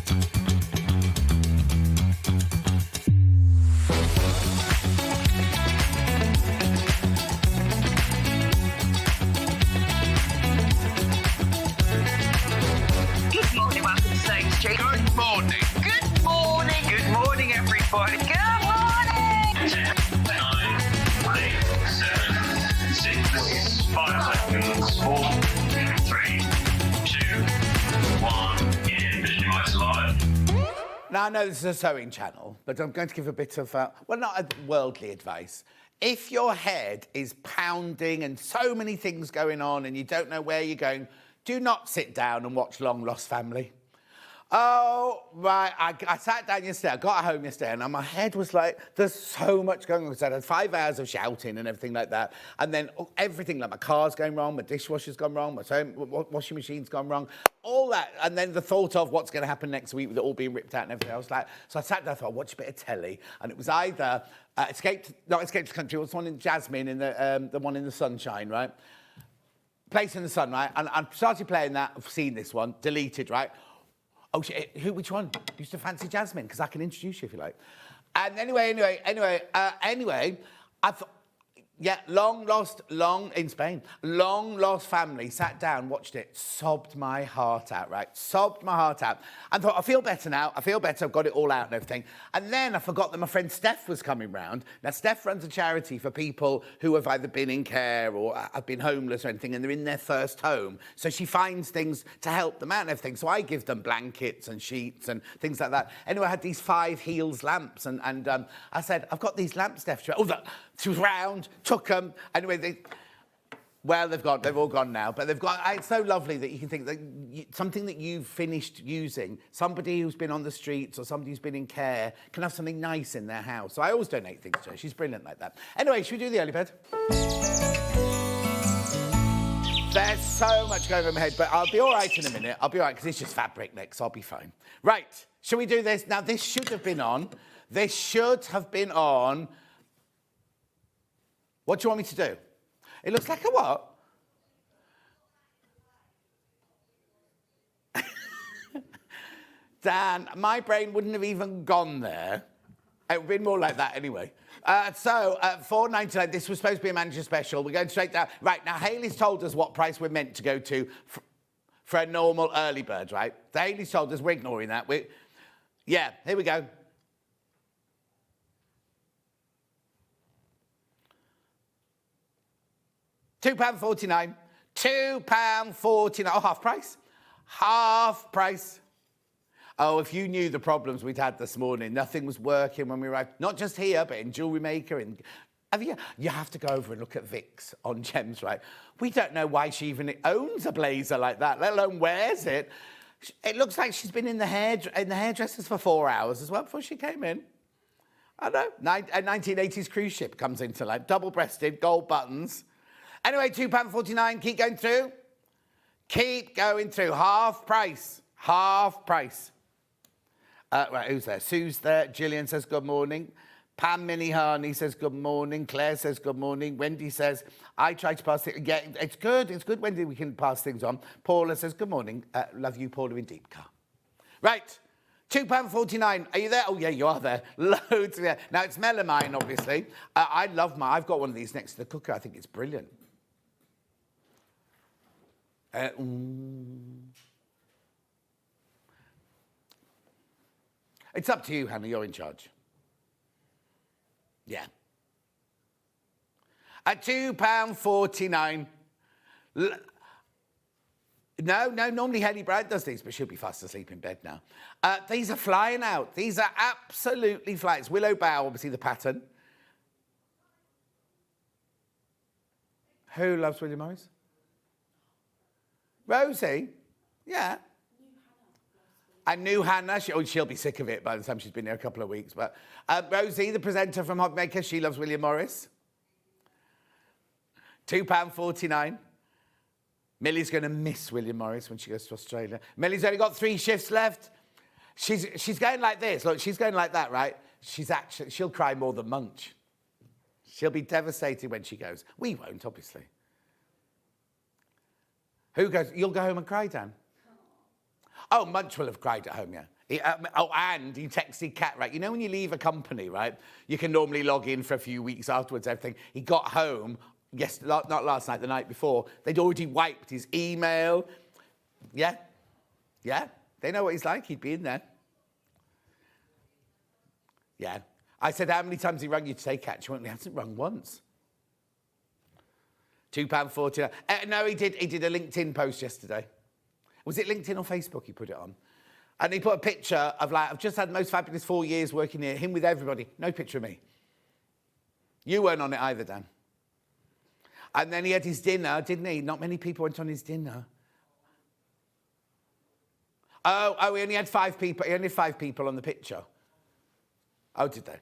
Good morning, welcome to SewingStreet. Good morning. Good morning. Good morning, everybody. Good morning. 10, 9, 8, 7, 6, 5 seconds, 4, 3, 2, 1, and visualize live. Now, I know this is a sewing channel, but I'm going to give a bit of, well, not worldly advice. If your head is pounding and so many things going on and you don't know where you're going, do not sit down and watch Long Lost Family. Oh, right, I sat down yesterday, I got home yesterday, and my head was like, there's so much going on. So I had 5 hours of shouting and everything like that. And then everything, like my car's going wrong, my dishwasher's gone wrong, my washing machine's gone wrong, all that. And then the thought of what's going to happen next week with it all being ripped out and everything. I was like, so I sat down, I thought, I'll watch a bit of telly. And it was either Escape to the Country, it was one in Jasmine, in the one in the Sunshine, right? Place in the Sun, right? And I started playing that, I've seen this one, deleted, right? Oh, which one? Used to fancy Jasmine, because I can introduce you if you like. And anyway, I thought, yeah, Long in Spain. Long Lost Family, sat down, watched it, sobbed my heart out, right? Sobbed my heart out. And thought, I feel better now, I've got it all out and everything. And then I forgot that my friend Steph was coming round. Now, Steph runs a charity for people who have either been in care or have been homeless or anything, and they're in their first home. So she finds things to help them out and everything. So I give them blankets and sheets and things like that. Anyway, I had these 5 Heels lamps, and I said, I've got these lamps, Steph. She was round, took them. Anyway, they've all gone now, but they've got, it's so lovely that you can think that something that you've finished using, somebody who's been on the streets or somebody who's been in care can have something nice in their house. So I always donate things to her. She's brilliant like that. Anyway, should we do the early bed? There's so much going on in my head, but I'll be all right in a minute. I'll be all right, because it's just fabric next, so I'll be fine. Right, shall we do this? Now, this should have been on. This should have been on. What do you want me to do? It looks like a what? Dan, my brain wouldn't have even gone there. It would have been more like that anyway. So, $4.99, this was supposed to be a manager special. We're going straight down. Right, now, Hayley's told us what price we're meant to go to for a normal early bird, right? So Hayley's told us, we're ignoring that. Yeah, here we go. £2.49. £2.49. Oh, half price. Half price. Oh, if you knew the problems we'd had this morning. Nothing was working when we arrived. Not just here, but in Jewellery Maker. You have to go over and look at Vic's on Gems, right? We don't know why she even owns a blazer like that, let alone wears it. It looks like she's been in the hairdressers for 4 hours as well before she came in. I know. A 1980s cruise ship comes into life. Double-breasted, gold buttons. Anyway, £2.49, keep going through. Keep going through, half price, half price. Right, who's there? Sue's there, Gillian says good morning. Pam Minihani says good morning. Claire says good morning. Wendy says, I try to pass it. Yeah, it's good, Wendy, we can pass things on. Paula says good morning. Love you, Paula in deep car. Right, £2.49. Are you there? Oh, yeah, you are there. Loads of there. Now, it's melamine, obviously. I love I've got one of these next to the cooker. I think it's brilliant. It's up to you, Hannah. You're in charge. Yeah. At £2.49. No, normally Haley Brad does these, but she'll be fast asleep in bed now. These are flying out. These are absolutely flying. It's Willow Bough, obviously, the pattern. Who loves William Morris? Rosie? Yeah. I knew Hannah. She'll be sick of it by the time she's been here a couple of weeks. But Rosie, the presenter from Hotmaker, she loves William Morris. £2.49. Millie's going to miss William Morris when she goes to Australia. Millie's only got 3 shifts left. She's going like this. Look, she's going like that, right? She'll cry more than Munch. She'll be devastated when she goes. We won't, obviously. Who goes? You'll go home and cry, Dan? Oh, Munch will have cried at home, yeah. And he texted Kat, right? You know when you leave a company, right? You can normally log in for a few weeks afterwards, everything. He got home, not last night, the night before. They'd already wiped his email. Yeah. They know what he's like. He'd be in there. Yeah. I said, how many times he rang you to say Kat? She went, he hasn't rung once. £2.49. No, he did a LinkedIn post yesterday. Was it LinkedIn or Facebook he put it on? And he put a picture of like, I've just had the most fabulous 4 years working here, him with everybody. No picture of me. You weren't on it either, Dan. And then he had his dinner, didn't he? Not many people went on his dinner. Oh, he only had 5 people. He only had 5 people on the picture. Oh, did they?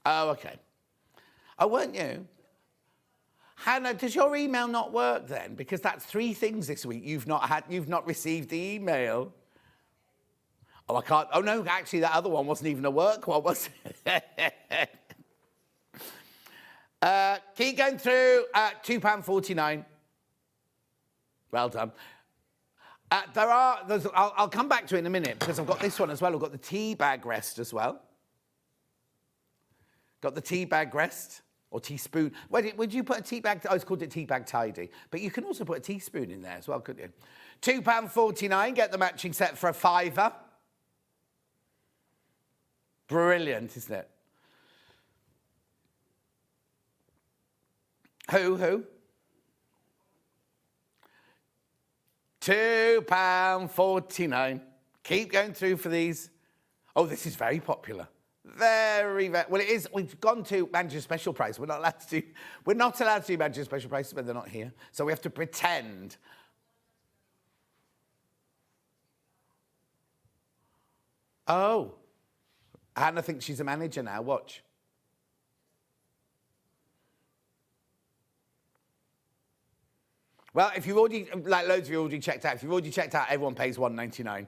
Oh, okay. Oh, weren't you? Hannah, does your email not work then? Because that's 3 things this week you've not received the email. Oh, I can't. Oh, no, actually, that other one wasn't even a work one, was it? Keep going through. £2.49. Well done. I'll come back to it in a minute because I've got this one as well. I've got the tea bag rest as well. Got the tea bag rest or teaspoon. Would you put a tea bag? I always called it tea bag tidy. But you can also put a teaspoon in there as well, couldn't you? £2.49. Get the matching set for a £5. Brilliant, isn't it? Who? £2.49. Keep going through for these. Oh, this is very popular. Very, very well. It is. We've gone to Manchester Special Price. We're not allowed to do Manchester Special Prices when they're not here. So we have to pretend. Oh, Hannah thinks she's a manager now. Watch. Well, if you've already, like loads of you already checked out, if you've already checked out, everyone pays £1.99.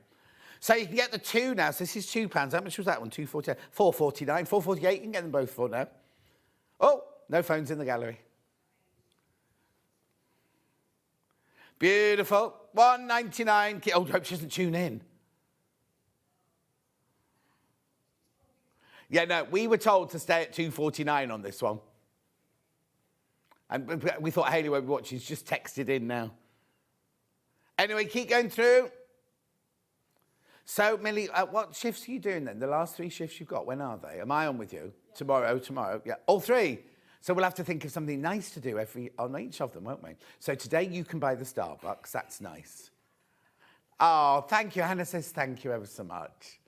So you can get the 2 now. So this is £2. How much was that one? £2.49. £4.49. £4.48. You can get them both for now. Oh, no phones in the gallery. Beautiful. £1.99. Oh, hope she doesn't tune in. Yeah, no, we were told to stay at £2.49 on this one. And we thought Hayley won't be watching. She's just texted in now. Anyway, keep going through. So, Millie, what shifts are you doing then? The last 3 shifts you've got, when are they? Am I on with you? Tomorrow. Yeah, all 3. So we'll have to think of something nice to do on each of them, won't we? So today you can buy the Starbucks. That's nice. Oh, thank you. Hannah says thank you ever so much.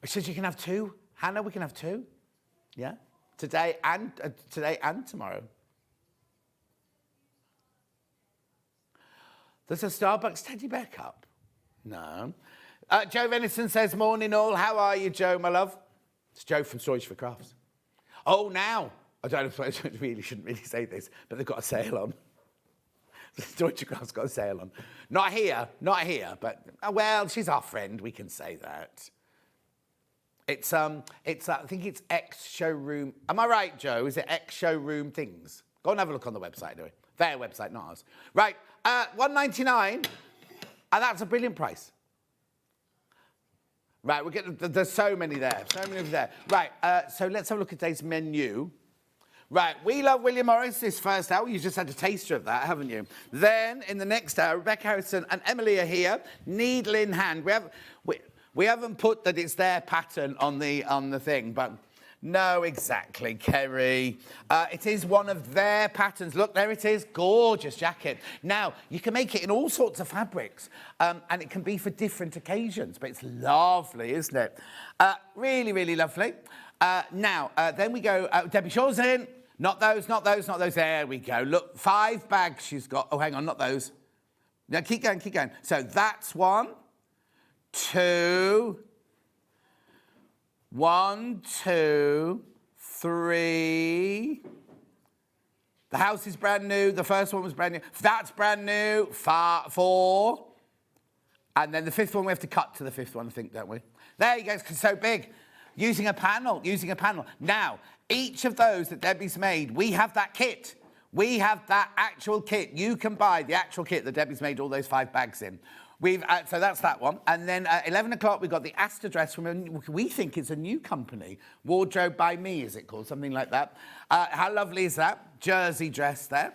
She says you can have 2. Hannah, we can have 2. Yeah? Today and tomorrow. There's a Starbucks teddy bear cup. No. Joe Venison says, morning all. How are you, Joe, my love? It's Joe from Storage for Crafts. Oh, now. I shouldn't really say this, but they've got a sale on. Storage for Crafts got a sale on. Not here, but, well, she's our friend. We can say that. It's I think it's X Showroom. Am I right, Joe? Is it X Showroom Things? Go and have a look on the website, anyway. Their website, not ours. Right, £1.99, and that's a brilliant price. Right, there's so many there, Right, so let's have a look at today's menu. Right, we love William Morris this first hour. You just had a taster of that, haven't you? Then, in the next hour, Rebecca Harrison and Emily are here, needle in hand. We haven't put that it's their pattern on the thing, but no, exactly, Kerry. It is one of their patterns. Look, there it is. Gorgeous jacket. Now, you can make it in all sorts of fabrics, and it can be for different occasions, but it's lovely, isn't it? Really, really lovely. Now, then we go, Debbie Shaw's in. Not those. There we go. Look, 5 bags she's got. Oh, hang on, not those. Now, keep going. So that's 1, 2... 1, 2, 3. The house is brand new. The first one was brand new. That's brand new. 4. And then the 5th one, we have to cut to the 5th one, I think, don't we? There you go. It's so big. Using a panel. Now, each of those that Debbie's made, we have that kit. We have that actual kit. You can buy the actual kit that Debbie's made all those 5 bags in. So that's that one. And then at 11 o'clock, we've got the Asta Dress we think it's a new company. Wardrobe by Me, is it called? Something like that. How lovely is that? Jersey dress there.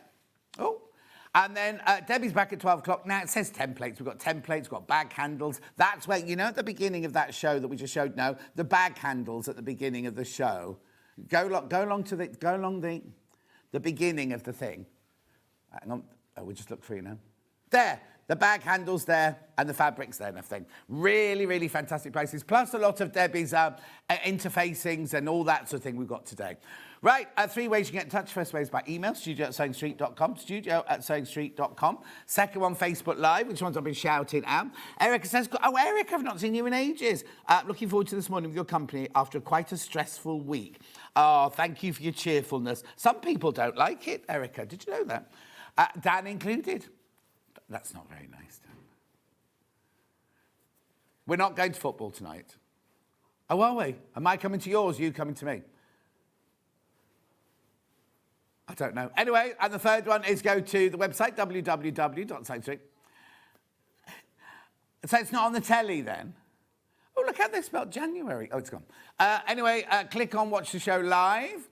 Oh. And then Debbie's back at 12 o'clock. Now, it says templates. We've got templates, we've got bag handles. That's where, at the beginning of that show that we just showed now, the bag handles at the beginning of the show. Go along the beginning of the thing. Hang on. Oh, we just looked for you now. There. The bag handles there and the fabrics there and everything. Really, really fantastic places. Plus a lot of Debbie's interfacings and all that sort of thing we've got today. Right, 3 ways you can get in touch. First way is by email, studio@sewingstreet.com, studio@sewingstreet.com. Second one, Facebook Live, which ones I've been shouting out. Erica says, Eric, I've not seen you in ages. Looking forward to this morning with your company after quite a stressful week. Oh, thank you for your cheerfulness. Some people don't like it, Erica. Did you know that? Dan included. That's not very nice, Dan. We're not going to football tonight. Oh, are we? Am I coming to yours? You coming to me? I don't know. Anyway, and the third one is go to the website, www.SewingStreet. So it's not on the telly then? Oh, look how they spelled January. Oh, it's gone. Anyway, click on Watch the Show Live.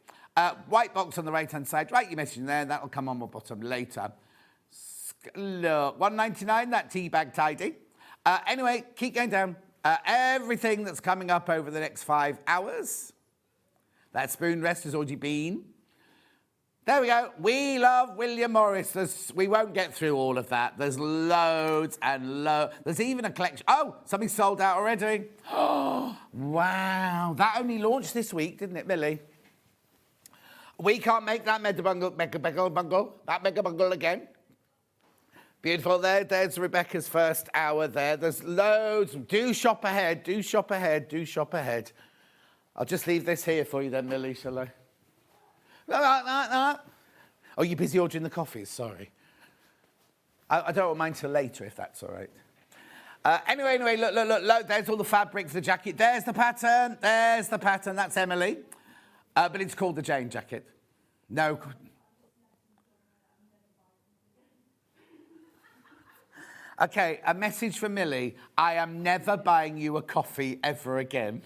White box on the right-hand side. Write your message in there. That'll come on the bottom later. Look, $1.99, that tea bag tidy. Anyway, keep going down. Everything that's coming up over the next 5 hours. That spoon rest has already been. There we go. We love William Morris. We won't get through all of that. There's loads and loads. There's even a collection. Oh, something sold out already. Oh, wow. That only launched this week, didn't it, Millie? We can't make that mega bungle again. Beautiful there. There's Rebecca's first hour there. There's loads. Do shop ahead. Do shop ahead. Do shop ahead. I'll just leave this here for you then, Millie, shall I? No. Oh, you're busy ordering the coffees. Sorry. I don't want mine till later, if that's all right. Anyway, look. There's all the fabric for the jacket. There's the pattern. There's the pattern. That's Emily. But it's called the Jane jacket. No. Okay, a message from Millie. I am never buying you a coffee ever again.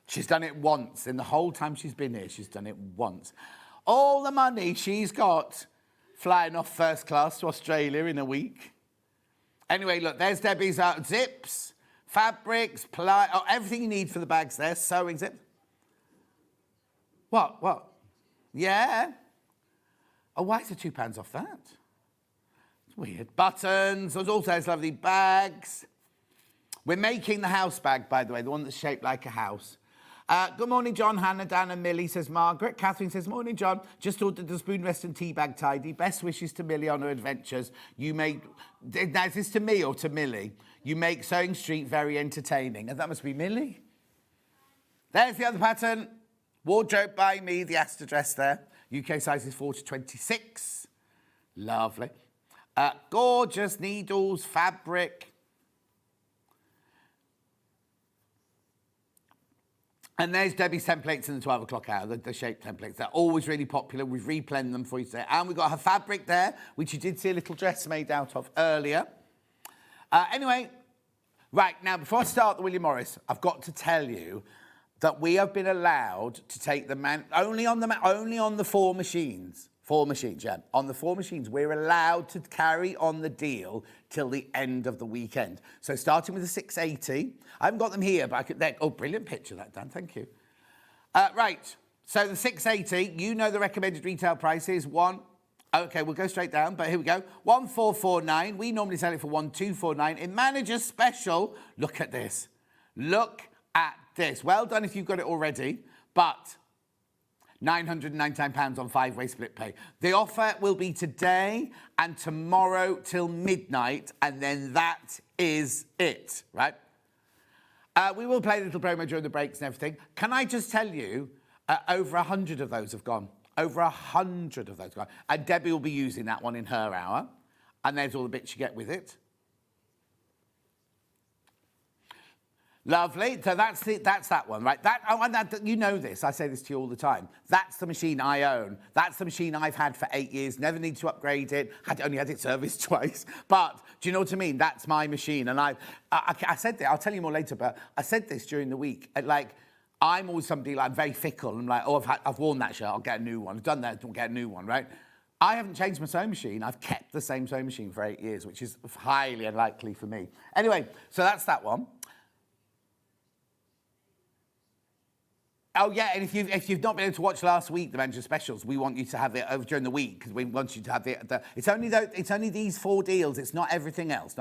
She's done it once. In the whole time she's been here, she's done it once. All the money she's got flying off first class to Australia in a week. Anyway, look, there's Debbie's zips, fabrics, everything you need for the bags there. Sewing zip. What? Yeah. Oh, why is there £2 off that? It's weird. Buttons. There's also those lovely bags. We're making the house bag, by the way, the one that's shaped like a house. Good morning, John, Hannah, Dan and Millie, says Margaret. Catherine says, morning, John. Just ordered the spoon rest and tea bag tidy. Best wishes to Millie on her adventures. You make... Now, is this to me or to Millie? You make Sewing Street very entertaining. And that must be Millie. There's the other pattern. Wardrobe by Me, the Asta Dress there. UK size is 4 to 26. Lovely. Gorgeous needles, fabric. And there's Debbie's templates in the 12 o'clock hour, the shape templates. They're always really popular. We've replanned them for you today. And we've got her fabric there, which you did see a little dress made out of earlier. Anyway, right, now, before I start the William Morris, I've got to tell you that we have been allowed to take the only on the 4 machines. 4 machines, yeah. On the 4 machines, we're allowed to carry on the deal till the end of the weekend. So starting with the 680, I haven't got them here, but I could... Oh, brilliant picture that, Dan, thank you. Right, so the 680, you know the recommended retail price is okay, we'll go straight down, but here we go. 1449, we normally sell it for 1249. In Manager's Special, look at this. Look at this. Well done if you've got it already, but... £999 on 5-way split pay. The offer will be today and tomorrow till midnight, and then that is it, right? We will play a little promo during the breaks and everything. Can I just tell you, over 100 of those have gone. Over 100 of those have gone. And Debbie will be using that one in her hour. And there's all the bits you get with it. Lovely. So that's that one, right? You know this. I say this to you all the time. That's the machine I own. That's the machine I've had for 8 years. Never need to upgrade it. Only had it serviced twice. But do you know what I mean? That's my machine. And I said that. I'll tell you more later. But I said this during the week. Like, I'm always somebody like very fickle. I'm like, oh, I've worn that shirt. I'll get a new one. I've done that. I'll get a new one, right? I haven't changed my sewing machine. I've kept the same sewing machine for 8 years, which is highly unlikely for me. Anyway, so that's that one. Oh, yeah, and if you've not been able to watch last week, the Manager Specials, we want you to have it over during the week, because we want you to have it's only these 4 deals. It's not everything else,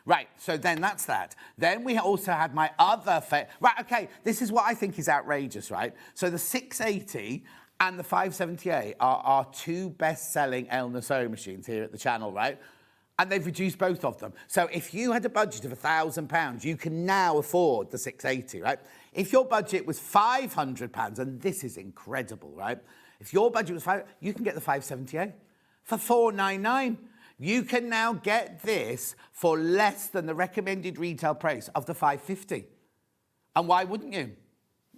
Right, so then that's that. Then we also had my other... Right, OK, this is what I think is outrageous, right? So the 680 and the 578 are our 2 best-selling Elna sewing machines here at the channel, right? And they've reduced both of them. So if you had a budget of £1,000, you can now afford the 680, right? If your budget was £500, and this is incredible, right? If your budget was you can get the 578 for £499. You can now get this for less than the recommended retail price of the 550. And why wouldn't you?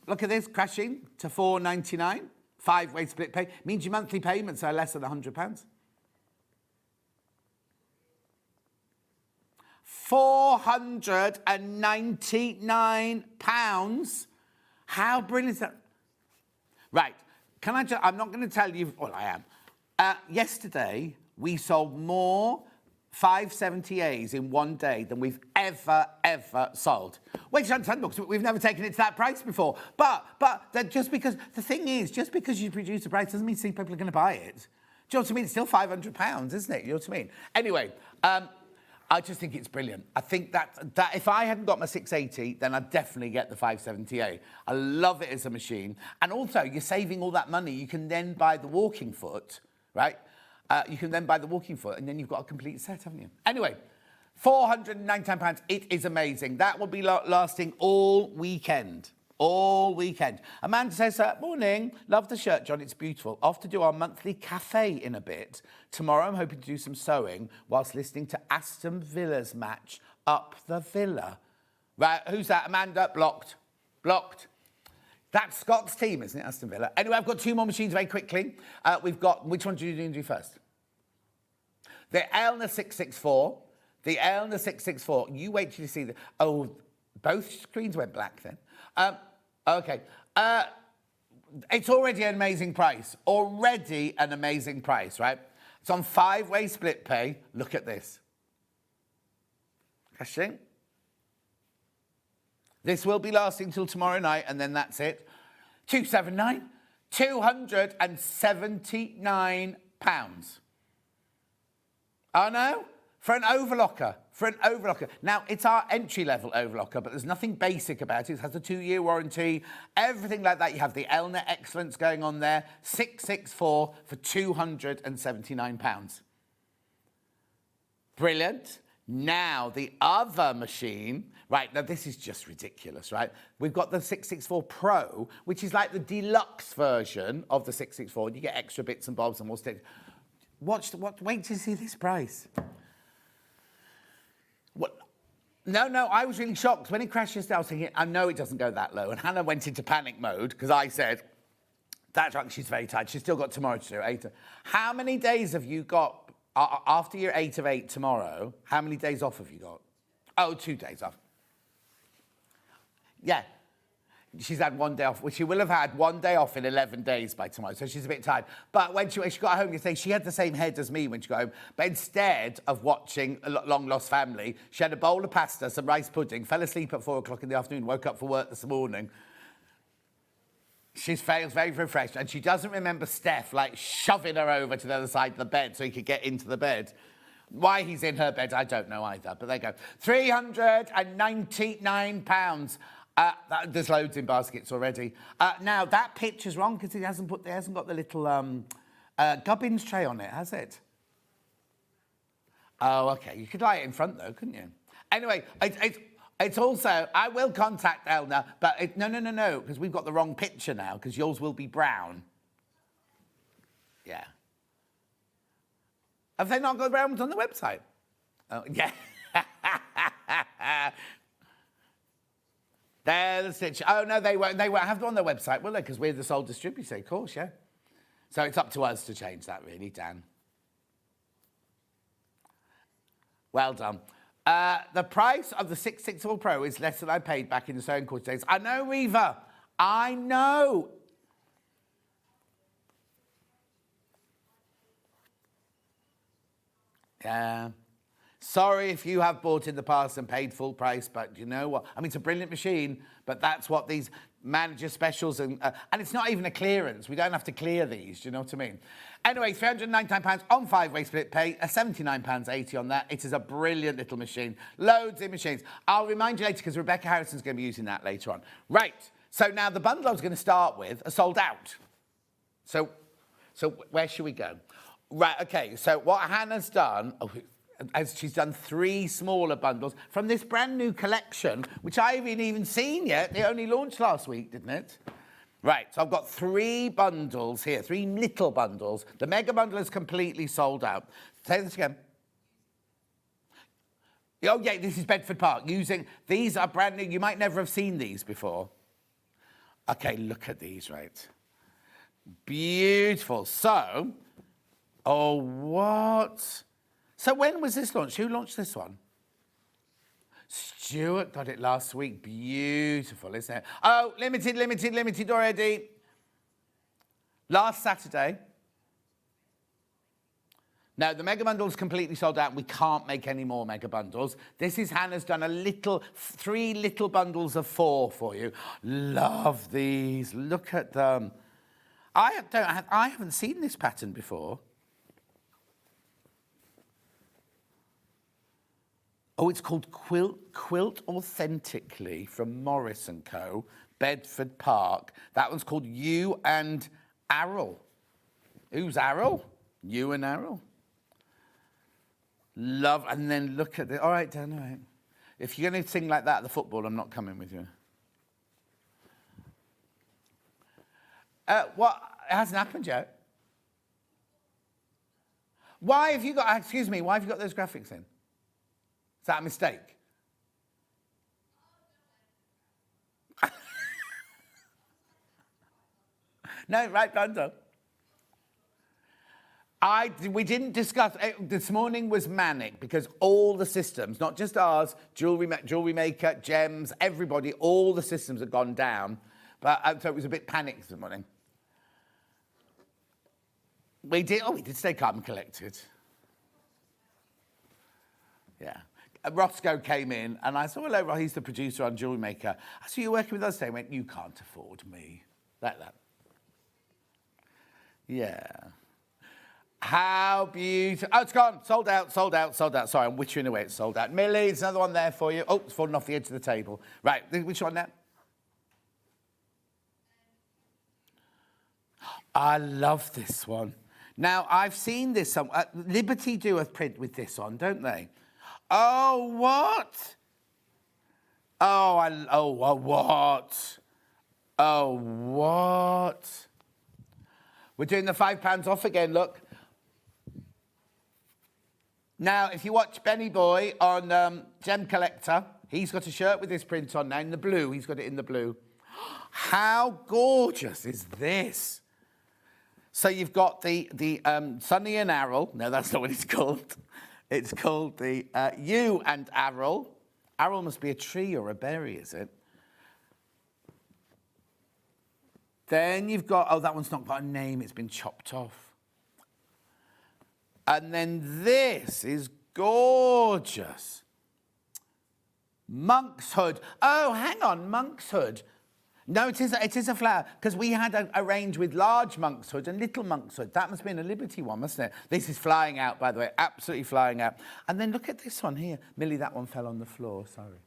Look at this, crashing to £499. 5-way split pay means your monthly payments are less than £100. £499. How brilliant is that? Right. I'm not going to tell you... Well, I am. Yesterday, we sold more 570As in one day than we've ever sold. Which is understandable, because we've never taken it to that price before. But just because... The thing is, just because you produce a price doesn't mean people are going to buy it. Do you know what I mean? It's still £500, isn't it? You know what I mean? Anyway... I just think it's brilliant. I think that if I hadn't got my 680, then I'd definitely get the 570A. I love it as a machine. And also, you're saving all that money. You can then buy the walking foot, right? You can then buy the walking foot, and then you've got a complete set, haven't you? Anyway, £499. It is amazing. That will be lasting all weekend. All weekend. Amanda says, morning. Love the shirt, John. It's beautiful. Off to do our monthly cafe in a bit. Tomorrow, I'm hoping to do some sewing whilst listening to Aston Villa's match up the Villa. Right, who's that? Amanda? Blocked. That's Scott's team, isn't it, Aston Villa? Anyway, I've got 2 more machines very quickly. We've got... Which one do you do first? The Elna 664. The Elna 664. You wait till you see the... Oh, both screens went black then. Okay. It's already an amazing price. Right? It's on 5-way split pay. Look at this. Cashing. This will be lasting till tomorrow night, and then that's it. 279. £279. Oh, no? For an overlocker. Now, it's our entry-level overlocker, but there's nothing basic about it. It has a 2-year warranty, everything like that. You have the Elna Excellence going on there. 664 for £279. Brilliant. Now, the other machine... Right, now this is just ridiculous, right? We've got the 664 Pro, which is like the deluxe version of the 664. You get extra bits and bobs and more sticks. Wait to see this price. What? No, I was really shocked. When it crashed yesterday, I was thinking, I know it doesn't go that low. And Hannah went into panic mode because I said, that's right, she's very tired. She's still got tomorrow to do, 8. How many days have you got, after your 8 of 8 tomorrow, how many days off have you got? Oh, 2 days off. Yeah. She's had 1 day off. Well, she will have had 1 day off in 11 days by tomorrow, so she's a bit tired. But when she got home yesterday, she had the same head as me when she got home. But instead of watching a Long Lost Family, she had a bowl of pasta, some rice pudding, fell asleep at 4 o'clock in the afternoon, woke up for work this morning. She's very refreshed, and she doesn't remember Steph, like, shoving her over to the other side of the bed so he could get into the bed. Why he's in her bed, I don't know either, but there you go. £399. There's loads in baskets already. Now, that picture's wrong because it hasn't got the little gubbins tray on it, has it? Oh, OK. You could lie it in front, though, couldn't you? Anyway, it's also... I will contact Elna, but... No, because we've got the wrong picture now, because yours will be brown. Yeah. Have they not got the brown ones on the website? Oh, yeah. the stitch. Oh, no, they won't have them on their website, will they? Because we're the sole distributor, of course, yeah. So it's up to us to change that, really, Dan. Well done. The price of the 664 Pro is less than I paid back in the sewing course days. I know, Reva. I know. Yeah. Sorry if you have bought in the past and paid full price, but you know what? I mean, it's a brilliant machine, but that's what these manager specials and it's not even a clearance. We don't have to clear these. Do you know what I mean? Anyway, £399 on 5-way split pay, £79.80 on that. It is a brilliant little machine. Loads of machines. I'll remind you later because Rebecca Harrison's going to be using that later on. Right. So now the bundle I was going to start with are sold out. So where should we go? Right. Okay. So what Hannah's done. As she's done 3 smaller bundles from this brand new collection, which I haven't even seen yet. They only launched last week, didn't it? Right, so I've got 3 bundles here, 3 little bundles. The mega bundle is completely sold out. Say this again. Oh, yeah, this is Bedford Park. These are brand new. You might never have seen these before. Okay, look at these, right? Beautiful. So, oh, what? So when was this launched? Who launched this one? Stuart got it last week. Beautiful, isn't it? Oh, limited already. Last Saturday. No, the mega bundle's completely sold out. We can't make any more mega bundles. This is Hannah's done 3 little bundles of 4 for you. Love these. Look at them. I haven't seen this pattern before. Oh, it's called Quilt Authentically from Morris & Co., Bedford Park. That one's called You and Errol. Who's Errol? You and Errol. Love, and then look at it. All right, Dan, all right. If you're going to sing like that at the football, I'm not coming with you. What? It hasn't happened yet. Why have you got those graphics in? Is that a mistake? No, right, Brando. We didn't discuss. This morning was manic because all the systems, not just ours, jewelry maker, gems, everybody, all the systems had gone down. But so it was a bit panicked this morning. We did stay calm and collected. Yeah. Roscoe came in and I said, hello, he's the producer on Jewelry Maker. I said, you're working with us today? He went, you can't afford me. Like that. Yeah. How beautiful. Oh, it's gone. Sold out. Sorry, I'm wittering away. It's sold out. Millie, there's another one there for you. Oh, it's fallen off the edge of the table. Right, which one now? I love this one. Now, I've seen this. Liberty do a print with this on, don't they? Oh, what? What? Oh, what? We're doing the £5 off again, look. Now, if you watch Benny Boy on Gem Collector, he's got a shirt with this print on now in the blue. He's got it in the blue. How gorgeous is this? So you've got the Sonny and Errol. No, that's not what it's called. It's called the You and Errol. Errol must be a tree or a berry, is it? Then you've got, oh, that one's not got a name. It's been chopped off. And then this is gorgeous. Monk's Hood. Oh, hang on, Monk's Hood. No, it is a flower, because we had a range with large Monk's Hood and little Monk's Hood. That must have been a Liberty one, mustn't it? This is flying out, by the way, absolutely flying out. And then look at this one here. Millie, that one fell on the floor, sorry.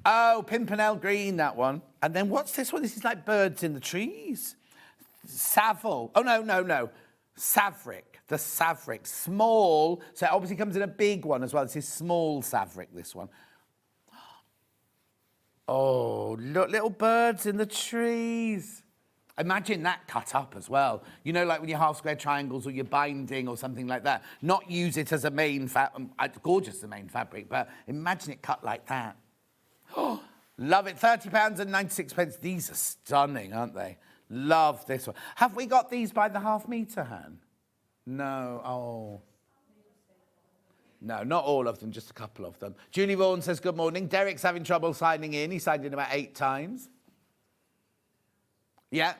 Oh, Pimpernel Green, that one. And then what's this one? This is like birds in the trees. Savile. Oh, no. Savric. The Savric. Small. So it obviously comes in a big one as well. This is small Savric, this one. Oh, look, little birds in the trees. Imagine that cut up as well. You know, like when you're half square triangles or you're binding or something like that. Not use it as a main gorgeous the main fabric, but imagine it cut like that. Oh, love it. £30.96. These are stunning, aren't they? Love this one. Have we got these by the half metre, Han? No. Oh. No, not all of them, just a couple of them. Julie Vaughan says, good morning. Derek's having trouble signing in. He signed in about 8 times. Yeah.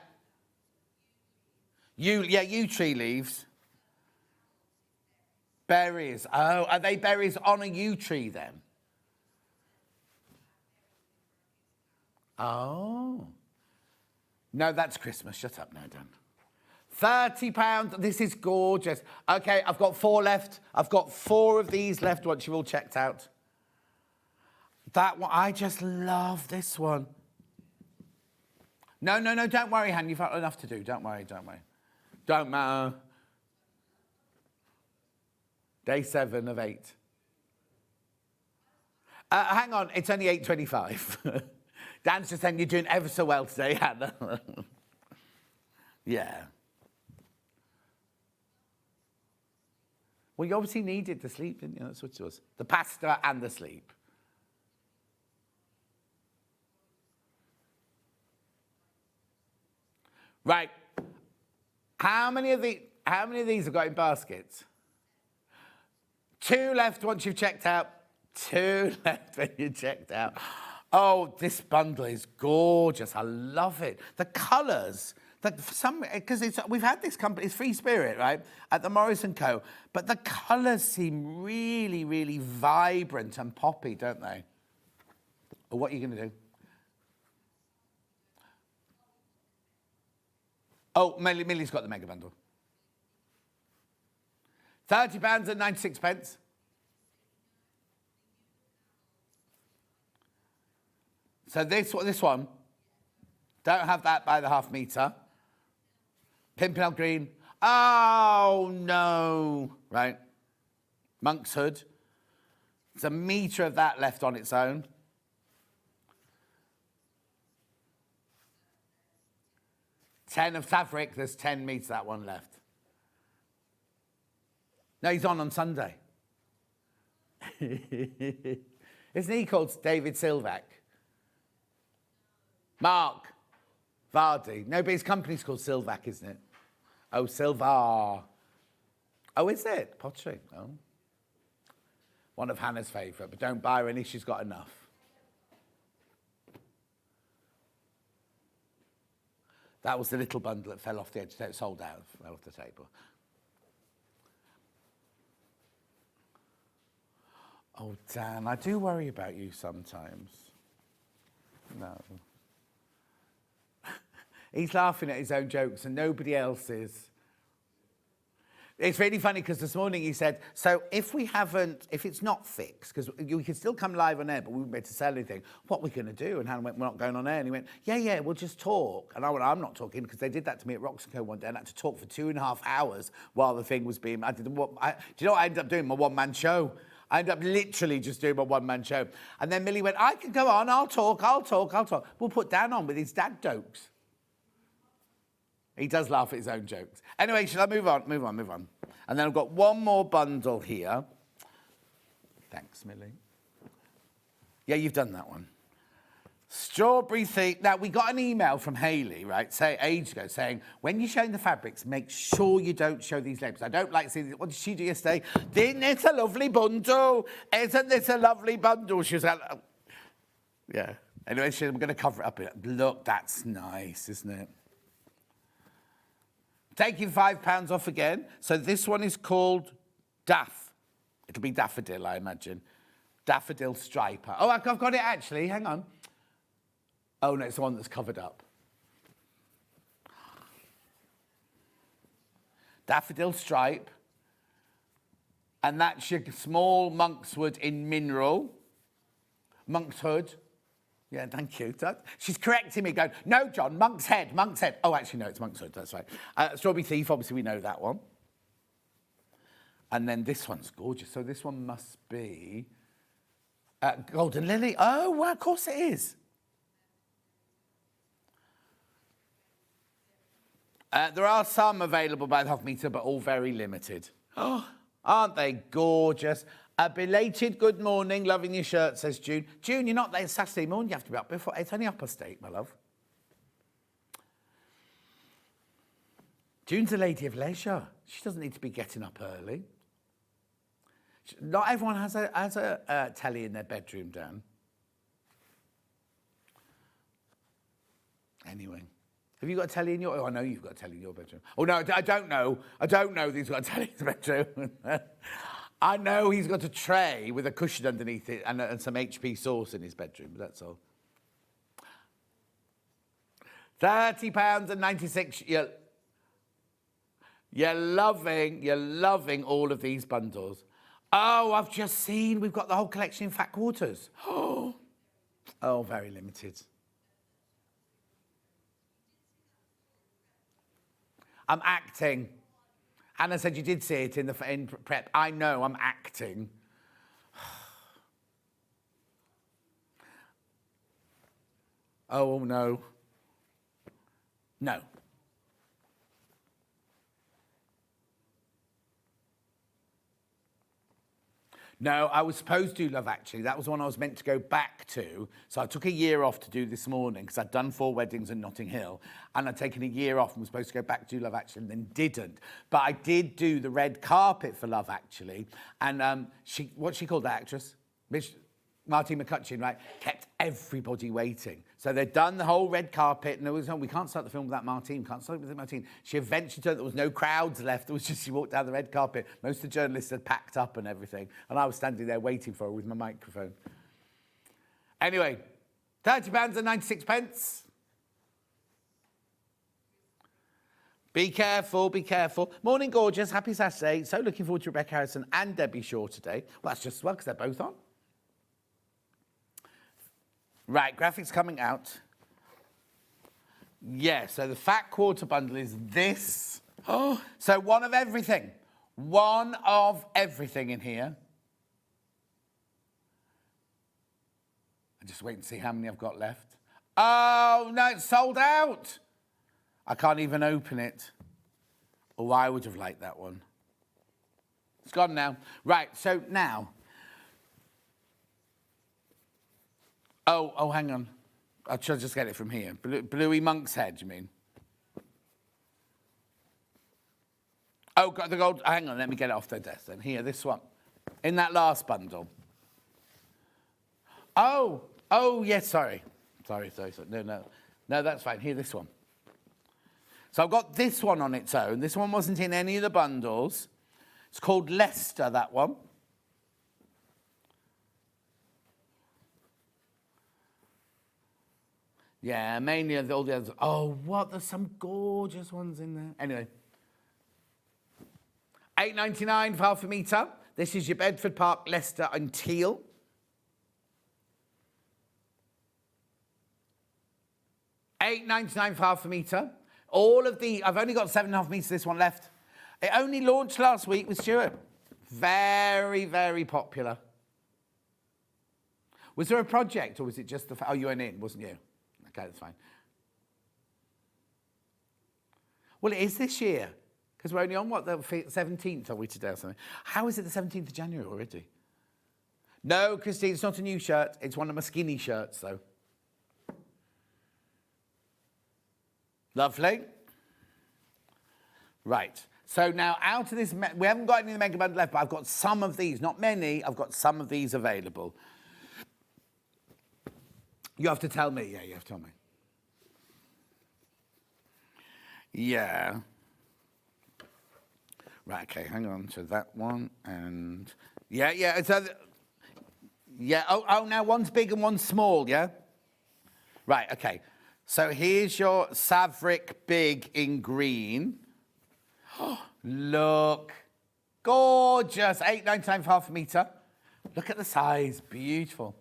Yew tree leaves. Berries. Oh, are they berries on a yew tree then? Oh. No, that's Christmas. Shut up now, Dan. £30. This is gorgeous. Okay, I've got 4 left. I've got 4 of these left once you've all checked out. That one, I just love this one. No, don't worry, Han. You've got enough to do. Don't worry. Don't matter. Day 7 of 8. Hang on, it's only 8:25. Dan's just saying you're doing ever so well today, Hannah. Yeah. Well, you obviously needed the sleep, didn't you? That's what it was. The pasta and the sleep. Right. How many of these have got in baskets? 2 left once you've checked out. 2 left when you checked out. Oh, this bundle is gorgeous. I love it. The colours. Because we've had this company, it's Free Spirit, right, at the Morris & Co. But the colours seem really, really vibrant and poppy, don't they? Well, what are you going to do? Oh, Millie's got the mega bundle. £30.96. So this one, don't have that by the half metre. Pimpernel green. Oh, no. Right. Monk's hood. There's a metre of that left on its own. £10 of fabric. There's 10 metres, that one left. No, he's on Sunday. Isn't he called David Silvac? Mark Vardy. No, but his company's called Silvac, isn't it? Oh, Silvar. Oh, is it? Pottery. Oh. One of Hannah's favourite, but don't buy her any, she's got enough. That was the little bundle that fell off the edge, it sold out, fell off the table. Oh, Dan, I do worry about you sometimes. No. He's laughing at his own jokes and nobody else's. It's really funny because this morning he said, so if it's not fixed, because we can still come live on air, but we won't be able to sell anything, what are we going to do? And Hannah went, we're not going on air. And he went, yeah, we'll just talk. And I went, I'm not talking, because they did that to me at Roxco one day, and I had to talk for 2.5 hours while the thing was being, do you know what I ended up doing? My one-man show. I ended up literally just doing my one-man show. And then Millie went, I can go on, I'll talk. We'll put Dan on with his dad jokes. He does laugh at his own jokes. Anyway, shall I move on? Move on. And then I've got one more bundle here. Thanks, Millie. Yeah, you've done that one. Strawberry thing. Now, we got an email from Hayley, right, ages ago, saying, when you're showing the fabrics, make sure you don't show these labels. I don't like seeing, what did she do yesterday? Isn't it a lovely bundle? Isn't this a lovely bundle? She was like, oh. Yeah. Anyway, I'm going to cover it up. Look, that's nice, isn't it? Taking £5 off again. So this one is called Daff. It'll be Daffodil, I imagine. Daffodil Striper. Oh, I've got it actually. Hang on. Oh, no, it's the one that's covered up. Daffodil Stripe. And that's your small monkswood in mineral. Monk's hood. Yeah, thank you. She's correcting me, going, no, John, monk's head. Oh, actually, no, it's monk's hood, that's right. Strawberry Thief, obviously, we know that one. And then this one's gorgeous. So this one must be Golden Lily. Oh, well, of course it is. There are some available by the half metre, but all very limited. Oh, aren't they gorgeous? A belated good morning, loving your shirt, says June. June, you're not there. It's Saturday morning. You have to be up before. It's only upper state, my love. June's a lady of leisure. She doesn't need to be getting up early. Not everyone has a telly in their bedroom, Dan. Anyway. Have you got a telly in your... Oh, I know you've got a telly in your bedroom. Oh, no, I don't know. I don't know that he's got a telly in his bedroom. I know he's got a tray with a cushion underneath it and some HP sauce in his bedroom, but that's all. £30.96. You're loving all of these bundles. Oh, I've just seen we've got the whole collection in Fat Quarters. Oh, very limited. I'm acting. Hannah said you did see it in prep. I know, I'm acting. Oh, no. No. No, I was supposed to do Love Actually. That was one I was meant to go back to. So I took a year off to do this morning because I'd done 4 weddings in Notting Hill and I'd taken a year off and was supposed to go back to do Love Actually and then didn't. But I did do the red carpet for Love Actually. And what's she called, the actress? Martine McCutcheon, right? Kept everybody waiting. So they'd done the whole red carpet, and there was, we can't start the film without Martine, can't start it without Martine. She eventually told there was no crowds left, it was just she walked down the red carpet. Most of the journalists had packed up and everything, and I was standing there waiting for her with my microphone. Anyway, £30.96. Be careful, be careful. Morning, gorgeous, happy Saturday. So looking forward to Rebecca Harrison and Debbie Shaw today. Well, that's just as well, because they're both on. Right, graphics coming out. Yeah, so the Fat Quarter bundle is this. Oh, so one of everything. One of everything in here. I'm just waiting to see how many I've got left. Oh, no, it's sold out. I can't even open it. Oh, I would have liked that one. It's gone now. Right, so now... Oh, hang on. I'll try to just get it from here. Bluey Monk's head, you mean? Oh, got the gold. Hang on, let me get it off the desk then. Here, this one. In that last bundle. Oh, yes, sorry. Sorry. No, that's fine. Here, this one. So I've got this one on its own. This one wasn't in any of the bundles. It's called Leicester, that one. Yeah, mainly all the others. Oh, what? There's some gorgeous ones in there. Anyway. £8.99 for half a metre. This is your Bedford Park, Leicester and teal. £8.99 for half a metre. All of the... I've only got 7.5 metres, this one left. It only launched last week with Stuart. Very, very popular. Was there a project or was it just the... Oh, you went in, wasn't you? Okay, that's fine. Well, it is this year, because we're only on, what, the 17th, are we today or something? How is it the 17th of January already? No, Christine, it's not a new shirt. It's one of my skinny shirts, though. Lovely. Right. So now, out of this, we haven't got any of the mega bundle left, but I've got some of these. Not many. I've got some of these available. You have to tell me. Yeah, you have to tell me. Yeah. Right, okay, hang on to that one. And yeah. So, yeah, now one's big and one's small, yeah? Right, okay. So here's your Savric Big in green. Oh, look. Gorgeous. £8.99 for half a metre. Look at the size. Beautiful.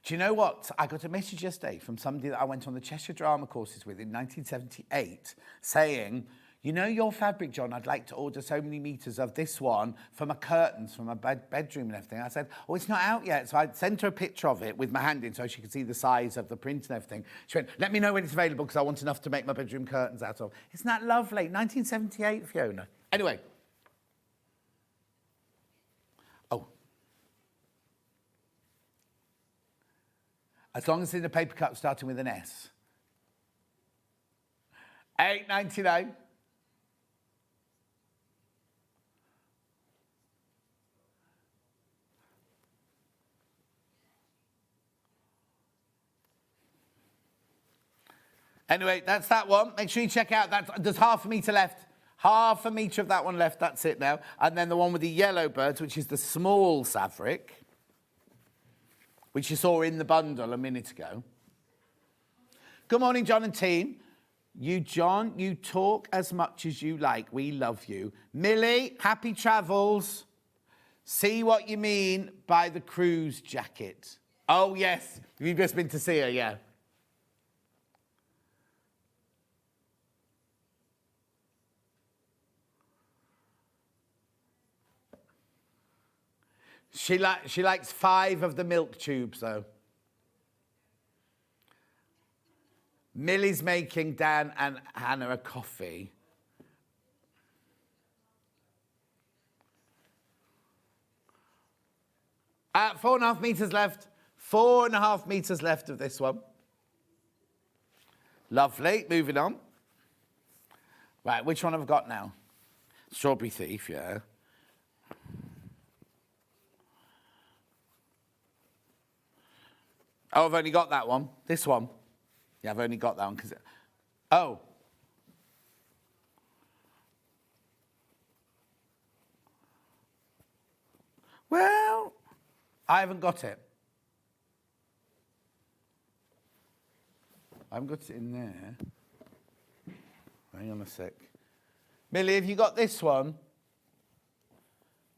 Do you know what? I got a message yesterday from somebody that I went on the Cheshire Drama courses with in 1978 saying, You know your fabric, John, I'd like to order so many meters of this one for my curtains, for my bedroom and everything. I said, oh, it's not out yet. So I sent her a picture of it with my hand in so she could see the size of the print and everything. She went, let me know when it's available because I want enough to make my bedroom curtains out of. Isn't that lovely? 1978, Fiona. Anyway. Oh. As long as it's in a paper cup starting with an S. $8.99. Anyway, that's that one. Make sure you check out that. There's half a metre left. Half a metre of that one left. That's it now. And then the one with the yellow birds, which is the small fabric, which you saw in the bundle a minute ago. Good morning, John and team. John, you talk as much as you like. We love you. Millie, happy travels. See what you mean by the cruise jacket. Oh, yes. You've just been to see her, yeah. She likes 5 of the milk tubes, though. Millie's making Dan and Hannah a coffee. 4.5 metres left. 4.5 metres left of this one. Lovely. Moving on. Right, which one have I got now? Strawberry Thief, yeah. Oh, I've only got that one. This one. Yeah, I've only got that one because... Oh. Well, I haven't got it. I haven't got it in there. Hang on a sec. Millie, have you got this one?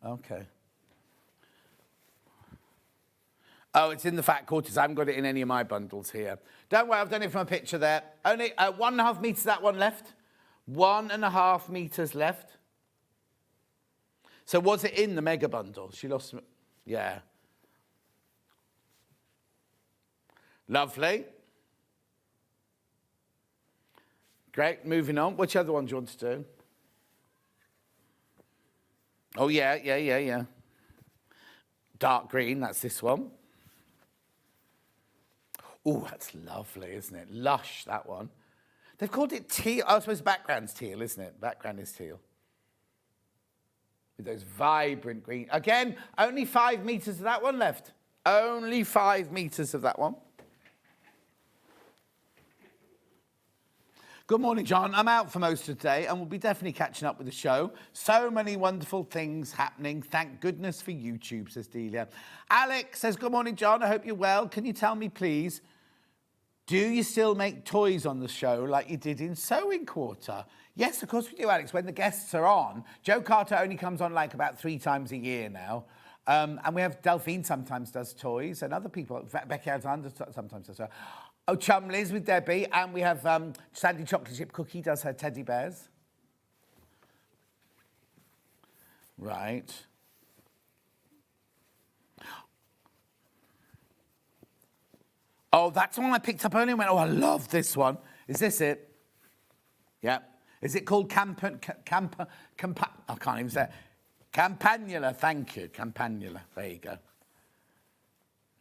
Okay. Oh, it's in the fat quarters. I haven't got it in any of my bundles here. Don't worry, I've done it from a picture there. Only 1.5 metres that one left. 1.5 metres left. So was it in the mega bundle? She lost... Yeah. Lovely. Great, moving on. Which other one do you want to do? Oh, yeah. Dark green, that's this one. Oh, that's lovely, isn't it? Lush, that one. They've called it teal. Oh, I suppose background's teal, isn't it? Background is teal. With those vibrant green. Again, only 5 metres of that one left. Only 5 metres of that one. Good morning, John. I'm out for most of the day and we'll be definitely catching up with the show. So many wonderful things happening. Thank goodness for YouTube, says Delia. Alex says, good morning, John. I hope you're well. Can you tell me, please, do you still make toys on the show like you did in Sewing Quarter? Yes, of course we do, Alex. When the guests are on, Joe Carter only comes on like about 3 times a year now. And we have Delphine sometimes does toys and other people, Becky Alexander sometimes does. Oh, Chumleys with Debbie. And we have Sandy Chocolate Chip Cookie does her teddy bears. Right. Oh, that's the one I picked up earlier and went, oh, I love this one. Is this it? Yeah. Is it called I can't even say it. Campanula, thank you. Campanula. There you go.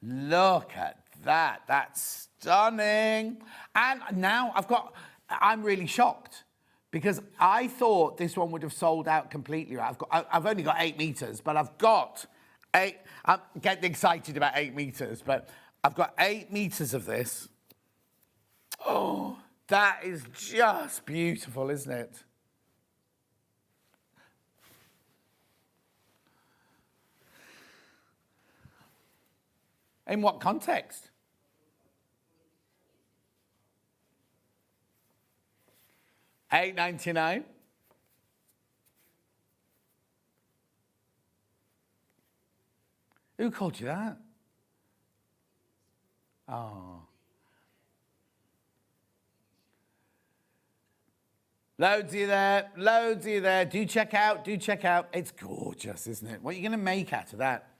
Look at that. That's stunning. And now I'm really shocked because I thought this one would have sold out completely. I've only got 8 metres, but I've got 8. I'm getting excited about 8 metres, but I've got 8 metres of this. Oh, that is just beautiful, isn't it? In what context? $8.99. Who called you that? Oh. Loads of you there, loads of you there. Do check out, do check out. It's gorgeous, isn't it? What are you going to make out of that?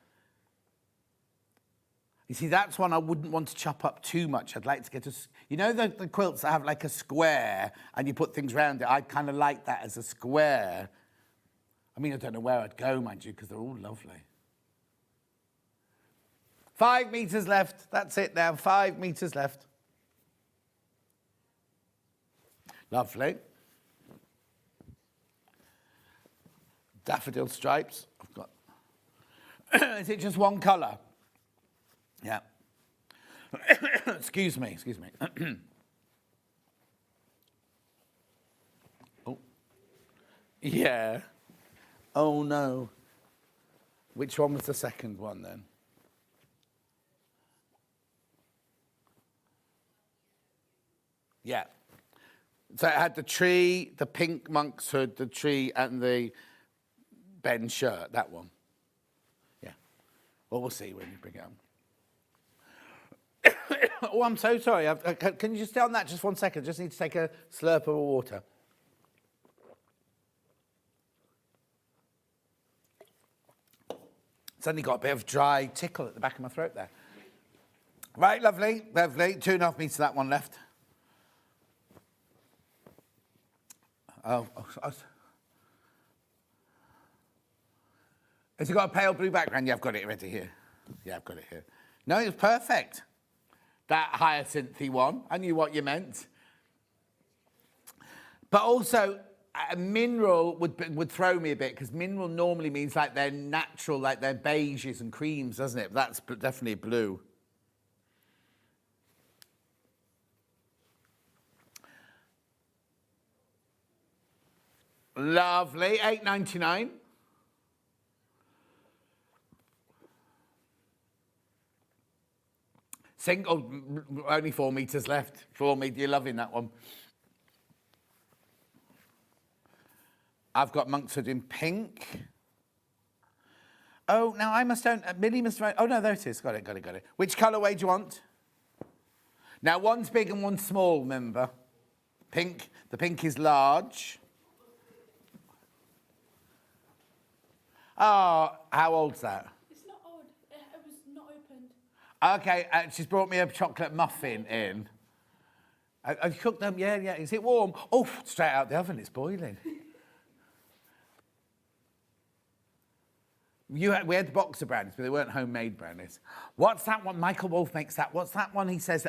You see, that's one I wouldn't want to chop up too much. I'd like to get a... You know the quilts that have like a square and you put things around it? I'd kind of like that as a square. I mean, I don't know where I'd go, mind you, because they're all lovely. 5 metres left. That's it now. 5 metres left. Lovely. Daffodil stripes. I've got... Is it just one colour? Yeah. Excuse me. Oh. Yeah. Oh, no. Which one was the second one, then? Yeah. So it had the tree, the pink monk's hood, the tree, and the Ben shirt, that one. Yeah. Well, we'll see when you bring it up. Oh, I'm so sorry. Can you just stay on that just 1 second? Just need to take a slurp of water. Suddenly got a bit of dry tickle at the back of my throat there. Right, lovely, lovely. 2.5 metres, that one left. Oh. Has it got a pale blue background? Yeah, I've got it ready here. Yeah, I've got it here. No, it was perfect. That hyacinthy one. I knew what you meant. But also, mineral would throw me a bit, because mineral normally means like they're natural, like they're beiges and creams, doesn't it? That's definitely blue. Lovely, £8.99. Single, only 4 metres left. 4 metres, you're loving that one. I've got monk's hood in pink. Oh, now I must own, Millie must own, oh no, there it is, got it. Which colourway do you want? Now one's big and one's small, remember? Pink, the pink is large. Oh, how old's that? It's not old. It was not opened. Okay, she's brought me a chocolate muffin in. Have you cooked them? Yeah. Is it warm? Oh, straight out the oven, it's boiling. We had boxer brownies, but they weren't homemade brownies. What's that one? Michael Wolff makes that. What's that one he says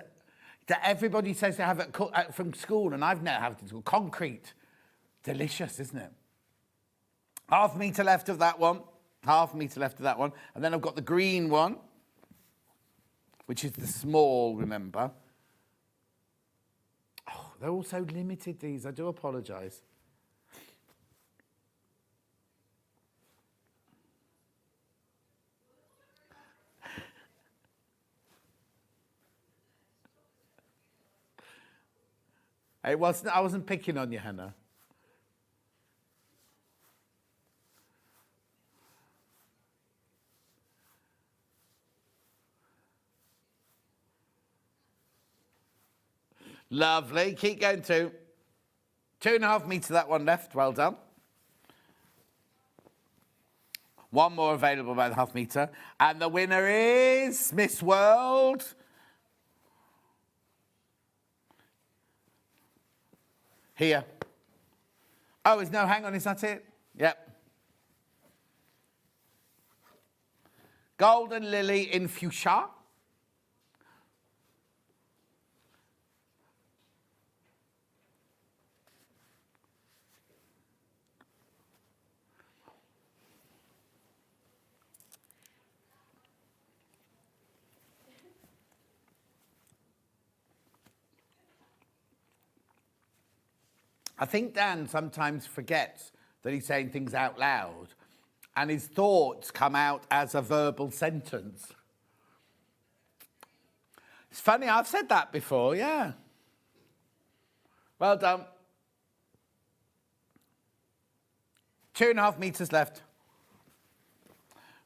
that everybody says they have it from school, and I've never had it at school? Concrete. Delicious, isn't it? Half metre left of that one. Half metre left of that one. And then I've got the green one, which is the small, remember. Oh, they're all so limited, these. I do apologise. I wasn't picking on you, Hannah. Lovely. Keep going too. 2.5 metres, that one left. Well done. One more available by the half metre. And the winner is Miss World. Here. Oh, hang on, is that it? Yep. Golden Lily in fuchsia. I think Dan sometimes forgets that he's saying things out loud, and his thoughts come out as a verbal sentence. It's funny, I've said that before, yeah. Well done. 2.5 metres left.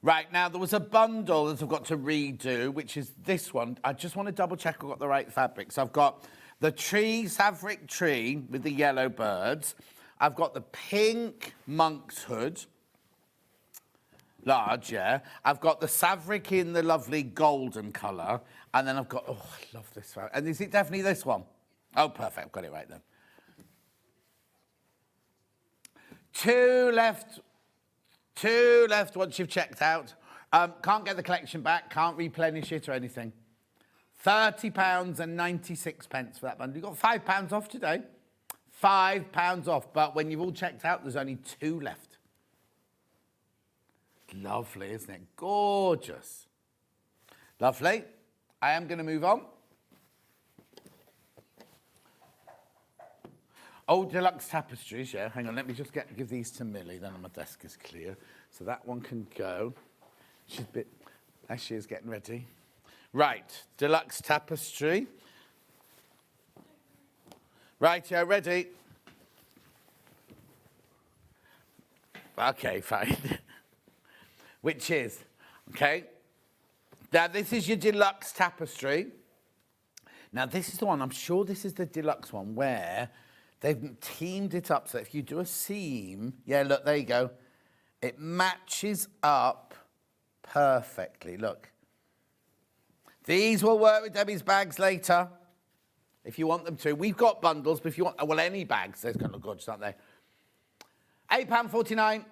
Right, now there was a bundle that I've got to redo, which is this one. I just want to double check I've got the right fabric. So I've got the tree, Saverick tree with the yellow birds. I've got the pink monk's hood. Large, yeah. I've got the Saverick in the lovely golden colour. And then I've got, oh, I love this one. And is it definitely this one? Oh, perfect. I've got it right then. 2 left. 2 left once you've checked out. Can't get the collection back. Can't replenish it or anything. £30 and 96 pence for that bundle. You've got £5 off today. £5 off. But when you've all checked out, there's only 2 left. Lovely, isn't it? Gorgeous. Lovely. I am going to move on. Oh, deluxe tapestries, yeah. Hang on, let me just give these to Millie, then my desk is clear. So that one can go. She's a bit, as she is getting ready. Right, deluxe tapestry. Right, yeah, ready. Okay, fine. Which is, okay. Now, this is your deluxe tapestry. Now, this is the one, I'm sure this is the deluxe one, where they've teamed it up so if you do a seam, yeah, look, there you go. It matches up perfectly, look. These will work with Debbie's bags later, if you want them to. We've got bundles, but if you want, well, any bags, they're going to look gorgeous, aren't they? £8.49.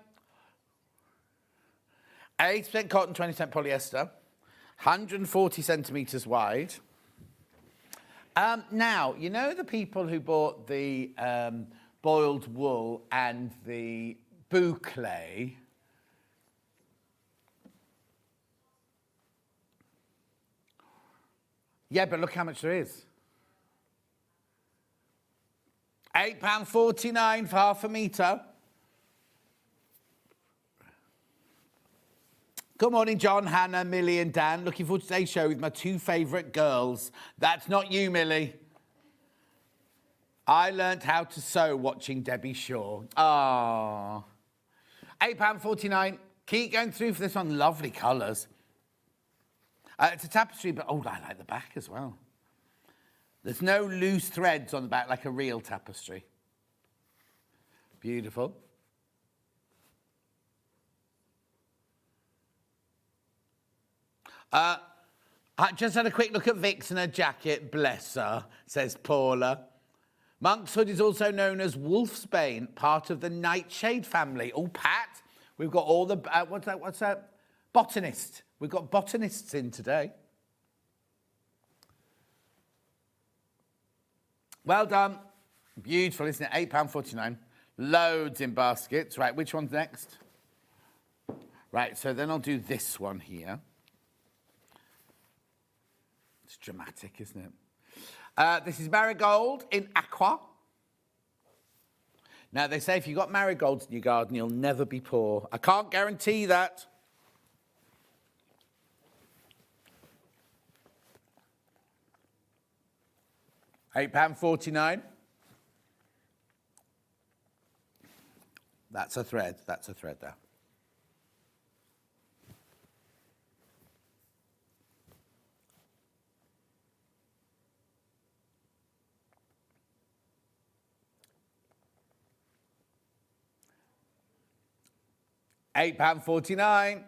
80% cotton, 20% polyester. 140 centimetres wide. Now, you know the people who bought the boiled wool and the boucle? Yeah, but look how much there is. £8.49 for half a metre. Good morning, John, Hannah, Millie and Dan. Looking forward to today's show with my 2 favourite girls. That's not you, Millie. I learnt how to sew watching Debbie Shaw. Ah, £8.49. Keep going through for this one. Lovely colours. It's a tapestry, but oh, I like the back as well. There's no loose threads on the back like a real tapestry. Beautiful. I just had a quick look at Vix and her jacket. Bless her, says Paula. Monk's hood is also known as wolfsbane, part of the nightshade family. Oh, Pat, we've got all the, what's that? Botanist. We've got botanists in today. Well done. Beautiful, isn't it? £8.49. Loads in baskets. Right, which one's next? Right, so then I'll do this one here. It's dramatic, isn't it? This is marigold in aqua. Now, they say if you've got marigolds in your garden, you'll never be poor. I can't guarantee that. £8.49. That's a thread. That's a thread there. £8.49.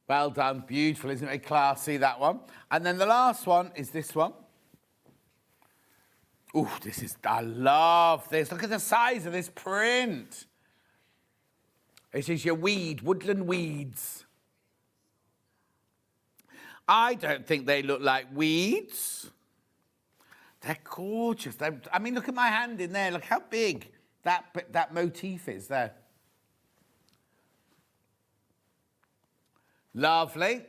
Well done, beautiful, isn't it? Classy, that one. And then the last one is this one. Ooh, this is, I love this. Look at the size of this print. This is your woodland weeds. I don't think they look like weeds. They're gorgeous. I mean, look at my hand in there. Look how big that motif is there. Lovely.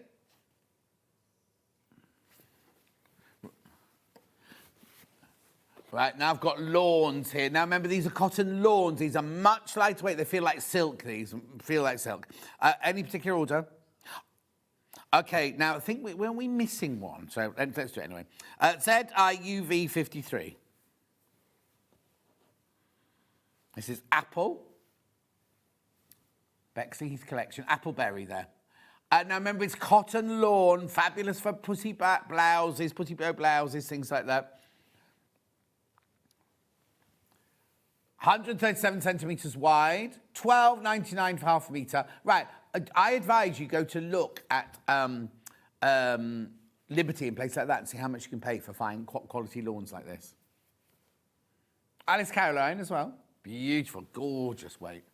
Right, now I've got lawns here. Now remember, these are cotton lawns. These are much lighter weight. They feel like silk, these feel like silk. Any particular order? Okay, now I think weren't we missing one? So let's do it anyway. ZIUV53. This is apple. Bexley Heath collection, Appleberry there. Now remember, it's cotton lawn, fabulous for pussy blouses, pussy bow blouses, things like that. 137 centimetres wide, $12.99 for half a metre. Right, I advise you go to look at Liberty and places like that and see how much you can pay for fine quality lawns like this. Alice Caroline as well. Beautiful, gorgeous weight.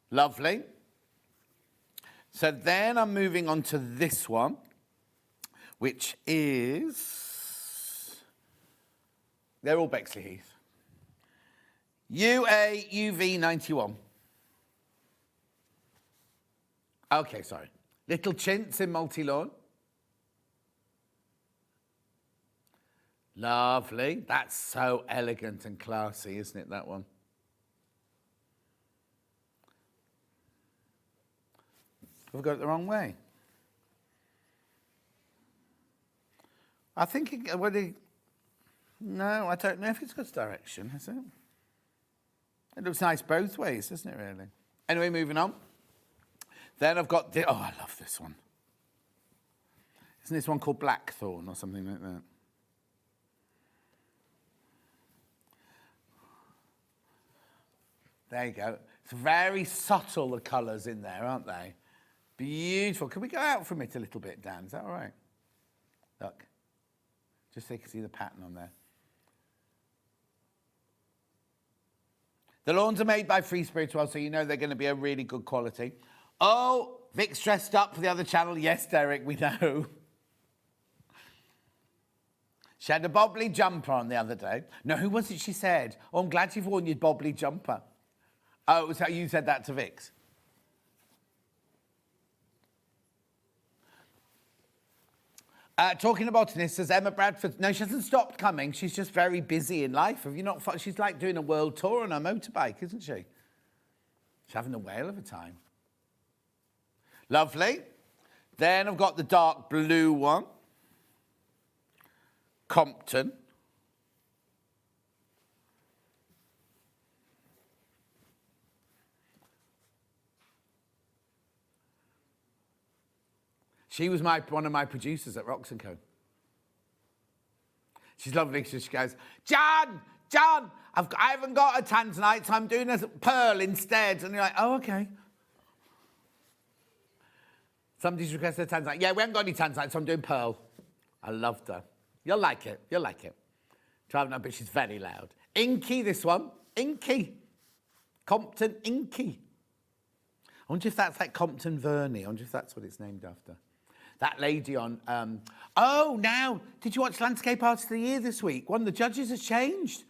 Lovely. So then I'm moving on to this one, which is... They're all Bexley Heath. UV 91. Okay, sorry. Little chintz in multi-lawn. Lovely. That's so elegant and classy, isn't it, that one? Have I got it the wrong way? I think no, I don't know if it's got direction, has it? It looks nice both ways, doesn't it, really? Anyway, moving on. Then I've got oh, I love this one. Isn't this one called Blackthorn or something like that? There you go. It's very subtle, the colours in there, aren't they? Beautiful. Can we go out from it a little bit, Dan? Is that all right? Look. Just so you can see the pattern on there. The lawns are made by Free Spirit as well, so you know they're going to be a really good quality. Oh, Vic's dressed up for the other channel. Yes, Derek, we know. She had a bobbly jumper on the other day. No, who was it she said? Oh, I'm glad you've worn your bobbly jumper. Oh, it was how you said that to Vix. Talking about botanists, says Emma Bradford. No, she hasn't stopped coming. She's just very busy in life. Have you not? She's like doing a world tour on her motorbike, isn't she? She's having a whale of a time. Lovely. Then I've got the dark blue one. Compton. She was one of my producers at Rox & Co. She's lovely. So she goes, John, I haven't got a tanzanite, so I'm doing a pearl instead. And you're like, oh, okay. Somebody's requested a tanzanite. Yeah, we haven't got any tanzanite, so I'm doing pearl. I loved her. You'll like it. You'll like it. Driving up, but she's very loud. Inky, this one. Inky. Compton Inky. I wonder if that's like Compton Verney. I wonder if that's what it's named after. That lady on... now, did you watch Landscape Artist of the Year this week? One of the judges has changed.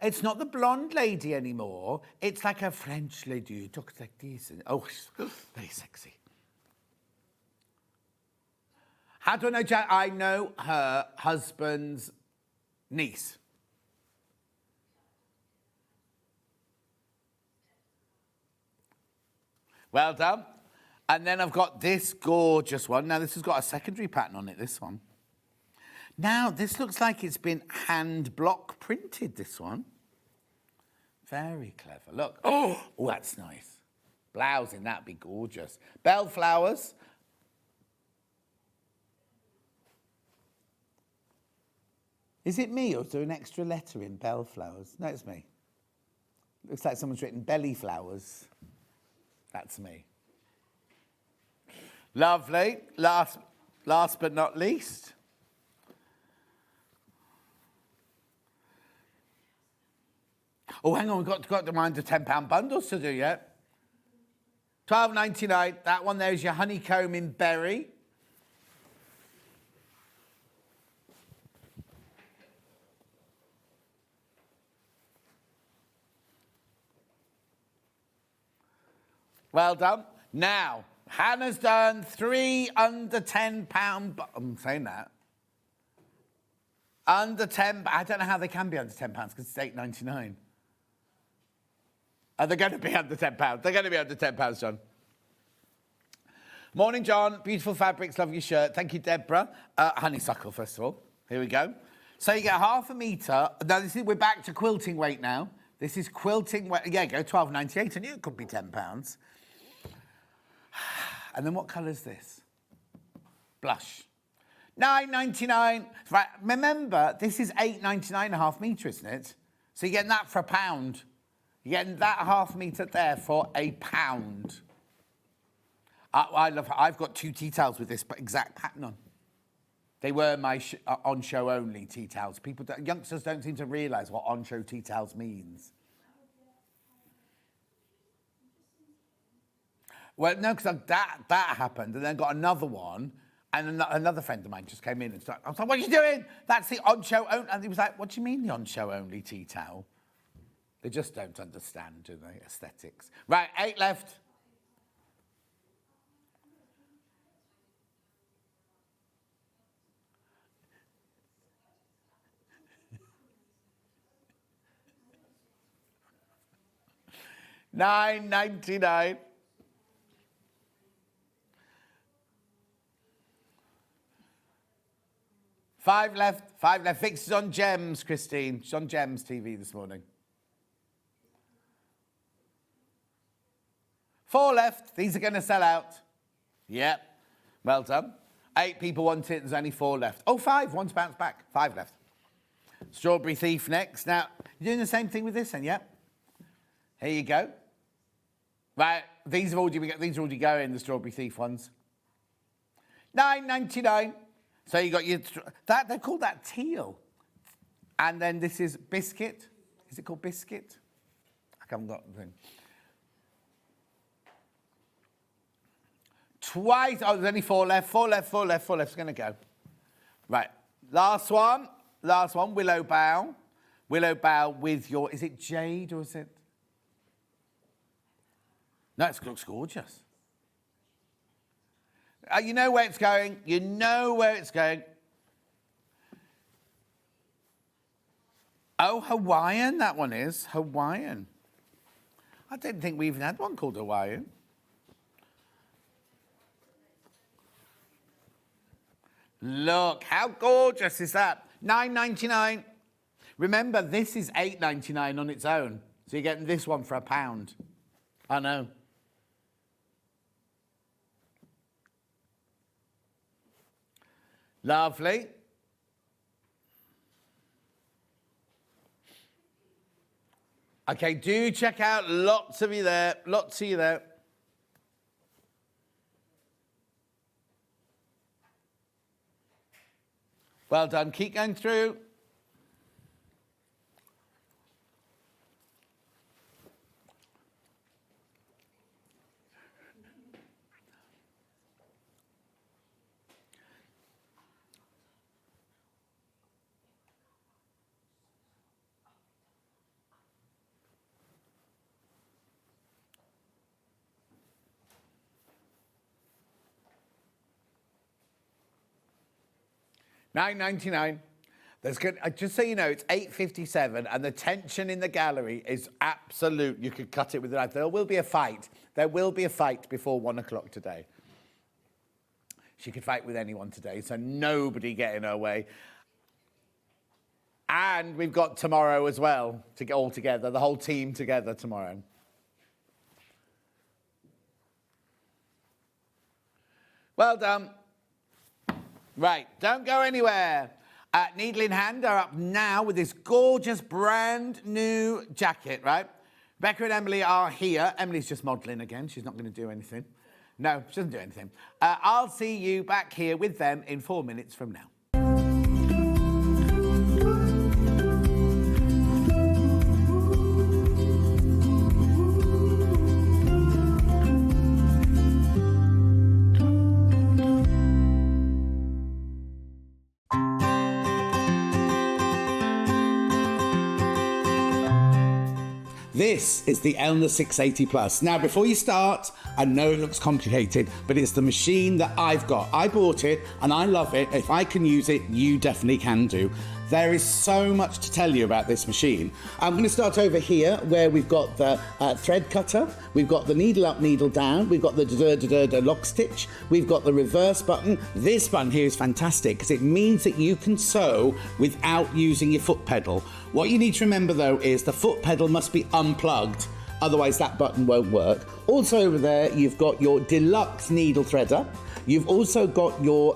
It's not the blonde lady anymore. It's like a French lady who talks like this. And, she's very sexy. How do I know Jack? I know her husband's niece. Well done. And then I've got this gorgeous one. Now, this has got a secondary pattern on it, this one. Now, this looks like it's been hand block printed, this one. Very clever. Look. Oh, that's nice. Blousing, that'd be gorgeous. Bellflowers. Is it me, or is there an extra letter in Bellflowers? No, it's me. Looks like someone's written belly flowers. That's me. Lovely. Last but not least. Oh, hang on, we've got to mind the £10 bundles to do yet. $12.99. That one there is your honeycomb in berry. Well done. Now, Hannah's done 3 under £10. I'm saying that. Under 10. I don't know how they can be under £10 because it's £8.99. Are they going to be under £10? They're going to be under £10, John. Morning, John. Beautiful fabrics. Love your shirt. Thank you, Deborah. Honeysuckle, first of all. Here we go. So you get half a metre. Now, we're back to quilting weight now. This is quilting weight. Yeah, go 12.98. I knew it could be £10. And then what colour's this? Blush. $9.99. Right, remember, this is $8.99 a half metre, isn't it? So you're getting that for £1. You're getting that half metre there for £1. I love. I've got 2 tea towels with this exact pattern on. They were my on-show only tea towels. Youngsters don't seem to realise what on-show tea towels means. Well, no, because that happened, and then got another one, and another friend of mine just came in and started. I was like, "What are you doing? That's the on-show only." And he was like, "What do you mean the on-show only tea towel?" They just don't understand, do they? Aesthetics. Right, 8 left. $9.99. Five left. Fix is on Gems, Christine. She's on Gems TV this morning. 4 left. These are going to sell out. Yep. Well done. 8 people want it. There's only 4 left. Oh, 5. One's bounced back. 5 left. Strawberry Thief next. Now, you're doing the same thing with this then, yep? Here you go. Right, these are already going, the Strawberry Thief ones. $9.99. So you got your they call that teal, and then this is biscuit. Is it called biscuit? I haven't got the thing. Twice. Oh, there's only 4 left. 4 left. It's going to go. Right, last one. Willow Bough. Willow Bough with your. Is it jade or is it? No, it looks gorgeous. You know where it's going. Oh, Hawaiian, that one is. Hawaiian. I didn't think we even had one called Hawaiian. Look, how gorgeous is that? $9.99. Remember, this is $8.99 on its own. So you're getting this one for £1. I know. Lovely. Okay, do check out. Lots of you there. Well done. Keep going through. $9.99. Just so you know, it's 8:57, and the tension in the gallery is absolute. You could cut it with a knife. There will be a fight. There will be a fight before 1 o'clock today. She could fight with anyone today, so nobody get in her way. And we've got tomorrow as well to get all together, the whole team together tomorrow. Well done. Right, don't go anywhere. Needle in Hand are up now with this gorgeous brand new jacket, right? Becca and Emily are here. Emily's just modelling again. She's not going to do anything. No, she doesn't do anything. I'll see you back here with them in 4 minutes from now. This is the Elna 680 Plus. Now, before you start, I know it looks complicated, but it's the machine that I've got. I bought it and I love it. If I can use it, you definitely can do. There is so much to tell you about this machine. I'm going to start over here where we've got the thread cutter, we've got the needle up, needle down, we've got the lock stitch, we've got the reverse button. This button here is fantastic because it means that you can sew without using your foot pedal. What you need to remember though is the foot pedal must be unplugged. otherwise that button won't work. Also over there, you've got your deluxe needle threader. You've also got your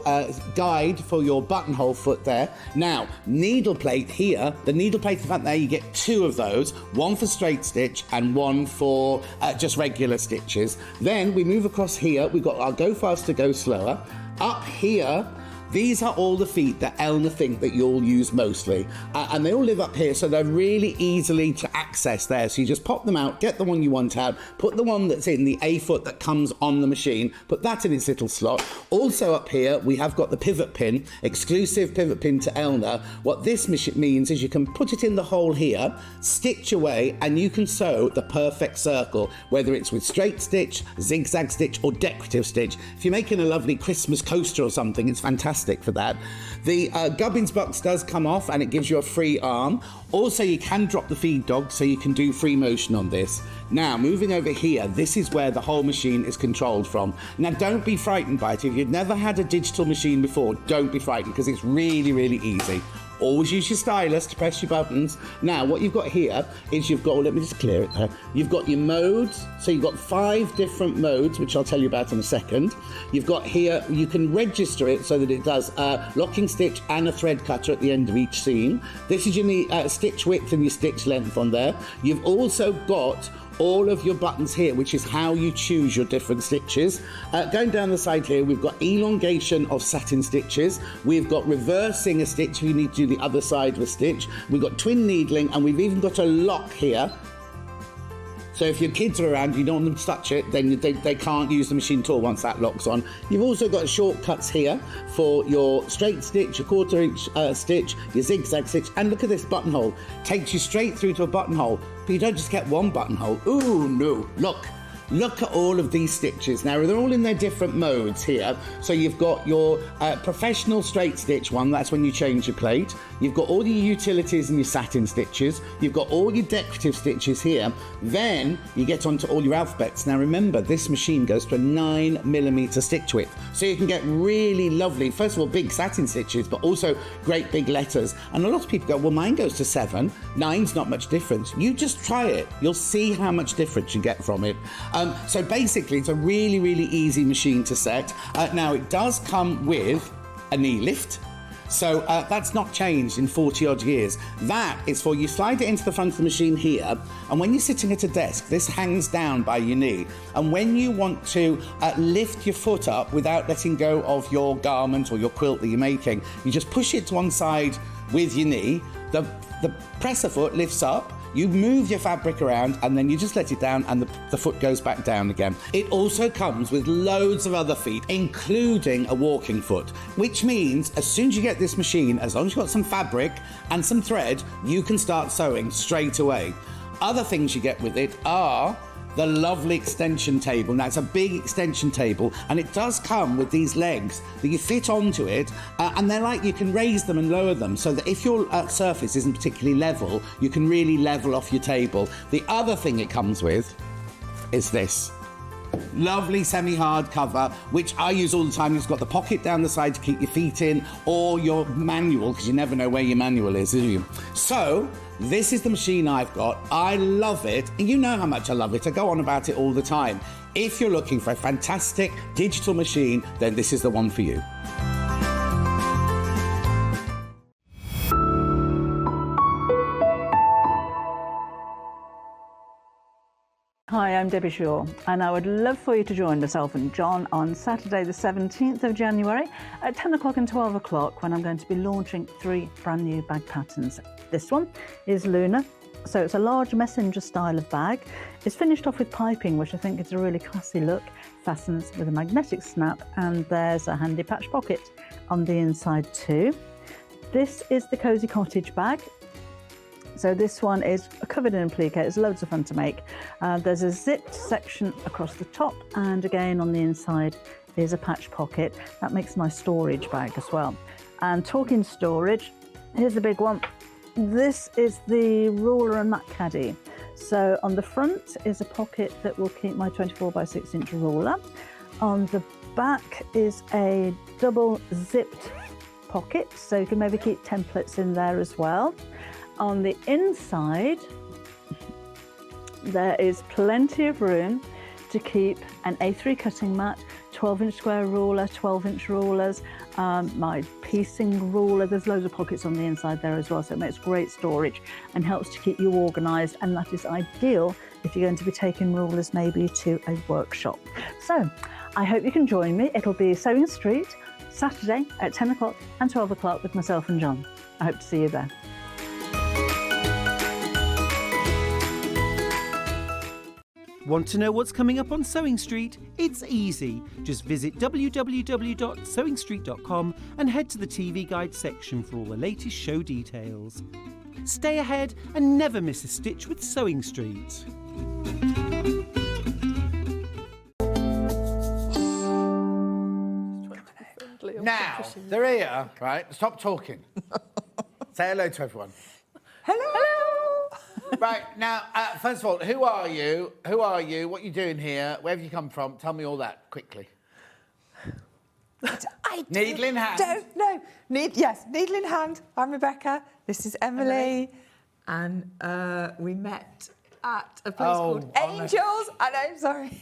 guide for your buttonhole foot there. Now, needle plate here, the needle plate at the front there, you get 2 of those, one for straight stitch and one for just regular stitches. Then we move across here, we've got our go faster, go slower. Up here, these are all the feet that Elna think that you'll use mostly. And they all live up here, so they're really easily to access there. So you just pop them out, get the one you want out, put the one that's in the A foot that comes on the machine, put that in its little slot. Also up here, we have got the pivot pin, exclusive pivot pin to Elna. What this means is you can put it in the hole here, stitch away, and you can sew the perfect circle, whether it's with straight stitch, zigzag stitch, or decorative stitch. If you're making a lovely Christmas coaster or something, it's fantastic for that. The gubbins box does come off and it gives you a free arm. Also, you can drop the feed dog, so you can do free motion on this. Now, moving over here, this is where the whole machine is controlled from. Now, don't be frightened by it. If you've never had a digital machine before, don't be frightened, because it's really, really easy. Always use your stylus to press your buttons. Now, what you've got here is you've got, let me just clear it there. You've got your modes. So you've got 5 different modes, which I'll tell you about in a second. You've got here, you can register it so that it does locking stitch and a thread cutter at the end of each seam. This is your stitch width and your stitch length on there. You've also got all of your buttons here, which is how you choose your different stitches. Going down the side here, we've got elongation of satin stitches. We've got reversing a stitch if you need to do the other side of a stitch. We've got twin needling, and we've even got a lock here. So if your kids are around, you don't want them to touch it, then they can't use the machine at all once that lock's on. You've also got shortcuts here for your straight stitch, your 1/4 inch stitch, your zigzag stitch, and look at this buttonhole. Takes you straight through to a buttonhole, but you don't just get one buttonhole. Ooh, no, Look at all of these stitches. Now, they're all in their different modes here. So you've got your professional straight stitch one, that's when you change your plate. You've got all your utilities and your satin stitches. You've got all your decorative stitches here. Then you get onto all your alphabets. Now, remember, this machine goes to a 9mm stitch width. So you can get really lovely, first of all, big satin stitches, but also great big letters. And a lot of people go, well, mine goes to 7. 9's not much difference. You just try it. You'll see how much difference you get from it. So basically, it's a really, really easy machine to set. Now, it does come with a knee lift. So that's not changed in 40-odd years. That is for, you slide it into the front of the machine here, and when you're sitting at a desk, this hangs down by your knee. And when you want to lift your foot up without letting go of your garment or your quilt that you're making, you just push it to one side with your knee. The presser foot lifts up. You move your fabric around, and then you just let it down, and the foot goes back down again. It also comes with loads of other feet, including a walking foot, which means as soon as you get this machine, as long as you've got some fabric and some thread, you can start sewing straight away. Other things you get with it are the lovely extension table. Now, it's a big extension table, and it does come with these legs that you fit onto it, and they're like, you can raise them and lower them so that if your surface isn't particularly level, you can really level off your table. The other thing it comes with is this lovely semi-hard cover, which I use all the time. It's got the pocket down the side to keep your feet in, or your manual, because you never know where your manual is, do you? So this is the machine I've got. I love it, and you know how much I love it. I go on about it all the time. If you're looking for a fantastic digital machine, then this is the one for you. Hi, I'm Debbie Shaw, and I would love for you to join myself and John on Saturday the 17th of January at 10 o'clock and 12 o'clock, when I'm going to be launching 3 brand new bag patterns. This one is Luna, so it's a large messenger style of bag. It's finished off with piping, which I think is a really classy look, fastens with a magnetic snap, and there's a handy patch pocket on the inside too. This is the Cozy Cottage bag. So this one is covered in applique. It's loads of fun to make. There's a zipped section across the top, and again on the inside is a patch pocket. That makes a nice storage bag as well. And talking storage, here's the big one. This is the ruler and mat caddy. So on the front is a pocket that will keep my 24 by 6 inch ruler. On the back is a double zipped pocket, so you can maybe keep templates in there as well. On the inside There is plenty of room to keep an A3 cutting mat, 12-inch square ruler, 12-inch rulers, my piecing ruler. There's loads of pockets on the inside there as well, so it makes great storage and helps to keep you organised, and that is ideal if you're going to be taking rulers maybe to a workshop. So I hope you can join me. It'll be Sewing Street, Saturday at 10 o'clock and 12 o'clock with myself and John. I hope to see you there. Want to know what's coming up on Sewing Street? It's easy. Just visit www.sewingstreet.com and head to the TV Guide section for all the latest show details. Stay ahead and never miss a stitch with Sewing Street. Now, they're here, right? Stop talking. Say hello to everyone. Hello. Right, now, first of all, who are you? Who are you? What are you doing here? Where have you come from? Tell me all that quickly. Needle in hand. Don't know. Yes, needle in hand. I'm Rebecca. This is Emily. And we met at a place called Angels. And I'm sorry.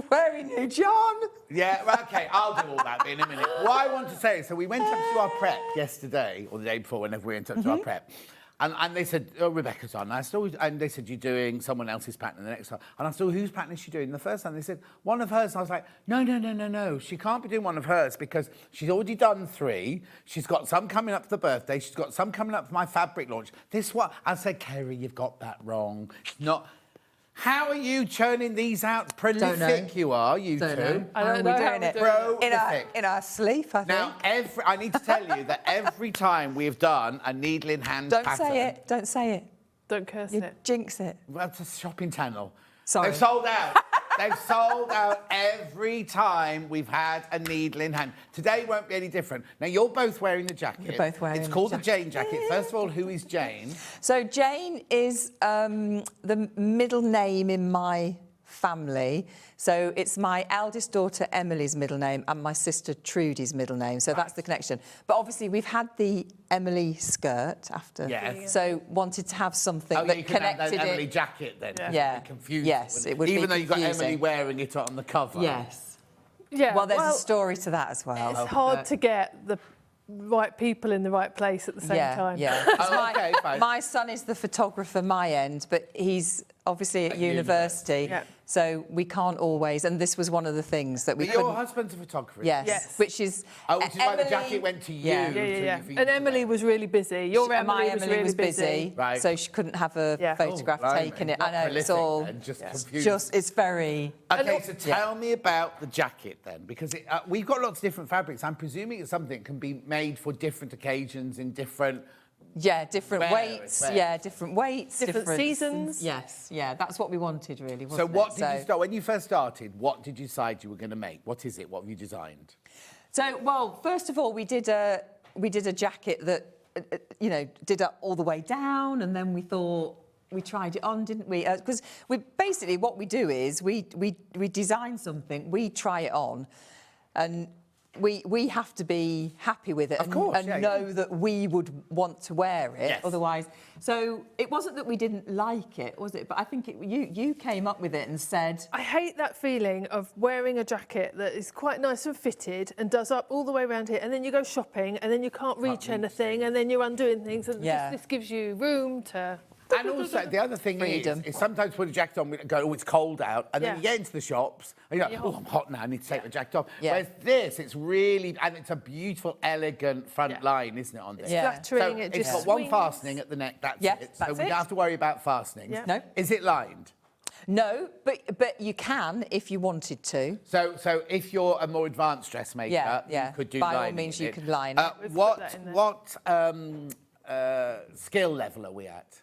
Where we knew John. Yeah, well, OK, I'll do all that in a minute. What I want to say is, so we went up to our prep yesterday, or the day before, whenever we went up to our prep. And they said, oh, Rebecca's on. And they said, you're doing someone else's pattern the next time. And I said, well, whose pattern is she doing? The first time they said, one of hers. And I was like, no. She can't be doing one of hers because she's already done 3. She's got some coming up for the birthday. She's got some coming up for my fabric launch. This one, I said, Kerry, you've got that wrong. It's not. How are you churning these out? Prolific you are, you Don't two. know. I don't We're know doing how it Prolific. in our sleep, I think. Now, I need to tell you that every time we have done a needle in hand Don't pattern. say it. Don't say it. Don't curse You it. jinx it. Well, it's a shopping channel. Sorry. They've sold out. They've sold out every time we've had a needle in hand. Today won't be any different. Now, you're both wearing the jacket. We're both wearing It's the called the jacket. Jane jacket. First of all, who is Jane? So Jane is the middle name in my family. So it's my eldest daughter Emily's middle name and my sister Trudy's middle name. So that's the connection. But obviously we've had the Emily skirt after. Yes. So wanted to have something Oh, that you could have connected that Emily it. jacket then. Yeah. Confused. Yes, it would be Even though you've got confusing. Emily wearing it on the cover. Yes. Yeah. Well, there's a story to that as well. It's hard to get the right people in the right place at the same time. Yeah. Oh, okay, fine. My son is the photographer, my end, but he's obviously at university. Yeah. So we can't always, and this was one of the things that we But your couldn't. husband's a photographer. Yes. Yes. Which is. Oh, which is why the Emily- jacket went to you. Yeah. Yeah. for you And to Emily wear. was really busy. Your And my Emily was really busy. Right. So she couldn't have a Yeah. photograph Oh, taken. blimey. It. I Not know it's prolific all then, just confused. it's very. Okay, so tell me about the jacket then, because we've got lots of different fabrics. I'm presuming it's something that can be made for different occasions in different. Different Wear, weights. wear. Yeah, different weights, Different seasons. Yes, that's what we wanted really. So Wasn't what it? did you start when you first started? What did you decide you were going to make? What is it? What have you designed? So, well, first of all, we did a jacket that did it all the way down, and then we thought we tried it on, didn't we? Because we basically what we do is we design something, we try it on, and we have to be happy with it and know that we would want to wear it. Yes. Otherwise, so it wasn't that we didn't like it, was it? But I think you came up with it and said, I hate that feeling of wearing a jacket that is quite nice and fitted and does up all the way around here, and then you go shopping and then you can't reach anything, and then you're undoing things, and this gives you room to. And also, the other thing Freedom. is sometimes put a jacket on and go, oh, it's cold out. And then you Yeah. get into the shops and you're like, oh, I'm hot now, I need to take my jacket off. Yeah. Whereas this, it's really, and it's a beautiful, elegant front Yeah. line, isn't it, on this? Yeah. Flattering, So it it's just got one swings. fastening at the neck, that's Yeah, it. So that's we it. don't have to worry about fastenings. Yeah. No. Is it lined? no, but you can if you wanted to. So if you're a more advanced dressmaker, Yeah. you could do By all lining means, in you it. could line it. We've put that in there. What skill level are we at?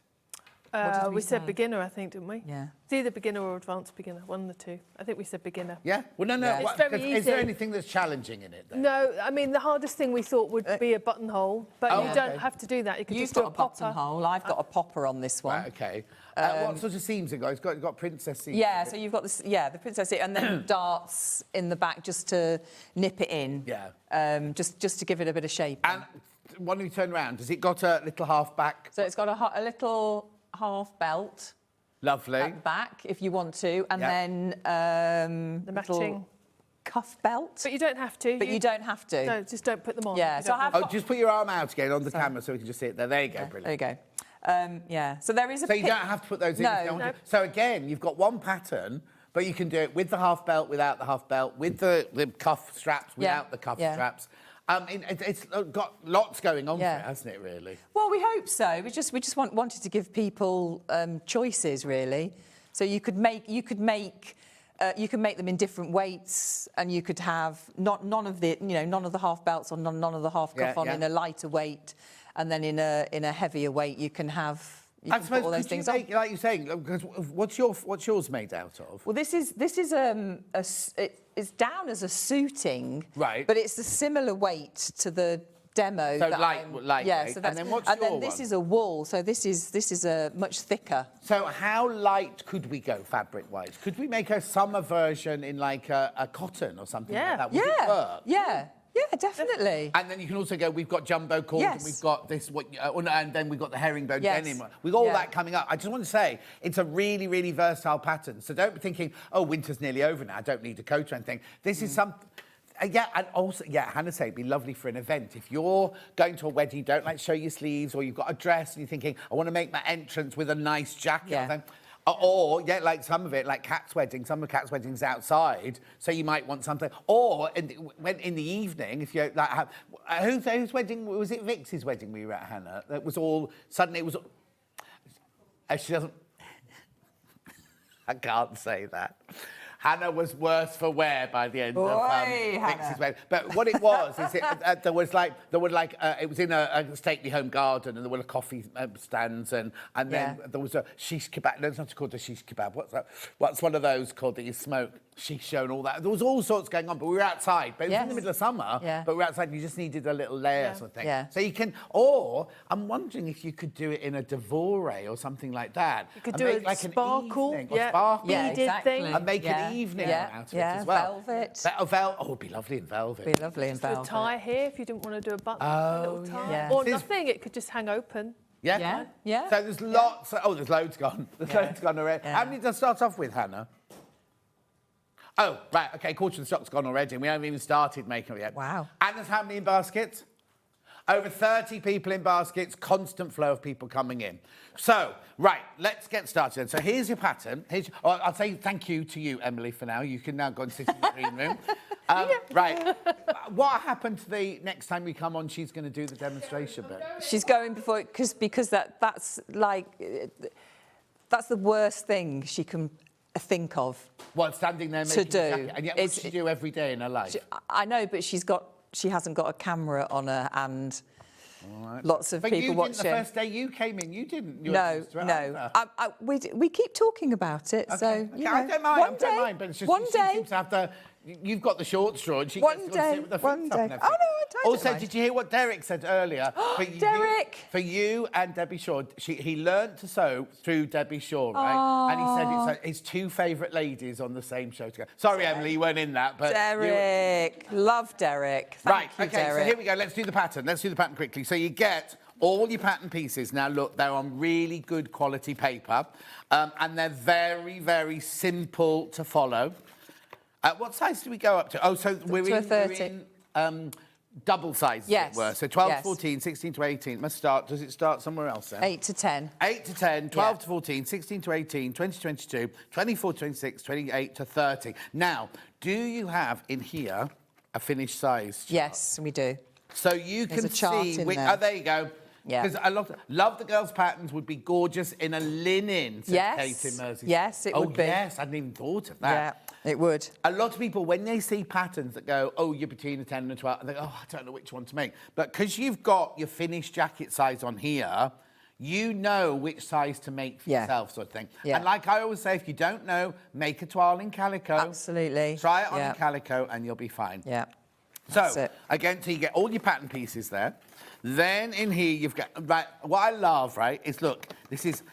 did we We said say? beginner, I think, didn't we? Yeah. It's either beginner or advanced beginner, one of the two. I think we said beginner. Yeah? Well, no. Yeah. It's What, very 'cause is there easy. anything that's challenging in it then? No, I mean, the hardest thing we thought would be a buttonhole, but Oh, you okay. don't have to do that. You could You've just do got a a popper. buttonhole. I've got a popper on this one. Right, okay. What sort of seams have you got? It's got princess seams. Yeah, so you've got this, the princess, and then darts in the back just to nip it in. Yeah. Just to give it a bit of shape. And when we turn around, has it got a little half back? So it's got a little half belt. Lovely. at the back if you want to, and Yep. then The little matching. cuff belt. But you don't have to. But you don't have to. No, just don't put them on. Yeah, You so don't I have have- Oh, just put your arm out again on the camera so we can just see it there. There you go, There brilliant. you go. Yeah, so there is a So you don't have to put those in. No. if you don't want No. to. So again, you've got one pattern, but you can do it with the half belt, without the half belt, with the cuff straps, without the cuff straps. It's got lots going on for it, hasn't it, really? Well, we hope so. We just wanted to give people choices, really. So you could make them in different weights, and you could have none of the half belts or none of the half cuff on in a lighter weight, and then in a heavier weight you can have. I Put suppose all those could you things make, on. like you're saying, because what's yours made out of? Well, this is it's down as a suiting, Right. But it's a similar weight to the demo. So that lightweight. Yeah. So And that's, then what's and your then this one? is a wool. So this is a much thicker. So how light could we go fabric-wise? Could we make a summer version in like a cotton or something like that? Would it work? Yeah, definitely. And then you can also go, we've got jumbo cord, and Yes. we've got this, and then we've got the herringbone Yes. denim. We've got all Yeah. that coming up. I just want to say, it's a really, really versatile pattern. So don't be thinking, oh, winter's nearly over now, I don't need a coat or anything. This is something... and also, Hannah said it'd be lovely for an event. If you're going to a wedding, you don't like to show your sleeves, or you've got a dress and you're thinking, I want to make my entrance with a nice jacket. Yeah. Or, like some of it, like Kat's wedding, some of Kat's weddings outside, so you might want something. Or when in the evening, if you like have... whose wedding, was it Vix's wedding we were at, Hannah? That was all... Suddenly it was... She doesn't... I can't say that. Hannah was worse for wear by the end of Vix's wedding. But what it was is it was in a stately home garden, and there were coffee stands, and then there was a shish kebab. No, it's not called a shish kebab. What's that? What's one of those called that you smoke? Shish and all that. There was all sorts going on, but we were outside. But it was in the middle of summer. Yeah. But we were outside. And you just needed a little layer sort of thing. Yeah. So you can, or I'm wondering if you could do it in a devore or something like that. You could and do make a like an sparkle, evening, or sparkle. beaded thing. And make an evening out of it as well. Velvet. Oh, it'd be lovely in velvet. Be lovely in Just a velvet. tie here if you didn't want to do a button. Oh, a little tie. yeah. Or This- nothing, it could just hang open. Yeah? Yeah. So there's lots... Oh, there's loads gone. There's loads gone already. Yeah. How many does it start off with, Hannah? Oh, right, OK, quarter of the stock's gone already, and we haven't even started making it yet. Wow. And there's how many in baskets? Over 30 people in baskets, constant flow of people coming in. So, right, let's get started then. So here's your pattern. I'll say thank you to you, Emily, for now. You can now go and sit in the green room. Right. What happened to the next time we come on, she's going to do the demonstration bit? She's going before because that's the worst thing she can think of. What, standing there To making do. a jacket? And yet what does she do every day in her life? I know, but she hasn't got a camera on her and lots of But people you watching. didn't the first day you came in, you didn't. You No, were straight no. after. We keep talking about it, so Okay, you know, I don't mind. one day, I don't mind, but it's just one she day. seems to have the. You've got the short straw, and she One gets to sit day, with her feet one up day. and everything. Oh, no, I don't Also, mind. did you hear what Derek said earlier? Derek! For you and Debbie Shaw, he learnt to sew through Debbie Shaw, right? And he said it's his two favourite ladies on the same show together. Sorry, Emily, you weren't in that, but Derek, love Derek. Right, Thank you, okay, Derek. so here we go. Let's do the pattern. Let's do the pattern quickly. So you get all your pattern pieces. Now, look, they're on really good quality paper, and they're very, very simple to follow. What size do we go up to? Oh, so we're to a in, 30. we're in double sizes, Yes, as it were. So 12 yes. to 14, 16 to 18. Does it start somewhere else then? 8 to 10. 8 to 10, 12 to 14, 16 to 18, 20 to 22, 24 to 26, 28 to 30. Now, do you have in here a finished size chart? Yes, we do. So you There's can a chart see... in there. Oh, there you go. Yeah. Because I love the girls' patterns would be gorgeous in a linen, said Yes. Kate in Mersey. Yes, it would be. Oh, yes, I hadn't even thought of that. Yeah, it would. A lot of people, when they see patterns that go, oh, you're between a 10 and a 12, they go, oh, I don't know which one to make. But because you've got your finished jacket size on here, you know which size to make for yourself, sort of thing. Yeah. And like I always say, if you don't know, make a toile in calico. Absolutely. Try it on Yeah. in calico and you'll be fine. Yeah. So, it. again, so you get all your pattern pieces there. Then in here, you've got, right, what I love, right, is look, this is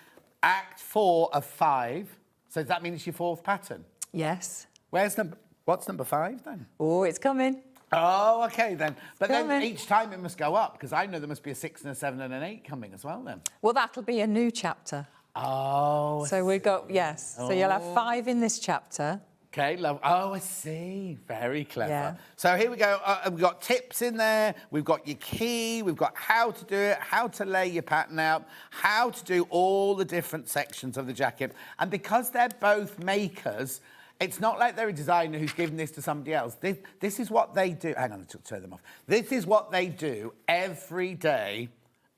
Act 4 of 5. So does that mean it's your 4th pattern? Yes. What's number 5 then? Oh, it's coming. Oh, okay then. But then Coming. each time it must go up, because I know there must be a 6 and a 7 and an 8 coming as well then. Well, that'll be a new chapter. Oh, So we've got, yes. So you'll have 5 in this chapter. okay, love. Oh, I see. Very clever. Yeah. So here we go. We've got tips in there. We've got your key. We've got how to do it, how to lay your pattern out, how to do all the different sections of the jacket. And because they're both makers, it's not like they're a designer who's given this to somebody else. This is what they do. Hang on, I took turn them off. This is what they do every day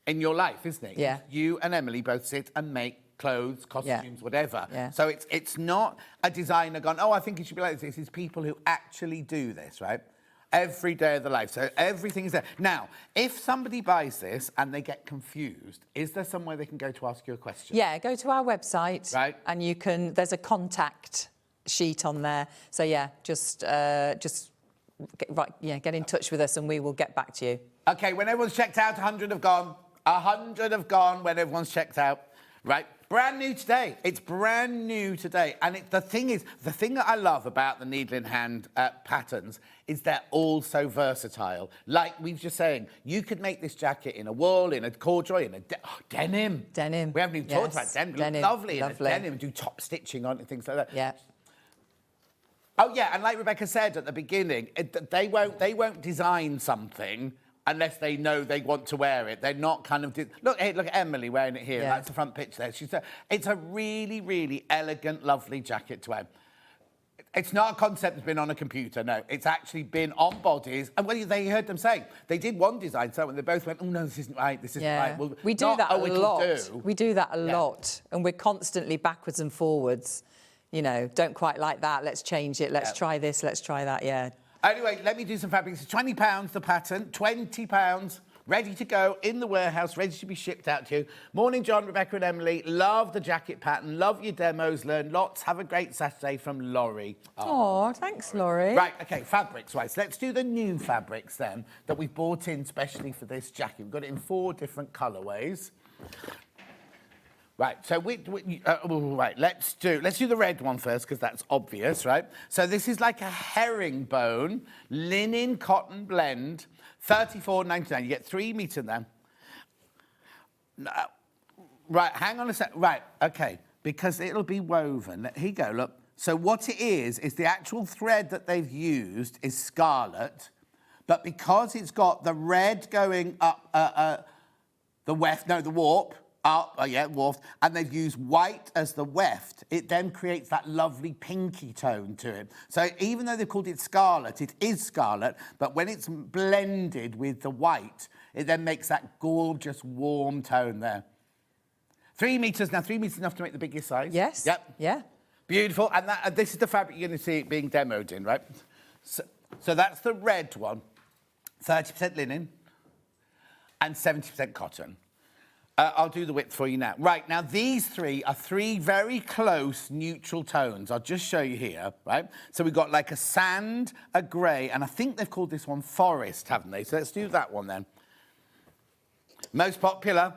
in your life, isn't it? Yeah. You and Emily both sit and make clothes, costumes, whatever. Yeah. So it's not a designer gone, oh, I think it should be like this. It's people who actually do this, right? Every day of their life. So everything's there. Now, if somebody buys this and they get confused, is there somewhere they can go to ask you a question? Yeah, go to our website. Right. And you can, there's a contact sheet on there. So yeah, just get in touch with us and we will get back to you. Okay, when everyone's checked out, 100 have gone. 100 have gone when everyone's checked out. Right, brand new today. It's brand new today. And the thing that I love about the needle in hand patterns is they're all so versatile. Like we were just saying, you could make this jacket in a wool, in a corduroy, in a denim. Denim. We haven't even talked about denim. Denim. Lovely. In a Lovely. denim, do top stitching on it and things like that. Yeah. Oh yeah, and like Rebecca said at the beginning, they won't design something unless they know they want to wear it. They're not kind of... Look at Emily wearing it here. Yeah. That's the front picture there. It's a really, really elegant, lovely jacket to wear. It's not a concept that's been on a computer, no. It's actually been on bodies. And well, they heard them saying, they did one design, so when they both went, oh, no, this isn't right, this isn't right. Well, we do that a lot. We do that a lot. And we're constantly backwards and forwards. You know, don't quite like that, let's change it, let's try this, let's try that, yeah. Anyway, let me do some fabrics. It's £20 the pattern, £20, ready to go in the warehouse, ready to be shipped out to you. Morning, John, Rebecca and Emily. Love the jacket pattern, love your demos, learn lots. Have a great Saturday from Laurie. Oh, thanks, Laurie. Right, OK, fabrics, right. So let's do the new fabrics then that we've bought in specially for this jacket. We've got it in 4 different colourways. Right, so right, let's do the red one first because that's obvious, right? So this is like a herringbone linen cotton blend, $34.99. You get 3 meters there. Right, hang on a sec. Right, okay, because it'll be woven. Here you go, look. So what it is the actual thread that they've used is scarlet, but because it's got the red going up, the warp. Warped, and they've used white as the weft. It then creates that lovely pinky tone to it. So even though they've called it scarlet, it is scarlet, but when it's blended with the white, it then makes that gorgeous warm tone there. 3 meters, now 3 meters enough to make the biggest size? Yes. Yep. Yeah. Beautiful, and this is the fabric you're going to see it being demoed in, right? So that's the red one, 30% linen and 70% cotton. I'll do the width for you now. Right, now these 3 are 3 very close neutral tones. I'll just show you here, right? So we've got like a sand, a grey, and I think they've called this one forest, haven't they? So let's do that one then. Most popular.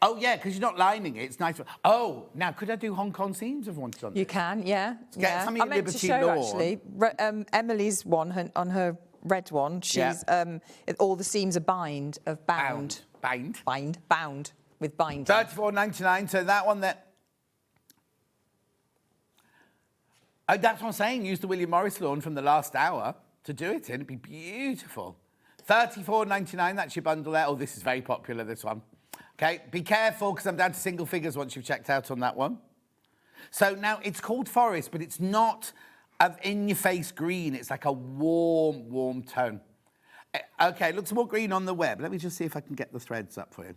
Oh, yeah, because you're not lining it. It's nice. Oh, now, could I do Hong Kong seams if I wanted on this? You can, yeah. Get something I meant to Liberty show, Lawn. actually, Emily's one, on her red one, she's all the seams are bound with binding. $34.99. So that one that. Oh, that's what I'm saying. Use the William Morris lawn from the last hour to do it in. It'd be beautiful. $34.99. That's your bundle there. Oh, this is very popular. This one. Okay, be careful because I'm down to single figures once you've checked out on that one. So now it's called forest, but it's not in-your-face green. It's like a warm, warm tone. OK, looks more green on the web. Let me just see if I can get the threads up for you.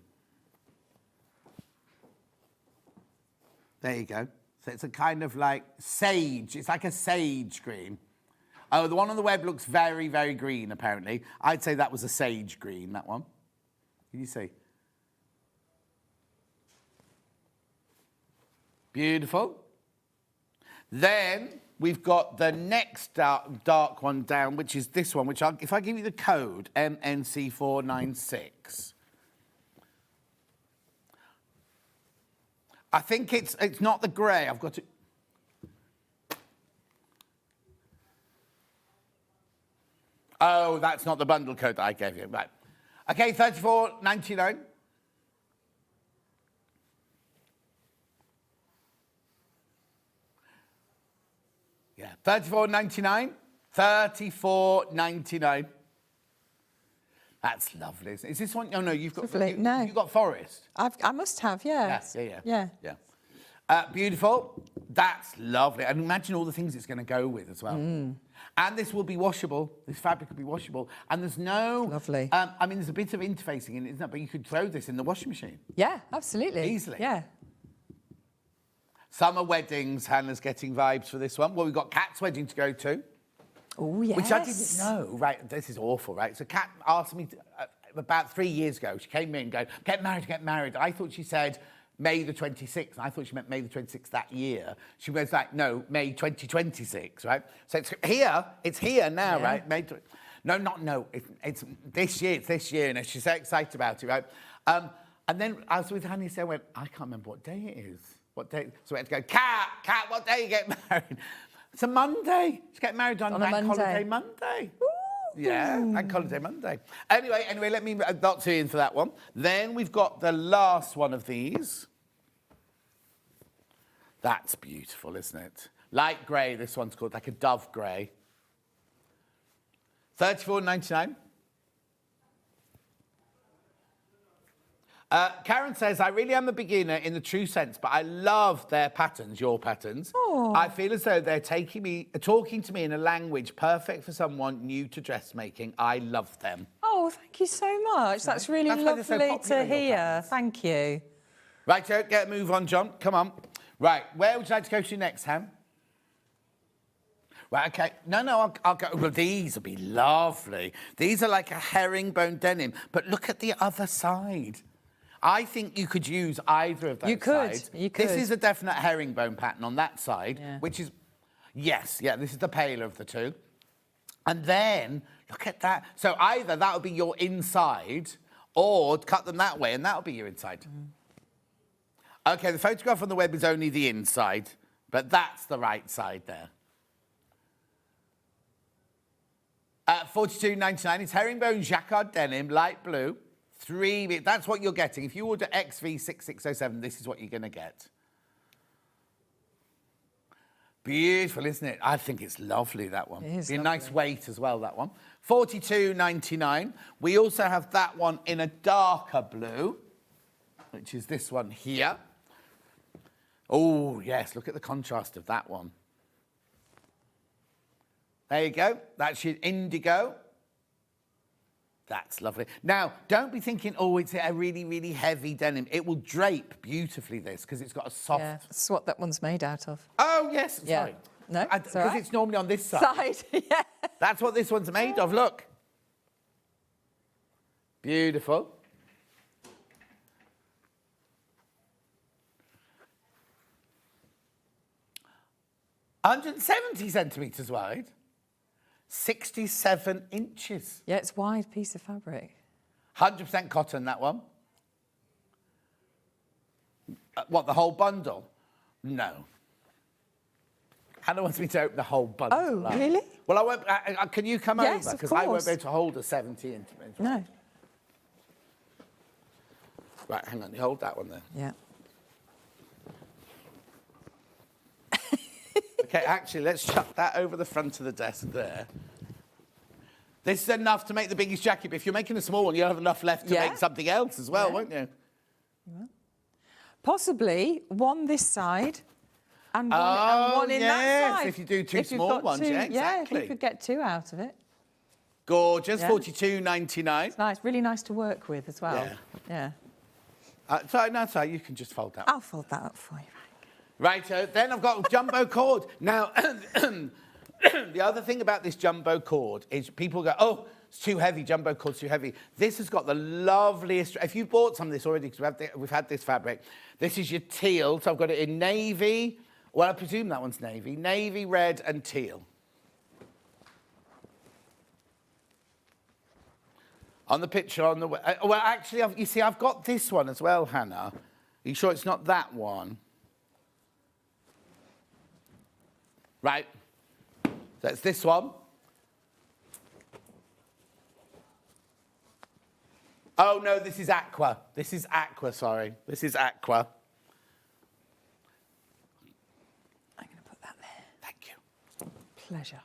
There you go. So it's a kind of like sage. It's like a sage green. Oh, the one on the web looks very, very green, apparently. I'd say that was a sage green, that one. Can you see? Beautiful. Then we've got the next dark one down, which is this one, which if I give you the code, MNC496. I think it's not the grey. I've got to... Oh, that's not the bundle code that I gave you. Right. OK, $34.99. Yeah, $34.99. $34.99. That's lovely. Is this one? Oh, no, you've got... Lovely. No. You've got forest. I must have, yes. Yeah. Beautiful. That's lovely. And imagine all the things it's going to go with as well. And this will be washable. This fabric will be washable. And there's no... Lovely. I mean, there's a bit of interfacing in it, isn't there? But you could throw this in the washing machine. Yeah, absolutely. Easily. Yeah. Summer weddings. Hannah's getting vibes for this one. Well, we've got Kat's wedding to go to. Oh, yes. Which I didn't know. Right, this is awful, right? So Kat asked me about 3 years ago. She came in going, get married. I thought she said May the 26th. I thought she meant May the 26th that year. She was like, no, May 2026, right? So it's here now, right? It's this year, and she's so excited about it, right? And then I was with Hannah, so I went, I can't remember what day it is. What day? So we had to go, Kat, what day you get married? It's a Monday. She's getting married on Bank Holiday Monday. Ooh. Yeah, Bank Holiday Monday. Anyway, let me not too in for that one. Then we've got the last one of these. That's beautiful, isn't it? Light grey, this one's called, like a dove grey. $34.99. Karen says, I really am a beginner in the true sense, but I love their patterns, your patterns. Aww. I feel as though they're talking to me in a language perfect for someone new to dressmaking. I love them. Oh, thank you so much. That's really lovely to hear. Thank you. Right, so get a move on, John. Come on. Right, where would you like to go to next, Ham? Right, OK. No, I'll go. Well, these will be lovely. These are like a herringbone denim, but look at the other side. I think you could use either of those sides. You could. This is a definite herringbone pattern on that side, which is, this is the paler of the two. And then, look at that. So either that'll be your inside, or cut them that way, and that'll be your inside. OK, the photograph on the web is only the inside, but that's the right side there. $42.99. It's herringbone jacquard denim, light blue. That's what you're getting. If you order XV6607, this is what you're going to get. Beautiful, isn't it? I think it's lovely, that one. It is Be a lovely. nice weight as well, that one. $42.99. We also have that one in a darker blue, which is this one here. Oh, yes, look at the contrast of that one. There you go. That's your indigo. That's lovely. Now, don't be thinking, oh, it's a really, really heavy denim. It will drape beautifully, this, because it's got a soft... Yeah, that's what that one's made out of. Oh, yes, Yeah. sorry. No, Because it's normally on this side. Yeah. That's what this one's made of, look. Beautiful. $170 centimetres wide. 67 inches. Yeah, it's a wide piece of fabric. 100% cotton, that one. What, the whole bundle? No. Hannah wants me to open the whole bundle. Oh, up. really? Well, I won't. Can you come Yes, over? of Because I won't course. be able to hold a 70 inch. No. Right, hang on. You hold that one then. Yeah. Okay, actually, let's chuck that over the front of the desk there. This is enough to make the biggest jacket, but if you're making a small one, you'll have enough left to make something else as well, won't you? Possibly one this side and one in that side. If you do two small ones, yeah, exactly. Yeah, if you could get two out of it. Gorgeous, Yeah. $42.99. It's nice, really nice to work with as well. Yeah. Yeah. Sorry, you can just fold that. I'll fold that up for you. Right, then I've got jumbo cord. Now, the other thing about this jumbo cord is people go, oh, it's too heavy, jumbo cord's too heavy. This has got the loveliest, if you've bought some of this already, because we've had this fabric, this is your teal, so I've got it in navy, well, I presume that one's navy, red and teal. On the picture on the, well, actually, you see, I've got this one as well, Hannah. Are you sure it's not that one? Right, so it's this one. Oh, no, this is aqua. This is aqua, sorry. This is aqua. I'm going to put that there. Thank you. Pleasure.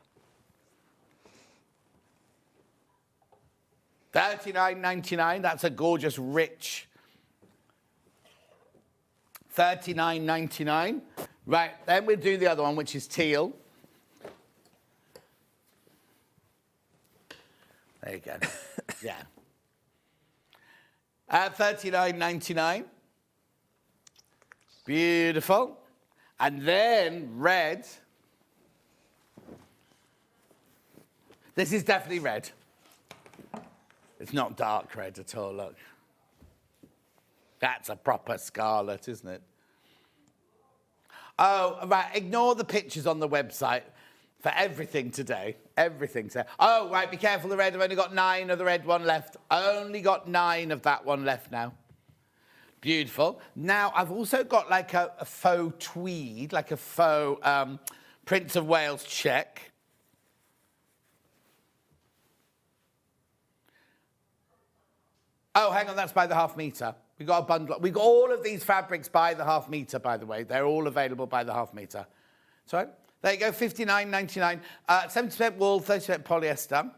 $39.99. That's a gorgeous, rich. $39.99. Right, then we'll do the other one, which is teal. There you go. Yeah. At $39.99. Beautiful. And then red. This is definitely red. It's not dark red at all, look. That's a proper scarlet, isn't it? Oh, right, ignore the pictures on the website for everything today. Everything's there. Oh, right, be careful, the red. I've only got 9 of the red one left. Only got 9 of that one left now. Beautiful. Now, I've also got like a faux tweed, like a faux Prince of Wales check. Oh, hang on, that's by the half metre. We've got a bundle. We've got all of these fabrics by the half metre, by the way. They're all available by the half metre. So, there you go, $59.99. 70% wool, 30% polyester.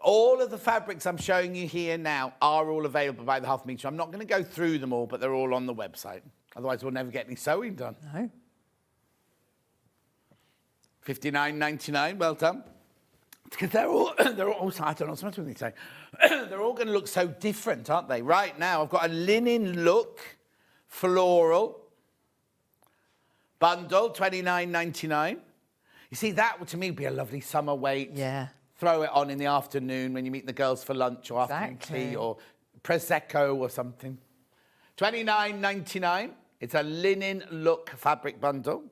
All of the fabrics I'm showing you here now are all available by the half metre. I'm not going to go through them all, but they're all on the website. Otherwise, we'll never get any sewing done. No. $59.99, well done. Because they're all, I don't know, sometimes when they say, they're all going to look so different, aren't they? Right now, I've got a linen look, floral, bundle, $29.99. You see, that would, to me, be a lovely summer weight. Yeah. Throw it on in the afternoon when you meet the girls for lunch or afternoon tea or Prosecco or something. $29.99. It's a linen look fabric bundle.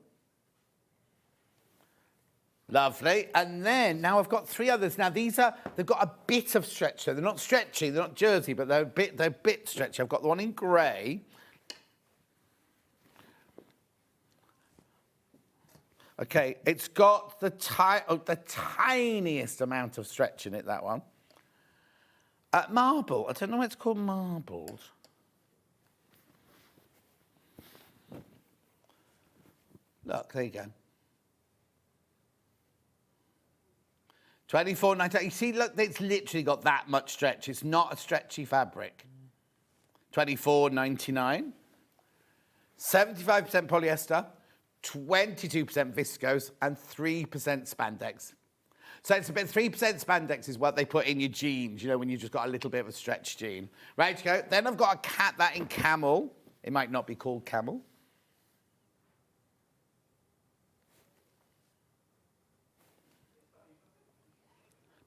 Lovely. And then, now I've got 3 others. Now, they've got a bit of stretch. So they're not stretchy, they're not jersey, but they're a bit stretchy. I've got the one in grey. Okay, it's got the tiniest amount of stretch in it, that one. Marble. I don't know why it's called marbled. Look, there you go. $24.99. You see, look, it's literally got that much stretch. It's not a stretchy fabric. $24.99. 75% polyester, 22% viscose, and 3% spandex. So it's about 3% spandex is what they put in your jeans, you know, when you've just got a little bit of a stretch jean. Right to go. Then I've got that in camel. It might not be called camel.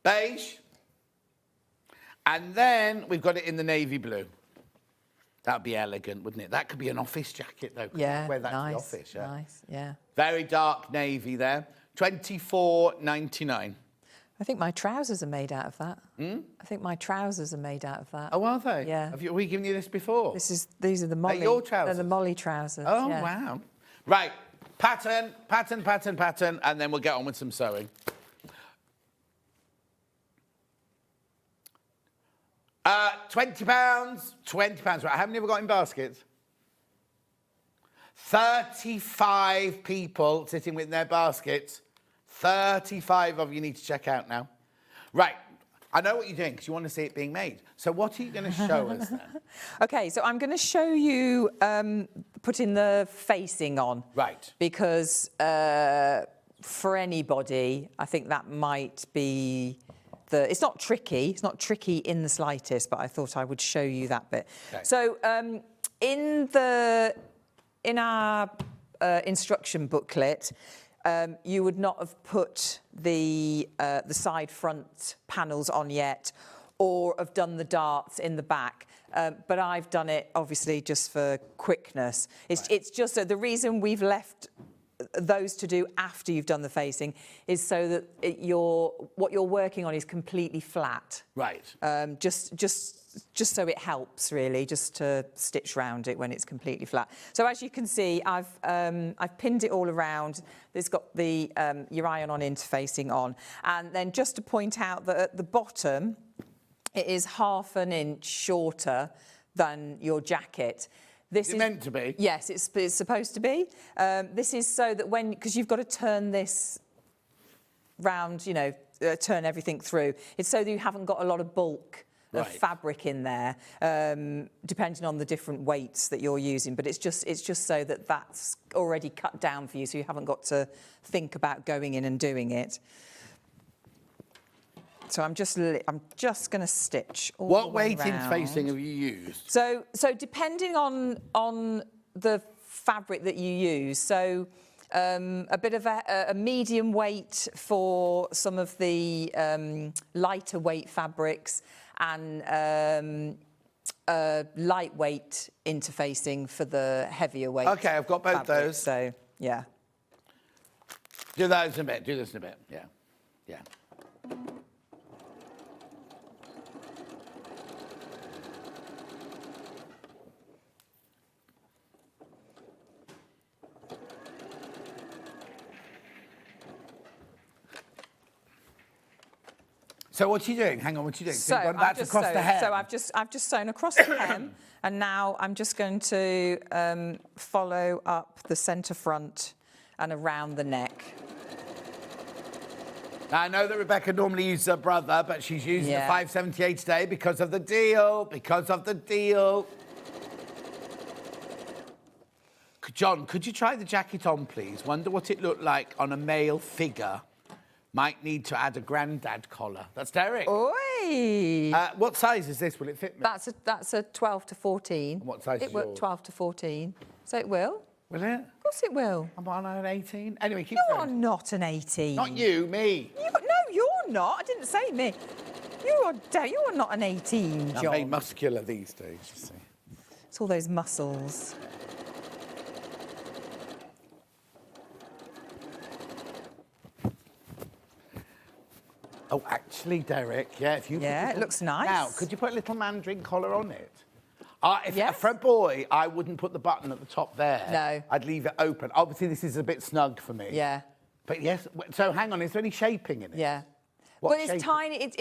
Beige. And then we've got it in the navy blue. That'd be elegant, wouldn't it? That could be an office jacket, though. Yeah, wear that nice, to the office, yeah. Nice, yeah. Very dark navy there. $24.99. I think my trousers are made out of that. I think my trousers are made out of that. Oh, are they? Yeah. Have we given you this before? These are the Molly. Your trousers? They're the Molly trousers. Oh, yeah. wow. Right. Pattern, and then we'll get on with some sewing. £20. £20. Right, how many have we got in baskets? 35 people sitting with their baskets. 35 of you need to check out now. Right, I know what you're doing because you want to see it being made. So what are you going to show us then? Okay, so I'm going to show you putting the facing on. Right. Because for anybody, I think that might be... It's not tricky. It's not tricky in the slightest, but I thought I would show you that bit. Okay. So in our instruction booklet, you would not have put the side front panels on yet, or have done the darts in the back. But I've done it obviously just for quickness. It's just that the reason we've left those to do after you've done the facing is so that what you're working on is completely flat. Right. Just so it helps really, just to stitch round it when it's completely flat. So as you can see, I've pinned it all around. It's got the your iron-on interfacing on, and then just to point out that at the bottom, it is 1/2 inch shorter than your jacket. This Is is it meant to be? Yes, it's supposed to be. This is so that because you've got to turn this round, turn everything through. It's so that you haven't got a lot of bulk of fabric in there, depending on the different weights that you're using. But it's just so that that's already cut down for you, so you haven't got to think about going in and doing it. So I'm just going to stitch all What the way weight round. interfacing have you used? So depending on the fabric that you use, so a bit of a medium weight for some of the lighter weight fabrics, and lightweight interfacing for the heavier weight. Okay, I've got both fabric. those. So yeah. Do those in a bit. Do this in a bit. Yeah. Yeah. So what's you doing? Hang on, what's you doing? So you've gone back across the hem. So I've just sewn across the hem, and now I'm just going to follow up the centre front and around the neck. Now, I know that Rebecca normally uses her brother, but she's using the 578 today because of the deal. Because of the deal. John, could you try the jacket on, please? Wonder what it looked like on a male figure. Might need to add a grandad collar. That's Derek. Oi! What size is this? Will it fit me? That's a 12 to 14. What size is yours? 12 to 14. So it will. Will it? Of course it will. I'm on an 18. Anyway, keep You going. are not an 18. Not you, me. No, you're not. I didn't say me. You are not an 18, John. I'm very muscular these days, you see. It's all those muscles. Oh, actually, Derek, if you... Yeah, it looks nice. Now, could you put a little mandarin collar on it? Yes. For a boy, I wouldn't put the button at the top there. No. I'd leave it open. Obviously, this is a bit snug for me. Yeah. But yes, so hang on, is there any shaping in it? Yeah. What Well, it's shape? tiny.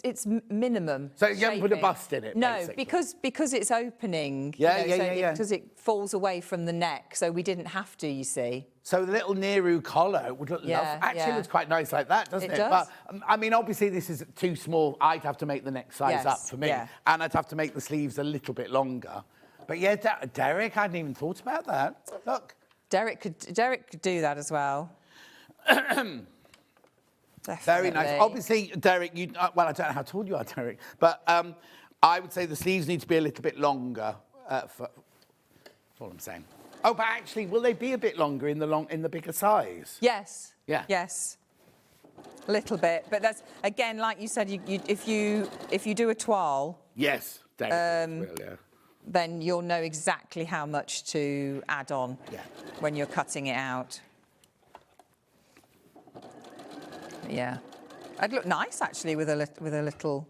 It's minimum. So you haven't put a shaping. bust in it, No, basically? because it's opening. Yeah, you know, yeah. Because it falls away from the neck, so we didn't have to. You see. So the little Nehru collar would look Yeah, lovely. Actually, yeah. it looks quite nice like that, doesn't it? It does. But, I mean, obviously, this is too small. I'd have to make the neck size Yes, up for me. yeah. And I'd have to make the sleeves a little bit longer. But yeah, Derek, I hadn't even thought about that. Look. Derek could do that as well. Very nice. Obviously, Derek, well, I don't know how tall you are, Derek, but I would say the sleeves need to be a little bit longer. That's all I'm saying. Oh, but actually, will they be a bit longer in the bigger size? Yes. Yeah. Yes. A little bit, but that's again, like you said, if you do a toile, Yes, Derek will, yeah. then you'll know exactly how much to add on when you're cutting it out. Yeah, it'd look nice actually with a little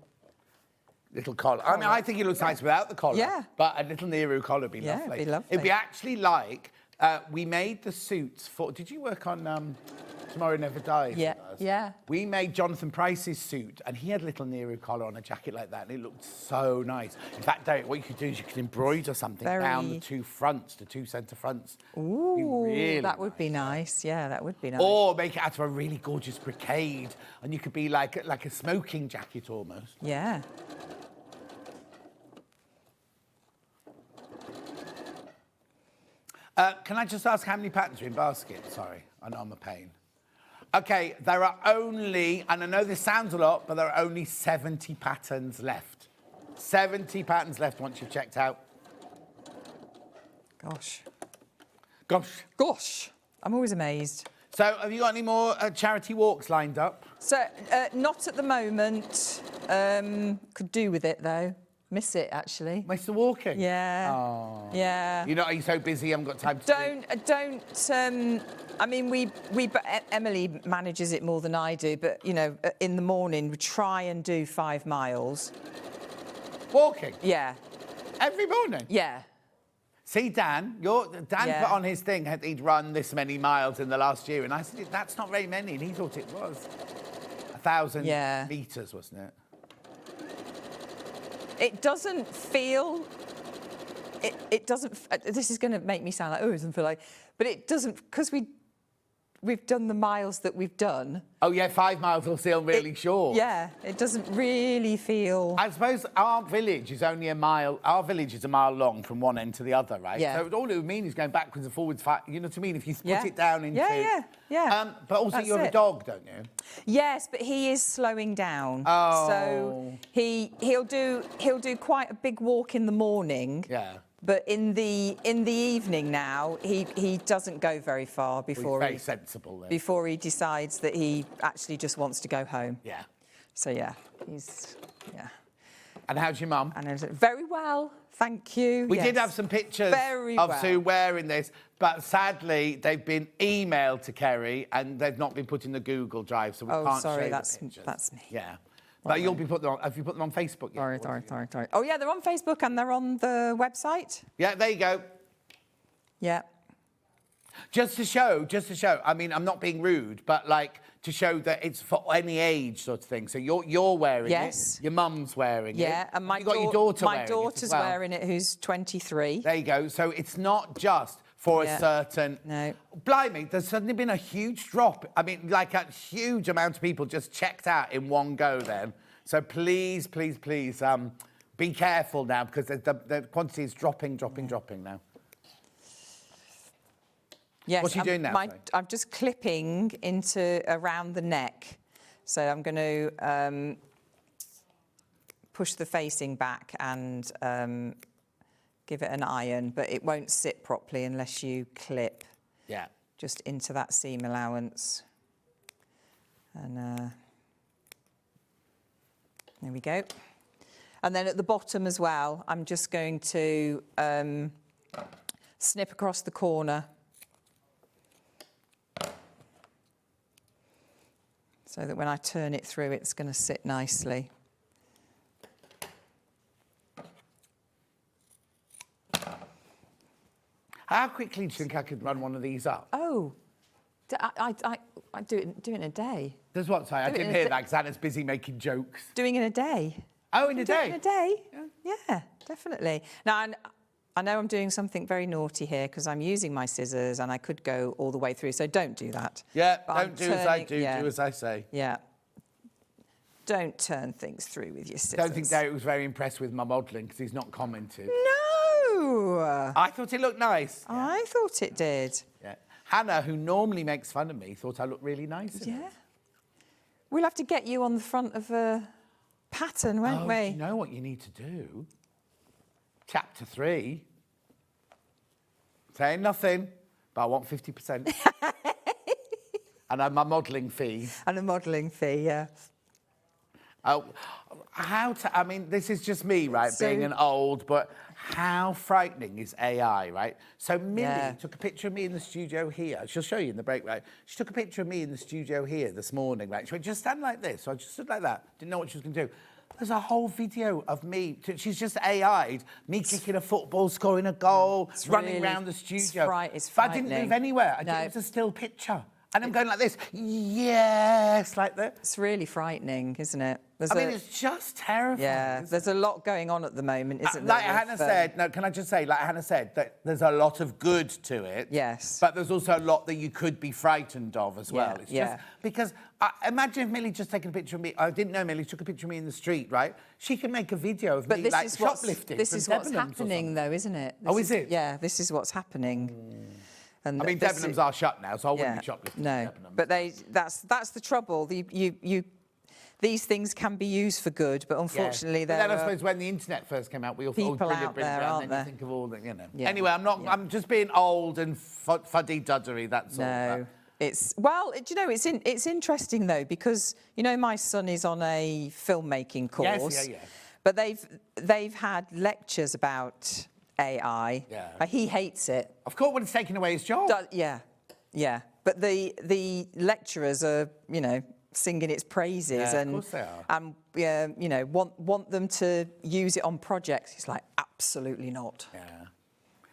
collar. I mean, I think it looks nice without the collar. Yeah. But a little Nehru collar would be Yeah, lovely. it'd be lovely. It'd be actually like we made the suits for. Did you work on Tomorrow Never Dies? Yeah, with us? yeah. We made Jonathan Price's suit, and he had a little Nehru collar on a jacket like that, and it looked so nice. In fact, Derek, what you could do is you could embroider something down the two fronts, the two centre fronts. Ooh, really that would be nice. Yeah, that would be nice. Or make it out of a really gorgeous brocade, and you could be like a smoking jacket almost. Yeah. Can I just ask how many patterns are in basket? Sorry, I know I'm a pain. Okay, there are only, and I know this sounds a lot, but there are only 70 patterns left. 70 patterns left once you've checked out. Gosh. Gosh. Gosh. I'm always amazed. So have you got any more charity walks lined up? So, not at the moment. Could do with it, though. Miss it, actually. Miss the walking? Yeah. Oh. Yeah. Are you so busy you haven't got time to Don't. I mean, Emily manages it more than I do, but, in the morning, we try and do 5 miles. Walking? Yeah. Every morning? Yeah. See, Dan put on his thing, he'd run this many miles in the last year, and I said, that's not very many, and he thought it was. 1,000 metres, wasn't it? It doesn't feel it doesn't. This is going to make me sound like, oh, it doesn't feel like, but it doesn't, because we've done the miles that we've done. Oh yeah, 5 miles will feel really short. Yeah, it doesn't really feel. I suppose our village is only a mile. Our village is a mile long from one end to the other, right? Yeah. So all it would mean is going backwards and forwards. You know what I mean? If you put it down into. Yeah. But also, That's you have a it. dog, don't you? Yes, but he is slowing down. Oh. So he'll do quite a big walk in the morning. Yeah. But in the evening now, he doesn't go very far before He's very sensible then. before he decides that he actually just wants to go home. Yeah. So yeah, he's And how's your mum? And very well, thank you. We yes. did have some pictures Very of well. Sue wearing this, but sadly they've been emailed to Kerry and they've not been put in the Google Drive, so we can't show sorry, the that's pictures. me. Yeah. But you'll be putting them on. Have you put them on Facebook yet? Sorry. Oh yeah, they're on Facebook and they're on the website. Yeah, there you go. Yeah. Just to show. I mean, I'm not being rude, but like to show that it's for any age sort of thing. So you're wearing Yes. it. Your mum's wearing it. Yeah, and you got your daughter my wearing daughter's it as well. wearing it, who's 23. There you go. So it's not just for a certain. No. Blimey, there's suddenly been a huge drop. I mean, like a huge amount of people just checked out in one go then. So please, be careful now because the quantity is dropping now. Yes. What are you doing now? I'm just clipping into around the neck. So I'm going to push the facing back and give it an iron, but it won't sit properly unless you clip just into that seam allowance. And there we go. And then at the bottom as well, I'm just going to snip across the corner. So that when I turn it through, it's going to sit nicely. How quickly do you think I could run one of these up? Oh, I do it in a day. There's what, sorry, I didn't hear that because Anna's busy making jokes. Doing in a day. Oh, in a day? In a day. Yeah, definitely. Now, I know I'm doing something very naughty here because I'm using my scissors and I could go all the way through, so don't do that. Yeah, But don't I'm do as I turning- do, do as I say. Yeah. Don't turn things through with your scissors. Don't think Derek was very impressed with my modelling because he's not commented. No! I thought it looked nice. I thought it did. Yeah. Hannah, who normally makes fun of me, thought I looked really nice in it. Yeah. We'll have to get you on the front of a pattern, won't we? Do you know what you need to do? Chapter 3. Saying nothing, but I want 50%. And my modelling fee. And a modelling fee, yeah. Oh, I mean, this is just me, right, So- being an old, but how frightening is AI, right? So Millie Yeah. took a picture of me in the studio here. She'll show you in the break, right? She took a picture of me in the studio here this morning, right? She went, just stand like this. So I just stood like that. Didn't know what she was going to do. There's a whole video of me. She's just AI'd me kicking a football, scoring a goal, running really- around the studio. it's But I didn't frightening. move anywhere. No. It was a still picture. And I'm going like this. Yes, like that. It's really frightening, isn't it? I mean, it's just terrifying. Yeah, isn't there's a lot going on at the moment, isn't like there? Hannah said, no, can I just say, like Hannah said, that there's a lot of good to it. Yes. But there's also a lot that you could be frightened of as well. Yeah, It's yeah. just because imagine if Millie just taken a picture of me. I didn't know Millie took a picture of me in the street, right? She can make a video of But me this like is what's, shoplifting. this from is what's Debenhams or happening, something. though, isn't it? Oh, is it? Yeah, this is what's happening. And I mean, this Debenhams is- are shut now, so I wouldn't be shoplifting. No, from Debenhams. but that's the trouble. These things can be used for good, but unfortunately, But there then I are suppose when the internet first came out, we all thought, oh, people brilliant, out brilliant, there, and aren't then you there? think of all the, you know. Yeah. Anyway, I'm just being old and fuddy-duddery, that's all. No, it's it's interesting though because my son is on a filmmaking course. yeah. But they've had lectures about AI. Yeah. He hates it. Of course, when it's taken away his job. Yeah. But the lecturers are singing its praises Yeah, and of course they are. want them to use it on projects. He's like, absolutely not. Yeah.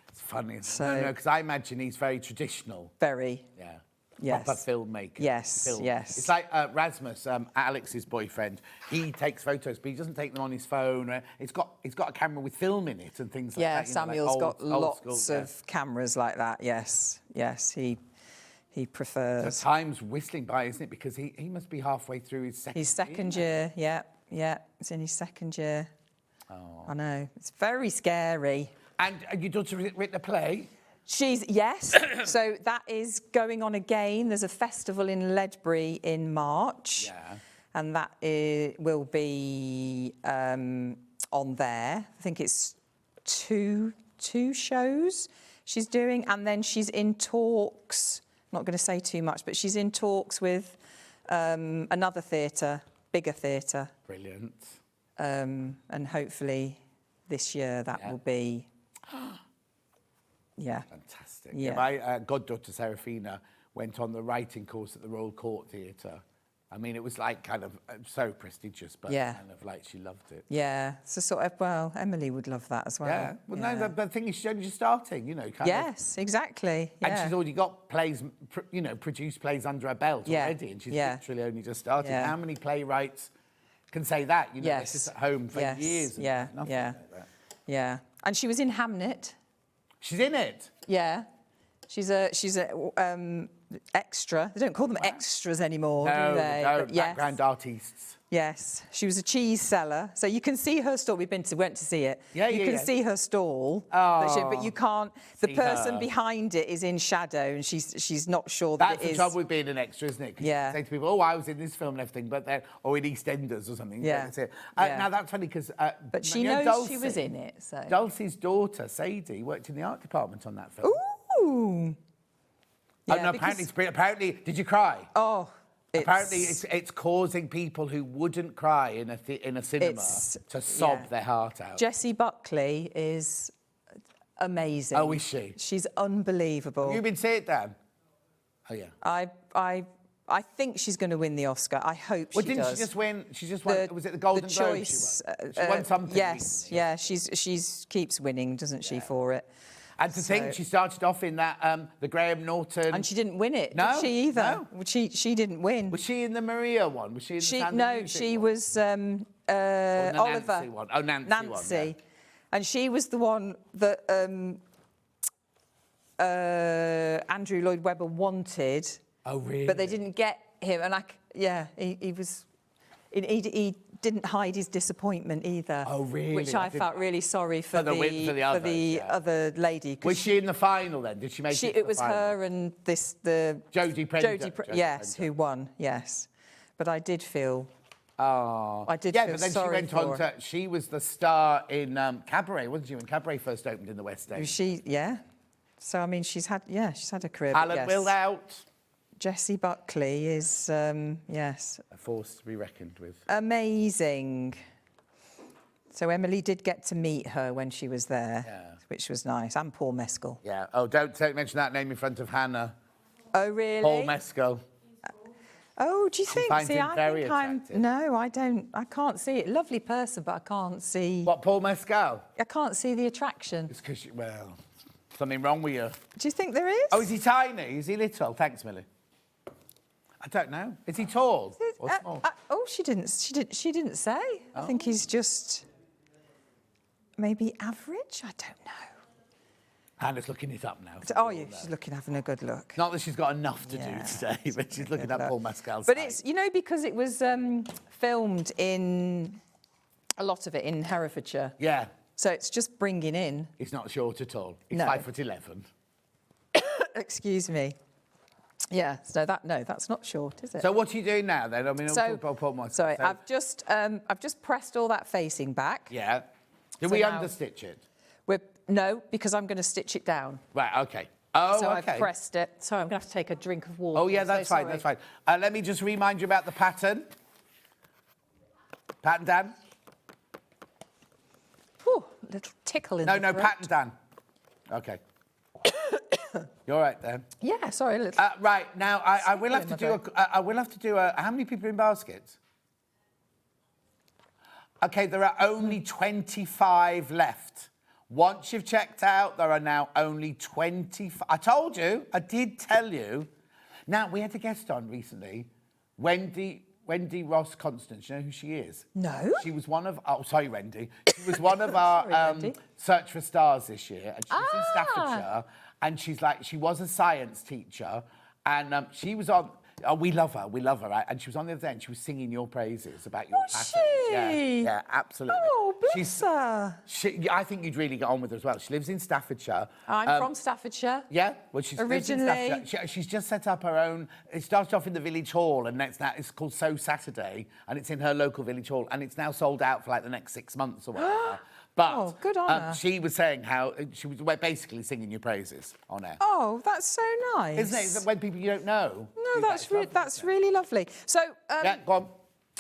It's funny. So- No, because I imagine he's very traditional. Very. Yeah. Yes. Proper filmmaker. Yes, yes. It's like Rasmus, Alex's boyfriend. He takes photos, but he doesn't take them on his phone. It's got a camera with film in it and things like Yeah, that. you know, like Samuel's got old lots school, of cameras like that. Yes, yes, he prefers. The time's whistling by, isn't it? Because he must be halfway through his second year. Yeah, it's in his second year. Oh. I know. It's very scary. And your daughter written a play? Yes. So that is going on again. There's a festival in Ledbury in March. Yeah. And that will be on there. I think it's two shows she's doing. And then she's in talks, I'm not going to say too much, but she's in talks with another theatre, bigger theatre. Brilliant. And hopefully this year that will be... Yeah. Fantastic. Yeah. My goddaughter Serafina went on the writing course at the Royal Court Theatre. I mean, it was like kind of so prestigious, but kind of like she loved it. Yeah. So sort of, well, Emily would love that as well. Yeah. Well, no, the thing is she's only just starting, you know. Yes, exactly. Yeah. And she's already got plays, produced plays under her belt already, and she's literally only just started. Yeah. How many playwrights can say that? You know, they're just at home for years. And nothing like that. Yeah. And she was in Hamnet. She's in it. Yeah. She's a extra. They don't call them extras anymore, do they? No, background artists. Yes, she was a cheese seller. So you can see her stall. We went to see it. Yeah, you can see her stall. Oh, but you can't. The person behind it is in shadow, and she's not sure that That's the trouble with being an extra, isn't it? 'Cause you can say to people, "Oh, I was in this film and everything," but then, or in EastEnders or something. Yeah. That's it. Now that's funny because. But she knows she was in it. So Dulcie's daughter Sadie worked in the art department on that film. Ooh. Yeah, no, apparently, did you cry? Oh. Apparently, it's causing people who wouldn't cry in a cinema to sob their heart out. Jessie Buckley is amazing. Oh, is she? She's unbelievable. Have you been seeing it, Dan? Oh, yeah. I think she's going to win the Oscar. I hope she does. Well, didn't she just win? She just won. Was it the Golden Globe she won? She won something. Yes, yeah. She's keeps winning, doesn't she, for it? And to think she started off in that the Graham Norton, and she didn't win it. No, did she either? No. She didn't win. Was she in the Maria one? Was she in the Sound of Music she one? was Or the Oliver. Nancy one. Oh, Nancy one, yeah. And she was the one that Andrew Lloyd Webber wanted. Oh, really? But they didn't get him, and he was. He didn't hide his disappointment either. Oh, really? Which I felt really sorry for the other lady. Was she in the final then? Did she make it? It was her and the Jodie Prender. Yes, who won? Yes, but I did feel. Oh, I did. Yeah, but then she went on to. She was the star in Cabaret, wasn't she? When Cabaret first opened in the West End. Yeah. So I mean, she's had a career. Talent will out. Jessie Buckley is, yes. A force to be reckoned with. Amazing. So Emily did get to meet her when she was there, which was nice. And Paul Mescal. Yeah. Oh, don't mention that name in front of Hannah. Oh, really? Paul Mescal. Oh, do you think? Finds him very attractive. No, I don't. I can't see it. Lovely person, but I can't see. What, Paul Mescal? I can't see the attraction. It's because, something wrong with you. Do you think there is? Oh, is he tiny? Is he little? Thanks, Millie. I don't know. Is he tall or small? She didn't say. I think he's just maybe average. I don't know. Hannah's looking it up now. Oh, yeah, she's having a good look. Not that she's got enough to do today, but she's looking at Paul Mescal's. But it's because it was filmed in a lot of it in Herefordshire. Yeah. So it's just bringing in. He's not short at all. He's 5'11". Excuse me. Yeah, so that's not short, is it? So what are you doing now then? I mean, sorry, I've just pressed all that facing back. Yeah. Do we understitch it? No, because I'm going to stitch it down. Right. Okay. Oh, so okay. I've pressed it. Sorry, I'm going to have to take a drink of water. Oh yeah, that's fine. That's fine. Let me just remind you about the pattern. Pattern, Dan. Whew, a little tickle in the throat. Pattern, Dan. Okay. You're right then. Yeah, sorry. Right now, I will have to do. I will have to do a. How many people are in baskets? Okay, there are only 25 left. Once you've checked out, there are now only 25. I told you. I did tell you. Now, we had a guest on recently, Wendy Ross Constance. You know who she is? No. She was one of... Oh, sorry, Wendy. She was one of our Sorry, Wendy. Search for Stars this year. And she was in Staffordshire. And she was a science teacher. And she was on... Oh, we love her, right? And she was on the other day and she was singing your praises about your pattern. Yeah, absolutely. Oh, bless her. I think you'd really get on with her as well. She lives in Staffordshire. I'm from Staffordshire. Yeah, well, she's Originally. She's just set up her own. It started off in the village hall, and it's called Sew Saturday, and it's in her local village hall, and it's now sold out for like the next 6 months or whatever. But good on her. she was saying how she was basically singing your praises on air. Oh, that's so nice. Isn't it? When people you don't know. No, that's really lovely. So, yeah, go on.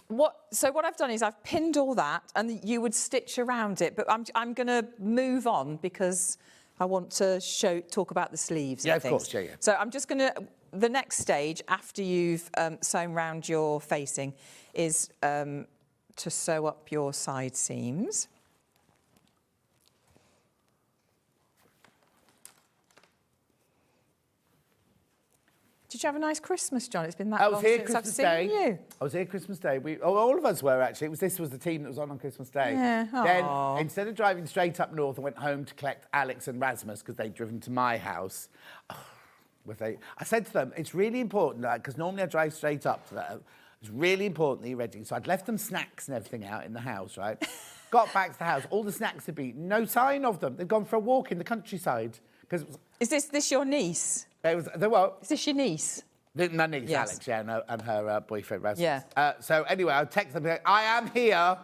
What I've done is I've pinned all that, and you would stitch around it. But I'm going to move on because I want to talk about the sleeves. Yeah, and of things. course, yeah. So I'm just going to. The next stage after you've sewn round your facing is to sew up your side seams. Did you have a nice Christmas, John? It's been that long since I've seen you. I was here Christmas Day. All of us were, actually. This was the team that was on Christmas Day. Yeah. Then, instead of driving straight up north, I went home to collect Alex and Rasmus because they'd driven to my house. I said to them, it's really important, because normally I drive straight up to that. It's really important that you're ready. So I'd left them snacks and everything out in the house, right? Got back to the house. All the snacks had been, no sign of them. They'd gone for a walk in the countryside. Is this your niece? Is this your niece? My niece, Yes. Alex, yeah, and her boyfriend, Rasmus. Yeah. So anyway, I texted them, like, I am here.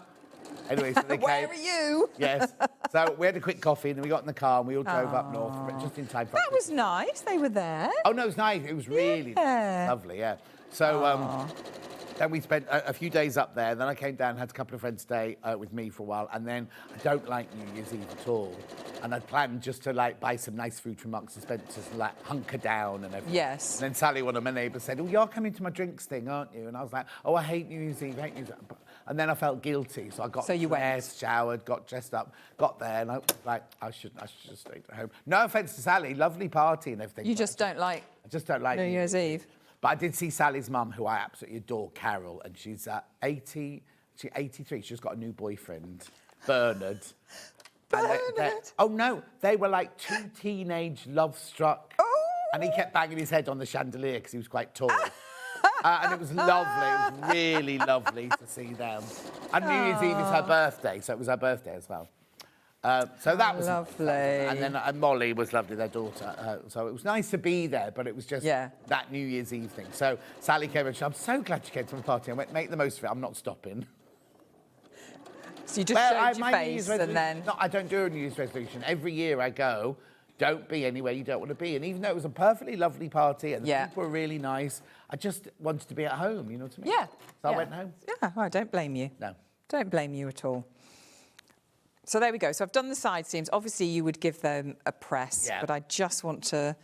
Anyway, so they Where came. are you? Yes. So we had a quick coffee, and then we got in the car, and we all drove up north, but just in time for... That was nice. They were there. Oh, no, it was nice. It was really lovely, yeah. So then we spent a few days up there. Then I came down, had a couple of friends stay with me for a while, and then I don't like New Year's Eve at all. And I'd planned just to buy some nice food from Marks and Spencer's and hunker down and everything. Yes. And then Sally, one of my neighbours, said, "Oh, you're coming to my drinks thing, aren't you?" And I was like, "Oh, I hate New Year's Eve, I hate New Year's Eve." And then I felt guilty, so I got dressed, showered, got dressed up, got there, and I was like, I should just stay at home. No offence to Sally, lovely party and everything. You just don't like. I just don't like New Year's Eve. But I did see Sally's mum, who I absolutely adore, Carol, and she's 83. She's just got a new boyfriend, Bernard. Oh, no, they were like two teenage love-struck. Oh. And he kept banging his head on the chandelier because he was quite tall. And it was lovely. It was really lovely to see them. And New Year's Eve is her birthday, so it was her birthday as well. So that was lovely. And then Molly was lovely, their daughter. So it was nice to be there, but it was just that New Year's Eve thing. So Sally came and she said, "I'm so glad you came to my party." I went, "Make the most of it. I'm not stopping." So you just showed your face and then... No, I don't do a New Year's resolution. Every year I go, don't be anywhere you don't want to be. And even though it was a perfectly lovely party and the people were really nice, I just wanted to be at home, you know what I mean? Yeah. So I went home. Yeah, I don't blame you. No. Don't blame you at all. So there we go. So I've done the side seams. Obviously, you would give them a press, but I just want to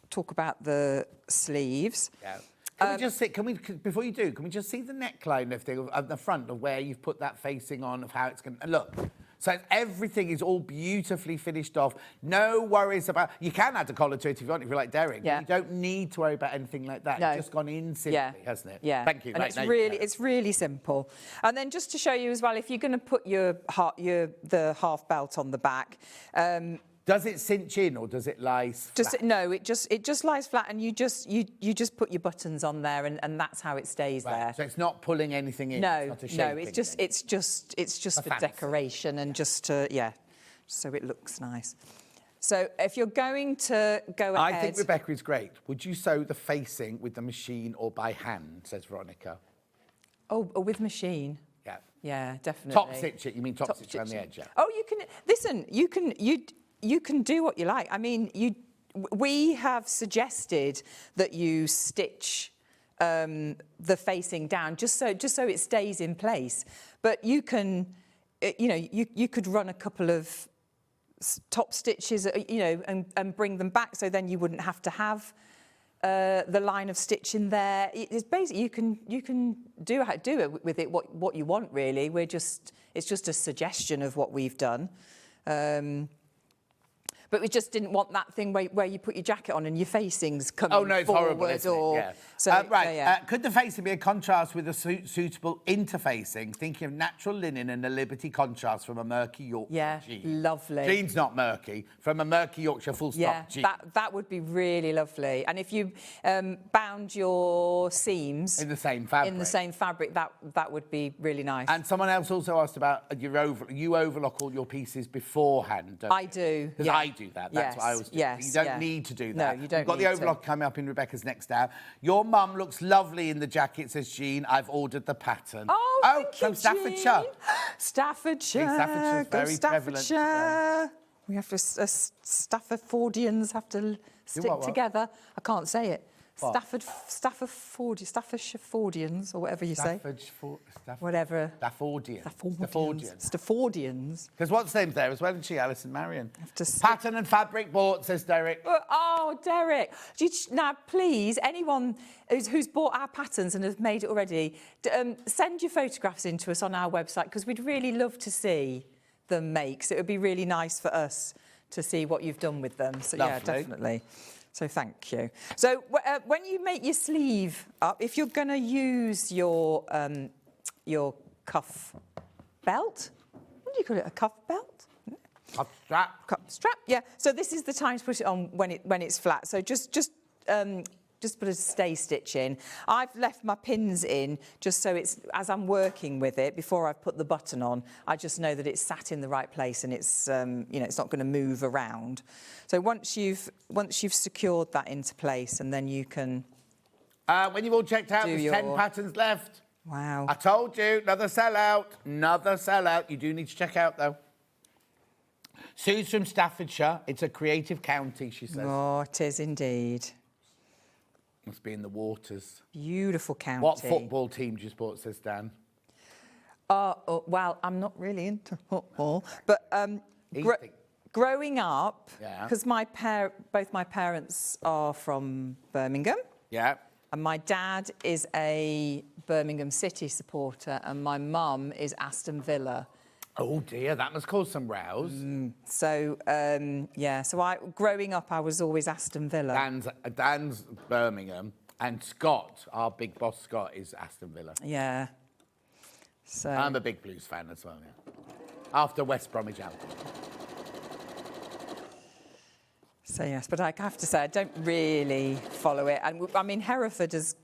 talk about the sleeves. Yeah. Can we just see, before you do, can we just see the neckline of thing at the front of where you've put that facing on, of how it's going to look? So everything is all beautifully finished off. No worries about... You can add a collar to it if you want, if you like Derek. Yeah. You don't need to worry about anything like that. No. It's just gone in simply, hasn't it? Yeah. Thank you. And it's really simple. And then just to show you as well, if you're going to put the half belt on the back... does it cinch in or does it lie flat? No, it just lies flat, and you just put your buttons on there, and that's how it stays there. So it's not pulling anything in. No, it's not a it's just for decoration and just to so it looks nice. So if you're going to go ahead, I think Rebecca is great. Would you sew the facing with the machine or by hand? Says Veronica. Oh, with machine. Yeah. Yeah, definitely. Top stitch it. You mean top stitch around the edge? Yeah. Oh, you can listen. You can do what you like. I mean, we have suggested that you stitch the facing down just so it stays in place. But you can, you could run a couple of top stitches, and bring them back, so then you wouldn't have to have the line of stitch in there. It's basically you can do it with it what you want, really. It's just a suggestion of what we've done. But we just didn't want that thing where you put your jacket on and your facing's coming Oh, no, it's forward. horrible, isn't it? Yeah. So, right, yeah. could the facing be a contrast with a suitable interfacing? Thinking of natural linen and a Liberty contrast from a murky Yorkshire jean. Lovely. Jean's not murky. From a murky Yorkshire full stop jean. That would be really lovely. And if you bound your seams... In the same fabric. That would be really nice. And someone else also asked about you overlock all your pieces beforehand, don't I you? do, Because I do that. That's what I always do. You don't need to do that. No, you don't We've got need the overlock coming up in Rebecca's next hour. Your mum looks lovely in the jacket, says Jean. I've ordered the pattern. Oh, thank you, from Staffordshire. Staffordshire. Staffordshire is Go very prevalent. Staffordshire. We have to, Staffordians have to stick what? together. I can't say it. What? Staffordfordians, or whatever you say. Whatever. Staffordians. Because what's name's there as well, isn't she? Alison Marion. Pattern and fabric bought, says Derek. Oh, Derek. Now, please, anyone who's bought our patterns and has made it already, send your photographs in to us on our website, because we'd really love to see them make. So it would be really nice for us to see what you've done with them. So, Lovely. yeah, definitely. So thank you. So when you make your sleeve up, if you're going to use your cuff belt, what do you call it? A cuff belt? Cuff strap. Cuff strap. Yeah. So this is the time to put it on when it's flat. So just put a stay stitch in. I've left my pins in just so it's, as I'm working with it, before I've put the button on, I just know that it's sat in the right place and it's, it's not going to move around. So once you've secured that into place, and then you can... when you've all checked out, there's 10 patterns left. Wow. I told you, another sellout. Another sellout. You do need to check out, though. Sue's from Staffordshire. It's a creative county, she says. Oh, it is indeed. Must be in the waters. Beautiful county. What football team do you support, says Dan? Well, I'm not really into football, but growing up, because both my parents are from Birmingham. Yeah. And my dad is a Birmingham City supporter, and my mum is Aston Villa. Oh dear, that must cause some rows. So growing up, I was always Aston Villa. Dan's Birmingham, and Scott, our big boss Scott, is Aston Villa. Yeah. So I'm a big Blues fan as well, yeah. After West Bromwich Albion. So yes, but I have to say I don't really follow it. And I mean, Hereford has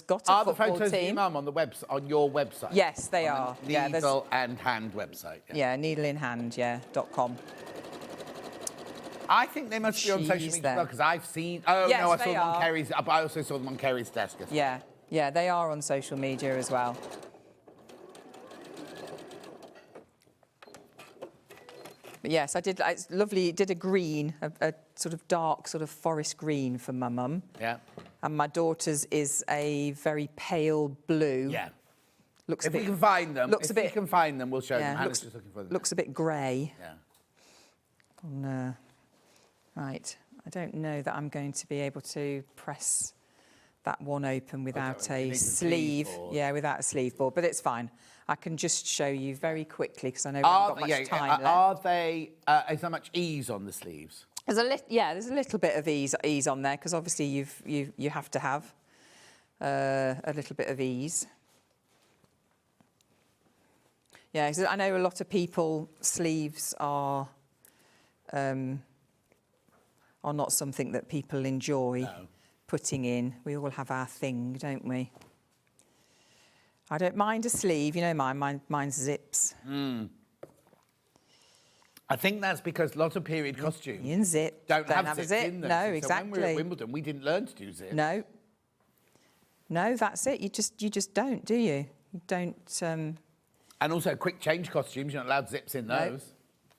got a football team. Are the photos of your mum on your website? Yes, they are. Needle and Hand website. Yeah, needleandhand.com. I think they must be on social media as well, because I've seen... Oh, yes, no, I saw them on Kerry's... I also saw them on Kerry's desk. Yeah, they are on social media as well. But yes, I did. It's lovely. Did a green, a sort of dark, sort of forest green for my mum. Yeah. And my daughter's is a very pale blue. Yeah. Looks if a bit, we can find them, looks if a bit, we can find them, we'll show them. Yeah, Hannah's just looking for them. looks a bit grey. Yeah. Right. I don't know that I'm going to be able to press that one open without a sleeve. Yeah, without a sleeve board, but it's fine. I can just show you very quickly because I know we haven't got much time left. Are they? Is there much ease on the sleeves? There's a little bit of ease on there because obviously you have to have a little bit of ease. Yeah, so I know a lot of people sleeves are not something that people enjoy putting in. We all have our thing, don't we? I don't mind a sleeve, you know mine's zips. I think that's because a lot of period costumes don't have zips in them. No, so exactly. when we were at Wimbledon, we didn't learn to do zips. No, that's it. You just don't, do you? You don't. And also, quick change costumes, you're not allowed zips in those.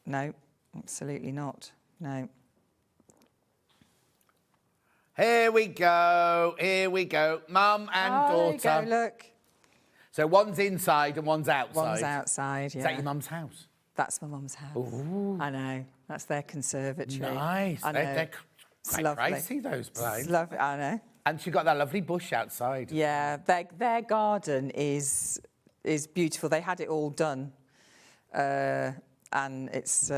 No, absolutely not. No. Here we go. Mum and daughter. There you go, look. So one's inside and one's outside. One's outside, yeah. Is that your mum's house? That's my mum's house. Ooh. I know. That's their conservatory. Nice. I know. They're quite pricey, those places. It's lovely, I know. And she got that lovely bush outside. Yeah, their garden is beautiful. They had it all done. And it's,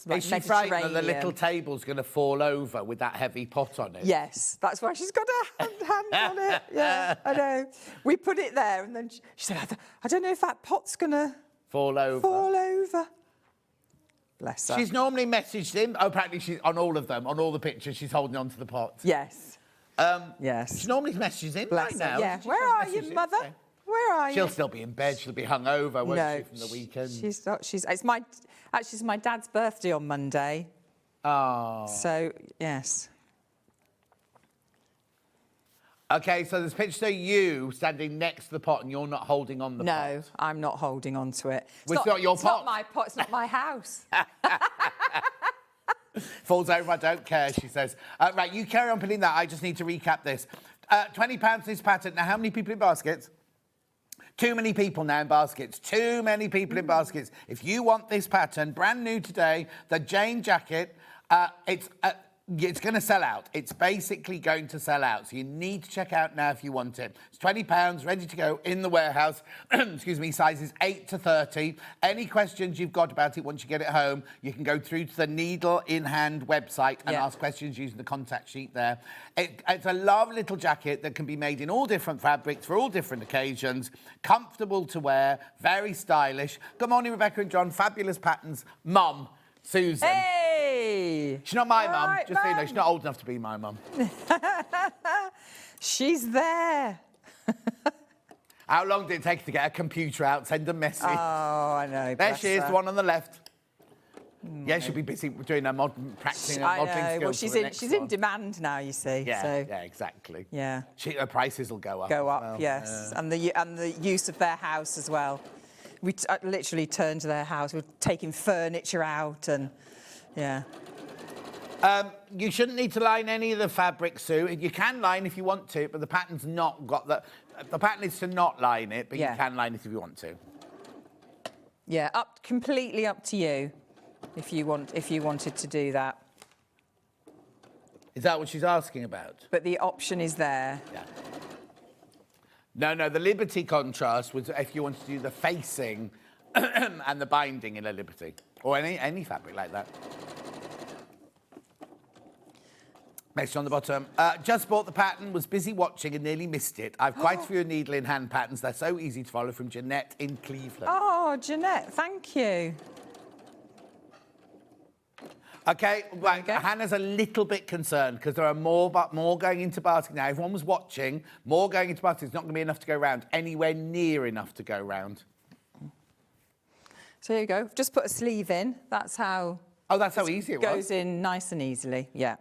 like Is she frightened that the Mediterranean. little table's going to fall over with that heavy pot on it? Yes, that's why she's got her hand on it. Yeah, I know. We put it there, and then she said, I don't know if that pot's going to Fall over. fall over. Bless her. She's normally messaged him. Oh, apparently she's on all of them, on all the pictures, she's holding on to the pot. Yes. Yes. She normally messages him Bless right her. now. Yeah. She Where just are you, messages him, mother? so. Where are She'll you? still be in bed. She'll be hungover, won't No, she, from the weekend? she's not. It's my dad's birthday on Monday. Oh. So, yes. Okay, so there's a picture of you standing next to the pot and you're not holding on the pot. No, I'm not holding on to it. Well, it's not your It's pot. not my pot. It's not my house. Falls over, I don't care, she says. Right, you carry on putting that. I just need to recap this. £20 this pattern. Now, how many people in baskets? Too many people now in baskets. Too many people in baskets. If you want this pattern, brand new today, the Jane jacket, it's going to sell out. It's basically going to sell out. So you need to check out now if you want it. It's £20, ready to go in the warehouse. Excuse me, sizes 8 to 30. Any questions you've got about it once you get it home, you can go through to the Needle in Hand website and ask questions using the contact sheet there. It's a lovely little jacket that can be made in all different fabrics for all different occasions. Comfortable to wear, very stylish. Good morning, Rebecca and John. Fabulous patterns. Mum, Susan. Hey! She's not my mum, Right, just so you know. Mum. She's not old enough to be my mum. She's there. How long did it take to get a computer out, send a message? Oh, I know. There bless she is, her. the one on the left. Yeah, she'll be busy doing her practicing her I modelling know. skills Well, for she's the in. next She's one. in demand now. You see. Yeah, So, yeah, exactly. yeah. Her prices will go up. Go as up. well. Yes. And the use of their house as well. We literally turned to their house. We're taking furniture out and, yeah. You shouldn't need to line any of the fabric, Sue. You can line if you want to, but the pattern's not got the. The pattern is to not line it, but you can line it if you want to. Yeah. Completely up to you, if you wanted to do that. Is that what she's asking about? But the option is there. Yeah. No, the Liberty contrast was if you wanted to do the facing and the binding in a Liberty. Or any fabric like that. Next on the bottom. Just bought the pattern, was busy watching and nearly missed it. I've quite a few needle in hand patterns. They're so easy to follow, from Jeanette in Cleveland. Oh, Jeanette, thank you. Okay, right. Hannah's a little bit concerned because there are more going into basket now. Everyone was watching, more going into basket. It's not going to be enough to go round, anywhere near enough to go round. So here you go. Just put a sleeve in. That's how. Oh, that's how easy it was. Goes in nice and easily. Yeah.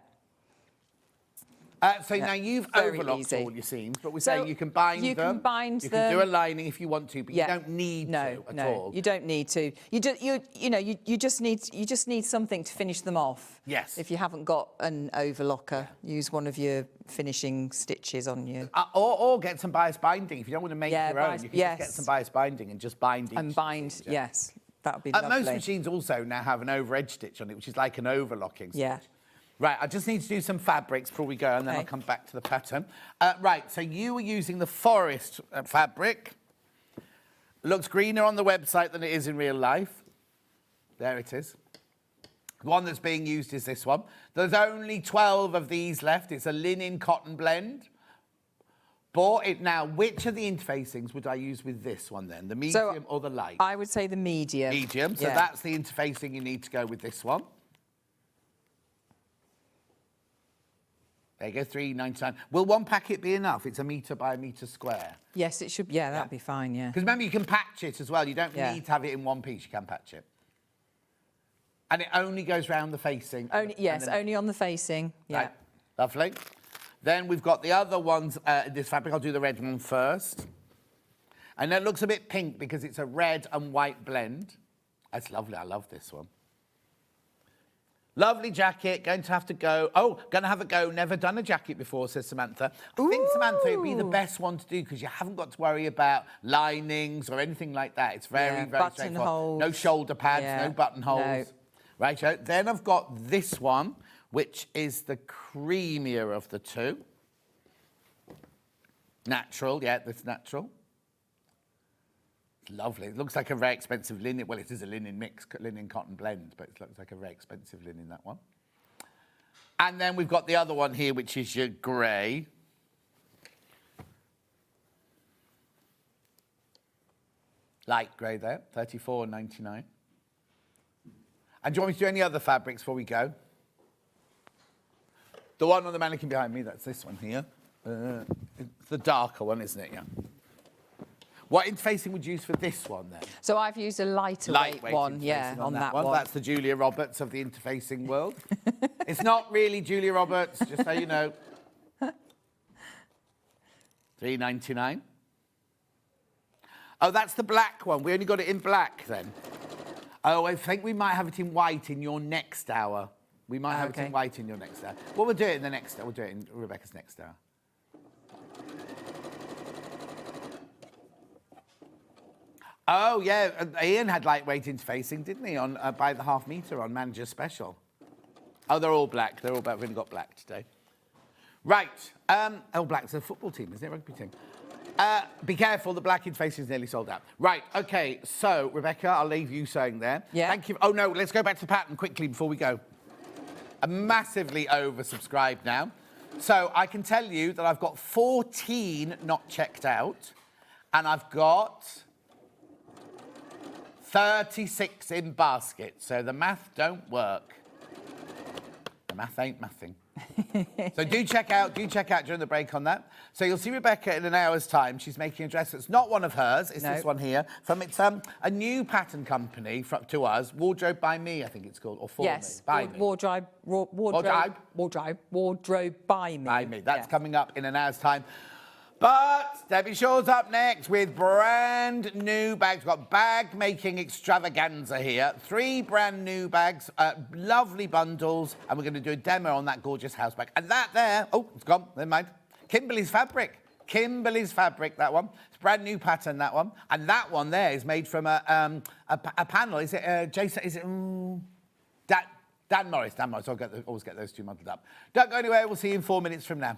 Now you've very overlocked easy. all your seams, but we're So saying you can bind them. you can bind You them. can do a lining if you want to, but you don't need to at all. You don't need to. You just need something to finish them off. Yes. If you haven't got an overlocker, use one of your finishing stitches on you. Or get some bias binding. If you don't want to make your own, bias- you can just get some bias binding and just bind each And bind, stitch. yes, that would be lovely. Most machines also now have an over-edge stitch on it, which is like an overlocking stitch. Yeah. Right, I just need to do some fabrics before we go, and then I'll come back to the pattern. Right, so you were using the forest fabric. Looks greener on the website than it is in real life. There it is. The one that's being used is this one. There's only 12 of these left. It's a linen cotton blend. Bought it now. Which of the interfacings would I use with this one then? The medium or the light? I would say the medium. Medium, so that's the interfacing you need to go with this one. There you go, £3.99. Will one packet be enough? It's 1 metre by 1 metre square. Yes, it should. Yeah, that'd be fine. Yeah. Because remember, you can patch it as well. You don't need to have it in one piece. You can patch it. And it only goes round the facing. Only on the facing. Yeah. Right. Lovely. Then we've got the other ones, this fabric. I'll do the red one first. And it looks a bit pink because it's a red and white blend. That's lovely. I love this one. Lovely jacket, going to have to go. Oh, going to have a go. Never done a jacket before, says Samantha. I think, Samantha, it'd be the best one to do because you haven't got to worry about linings or anything like that. It's very straightforward. No shoulder pads, no buttonholes. No. Right, so then I've got this one, which is the creamier of the two. Natural, yeah, that's natural. It's lovely. It looks like a very expensive linen. Well, it is a linen mix, linen cotton blend, but it looks like a very expensive linen, that one. And then we've got the other one here, which is your grey. Light grey there, $34.99. And do you want me to do any other fabrics before we go? The one on the mannequin behind me, that's this one here. It's the darker one, isn't it? Yeah. What interfacing would you use for this one then? So I've used a lightweight one, yeah, on that one. That's the Julia Roberts of the interfacing world. It's not really Julia Roberts, just so you know. $3.99. Oh, that's the black one. We only got it in black then. Oh, I think we might have it in white in your next hour. We might have it in white in your next hour. Well, we'll do it in the next hour. We'll do it in Rebecca's next hour. Oh, yeah. Ian had lightweight interfacing, didn't he, on by the half metre on Manager Special. Oh, they're all black. They're all black. We've only got black today. Right. Oh, black's a football team, isn't it? Rugby team. Be careful, the black interfacing is nearly sold out. Right, OK, so, Rebecca, I'll leave you sewing there. Yeah. Thank you. Oh, no, let's go back to the pattern quickly before we go. I'm massively oversubscribed now. So I can tell you that I've got 14 not checked out, and I've got 36 in basket. So the math don't work. The math ain't mathing. So do check out during the break on that. So you'll see Rebecca in an hour's time. She's making a dress that's not one of hers. It's this one here. It's a new pattern company to us, Wardrobe by Me, I think it's called, or for me. By me. Wardrobe by me. By me. That's coming up in an hour's time. But Debbie Shaw's up next with brand new bags. We've got bag making extravaganza here. 3 brand new bags, lovely bundles, and we're going to do a demo on that gorgeous house bag. And that there, oh, it's gone, never mind. Kimberly's fabric. Kimberly's fabric, that one. It's brand new pattern, that one. And that one there is made from a panel. Is it Jason? Is it Dan Morris? Dan Morris. Always get those two muddled up. Don't go anywhere. We'll see you in 4 minutes from now.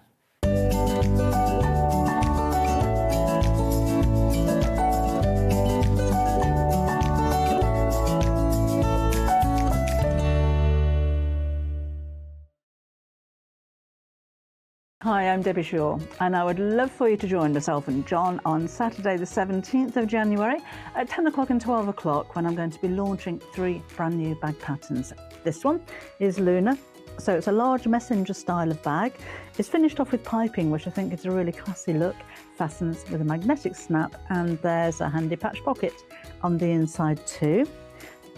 Hi, I'm Debbie Shaw, and I would love for you to join myself and John on Saturday the 17th of January at 10 o'clock and 12 o'clock when I'm going to be launching 3 brand new bag patterns. This one is Luna, so it's a large messenger style of bag. It's finished off with piping, which I think is a really classy look, fastens with a magnetic snap, and there's a handy patch pocket on the inside too.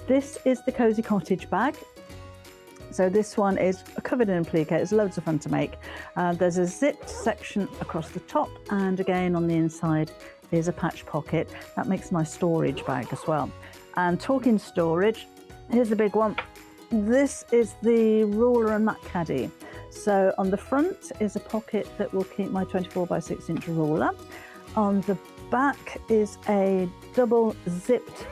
This is the Cozy Cottage bag. So this one is covered in applique. It's loads of fun to make. There's a zipped section across the top, and again on the inside is a patch pocket. That makes a nice storage bag as well. And talking storage, here's the big one. This is the ruler and mat caddy. So on the front is a pocket that will keep my 24 by 6 inch ruler. On the back is a double zipped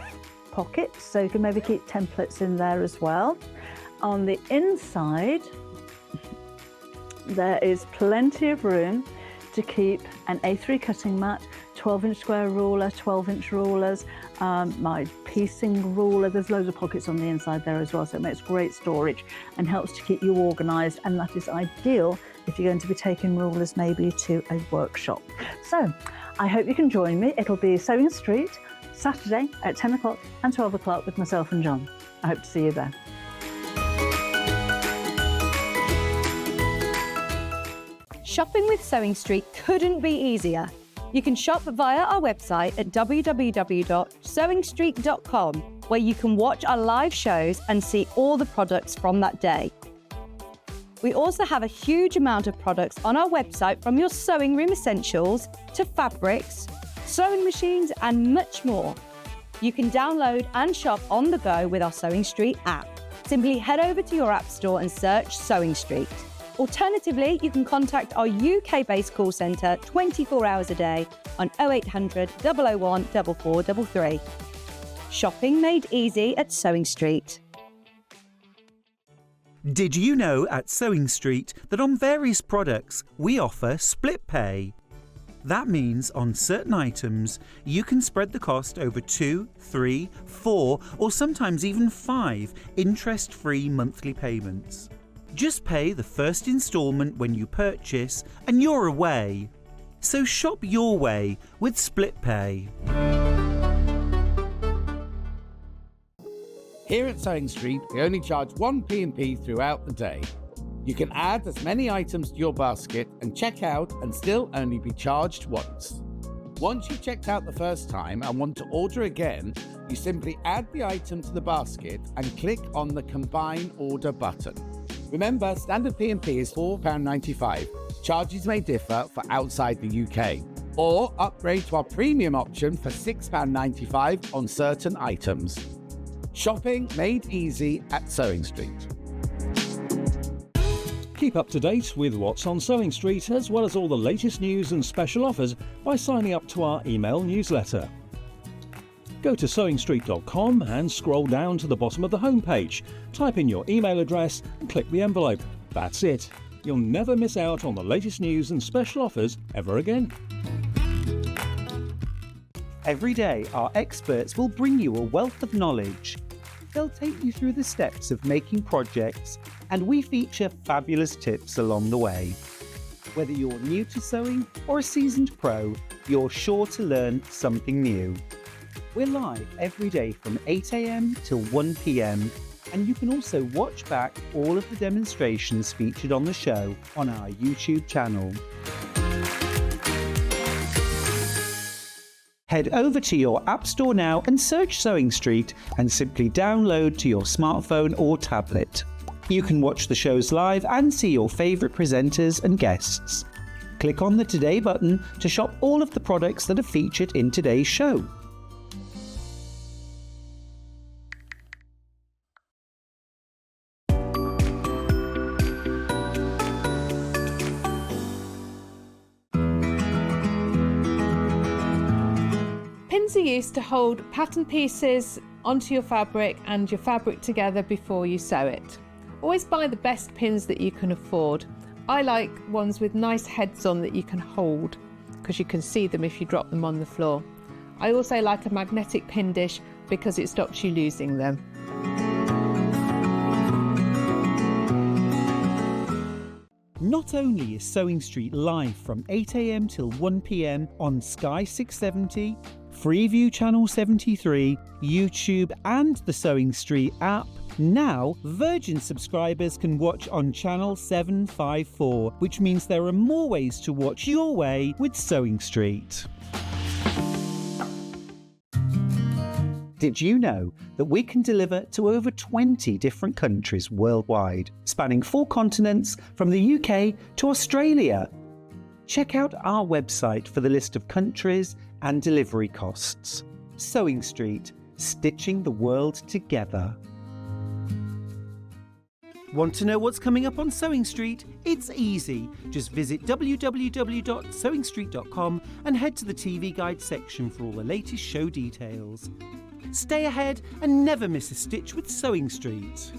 pocket, so you can maybe keep templates in there as well. On the inside, there is plenty of room to keep an A3 cutting mat, 12-inch square ruler, 12-inch rulers, my piecing ruler. There's loads of pockets on the inside there as well, so it makes great storage and helps to keep you organised, and that is ideal if you're going to be taking rulers maybe to a workshop. So I hope you can join me. It'll be SewingStreet, Saturday at 10 o'clock and 12 o'clock with myself and John. I hope to see you there. Shopping with SewingStreet couldn't be easier. You can shop via our website at www.sewingstreet.com, where you can watch our live shows and see all the products from that day. We also have a huge amount of products on our website, from your sewing room essentials to fabrics, sewing machines and much more. You can download and shop on the go with our SewingStreet app. Simply head over to your app store and search SewingStreet. Alternatively, you can contact our UK-based call centre 24 hours a day on 0800 001 4433. Shopping made easy at SewingStreet. Did you know at SewingStreet that on various products we offer split pay? That means on certain items, you can spread the cost over 2, 3, 4, or sometimes even 5 interest-free monthly payments. Just pay the first instalment when you purchase and you're away. So shop your way with Split Pay. Here at Sewing Street, we only charge 1 P&P throughout the day. You can add as many items to your basket and check out and still only be charged once. Once you've checked out the first time and want to order again, you simply add the item to the basket and click on the Combine Order button. Remember, standard P&P is £4.95. Charges may differ for outside the UK. Or upgrade to our premium option for £6.95 on certain items. Shopping made easy at Sewing Street. Keep up to date with what's on Sewing Street, as well as all the latest news and special offers by signing up to our email newsletter. Go to SewingStreet.com and scroll down to the bottom of the homepage. Type in your email address and click the envelope. That's it. You'll never miss out on the latest news and special offers ever again. Every day, our experts will bring you a wealth of knowledge. They'll take you through the steps of making projects, and we feature fabulous tips along the way. Whether you're new to sewing or a seasoned pro, you're sure to learn something new. We're live every day from 8 a.m. till 1 p.m, and you can also watch back all of the demonstrations featured on the show on our YouTube channel. Head over to your App Store now and search Sewing Street and simply download to your smartphone or tablet. You can watch the shows live and see your favourite presenters and guests. Click on the Today button to shop all of the products that are featured in today's show. Pins are used to hold pattern pieces onto your fabric and your fabric together before you sew it. Always buy the best pins that you can afford. I like ones with nice heads on that you can hold, because you can see them if you drop them on the floor. I also like a magnetic pin dish because it stops you losing them. Not only is Sewing Street live from 8 a.m. till 1 p.m. on Sky 670, Freeview Channel 73, YouTube and the Sewing Street app, now Virgin subscribers can watch on Channel 754, which means there are more ways to watch your way with Sewing Street. Did you know that we can deliver to over 20 different countries worldwide, spanning 4 continents from the UK to Australia? Check out our website for the list of countries and delivery costs. Sewing Street, stitching the world together. Want to know what's coming up on Sewing Street? It's easy. Just visit www.sewingstreet.com and head to the TV Guide section for all the latest show details. Stay ahead and never miss a stitch with Sewing Street.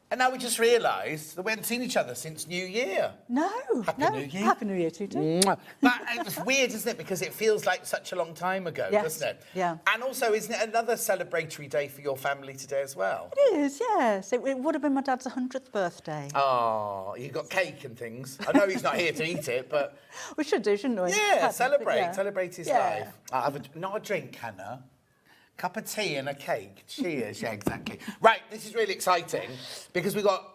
And now we just realised that we hadn't seen each other since New Year. No, Happy no. New Year. Happy New Year to you too. Mwah. But it's weird, isn't it? Because it feels like such a long time ago, Yes, doesn't it? yeah. And also, isn't it another celebratory day for your family today as well? It is, yes. It would have been my dad's 100th birthday. Oh, you got cake and things. I know he's not here to eat it, but We should do, shouldn't we? yeah, celebrate. Yeah. Celebrate his Yeah. life. I'll have not a drink, Hannah. Cup of tea and a cake. Cheers. Yeah, exactly. Right, this is really exciting because we've got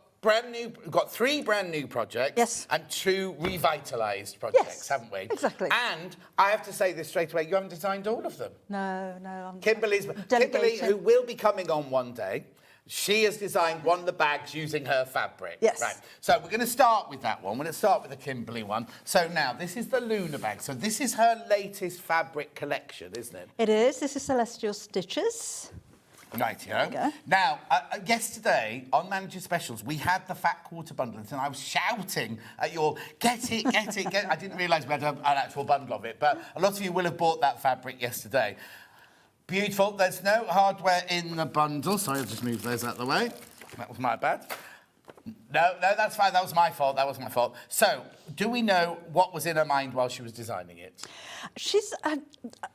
3 brand new projects. Yes. And 2 revitalised projects, Yes, haven't we? exactly. And I have to say this straight away, you haven't designed all of them. No, I'm Kimberly, delegating. who will be coming on one day, she has designed one of the bags using her fabric. Yes. Right. So we're going to start with that one. We're going to start with the Kimberly one. So now, this is the Luna bag. So this is her latest fabric collection, isn't it? It is. This is Celestial Stitches. Rightio. Okay. Now, yesterday on Manager Specials, we had the fat quarter bundles, and I was shouting at you all, get it, get it, get it. I didn't realise we had an actual bundle of it, but a lot of you will have bought that fabric yesterday. Beautiful. There's no hardware in the bundle. Sorry, I'll just move those out of the way. That was my bad. No, that's fine. That was my fault. So, do we know what was in her mind while she was designing it? She's, I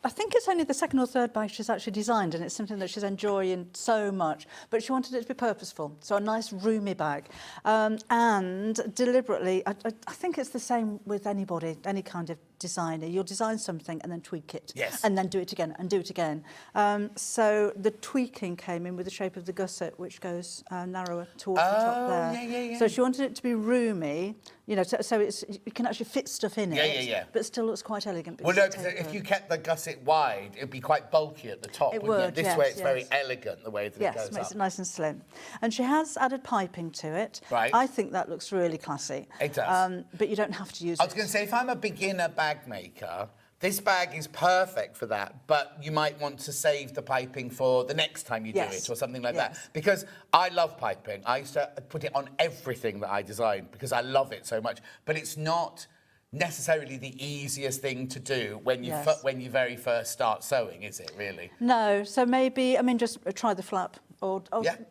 think it's only the second or third bag she's actually designed, and it's something that she's enjoying so much. But she wanted it to be purposeful, so a nice roomy bag. And deliberately, I think it's the same with anybody, any kind of designer. You'll design something and then tweak it. Yes. And then do it again and do it again. So the tweaking came in with the shape of the gusset, which goes narrower towards the top there. Yeah. So she wanted it to be roomy, you know, so it's, you can actually fit stuff in it. Yeah. But still looks quite elegant. Well, no, because if you kept the gusset wide, it would be quite bulky at the top, It wouldn't would, it? This yes, way it's yes. very elegant, the way that it goes makes up. it nice and slim. And she has added piping to it. Right. I think that looks really classy. It does. But you don't have to use I was going to say, if I'm a beginner bag maker, this bag is perfect for that, but you might want to save the piping for the next time you do it or something like that. Because I love piping. I used to put it on everything that I designed because I love it so much. But it's not necessarily the easiest thing to do when you when you very first start sewing, is it really? No, so maybe, I mean, just try the flap or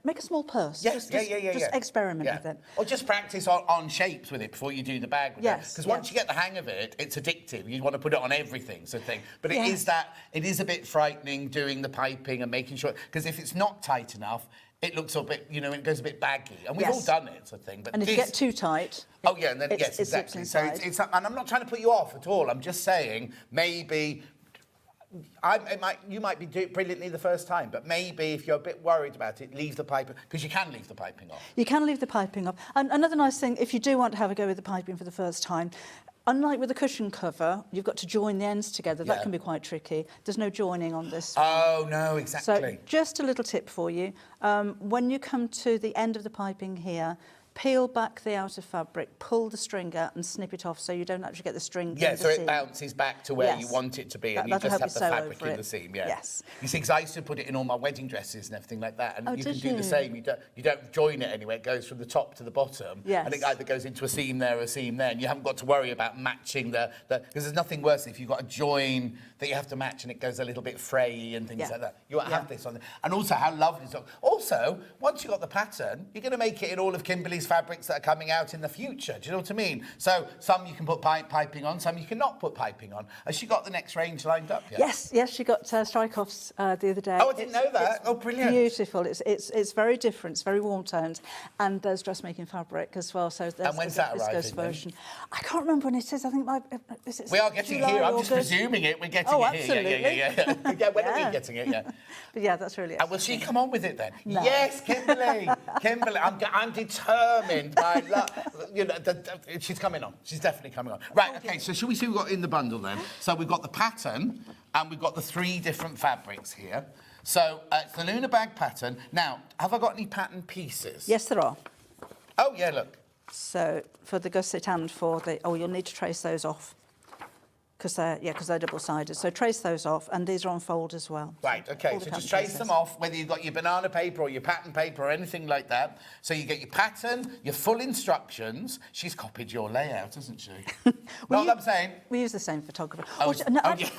make a small purse. Yes, just experiment with it. Or just practice on shapes with it before you do the bag. Because once you get the hang of it, it's addictive. You want to put it on everything, sort of thing. But it is a bit frightening doing the piping and making sure, because if it's not tight enough, it looks a bit, you know, it goes a bit baggy. And we've all done it, sort of thing. But and if you get too tight... Oh, yeah, and then, yes, exactly. So it's, and I'm not trying to put you off at all. I'm just saying, maybe... you might be doing it brilliantly the first time, but maybe if you're a bit worried about it, leave the piping, because you can leave the piping off. You can leave the piping off. And another nice thing, if you do want to have a go with the piping for the first time, unlike with a cushion cover, you've got to join the ends together. That can be quite tricky. There's no joining on this one. Oh, no, exactly. So just a little tip for you. When you come to the end of the piping here, peel back the outer fabric, pull the string out and snip it off so you don't actually get the string in the so seam. it bounces back to where you want it to be, and you just have the fabric in the seam, Yes. You see, because I used to put it in all my wedding dresses and everything like that, and you can did do you? the same. You don't join it anyway. It goes from the top to the bottom, and it either goes into a seam there or a seam there, and you haven't got to worry about matching because there's nothing worse than if you've got a join that you have to match and it goes a little bit frayy and things like that. You won't have this on there. And also, how lovely it looks. Also, once you've got the pattern, you're going to make it in all of Kimberly's fabrics that are coming out in the future. Do you know what I mean? So some you can put piping on, some you cannot put piping on. Has she got the next range lined up yet? Yes, she got strike-offs the other day. Oh, I didn't know that. Oh, brilliant. Beautiful. It's very different. It's very warm-toned. And there's dressmaking fabric as well. So there's and when's that arriving version. I can't remember when it is. I think we are getting it here. I'm just presuming it. We're getting it here. Absolutely. Yeah, when are we getting it? Yeah. But yeah, that's really And will she come on with it then? No. Yes, Kimberly. Kimberly, I'm determined. She's coming on. She's definitely coming on. Right, okay, so shall we see what we've got in the bundle then? So we've got the pattern and we've got the 3 different fabrics here. So it's the Lunar bag pattern. Now, have I got any pattern pieces? Yes, there are. Oh, yeah, look. So for the gusset and for the... Oh, you'll need to trace those off. Because they're double-sided. So trace those off, and these are on fold as well. Right, okay, so just trace them off, whether you've got your banana paper or your pattern paper or anything like that. So you get your pattern, your full instructions. She's copied your layout, hasn't she? Know what I'm saying? We use the same photographer. Yeah.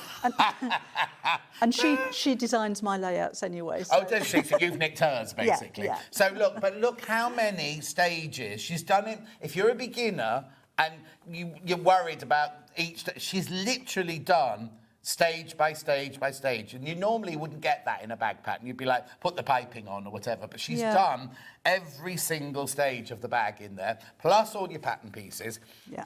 And she designs my layouts anyway. So. Oh, does she? So you've nicked hers, basically. Yeah. So look how many stages. She's done it. If you're a beginner and you're worried about she's literally done stage by stage by stage, and you normally wouldn't get that in a bag pattern. You'd be like, put the piping on or whatever, but she's done every single stage of the bag in there, plus all your pattern pieces. Yeah.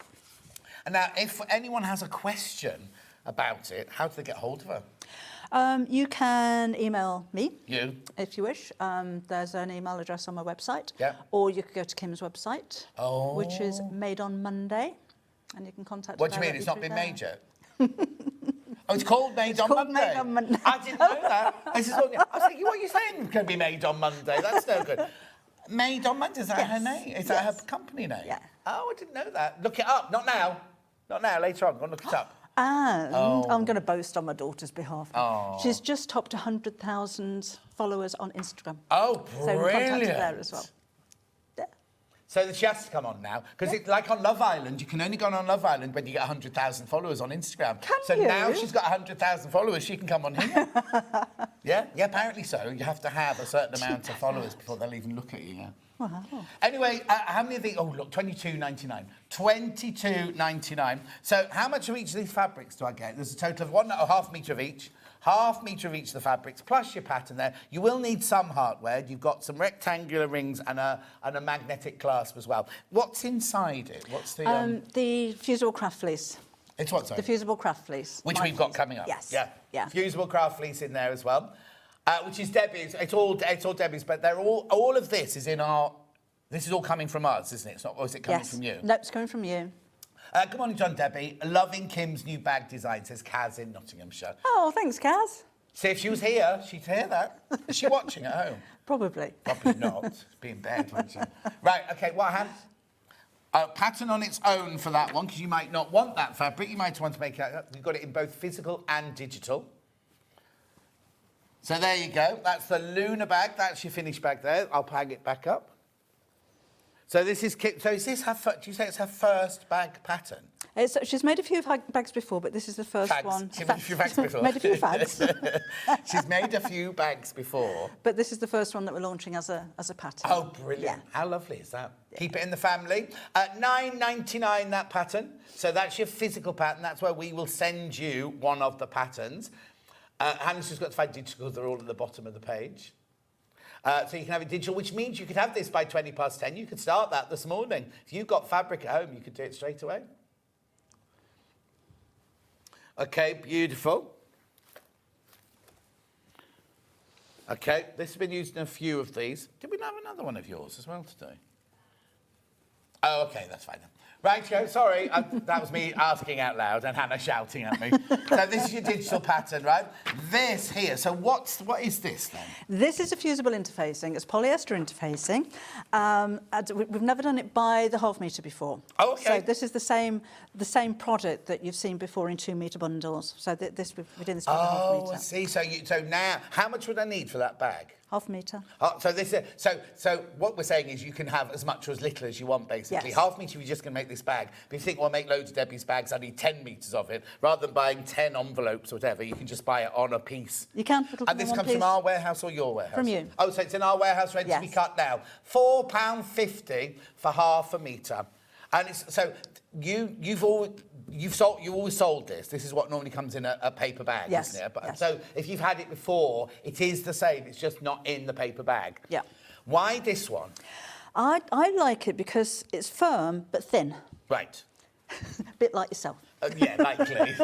And now, if anyone has a question about it, how do they get hold of her? You can email me. You? If you wish. There's an email address on my website. Yeah. Or you could go to Kim's website, which is Made on Monday, and you can contact her. What do you mean? It's not been made yet? Oh, it's called Made on Monday. Made on Monday. I didn't know that. I was thinking, what are you saying? Can be Made on Monday? That's no good. Made on Monday, is that her name? Is that her company name? Yeah. Oh, I didn't know that. Look it up. Not now. Not now. Later on. Go and look it up. And I'm going to boast on my daughter's behalf. She's just topped 100,000 followers on Instagram. Oh, brilliant. So we contact her there as well. Yeah. So she has to come on now, because it's like on Love Island, you can only go on Love Island when you get 100,000 followers on Instagram. So now she's got 100,000 followers, she can come on here. Yeah, apparently so. You have to have a certain amount of followers before they'll even look at you, yeah. Wow. Anyway, how many of these? Oh, look, $22.99. $22.99. So how much of each of these fabrics do I get? There's a total of half metre of each. Half metre of each of the fabrics, plus your pattern there. You will need some hardware. You've got some rectangular rings and a magnetic clasp as well. What's inside it? What's the fusible craft fleece. It's what, sorry? The fusible craft fleece. Which we've got coming up. Yes. Yeah. Fusible craft fleece in there as well. Which is Debbie's. It's all Debbie's, but they're all of this is in our. This is all coming from us, isn't it? It's not, or is it coming from you? No, it's coming from you. Good morning, John Debbie. Loving Kim's new bag design, says Kaz in Nottinghamshire. Oh, thanks, Kaz. See, if she was here, she'd hear that. Is she watching at home? Probably. Probably not. Be in bed, wouldn't she? Right, OK, what hand? Pattern on its own for that one, because you might not want that fabric. You might want to make it. We've got it in both physical and digital. So there you go. That's the Luna bag. That's your finished bag there. I'll hang it back up. So this is Kit. So is this her? Do you say it's her first bag pattern? She's made a few bags before, but this is the first one. She's made a few bags before. Made a few bags. She's made a few bags before. But this is the first one that we're launching as a pattern. Oh, brilliant! Yeah. How lovely is that? Yeah. Keep it in the family. $9.99 that pattern. So that's your physical pattern. That's where we will send you one of the patterns. Hannah's just got to find digital because they're all at the bottom of the page. So you can have it digital, which means you could have this by 10:20. You could start that this morning. If you've got fabric at home, you could do it straight away. OK, beautiful. OK, this has been used in a few of these. Did we have another one of yours as well today? Oh, OK, that's fine then. Right, Joe, sorry, that was me asking out loud and Hannah shouting at me. So this is your digital pattern, right? This here, so what is this then? This is a fusible interfacing. It's polyester interfacing. We've never done it by the half metre before. Oh, okay. So this is the same product that you've seen before in 2 metre bundles. So we're doing this by the half metre. Oh, I see. So now, how much would I need for that bag? Half metre. So this is so what we're saying is you can have as much or as little as you want, basically. Yes. Half metre, you're just going to make this bag. But if you think, well, I'll make loads of Debbie's bags, I need 10 metres of it. Rather than buying 10 envelopes or whatever, you can just buy it on a piece. You can. And this comes from our warehouse or your warehouse? From you. Oh, so it's in our warehouse, ready to be cut now. £4.50 for half a metre. And it's so you've always sold this. This is what normally comes in a paper bag, yes, isn't it? But, yes. So if you've had it before, it is the same. It's just not in the paper bag. Yeah. Why this one? I like it because it's firm but thin. Right. A bit like yourself. Yeah, likely.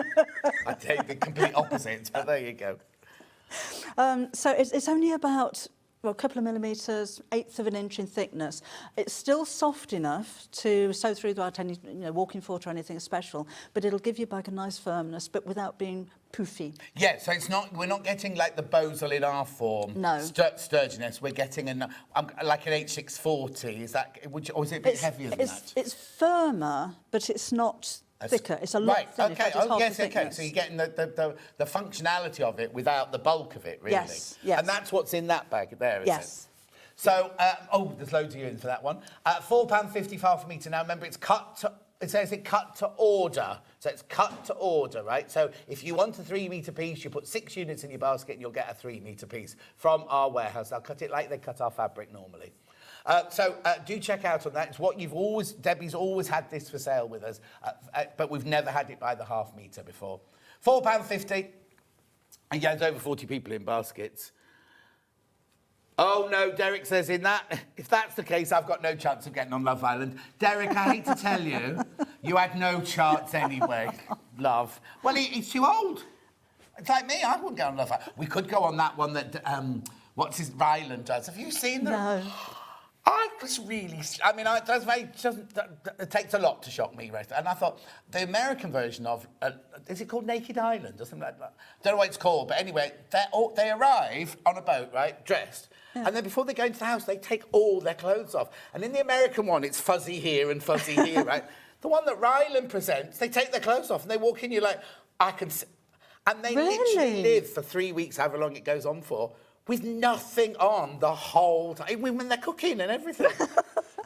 I'd take the complete opposite, but there you go. So it's only about a couple of millimetres, 1/8 of an inch in thickness. It's still soft enough to sew through without any walking foot or anything special, but it'll give your bag a nice firmness, but without being poofy. Yeah, so we're not getting like the Bosel in our form. No. Sturdiness. We're getting like an H640. Is that, or is it a bit heavier than that? It's firmer, but it's not thicker. It's a lot thinner. Okay. Oh, yes, okay. So you're getting the functionality of it without the bulk of it, really. Yes, yes. And that's what's in that bag there, isn't yes. it? So, there's loads of you in for that one. £4.50 for half a metre. Now, remember, it says it cut to order. So it's cut to order, right? So if you want a 3 metre piece, you put 6 units in your basket and you'll get a 3 metre piece from our warehouse. They'll cut it like they cut our fabric normally. So do check out on that. It's what Debbie's always had this for sale with us, but we've never had it by the half metre before. £4.50. And yeah, there's over 40 people in baskets. Oh, no, Derek says if that's the case, I've got no chance of getting on Love Island. Derek, I hate to tell you, you had no chance anyway, love. Well, he's too old. It's like me, I wouldn't get on Love Island. We could go on that one that, Ryland does. Have you seen them? No. I was really... I mean, it takes a lot to shock me, right? And I thought, the American version of... is it called Naked Island or something like that? Don't know what it's called, but anyway, they arrive on a boat, right, dressed, and then before they go into the house, they take all their clothes off. And in the American one, it's fuzzy here and fuzzy here, right? The one that Ryland presents, they take their clothes off and they walk in, you're like, I can... And they literally live for 3 weeks, however long it goes on for, with nothing on the whole time, when they're cooking and everything.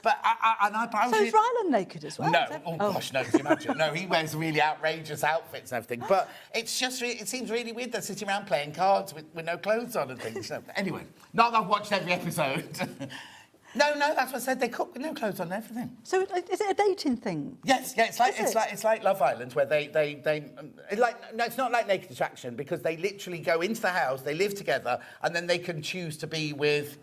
But I was So is Ryland naked as well? No, is it? oh gosh, no, can you imagine? No, he wears really outrageous outfits and everything. But it's just, it seems really weird they're sitting around playing cards with no clothes on and things. So, anyway, not that I've watched every episode. No, that's what I said. They cook with no clothes on and everything. So is it a dating thing? Yes, yeah, it's like Love Island, where it's not like Naked Attraction, because they literally go into the house, they live together, and then they can choose to be with.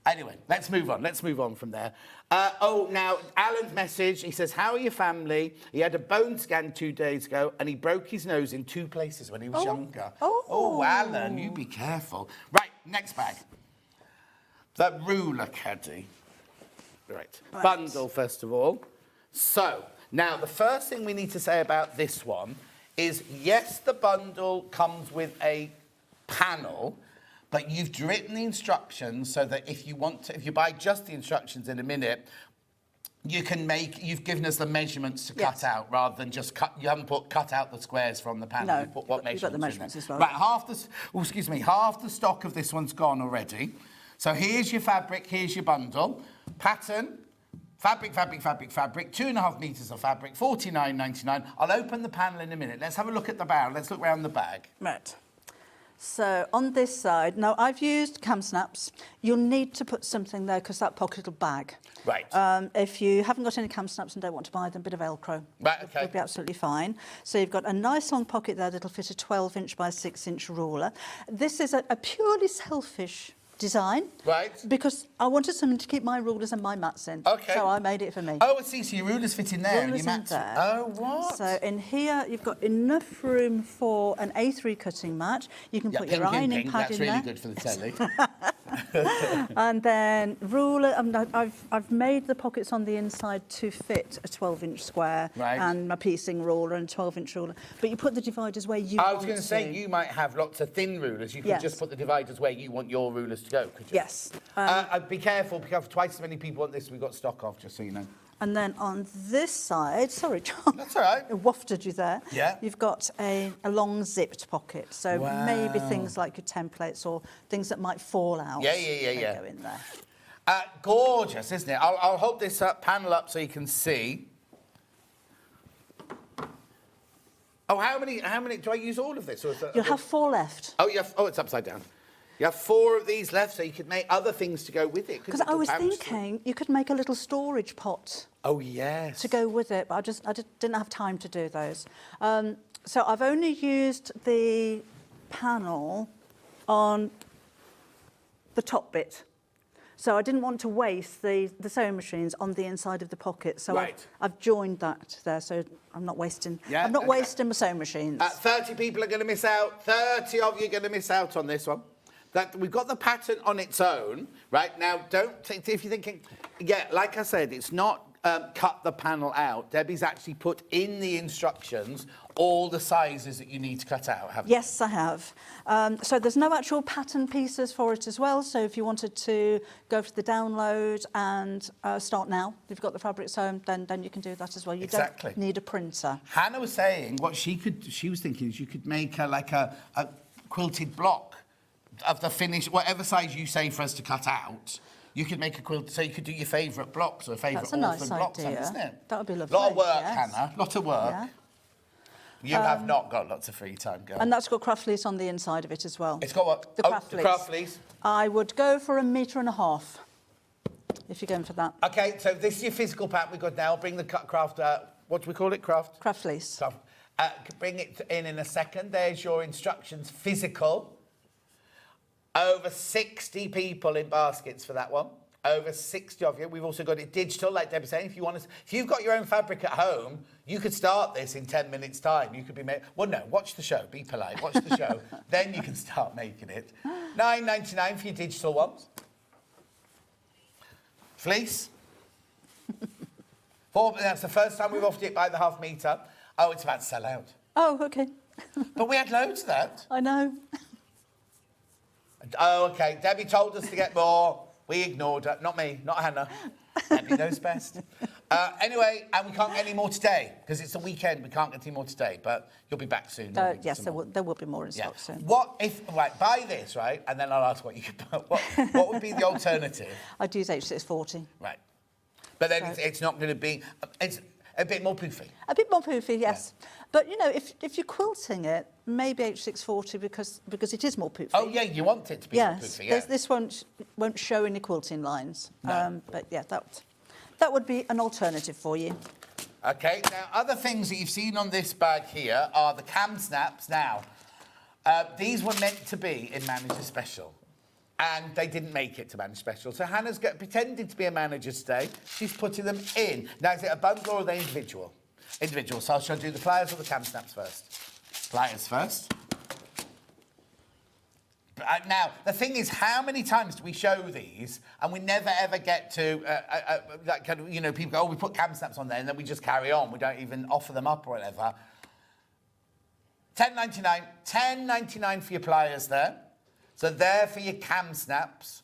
Anyway, let's move on from there. Now, Alan's message, he says, how are your family? He had a bone scan 2 days ago, and he broke his nose in 2 places when he was younger. Oh, Alan, you be careful. Right, next bag. The ruler caddy. Right. Bundle, first of all. So, now, the first thing we need to say about this one is, yes, the bundle comes with a panel, but you've written the instructions so that if you buy just the instructions in a minute, you've given us the measurements to cut out, rather than just you haven't cut out the squares from the panel. No, you put what you've got the measurements as well. Right, half the stock of this one's gone already. So here's your fabric, here's your bundle. Pattern, fabric, 2.5 metres of fabric, $49.99. I'll open the panel in a minute. Let's have a look at the barrel. Let's look around the bag. Right. So on this side, now I've used cam snaps. You'll need to put something there because that pocket will bag. Right. If you haven't got any cam snaps and don't want to buy them, a bit of Velcro. Right, okay. Will be absolutely fine. So you've got a nice long pocket there that'll fit a 12-inch by 6-inch ruler. This is a purely selfish design. Right. Because I wanted something to keep my rulers and my mats in. Okay. So I made it for me. Oh, I see. So your rulers fit in there. Rulers and your in mats. there. Oh, what? So in here, you've got enough room for an A3 cutting mat. You can put your ironing pad That's in really there. good for the telly. And then ruler, I've made the pockets on the inside to fit a 12-inch square, Right. and my piecing ruler and 12-inch ruler. But you put the dividers where you I want was going to say, you might have lots of thin rulers. You could Yes. just put the dividers where you want your rulers to go, could you? Yes. Be careful, because twice as many people want this. We've got stock of, just so you know. And then on this side, sorry, John. That's all right. I wafted you there. Yeah. You've got a long zipped pocket. So maybe things like your templates or things that might fall out. Yeah. They go in there. Gorgeous, isn't it? I'll hold this panel up so you can see. Oh, how many? Do I use all of this? Or is that, You'll have 4 left. Oh, it's upside down. You have 4 of these left, so you could make other things to go with it. Because I was thinking you could make a little storage pot. Oh, yes. To go with it, but I just didn't have time to do those. So I've only used the panel on the top bit. So I didn't want to waste the sewing machines on the inside of the pocket. So Right. I've joined that there, so I'm not wasting. Yeah, I'm not okay. wasting my sewing machines. 30 people are going to miss out. 30 of you are going to miss out on this one. That we've got the pattern on its own, right? Now, if you're thinking, like I said, it's not cut the panel out. Debbie's actually put in the instructions all the sizes that you need to cut out, haven't you? Yes, I have. So there's no actual pattern pieces for it as well. So if you wanted to go for the download and start now, you've got the fabric sewn, then you can do that as well. You don't need a printer. Hannah was saying what she was thinking is you could make a quilted block of the finish, whatever size you say for us to cut out. You could make a quilt, so you could do your favourite blocks or favourite orphan blocks, isn't it? That would be lovely. A lot of work, yes. Hannah. A lot of work. Yeah. You have not got lots of free time, girl. And that's got craft fleece on the inside of it as well. It's got what? The craft fleece. The craft fleece. I would go for 1.5 meters if you're going for that. Okay, so this is your physical pattern we've got now. Bring the craft, what do we call it? Craft fleece. Bring it in a second. There's your instructions, physical. Over 60 people in baskets for that one. Over 60 of you. We've also got it digital, like Deb was saying. If you've got your own fabric at home, you could start this in 10 minutes' time. You could be made. Well, no, watch the show. Be polite. Watch the show. Then you can start making it. $9.99 for your digital ones. Fleece. That's the first time we've offered it by the half metre. Oh, it's about to sell out. Oh, okay. But we had loads of that. I know. Oh, okay. Debbie told us to get more. We ignored her. Not me, not Hannah. Debbie knows best. Anyway, and we can't get any more today because it's a weekend. We can't get any more today, but you'll be back soon. won't you, with Yes, some there more? will be more in Yeah. stock soon. What if, right, buy this, right, and then I'll ask what you could buy. What would be the alternative? I'd use H640. Right. But then So- it's not going to be, it's a bit more poofy. A bit more poofy, yes. But, you know, if you're quilting it, maybe H640 because it is more poofy. Oh, yeah, you want it to be more Yes, poofy, yeah. this won't show any quilting lines. No. But, yeah, that would be an alternative for you. Okay, now other things that you've seen on this bag here are the cam snaps. Now, these were meant to be in Manager Special, and they didn't make it to Manager Special. So Hannah's pretended to be a manager today. She's putting them in. Now, is it a bundle or are they individual? Individual. So shall I do the pliers or the cam snaps first? Pliers first. Now, the thing is, how many times do we show these and we never ever get to, that kind of, you know, people go, oh, we put cam snaps on there, and then we just carry on. We don't even offer them up or whatever. $10.99. $10.99 for your pliers there. So there for your cam snaps.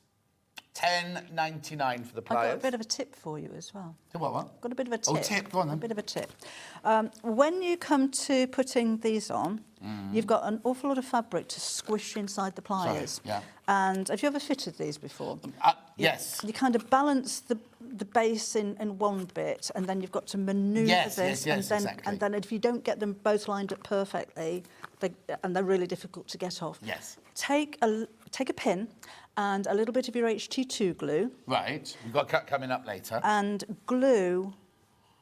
$10.99 for the I've pliers. got a bit of a tip for you as well. So what? Got a bit of a tip. Oh, tip, go on then. A bit of a tip. When you come to putting these on, you've got an awful lot of fabric to squish inside the pliers. yeah. And have you ever fitted these before? Yes. You kind of balance the base in one bit, and then you've got to manoeuvre Yes, this, yes, and exactly. then if you don't get them both lined up perfectly, and they're really difficult to get off. Yes. Take a pin and a little bit of your HT2 glue. Right. We've got cut coming up later. And glue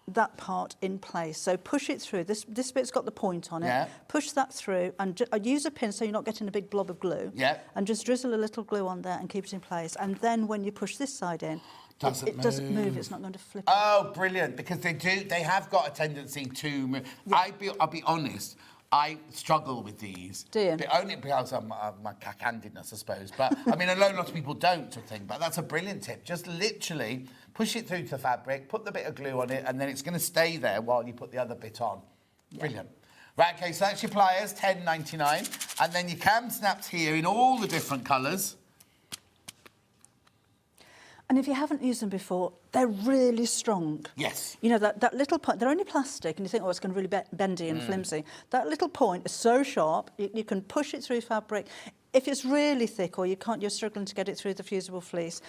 that part in place. So push it through. This bit's got the point on it. Yeah. Push that through and use a pin so you're not getting a big blob of glue. Yeah. And just drizzle a little glue on there and keep it in place. And then when you push this side in, it doesn't move. It's not going to flip. Oh, brilliant! Because they have got a tendency to move. Yeah. I'll be honest. I struggle with these. Do you? But only because of my cack-handedness, I suppose. But, I mean, I know lots of people don't, sort of thing, but that's a brilliant tip. Just literally push it through to the fabric, put the bit of glue on it, and then it's going to stay there while you put the other bit on. Yeah. Brilliant. Right, OK, so that's your pliers, $10.99. And then your cam snaps here in all the different colours. And if you haven't used them before, they're really strong. Yes. You know, that little point, they're only plastic, and you think, oh, it's going to really bendy and flimsy. That little point is so sharp, you can push it through fabric. If it's really thick or you're struggling to get it through the fusible fleece,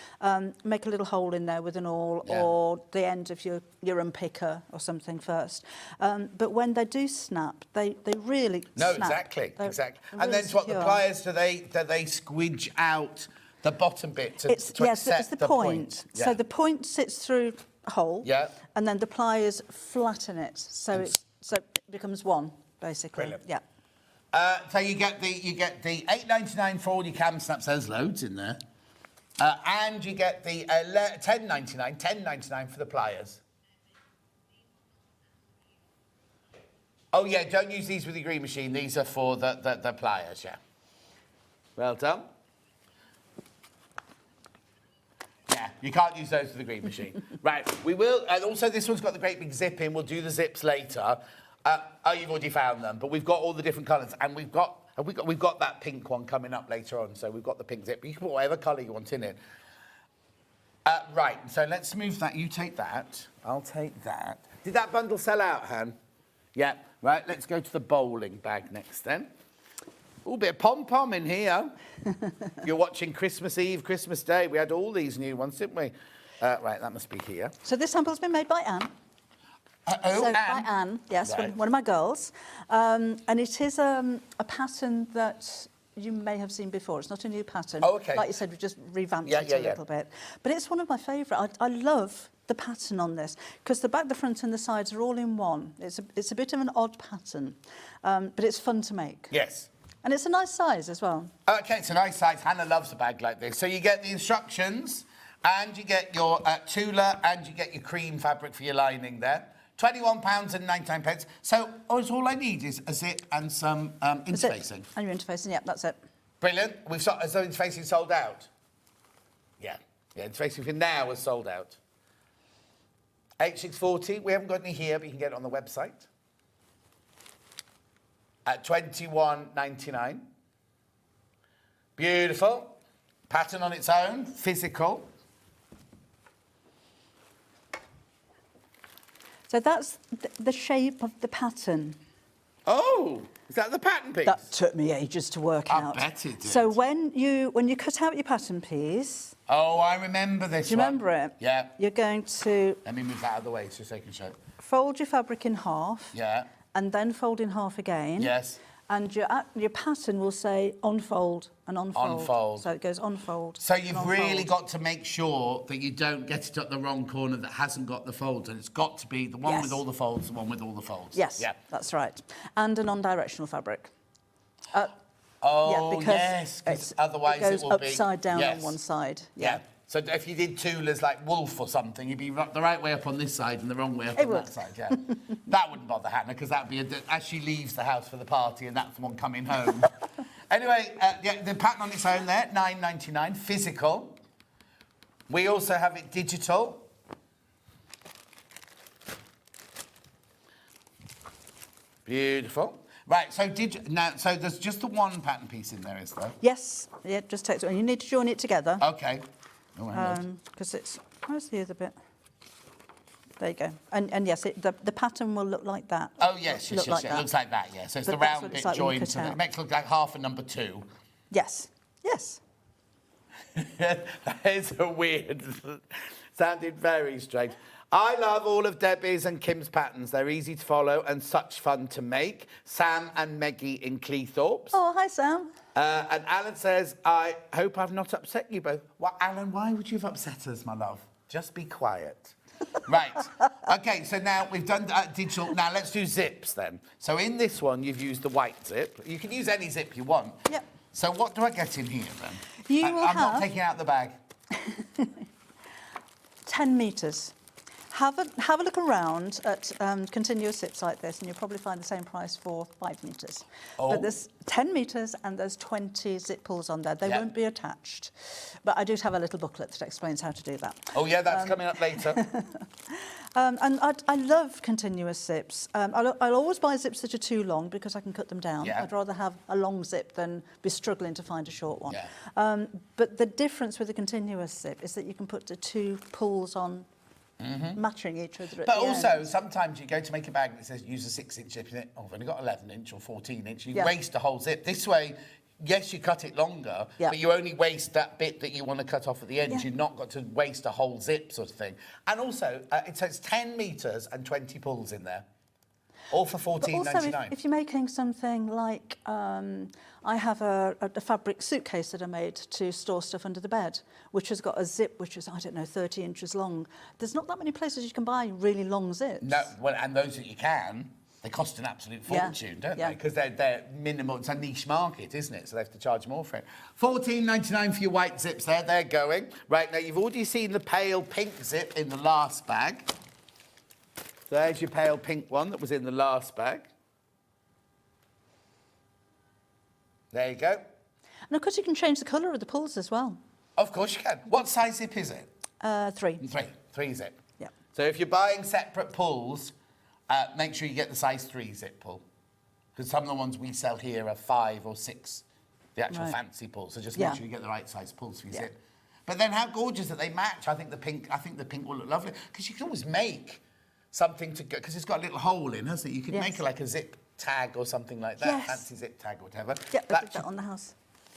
make a little hole in there with an awl or the end of your unpicker or something first. But when they do snap, they really snap. Exactly. They're And really then what the secure. pliers, do they squidge out the bottom bit to It's accept the point. Yeah. So the point sits through a hole, Yeah. and then the pliers flatten it, so it becomes one, basically. Brilliant. Yeah. So you get the $8.99 for all your cam snaps. There's loads in there, and you get the $10.99 for the pliers. Oh yeah, don't use these with your green machine. These are for the pliers. Yeah. Well done. Yeah, you can't use those with the green machine. Right, we will, and also this one's got the great big zip in. We'll do the zips later. Oh, you've already found them, but we've got all the different colours, and we've got that pink one coming up later on. So we've got the pink zip. You can put whatever colour you want in it. Right, so let's move that. You take that. I'll take that. Did that bundle sell out, Han? Yeah. Right, let's go to the bowling bag next then. Oh, bit of pom-pom in here. You're watching Christmas Eve, Christmas Day. We had all these new ones, didn't we? Right, that must be here. So this sample's been made by Anne. Anne? By Anne, yes, Right. one of my girls. And it is a pattern that you may have seen before. It's not a new pattern. Oh, OK. Like you said, we've just revamped it Yeah, a little bit. But it's one of my favourite. I love the pattern on this because the back, the front and the sides are all in one. It's a bit of an odd pattern, but it's fun to make. Yes. And it's a nice size as well. OK, it's a nice size. Hannah loves a bag like this. So you get the instructions, and you get your tulle, and you get your cream fabric for your lining there. £21.99. So all I need is a zip and some interfacing. And your interfacing, yeah, that's it. Brilliant. Has the interfacing sold out? Yeah. Yeah, interfacing for now is sold out. H640, we haven't got any here, but you can get it on the website. At $21.99. Beautiful. Pattern on its own, physical. So that's the shape of the pattern. Oh, is that the pattern piece? That took me ages to work out. I bet it did. So when you cut out your pattern piece, Oh, I remember this do you remember it? Yeah. You're going to Let me move that out of the way so I can show it. fold your fabric in half. Yeah. And then fold in half again. Yes. And your pattern will say unfold and unfold. Unfold. So it goes unfold. So and you've really unfold. got to make sure that you don't get it at the wrong corner that hasn't got the folds, and it's got to be the one Yes. with all the folds, the one with all the folds. Yes, Yeah. that's right. And a non-directional fabric. Oh, yeah, because yes, because otherwise it goes will be upside down yes. on one side. Yeah. So if you did tulas like wolf or something, you'd be the right way up on this side and the wrong way up It on would. that side. Yeah. That wouldn't bother Hannah because that'd be as she leaves the house for the party, and that's the one coming home. Anyway, yeah, the pattern on its own there, $9.99, physical. We also have it digital. Beautiful. Right, so so there's just the one pattern piece in there, is there? Yes, yeah, just takes it. And you need to join it together. Okay. Oh, hang on. Because it's, where's the other bit? There you go. And yes, the pattern will look like that. Oh, yes, Look like it that. looks like that, yeah. So it's But the that's round what bit it's like when you joined, cut so it out. makes it look like half a number 2. Yes, yes. That is a weird, sounded very strange. I love all of Debbie's and Kim's patterns. They're easy to follow and such fun to make. Sam and Meggie in Cleethorpes. Oh, hi, Sam. And Alan says, I hope I've not upset you both. Well, Alan, why would you have upset us, my love? Just be quiet. Right. Okay, so now we've done digital. Now let's do zips then. So in this one, you've used the white zip. You can use any zip you want. Yep. So what do I get in here then? You will I'm not have taking out the bag. 10 metres. Have a look around at continuous zips like this, and you'll probably find the same price for 5 metres. Oh. But there's 10 metres and there's 20 zip pulls on there. They Yep. won't be attached. But I do have a little booklet that explains how to do that. Oh, yeah, that's coming up later. And I love continuous zips. I'll always buy zips that are too long because I can cut them down. Yeah. I'd rather have a long zip than be struggling to find a short one. Yeah. But the difference with a continuous zip is that you can put the 2 pulls on matching each other at But the also, end. sometimes you go to make a bag that says use a 6-inch zip in it. Oh, I've only got 11-inch or 14-inch. You Yeah. waste a whole zip. This way, yes, you cut it longer, Yeah. but you only waste that bit that you want to cut off at the end. Yeah. You've not got to waste a whole zip sort of thing. And also, it says 10 metres and 20 pulls in there. All for But also, $14.99. if you're making something like, I have a fabric suitcase that I made to store stuff under the bed, which has got a zip which is, I don't know, 30 inches long. There's not that many places you can buy really long zips. No, well, and those that you can, they cost an absolute Yeah. fortune, don't Yeah. they? Because they're minimal. It's a niche market, isn't it? So they have to charge more for it. $14.99 for your white zips there. They're going. Right, now you've already seen the pale pink zip in the last bag. So there's your pale pink one that was in the last bag. There you go. And of course you can change the colour of the pulls as well. Of course you can. What size zip is it? 3. Three zip. Yeah. So if you're buying separate pulls, make sure you get the size 3 zip pull. Because some of the ones we sell here are 5 or 6, the actual Right. fancy pulls. So just Yeah. make sure you get the right size pulls for your Yeah. zip. But then how gorgeous that they match. I think the pink will look lovely. Because you can always make something to go, because it's got a little hole in, hasn't it? You could Yes. make like a zip tag or something like that. Yes. Fancy zip tag or whatever. Yeah, I That did that on the house.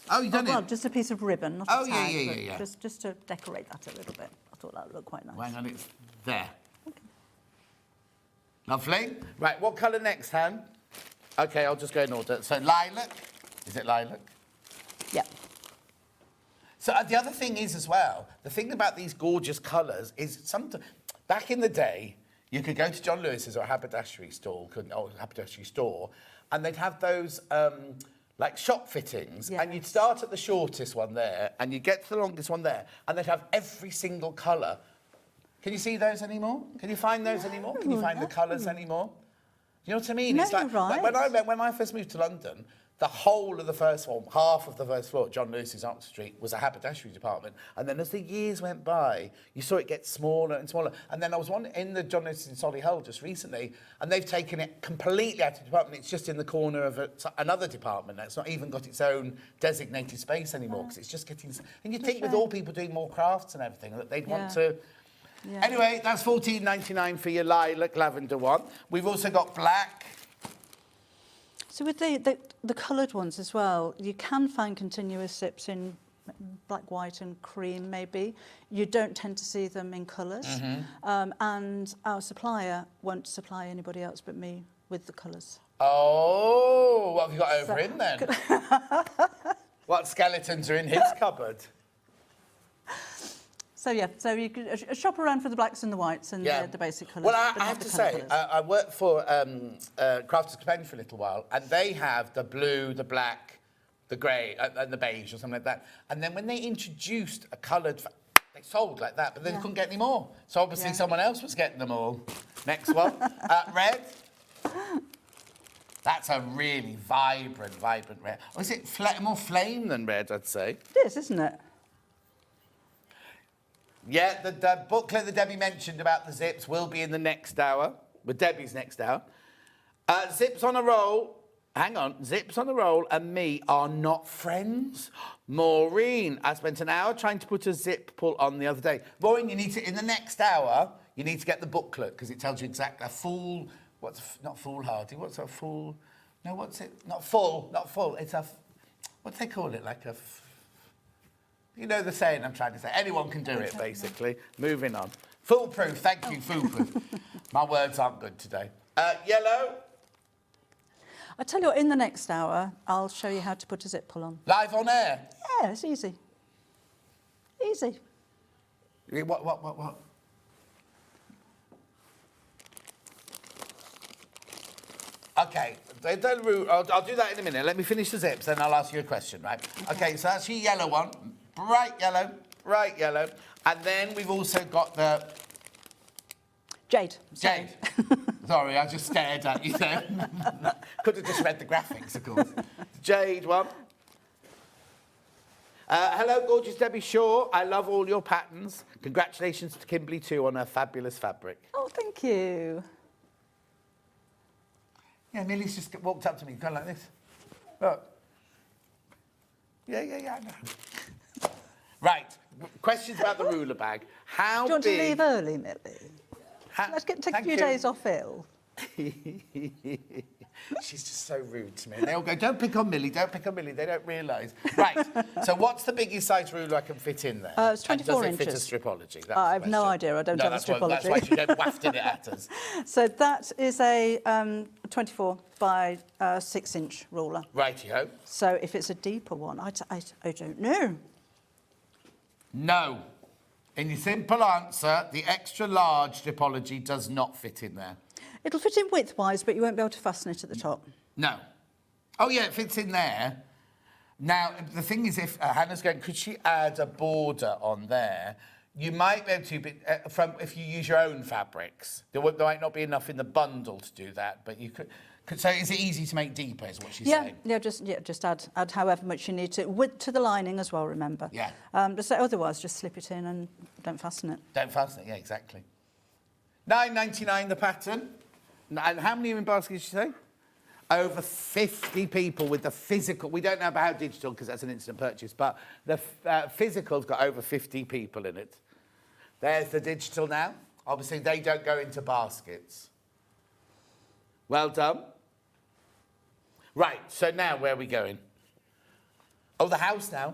Oh, you've done Well, it? just a piece of ribbon, not a Oh, yeah, tag, yeah, but yeah, yeah. Just to decorate that a little bit. I thought that would look quite nice. Hang on, it's there. Lovely. Right, what colour next, Han? Okay, I'll just go in order. So lilac. Is it lilac? Yeah. So the other thing is as well, the thing about these gorgeous colours is back in the day, you could go to John Lewis's or a haberdashery store, and they'd have those like shop fittings, and you'd start at the shortest one there, and you'd get to the longest one there, and they'd have every single colour. Can you see those anymore? Can you find those anymore? Can you find the colours anymore? You know what I mean? No, It's like, you're right. when I first moved to London, the whole of the first floor, half of the first floor at John Lewis's Oxford Street was a haberdashery department. And then as the years went by, you saw it get smaller and smaller. And then I was one in the John Lewis's in Solihull just recently, and they've taken it completely out of the department. It's just in the corner of another department. It's not even got its own designated space anymore because it's just getting... And you'd think with all people doing more crafts and everything that they'd want to... Yeah. Anyway, that's $14.99 for your lilac lavender one. We've also got black. So with the coloured ones as well, you can find continuous zips in black, white and cream maybe. You don't tend to see them in colours. And our supplier won't supply anybody else but me with the colours. Oh, what have you got over him then? What skeletons are in his cupboard? So yeah, so you could shop around for the blacks and the whites and the basic colours. Well, but I not have the to colour say, colours. I worked for Crafters Companion for a little while, and they have the blue, the black, the grey, and the beige or something like that. And then when they introduced a coloured, they sold like that, but then they couldn't get any more. So obviously someone else was getting them all. Next one, red. That's a really vibrant red. Or is it more flame than red, I'd say? It is, isn't it? Yeah, the booklet that Debbie mentioned about the zips will be in the next hour, with Debbie's next hour. Zips on a roll, hang on, Zips on a roll and me are not friends. Maureen, I spent an hour trying to put a zip pull on the other day. Maureen, you need to, in the next hour, you need to get the booklet, because it tells you exactly, not foolhardy, what's a fool? No, what's it? Not full, it's a, what do they call it, like a... You know the saying I'm trying to say. Anyone can do it, basically. Moving on. Foolproof. Thank you, foolproof. My words aren't good today. Yellow. I tell you what, in the next hour, I'll show you how to put a zip pull on. Live on air. Yeah, it's easy. Easy. What? Okay, I'll do that in a minute. Let me finish the zips, then I'll ask you a question, right? Okay, so that's your yellow one. Bright yellow. And then we've also got the... Jade. Sorry, I just stared at you there. Could have just read the graphics, of course. Jade one. Hello, gorgeous Debbie Shaw. I love all your patterns. Congratulations to Kimberly, too, on her fabulous fabric. Oh, thank you. Yeah, Millie's just walked up to me, going like this. Look. Yeah, I know. Right, questions about the ruler bag. How Do you want big... to leave early, Millie? Let's take a few days off ill. She's just so rude to me. They all go, don't pick on Millie. They don't realise. Right, so what's the biggest size ruler I can fit in there? It's 24 and does inches. it fit a stripology? I have no idea. I don't have a stripology. That's why she don't wafted it at us. So that is a 24 by 6-inch ruler. Righty-ho. So if it's a deeper one, I don't know. No. In your simple answer, the extra large stripology does not fit in there. It'll fit in width-wise, but you won't be able to fasten it at the top. No. Oh, yeah, it fits in there. Now, the thing is, if Hannah's going, could she add a border on there? You might be able to, but if you use your own fabrics. There might not be enough in the bundle to do that, but you could. So is it easy to make deeper, is what she's saying? Yeah, just add however much you need to the lining as well, remember. Yeah. So otherwise, just slip it in and don't fasten it. Don't fasten it, yeah, exactly. $9.99 the pattern. And how many are in baskets, did you say? Over 50 people with the physical. We don't know about digital because that's an instant purchase, but the physical's got over 50 people in it. There's the digital now. Obviously, they don't go into baskets. Well done. Right, so now where are we going? Oh, the house now.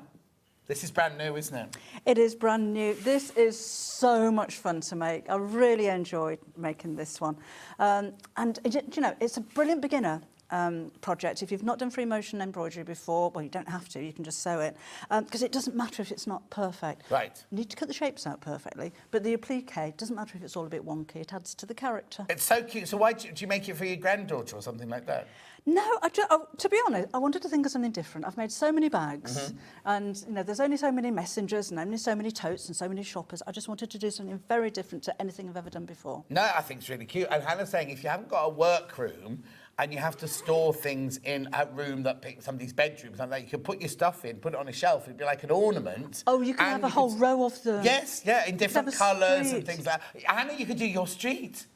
This is brand new, isn't it? It is brand new. This is so much fun to make. I really enjoyed making this one. And, you know, it's a brilliant beginner project. If you've not done free motion embroidery before, well, you don't have to. You can just sew it. Because it doesn't matter if it's not perfect. Right. You need to cut the shapes out perfectly. But the applique, doesn't matter if it's all a bit wonky. It adds to the character. It's so cute. So why do you make it for your granddaughter or something like that? No, to be honest, I wanted to think of something different. I've made so many bags, and you know, there's only so many messengers, and only so many totes, and so many shoppers. I just wanted to do something very different to anything I've ever done before. No, I think it's really cute. And Hannah's saying if you haven't got a workroom and you have to store things in a room that picks somebody's bedroom, something like that, you can put your stuff in, put it on a shelf, it'd be like an ornament. Oh, you can have a whole row of them. Yes, yeah, in different have a colours street. and things like that. Hannah, you could do your street.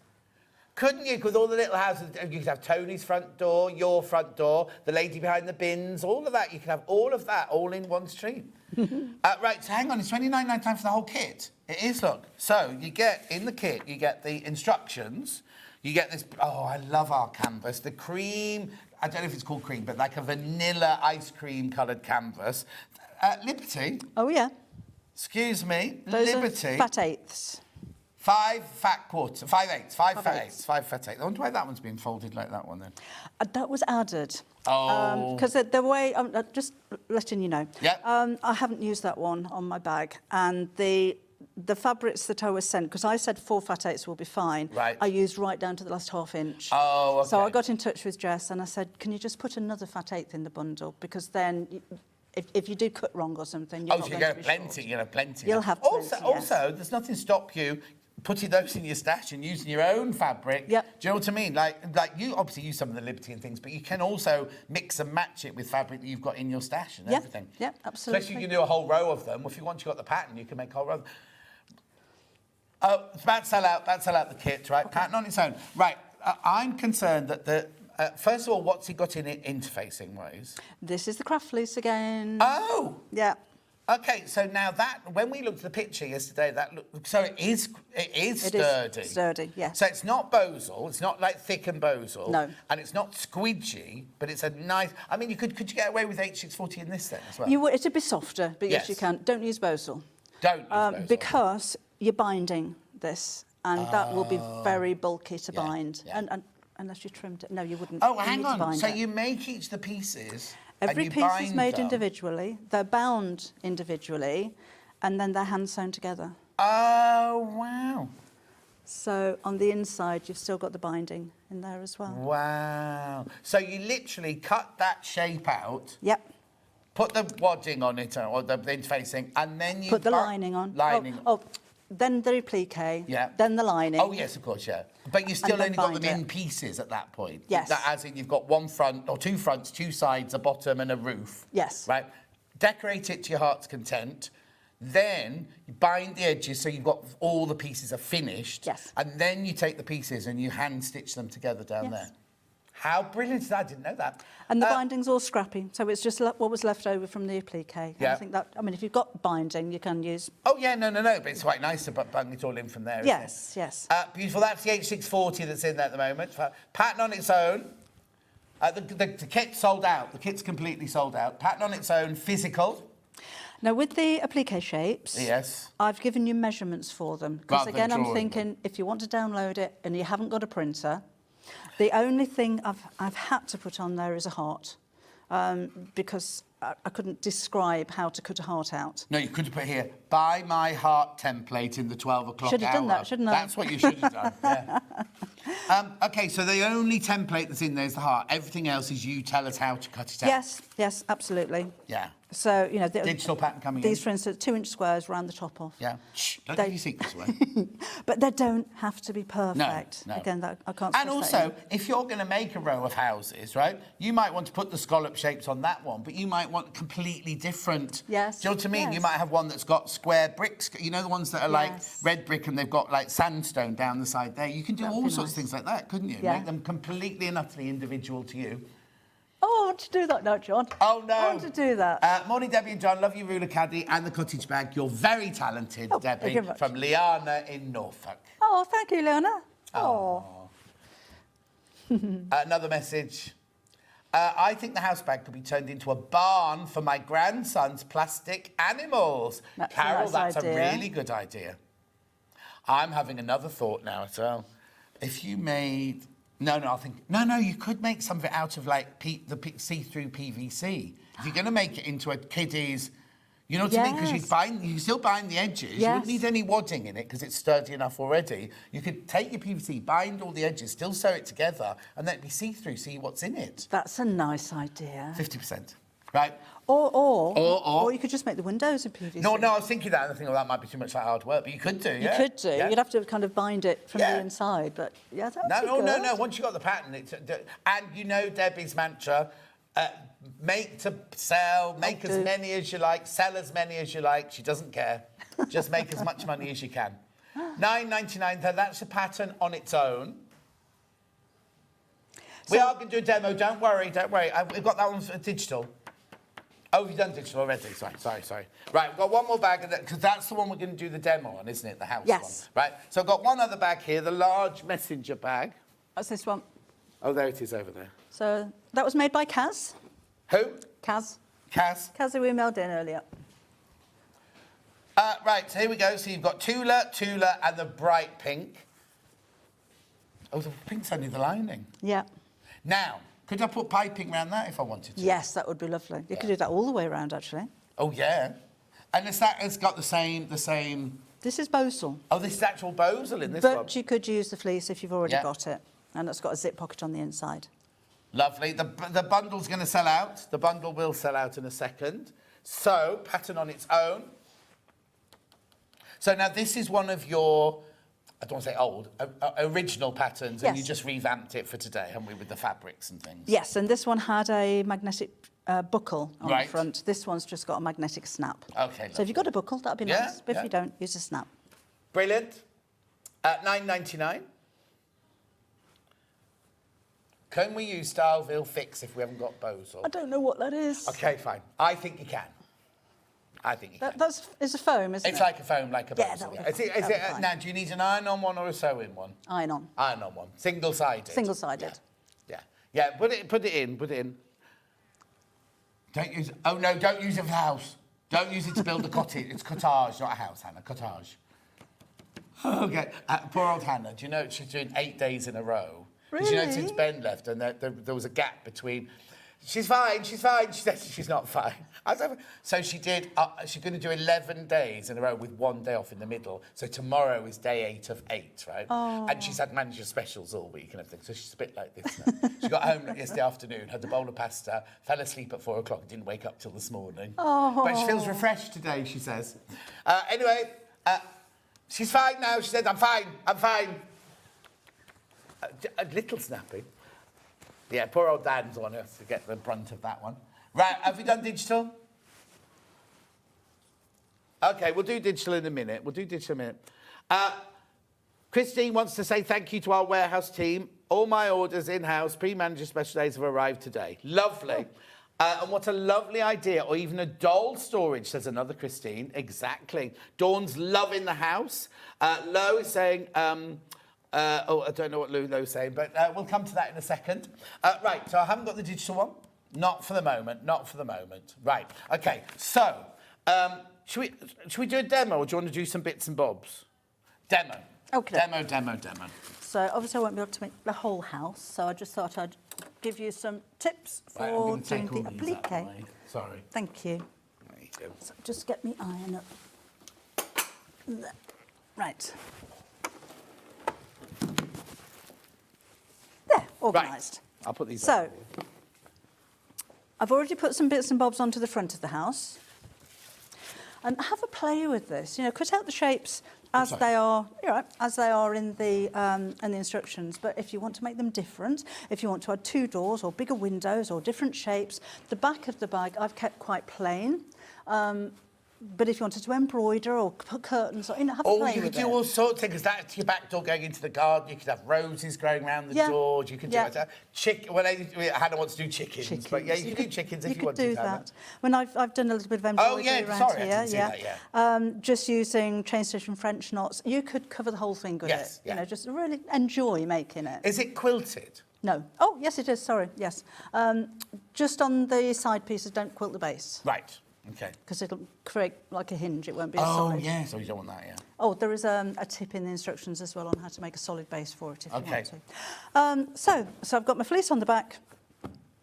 Couldn't you? With all the little houses, you could have Tony's front door, your front door, the lady behind the bins, all of that. You could have all of that all in one street. Right, so hang on, it's £29.99 for the whole kit. It is, look. So you get, in the kit, you get the instructions, you get this, oh, I love our canvas, the cream, I don't know if it's called cream, but like a vanilla ice cream coloured canvas. Liberty. Oh, yeah. Excuse me, Those Liberty. are fat eighths. 5 fat eighths. 5 fat eighths. eighths. 5 fat eighths. I wonder why that one's been folded like that one then. That was added. Oh. Because the way, just letting you know. Yeah. I haven't used that one on my bag. And the fabrics that I was sent, because I said 4 fat eighths will be fine. Right. I used right down to the last ½ inch. Oh, okay. So I got in touch with Jess and I said, can you just put another fat eighth in the bundle? Because then, if you do cut wrong or something, you're not so going you're to going be to have plenty. short. You'll have plenty. You'll have also, plenty, yes. Also, there's nothing to stop you putting those in your stash and using your own fabric. Yep. Do you know what I mean? Like you obviously use some of the Liberty and things, but you can also mix and match it with fabric that you've got in your stash and everything. Yeah, absolutely. Especially if you can do a whole row of them. Well, if once you've got the pattern, you can make a whole row. Oh, it's about to sell out. About to sell out the kit, right? Okay. Pattern on its own. Right. I'm concerned that the first of all, what's he got in it interfacing wise? This is the craft fleece again. Oh. Yeah. Okay, so now that when we looked at the picture yesterday, that looked so it is sturdy. Is sturdy, yes. So it's not bosal, it's not like thick and bosal. No. And it's not squidgy, but it's a nice. I mean, could you get away with H640 in this then as well? You would, it'd be softer, but yes, Yes. you can. Don't use bosal. Don't use bosal. Because you're binding this, and that will be very bulky to bind. yeah. And unless you trimmed it, no, you wouldn't. Oh, you hang need to on. bind So it. you make each the pieces. Every and you piece is bind made them. individually. They're bound individually, and then they're hand sewn together. Oh wow. So on the inside, you've still got the binding in there as well. Wow. So you literally cut that shape out. Yep. Put the wadding on it, or the interfacing, and then you Put the lining on. Lining. Oh, then the applique. Yeah. Then the lining. Oh yes, of course, yeah. But you still And then only got them bind in it. pieces at that point. Yes. As in, you've got one front or two fronts, two sides, a bottom, and a roof. Yes. Right. Decorate it to your heart's content. Then you bind the edges so you've got all the pieces are finished. Yes. And then you take the pieces and you hand stitch them together down Yes. there. How brilliant is that? I didn't know that. And the binding's all scrappy, so it's just what was left over from the applique. And Yeah. I think that, I mean, if you've got binding, you can use... Oh, yeah, no, but it's quite nice to bung it all in from there, isn't Yes, it? yes. Beautiful. That's the H640 that's in there at the moment. Pattern on its own. The kit's sold out. The kit's completely sold out. Pattern on its own, physical. Now, with the applique shapes, Yes. I've given you measurements for them. Because, Rather than again, I'm drawing thinking, if you want to download it and you haven't got a printer, the only thing I've had to put on there is a heart, because I couldn't describe how to cut a heart out. No, you could have put here, buy my heart template in the 12 o'clock hour. Should have done that, shouldn't I? That's what you should have done, yeah. OK, so the only template that's in there is the heart. Everything else is you tell us how to cut it out. Yes, absolutely. Yeah. So, you know... Digital pattern coming in. These, for instance, 2-inch squares round the top off. Yeah. Shh, don't They- give your secrets away. But they don't have to be perfect. No. Again, that, I can't And stress that also, if you're going to make a row of houses, right, you might want to put the scallop shapes on that one, but you might want completely different. Yes, Do you know what I mean? yes. You might have one that's got square bricks, you know, the ones that are like Yes. red brick and they've got like sandstone down the side there. You can do That'd all be sorts of nice. things like that, couldn't you? Yeah. Make them completely and utterly individual to you. Oh, I want to do that now, John. Oh, no. I want to do that. Morning, Debbie and John. Love you, Ruler Caddy and the cottage bag. You're very talented, Oh, Debbie, thank you very much. from Liana in Norfolk. Oh, thank you, Leona. Oh. Another message. I think the house bag could be turned into a barn for my grandson's plastic animals. That's a Carol, nice that's idea. a really good idea. I'm having another thought now as well. If you made... No, you could make some of it out of like the see-through PVC. If you're going to make it into a kiddie's... You know what I mean? Because you can still bind the edges. You wouldn't Yes. need any wadding in it because it's sturdy enough already. You could take your PVC, bind all the edges, still sew it together, and then it'd be see-through, see what's in it. That's a nice idea. 50%, right? Or you could just make the windows in PVC. No, I was thinking that, and I think, that might be too much like hard work, but you could do, You yeah? could do. Yeah. You'd have to kind of bind it from Yeah. the inside, but yeah, that would be No. good. Once you've got the pattern, and you know Debbie's mantra, make to sell, make as many as you like, sell as many as you like. She doesn't care. Just make as much money as you can. £9.99, that's a pattern on its own. We are going to do a demo, don't worry. We've got that one for digital. Oh, you've done digital already. Sorry. Right, we've got one more bag, because that's the one we're going to do the demo on, isn't it? The house Yes. one. Right, so I've got one other bag here, the large messenger bag. That's this one. Oh, there it is over there. So that was made by Kaz. Who? Kaz. Kaz. Kaz, who we emailed in earlier. Right, so here we go. So you've got Tula, and the bright pink. Oh, the pink's only the lining. Yeah. Now, could I put piping around that if I wanted to? Yes, that would be lovely. You could do that all the way around, actually. Oh, yeah. And it's got the same... This is Bosal. Oh, this is actual Bosal in this one. But you could use the fleece if you've already got it. And it's got a zip pocket on the inside. Lovely. The bundle's going to sell out. The bundle will sell out in a second. So, pattern on its own. So now this is one of your, I don't want to say old, original patterns, and you just revamped it for today, haven't we, with the fabrics and things? Yes, and this one had a magnetic buckle on the front. This one's just got a magnetic snap. Okay. So if you've got a buckle, that'd be nice. But if you don't, use a snap. Brilliant. £9.99. Can we use Styleville Fix if we haven't got Bosal? I don't know what that is. Okay, fine. I think you can. It's a foam, isn't it? It's like a foam, like a Bosal. Yeah, Is it, now, do you need an iron-on one or a sewing one? Iron-on. Iron-on one. Single-sided. Single-sided. Yeah. Put it in. Don't use. Oh no! Don't use it for the house. Don't use it to build a cottage. It's cottage, not a house, Hannah. Cottage. Okay. Poor old Hannah. Do you know she's doing 8 days in a row? Really? Did you know since Ben left, and there was a gap between. She's fine. She said she's not fine. So she did. She's going to do 11 days in a row with 1 day off in the middle. So tomorrow is day 8 of 8, right? Oh. And she's had manager specials all week and everything. So she's a bit like this now. She got home yesterday afternoon, had a bowl of pasta, fell asleep at 4 o'clock, and didn't wake up till this morning. Oh. But she feels refreshed today, she says. Anyway, she's fine now. She said, I'm fine. A little snappy. Yeah, poor old Dan's the one who has to get the brunt of that one. Right, have we done digital? OK, we'll do digital in a minute. Christine wants to say thank you to our warehouse team. All my orders in-house, pre-manager special days have arrived today. Lovely. And what a lovely idea. Or even a doll storage, says another Christine. Exactly. Dawn's loving the house. Lo is saying... I don't know what Lulo's saying, but we'll come to that in a second. Right, so I haven't got the digital one. Not for the moment. Right, OK, so should we do a demo, or do you want to do some bits and bobs? Demo. OK. Demo. So obviously I won't be able to make the whole house, so I just thought I'd give you some tips for doing the applique. Sorry. Thank you. There you go. So just get me iron up. There. Right. There, organised. Right. I'll put these So, I've already put some bits and bobs onto the front of the house. And have a play with this. You know, cut out the shapes as they are. As they are in the instructions. But if you want to make them different, if you want to add 2 doors or bigger windows or different shapes, the back of the bag I've kept quite plain. But if you wanted to embroider or put curtains, have a play with it. You could do all sorts of things, because that's your back door going into the garden. You could have roses growing around the doors. You could do it. Hannah wants to do chickens. But yeah, you could do chickens if you wanted to. You could do that. When I've done a little bit of embroidery around here. I didn't see that, just using chain stitch and French knots. You could cover the whole thing with it. You know, just really enjoy making it. Is it quilted? No. Oh, yes, it is. Sorry. Yes. Just on the side pieces, don't quilt the base. Right. Okay. Because it'll create like a hinge, it won't be a solid. Oh, yeah, so you don't want that, yeah. Oh, there is a tip in the instructions as well on how to make a solid base for it if you want to. So I've got my fleece on the back,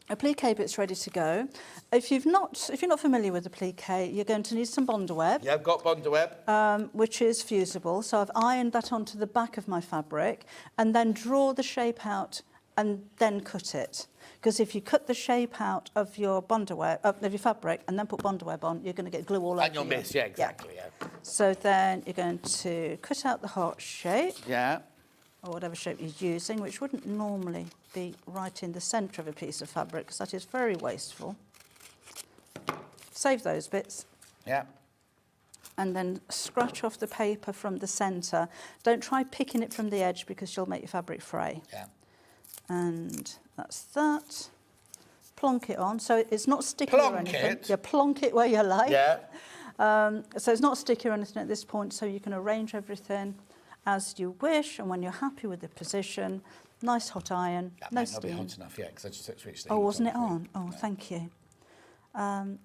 applique bit's ready to go. If you're not familiar with applique, you're going to need some Bondaweb. Yeah, I've got Bondaweb. Which is fusible. So I've ironed that onto the back of my fabric and then draw the shape out and then cut it. Because if you cut the shape out of your Bondaweb, of your fabric, and then put Bondaweb on, you're going to get glue all over. And you'll miss, yeah, exactly, yeah. So then you're going to cut out the heart shape. Yeah. Or whatever shape you're using, which wouldn't normally be right in the centre of a piece of fabric, because that is very wasteful. Save those bits. Yeah. And then scratch off the paper from the centre. Don't try picking it from the edge, because you'll make your fabric fray. Yeah. And that's that. Plonk it on, so it's not sticky or Plonk anything. it? Yeah, plonk it where you like. Yeah. So it's not sticky or anything at this point, so you can arrange everything as you wish, and when you're happy with the position, nice hot iron, That no might not be steam. hot enough yet, because I just switched the Oh, heat wasn't it for you. on? Oh, thank you. And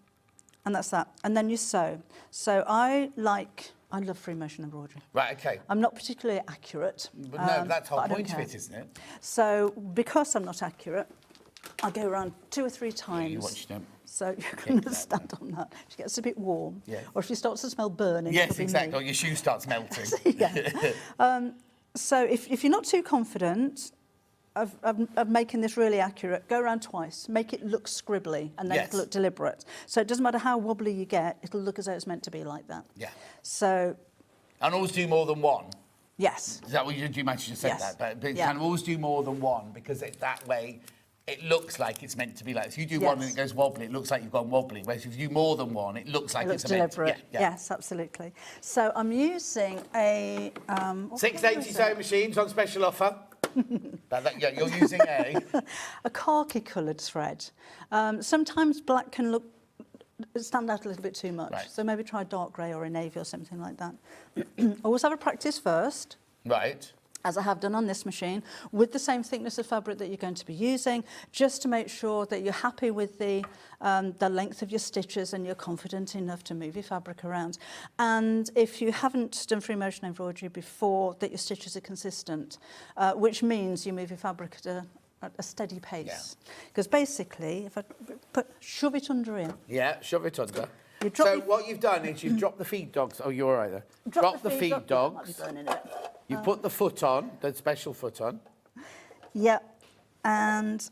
that's that. And then you sew. So I love free motion embroidery. Right, okay. I'm not particularly accurate. But no, that's the but whole I don't point of care. it, isn't it? So because I'm not accurate, I go around 2 or 3 times. You watch them. So you can understand on that. If it gets a bit warm, Yes. or if you start to smell burning, Yes, it'll be exactly. me. Or your shoe starts melting. Yeah. So if you're not too confident of making this really accurate, go around twice, make it look scribbly, and then Yes. it'll look deliberate. So it doesn't matter how wobbly you get, it'll look as though it's meant to be like that. Yeah. So, And always do more than one. yes. Is that what you might have just said Yes. that? But Yeah. kind of always do more than one, because that way it looks like it's meant to be like. If you do one and Yes. it goes wobbly, it looks like you've gone wobbly. Whereas if you do more than one, it looks like It looks it's meant to deliberate. yeah. Yes, absolutely. So I'm using a... what 680 colour is sewing it? machines on special offer. Yeah, you're using A khaki-coloured thread. Sometimes black can stand out a little bit too much. Right. So maybe try dark grey or a navy or something like that. Always have a practice first, Right. as I have done on this machine, with the same thickness of fabric that you're going to be using, just to make sure that you're happy with the length of your stitches and you're confident enough to move your fabric around. And if you haven't done free motion embroidery before, that your stitches are consistent, which means you move your fabric at a steady pace. Because basically, if I shove it under here, Yeah, shove it under. You drop So your- what you've done is you've dropped the feed dogs. Oh, you're all right there. Drop the feed Might be dogs. burning a bit. You've put the foot on, the special foot on. Yeah, and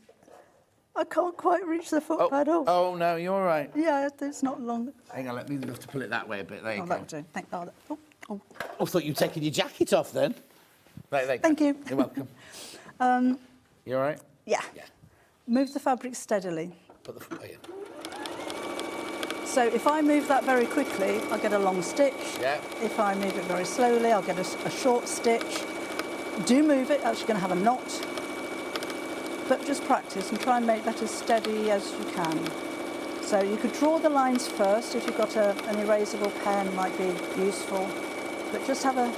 I can't quite reach the foot pedal. Oh, no, you're all right. Yeah, it's not long. Hang on, let me have to pull it that way a bit. There you Oh, go. that'll do. Thank God. Oh. I thought you'd taken your jacket off then. There you go. Thank you. You're welcome. You all right? Yeah. Yeah. Move the fabric steadily. Put the foot in. So if I move that very quickly, I'll get a long stitch. Yeah. If I move it very slowly, I'll get a short stitch. Do move it, that's going to have a knot. But just practice and try and make that as steady as you can. So you could draw the lines first. If you've got an erasable pen, might be useful. But just have a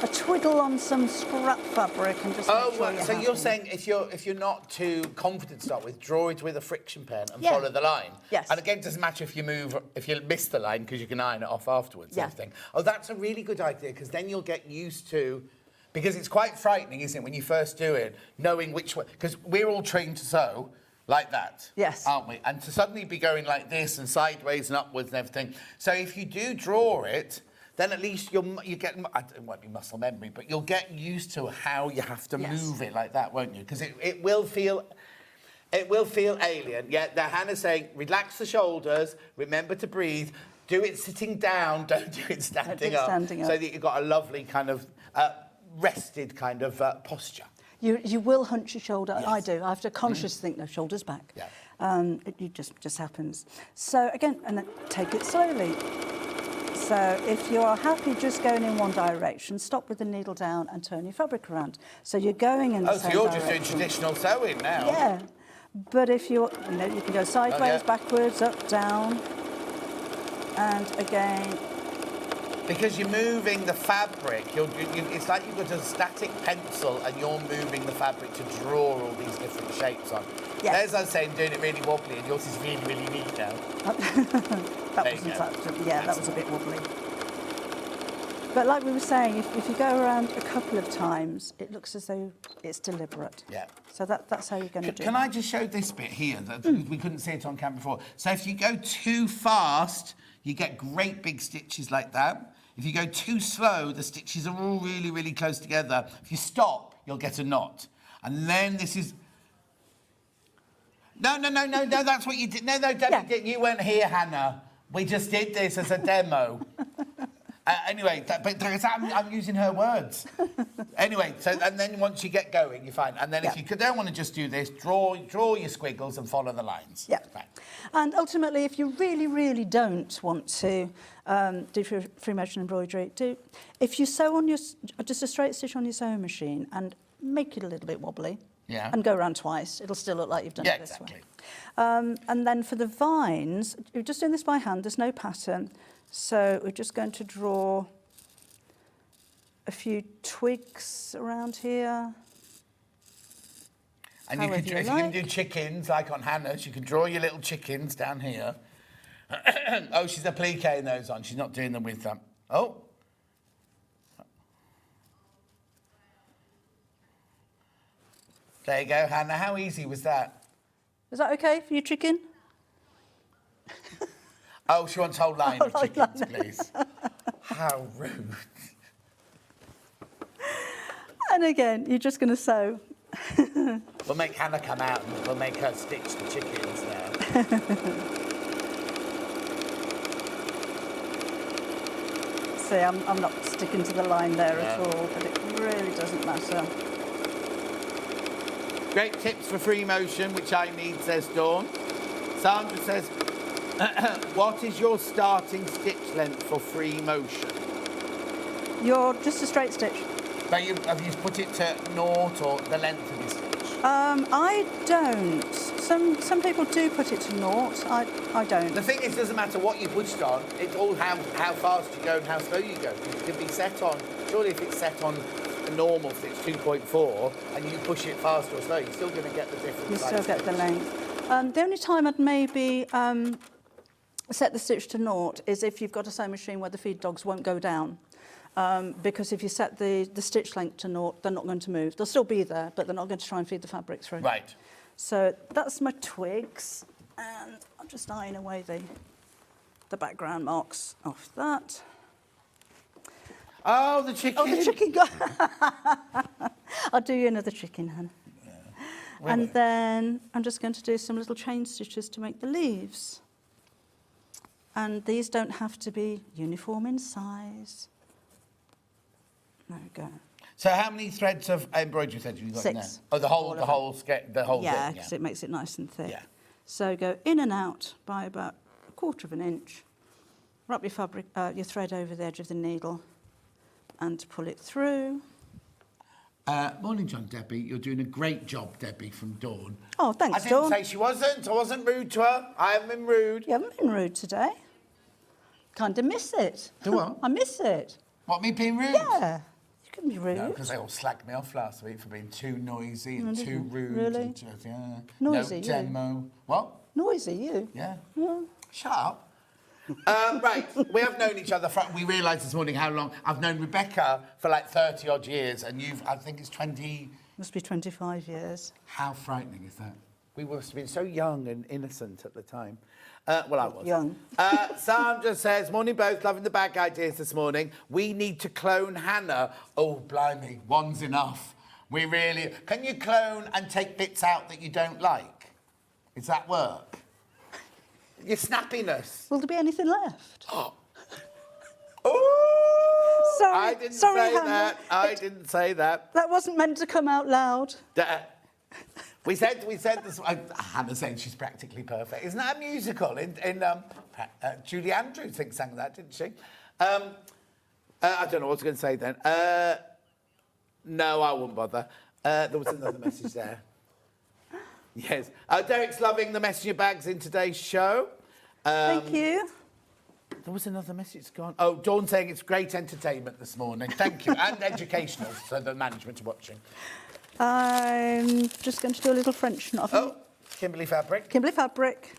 twiddle on some scrap fabric and just make sure so you're saying if you're not too confident to start with, draw it with a friction pen and Yeah. follow the line. Yes. And again, it doesn't matter if you miss the line, because you can iron it off afterwards. Yeah. Everything. Oh, that's a really good idea, because then you'll get used to, because it's quite frightening, isn't it, when you first do it, knowing which way, because we're all trained to sew like that. Yes. Aren't we? And to suddenly be going like this and sideways and upwards and everything. So if you do draw it, then at least you get, it won't be muscle memory, but you'll get used to how you have to move it like that, won't you? Because it will feel alien. Yeah, Hannah's saying, relax the shoulders, remember to breathe, do it sitting down, don't do it standing up. standing up. So that you've got a lovely kind of rested kind of posture. You will hunch your shoulder. Yes. I do. I have to consciously think, no, shoulders back. Yeah. It just happens. So again, and then take it slowly. So if you are happy just going in one direction, stop with the needle down and turn your fabric around. So you're going in the So same you're direction. just doing traditional sewing now. Yeah. But if you can go sideways, yeah. backwards, up, down, and again. Because you're moving the fabric, it's like you've got a static pencil and you're moving the fabric to draw all these different shapes on. Yes. There's us saying doing it really wobbly, and yours is really, really neat now. That was a bit wobbly. But like we were saying, if you go around a couple of times, it looks as though it's deliberate. Yeah. So that's how you're going to do it. Can I just show this bit here? That we couldn't see it on camera before. So if you go too fast, you get great big stitches like that. If you go too slow, the stitches are all really, really close together. If you stop, you'll get a knot. And then this is... No, that's what you did. No, Debbie, you weren't here, Hannah. We just did this as a demo. Anyway, but I'm using her words. Anyway, so and then once you get going, you're fine. And then if you don't want to just do this, draw your squiggles and follow the lines. Yeah. Right. And ultimately, if you really, really don't want to do free motion embroidery, if you sew on just a straight stitch on your sewing machine and make it a little bit wobbly, Yeah. and go around twice. It'll still look like you've done Yeah, it this exactly. way. And then for the vines, we're just doing this by hand. There's no pattern. So we're just going to draw a few twigs around here. And you However can, you if you can like. do chickens, like on Hannah's, you can draw your little chickens down here. Oh, she's appliquing those on. She's not doing them with them. Oh. There you go, Hannah. How easy was that? Is that okay for you, chicken? Oh, she wants a whole line of Whole chickens, line. please. How rude. And again, you're just going to sew. We'll make Hannah come out and we'll make her stitch the chickens now. See, I'm not sticking to the line there at all, but it really doesn't matter. Great tips for free motion, which I need, says Dawn. Sandra says, what is your starting stitch length for free motion? You're just a straight stitch. But have you put it to naught or the length of your stitch? I don't. Some people do put it to naught. I don't. The thing is, it doesn't matter what you put it on, it's all how fast you go and how slow you go. It can be set on, surely if it's set on a normal stitch, 2.4, and you push it fast or slow, you're still going to get the difference. You still get the length. The only time I'd maybe set the stitch to naught is if you've got a sewing machine where the feed dogs won't go down. Because if you set the stitch length to naught, they're not going to move. They'll still be there, but they're not going to try and feed the fabric through. Right. So that's my twigs, and I'll just iron away the background marks off that. Oh, the chicken. Oh, the chicken got... I'll do you another chicken, Hannah. Yeah. And then I'm just going to do some little chain stitches to make the leaves. And these don't have to be uniform in size. There we go. So how many threads of embroidery threads have you got in there? 6. Oh, the whole Yeah, thing. because it makes it nice and thick. Yeah. So go in and out by about 1/4 inch. Wrap your fabric, your thread over the edge of the needle, and pull it through. Morning, John, Debbie. You're doing a great job, Debbie, from Dawn. Oh, thanks, I didn't Dawn. say she wasn't. I wasn't rude to her. I haven't been rude. You haven't been rude today. Kind of miss it. Do what? I miss it. What, me being rude? Yeah. You can be rude. No, because they all slagged me off last week for being too noisy and did too you? rude. Really? And just, yeah. Noisy, No you? demo. What? Noisy, you. Yeah. Shut up. Right, we have known each other. We realised this morning how long. I've known Rebecca for like 30 odd years, and I think it's 20. Must be 25 years. How frightening is that? We must have been so young and innocent at the time. Well, I was. Young. Sandra says, morning both, loving the bag ideas this morning. We need to clone Hannah. Oh, blimey, one's enough. We really... Can you clone and take bits out that you don't like? Does that work? Your snappiness. Will there be anything left? Oh! Sorry, I didn't sorry, say Hannah. that. I didn't say that. That wasn't meant to come out loud. We said this. Hannah saying she's practically perfect. Isn't that a musical? Julie Andrews sang that, didn't she? I don't know what I was going to say then. No, I won't bother. There was another message there. Yes. Derek's loving the messenger bags in today's show. Thank you. There was another message gone. Oh, Dawn saying it's great entertainment this morning. Thank you. And educational, so the management are watching. I'm just going to do a little French knot. Oh, Kimberley fabric. Kimberley fabric.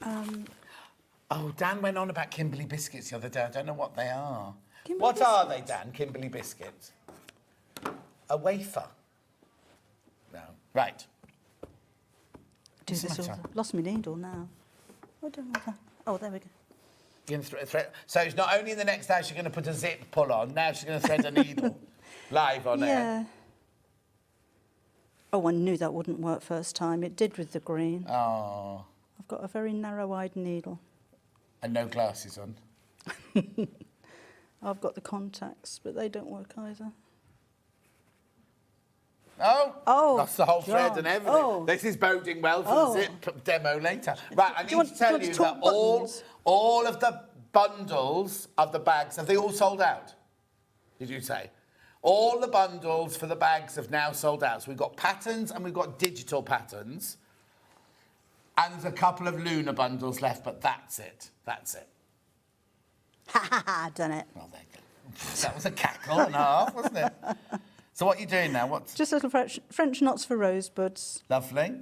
Oh, Dan went on about Kimberley biscuits the other day. I don't know what they are. Kimberley What are biscuits? they, Dan? Kimberley biscuits? A wafer? No. Right. Do What's the this all. matter? Lost my needle now. I don't know that. Oh, there we go. You're gonna thread. So it's not only in the next house you're going to put a zip pull on, now she's going to thread a needle live on air. Yeah. Oh, I knew that wouldn't work first time. It did with the green. Oh. I've got a very narrow-eyed needle. And no glasses on. I've got the contacts, but they don't work either. Oh, that's the whole thread John. and everything. Oh. This is boding well for the zip demo later. Right, I need want- to tell do you you want that to talk buttons? all of the bundles of the bags, have they all sold out? Did you say? All the bundles for the bags have now sold out. So we've got patterns and we've got digital patterns. And there's a couple of lunar bundles left, but that's it. That's it. Ha ha ha, done it. Well, there you go. That was a cackle and a half, wasn't it? So what are you doing now? What? Just little French knots for rosebuds. Lovely.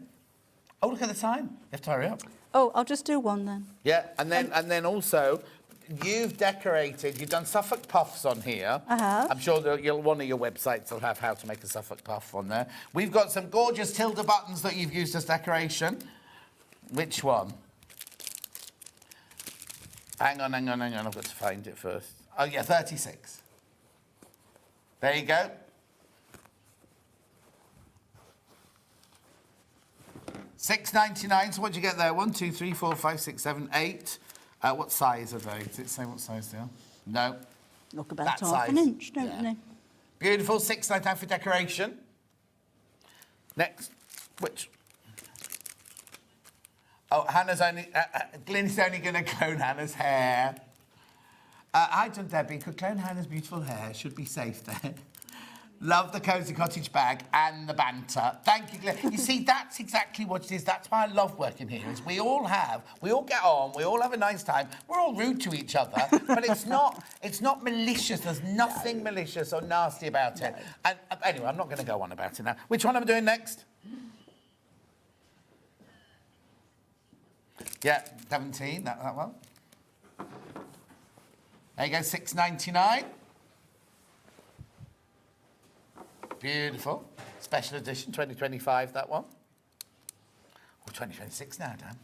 Oh, look at the time. You have to hurry up. Oh, I'll just do one then. Yeah, and then also, you've decorated. You've done Suffolk puffs on here. I have. I'm sure that one of your websites will have how to make a Suffolk puff on there. We've got some gorgeous tilde buttons that you've used as decoration. Which one? Hang on. I've got to find it first. Oh, yeah, 36. There you go. $6.99. So what do you get there? 1, 2, 3, 4, 5, 6, 7, 8. What size are they? Does it say what size they are? No. Look about That half an size. inch, don't they? Beautiful. $6.99 for decoration. Next. Which? Oh, Hannah's only... Glyn's only going to clone Hannah's hair. Hi, John Debbie. Could clone Hannah's beautiful hair. Should be safe there. Love the Cosy Cottage bag and the banter. Thank you, Glenn. You see, that's exactly what it is. That's why I love working here, is we all get on, we all have a nice time. We're all rude to each other, but it's not malicious. There's nothing malicious or nasty about it. And anyway, I'm not going to go on about it now. Which one am I doing next? Yeah, 17, that one. There you go, $6.99. Beautiful. Special edition, 2025, that one. Oh, 2026 now, Dan.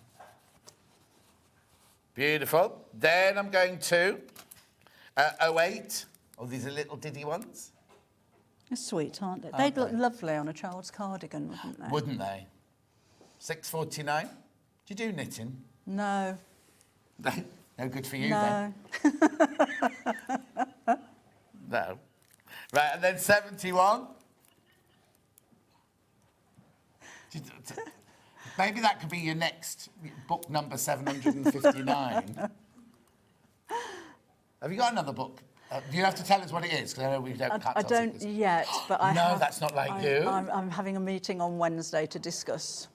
Beautiful. Then I'm going to 08. Oh, these are little diddy ones. They're sweet, aren't they? They'd look lovely on a child's cardigan, wouldn't they? Wouldn't they? $6.49. Do you do knitting? No. No good for you, No. then? No. Right, and then 71. Maybe that could be your next book, number 759. Have you got another book? You have to tell us what it is, because I know we don't. I don't yet, but I have. No, that's not like you. I'm having a meeting on Wednesday to discuss.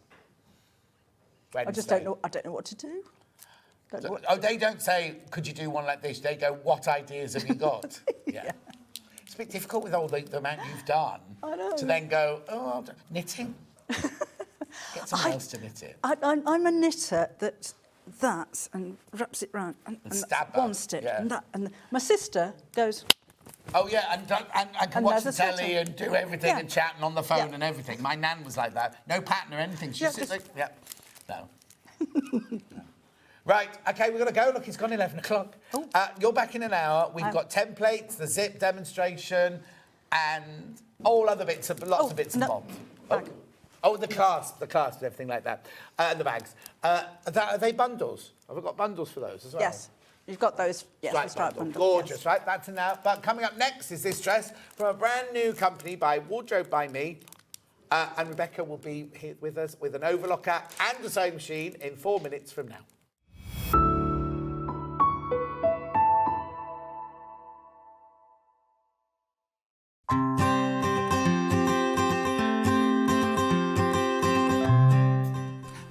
Wednesday. I just don't know. I don't know what to do. They don't say, could you do one like this? They go, what ideas have you got? Yeah. It's a bit difficult with all the amount you've done. I know. To then go, knitting. Get someone else to knit it. I'm a knitter that and wraps it round and stab one that, stitch yeah. and that, and my sister goes. Oh yeah, and can And watch there's the a telly sweater. and do everything Yeah. and chatting on the phone Yeah. and everything. My nan was like that. No pattern or anything. She Yeah, sits just- like, no. Right, okay, we've got to go. Look, it's gone 11 o'clock. Oh. You're back in an hour. We've got templates, the zip demonstration, and all other bits, lots of bits and bobs. Bag. Oh, the clasp and everything like that. And the bags. Are they bundles? Have we got bundles for those as well? Yes, you've got those. Yes, the striped bundle. Gorgeous, yes. right? That's enough. But coming up next is this dress from a brand new company by Wardrobe by Me. And Rebecca will be here with us with an overlocker and a sewing machine in 4 minutes from now.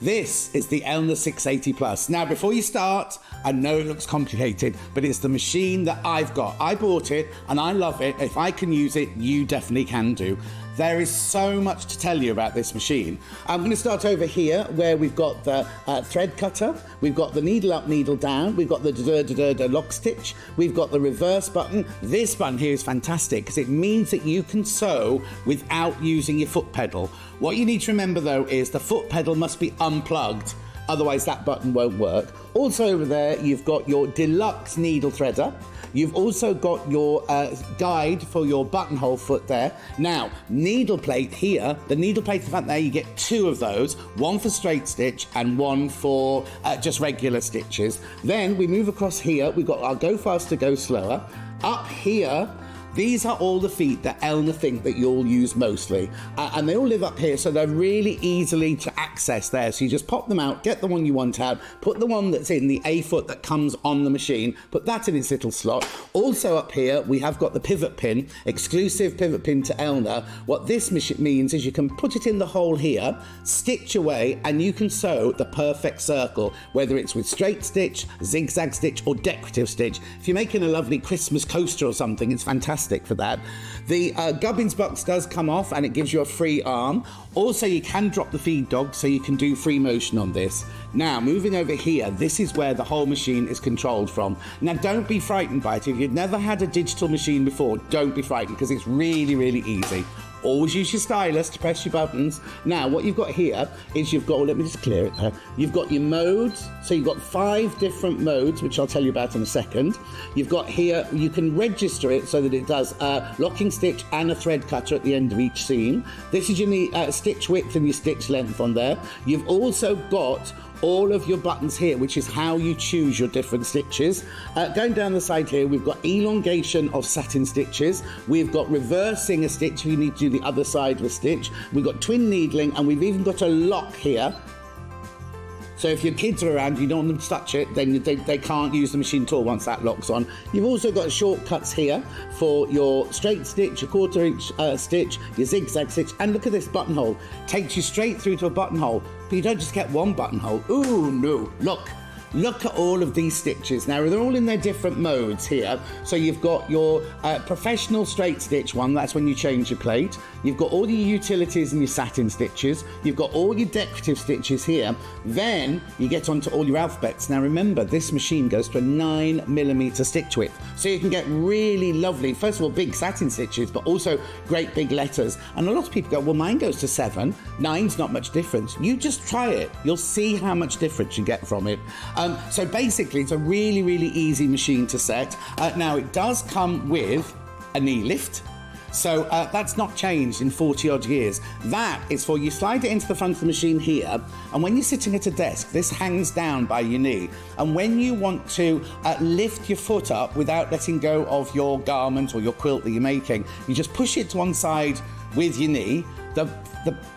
This is the Elna 680 Plus. Now, before you start, I know it looks complicated, but it's the machine that I've got. I bought it and I love it. If I can use it, you definitely can do. There is so much to tell you about this machine. I'm going to start over here where we've got the thread cutter, we've got the needle up, needle down, we've got the lock stitch, we've got the reverse button. This button here is fantastic because it means that you can sew without using your foot pedal. What you need to remember though is the foot pedal must be unplugged, otherwise that button won't work. Also over there you've got your deluxe needle threader. You've also got your guide for your buttonhole foot there. Now, needle plate here, the needle plate at the front there, you get 2 of those, one for straight stitch and one for just regular stitches. Then we move across here, we've got our go faster, go slower. Up here, These are all the feet that Eleanor think that you'll use mostly. And they all live up here, so they're really easily to access there. So you just pop them out, get the one you want out, put the one that's in the A foot that comes on the machine, put that in its little slot. Also up here, we have got the pivot pin, exclusive pivot pin to Eleanor. What this means is you can put it in the hole here, stitch away, and you can sew the perfect circle, whether it's with straight stitch, zigzag stitch, or decorative stitch. If you're making a lovely Christmas coaster or something, it's fantastic for that. The gubbins box does come off and it gives you a free arm. Also, you can drop the feed dog, so you can do free motion on this. Now, moving over here, this is where the whole machine is controlled from. Now, don't be frightened by it. If you've never had a digital machine before, don't be frightened, because it's really, really easy. Always use your stylus to press your buttons. Now, what you've got here is you've got, let me just clear it there. You've got your modes. So you've got 5 different modes, which I'll tell you about in a second. You've got here, you can register it so that it does locking stitch and a thread cutter at the end of each seam. This is your stitch width and your stitch length on there. You've also got all of your buttons here, which is how you choose your different stitches. Going down the side here, we've got elongation of satin stitches. We've got reversing a stitch if you need to do the other side of a stitch. We've got twin needling, and we've even got a lock here. So if your kids are around, you don't want them to touch it, then they can't use the machine at all once that lock's on. You've also got shortcuts here for your straight stitch, your 1/4 inch stitch, your zigzag stitch, and look at this buttonhole. Takes you straight through to a buttonhole, but you don't just get one buttonhole. Ooh, no, Look at all of these stitches. Now, they're all in their different modes here. So you've got your professional straight stitch one, that's when you change your plate. You've got all your utilities and your satin stitches. You've got all your decorative stitches here. Then you get onto all your alphabets. Now, remember, this machine goes to a 9mm stitch width. So you can get really lovely, first of all, big satin stitches, but also great big letters. And a lot of people go, well, mine goes to 7. 9's not much difference. You just try it. You'll see how much difference you get from it. So basically, it's a really, really easy machine to set. Now, it does come with a knee lift. So that's not changed in 40-odd years. That is for, you slide it into the front of the machine here, and when you're sitting at a desk, this hangs down by your knee. And when you want to lift your foot up without letting go of your garment or your quilt that you're making, you just push it to one side with your knee. The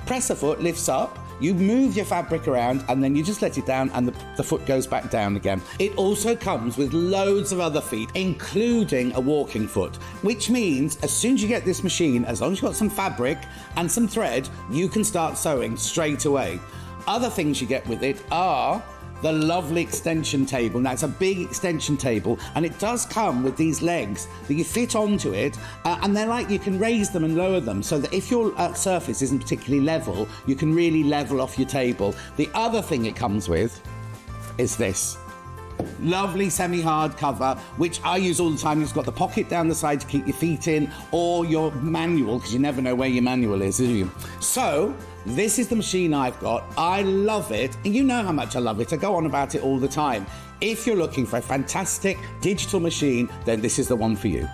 presser foot lifts up. You move your fabric around, and then you just let it down, and the foot goes back down again. It also comes with loads of other feet, including a walking foot, which means as soon as you get this machine, as long as you've got some fabric and some thread, you can start sewing straight away. Other things you get with it are the lovely extension table. Now, it's a big extension table, and it does come with these legs that you fit onto it, and they're like, you can raise them and lower them so that if your surface isn't particularly level, you can really level off your table. The other thing it comes with is this lovely semi-hard cover, which I use all the time. It's got the pocket down the side to keep your feet in, or your manual, because you never know where your manual is, do you? So this is the machine I've got. I love it, and you know how much I love it. I go on about it all the time. If you're looking for a fantastic digital machine, then this is the one for you.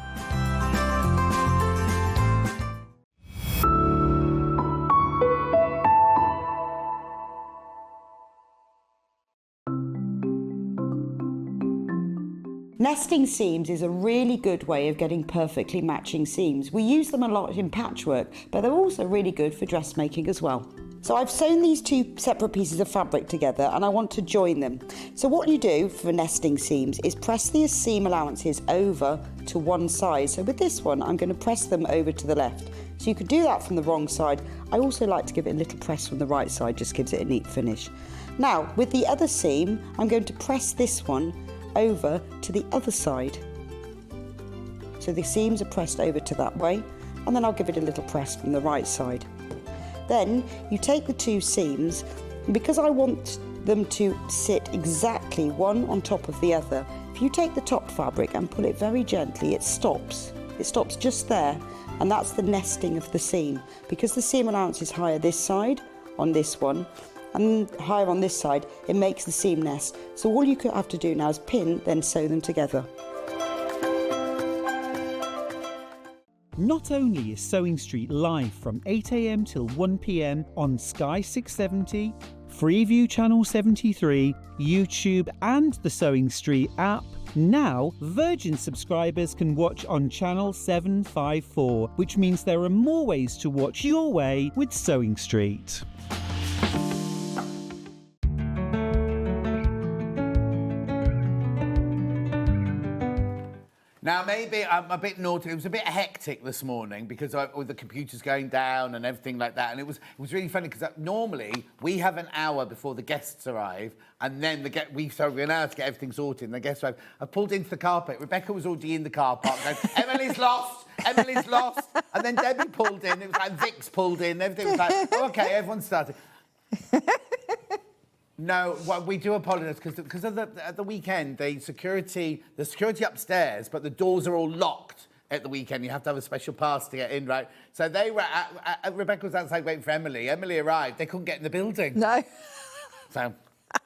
Nesting seams is a really good way of getting perfectly matching seams. We use them a lot in patchwork, but they're also really good for dressmaking as well. So I've sewn these 2 separate pieces of fabric together, and I want to join them. So what you do for nesting seams is press the seam allowances over to one side. So with this one, I'm going to press them over to the left. So you could do that from the wrong side. I also like to give it a little press from the right side, just gives it a neat finish. Now, with the other seam, I'm going to press this one over to the other side. So the seams are pressed over to that way, and then I'll give it a little press from the right side. Then you take the 2 seams, and because I want them to sit exactly one on top of the other, if you take the top fabric and pull it very gently, it stops. It stops just there, and that's the nesting of the seam. Because the seam allowance is higher this side on this one, and higher on this side, it makes the seam nest. So all you have to do now is pin, then sew them together. Not only is Sewing Street live from 8 a.m. till 1 p.m. on Sky 670, Freeview Channel 73, YouTube and the Sewing Street app, now Virgin subscribers can watch on Channel 754, which means there are more ways to watch your way with Sewing Street. Now, maybe I'm a bit naughty. It was a bit hectic this morning because with the computers going down and everything like that. And it was really funny because normally we have an hour before the guests arrive, and then we've an hour to get everything sorted. And the guests arrive. I pulled into the carpet. Rebecca was already in the car park going, Emily's lost. Emily's lost. And then Debbie pulled in. It was like Vic's pulled in. Everything was like, oh, okay, everyone started. No, well, we do apologise because at the weekend, the security upstairs, but the doors are all locked at the weekend. You have to have a special pass to get in, right? So they were Rebecca was outside waiting for Emily. Emily arrived. They couldn't get in the building. No. So,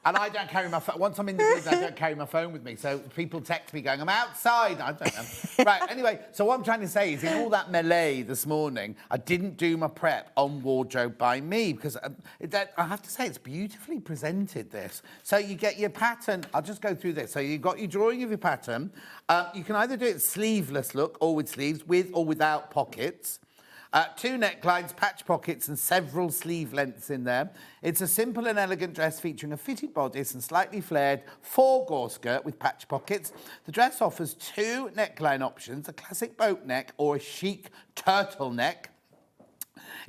and I don't carry my phone. Once I'm in the building, I don't carry my phone with me. So people text me going, I'm outside. I don't know. Right, anyway, so what I'm trying to say is in all that melee this morning, I didn't do my prep on Wardrobe by Me because I have to say it's beautifully presented, this. So you get your pattern. I'll just go through this. So you've got your drawing of your pattern. You can either do it sleeveless look or with sleeves, with or without pockets. 2 necklines, patch pockets and several sleeve lengths in there. It's a simple and elegant dress featuring a fitted bodice and slightly flared 4-gore skirt with patch pockets. The dress offers 2 neckline options, a classic boat neck or a chic turtleneck.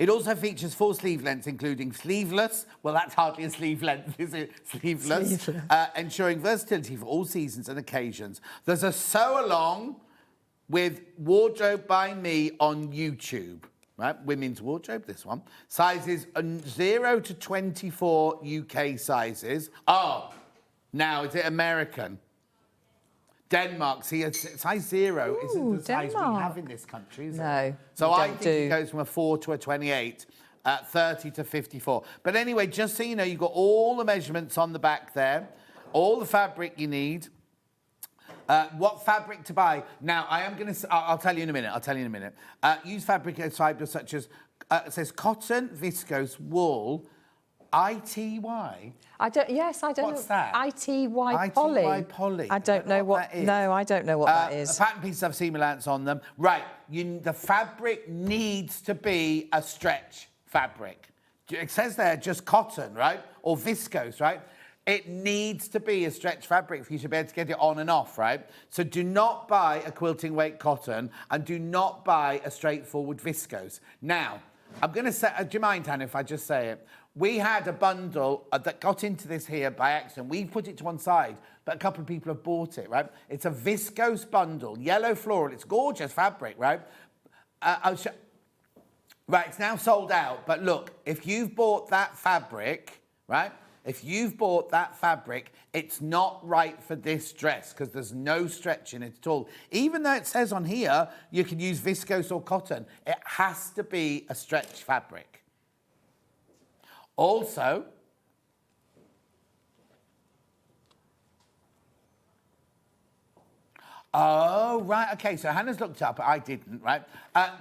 It also features 4 sleeve lengths, including sleeveless. Well, that's hardly a sleeve length, is it? Sleeveless. Ensuring versatility for all seasons and occasions. There's a sew-along with Wardrobe by Me on YouTube. Right, women's wardrobe, this one. Sizes 0 to 24 UK sizes. Oh, now is it American? Denmark, see, size 0 isn't the size we have in this country, is it? No. So I think it goes from a 4 to a 28, 30 to 54. But anyway, just so you know, you've got all the measurements on the back there, all the fabric you need. What fabric to buy? Now, I'll tell you in a minute. Use fabric fibres such as, it says cotton, viscose, wool, ITY. I don't know. What's that? ITY poly. ITY poly. I don't know what that is. No, I don't know what that is. The pattern pieces have seam allowance on them. Right, the fabric needs to be a stretch fabric. It says there just cotton, right? Or viscose, right? It needs to be a stretch fabric for you to be able to get it on and off, right? So do not buy a quilting weight cotton and do not buy a straightforward viscose. Now, I'm going to say, do you mind, Hannah, if I just say it? We had a bundle that got into this here by accident. We put it to one side, but a couple of people have bought it, right? It's a viscose bundle, yellow floral. It's gorgeous fabric, right? Right, it's now sold out. But look, if you've bought that fabric, right? If you've bought that fabric, it's not right for this dress because there's no stretch in it at all. Even though it says on here you can use viscose or cotton, it has to be a stretch fabric. Also, oh, right, okay, so Hannah's looked up, I didn't, right?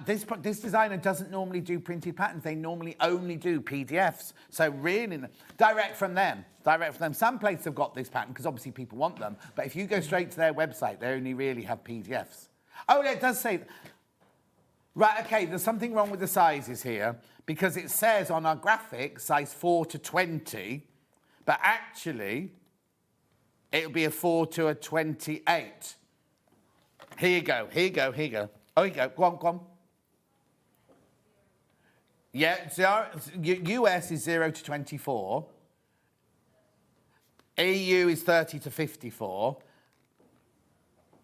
This designer doesn't normally do printed patterns. They normally only do PDFs. So really, direct from them. Some places have got this pattern because obviously people want them. But if you go straight to their website, they only really have PDFs. Oh, yeah, it does say... Right, okay, there's something wrong with the sizes here because it says on our graphic size 4 to 20, but actually it'll be a 4 to a 28. Here you go. Oh, here you go. Go on. Yeah, US is 0 to 24. EU is 30 to 54.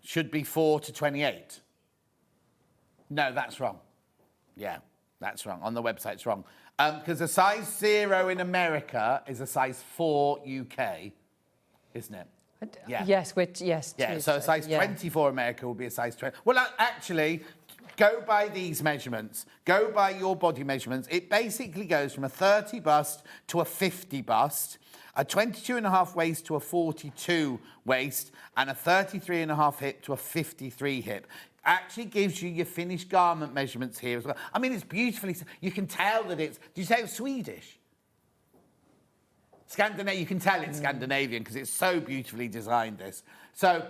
Should be 4 to 28. No, that's wrong. Yeah, that's wrong. On the website, it's wrong. Because a size 0 in America is a size 4 UK, isn't it? Yeah. Yes, Yeah, so a size 24 America will be a size 20. Well, actually, go by these measurements. Go by your body measurements. It basically goes from a 30 bust to a 50 bust, a 22.5 waist to a 42 waist, and a 33.5 hip to a 53 hip. Actually gives you your finished garment measurements here as well. I mean, it's beautifully, you can tell that it's, did you say it was Swedish? Scandinavian, you can tell it's Scandinavian because it's so beautifully designed, this. So,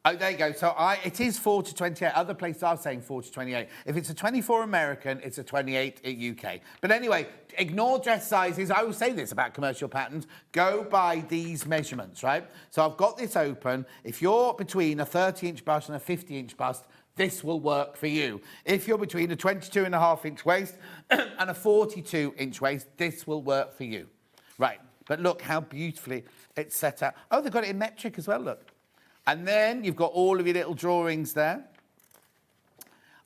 oh, there you go. So it is 4 to 28. Other places are saying 4 to 28. If it's a 24 American, it's a 28 at UK. But anyway, ignore dress sizes. I will say this about commercial patterns. Go by these measurements, right? So I've got this open. If you're between a 30-inch bust and a 50-inch bust, this will work for you. If you're between a 22.5-inch waist and a 42-inch waist, this will work for you. Right, but look how beautifully it's set out. Oh, they've got it in metric as well, look. And then you've got all of your little drawings there.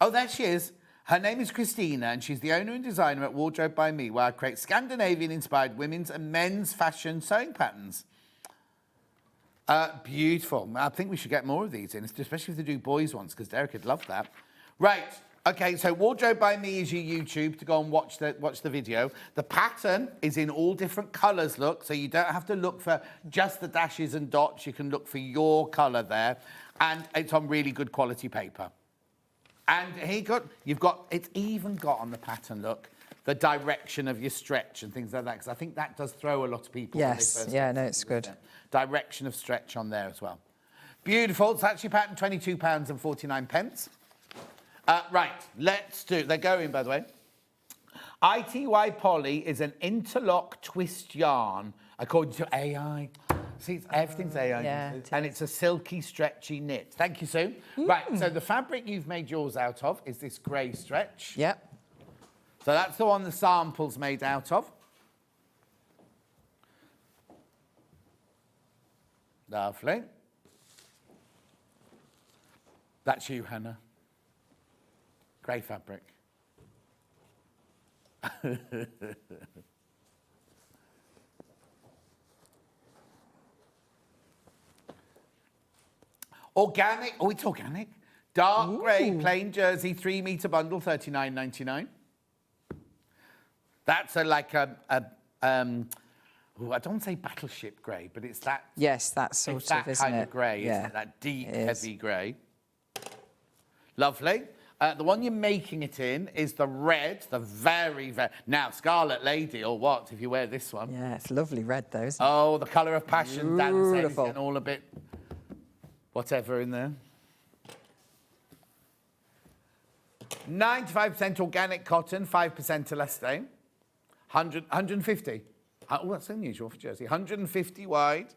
Oh, there she is. Her name is Christina, and she's the owner and designer at Wardrobe by Me, where I create Scandinavian-inspired women's and men's fashion sewing patterns. Beautiful. I think we should get more of these in, especially if they do boys ones, because Derek would love that. Right. Okay, so Wardrobe by Me is your YouTube to go and watch the video. The pattern is in all different colours, look, so you don't have to look for just the dashes and dots. You can look for your colour there, and it's on really good quality paper. And it's even got on the pattern, look, the direction of your stretch and things like that, because I think that does throw a lot of people. Yes, yeah, no, it's good. Direction of stretch on there as well. Beautiful. It's actually pattern £22.49. Right, let's do... They're going, by the way. ITY Poly is an interlock twist yarn, according to AI. See, everything's AI. Yeah, and it's a silky, stretchy knit. Thank you, Sue. Right, so the fabric you've made yours out of is this grey stretch. Yep. So that's the one the sample's made out of. Lovely. That's you, Hannah. Grey fabric. Organic. Oh, it's organic. Dark grey plain jersey 3-metre bundle, $39.99. That's I don't say battleship grey, but it's that. Yes, that sort it's that of, isn't kind it? of grey, yeah. isn't it? That deep, heavy grey. Lovely. The one you're making it in is the red, the very, very... Now, Scarlet Lady, or what, if you wear this one. Yeah, it's lovely red, though, isn't it? Oh, the colour of passion, Beautiful. and all a bit... whatever in there. 95% organic cotton, 5% elastane. 150. Oh, that's unusual for jersey. 150 wide.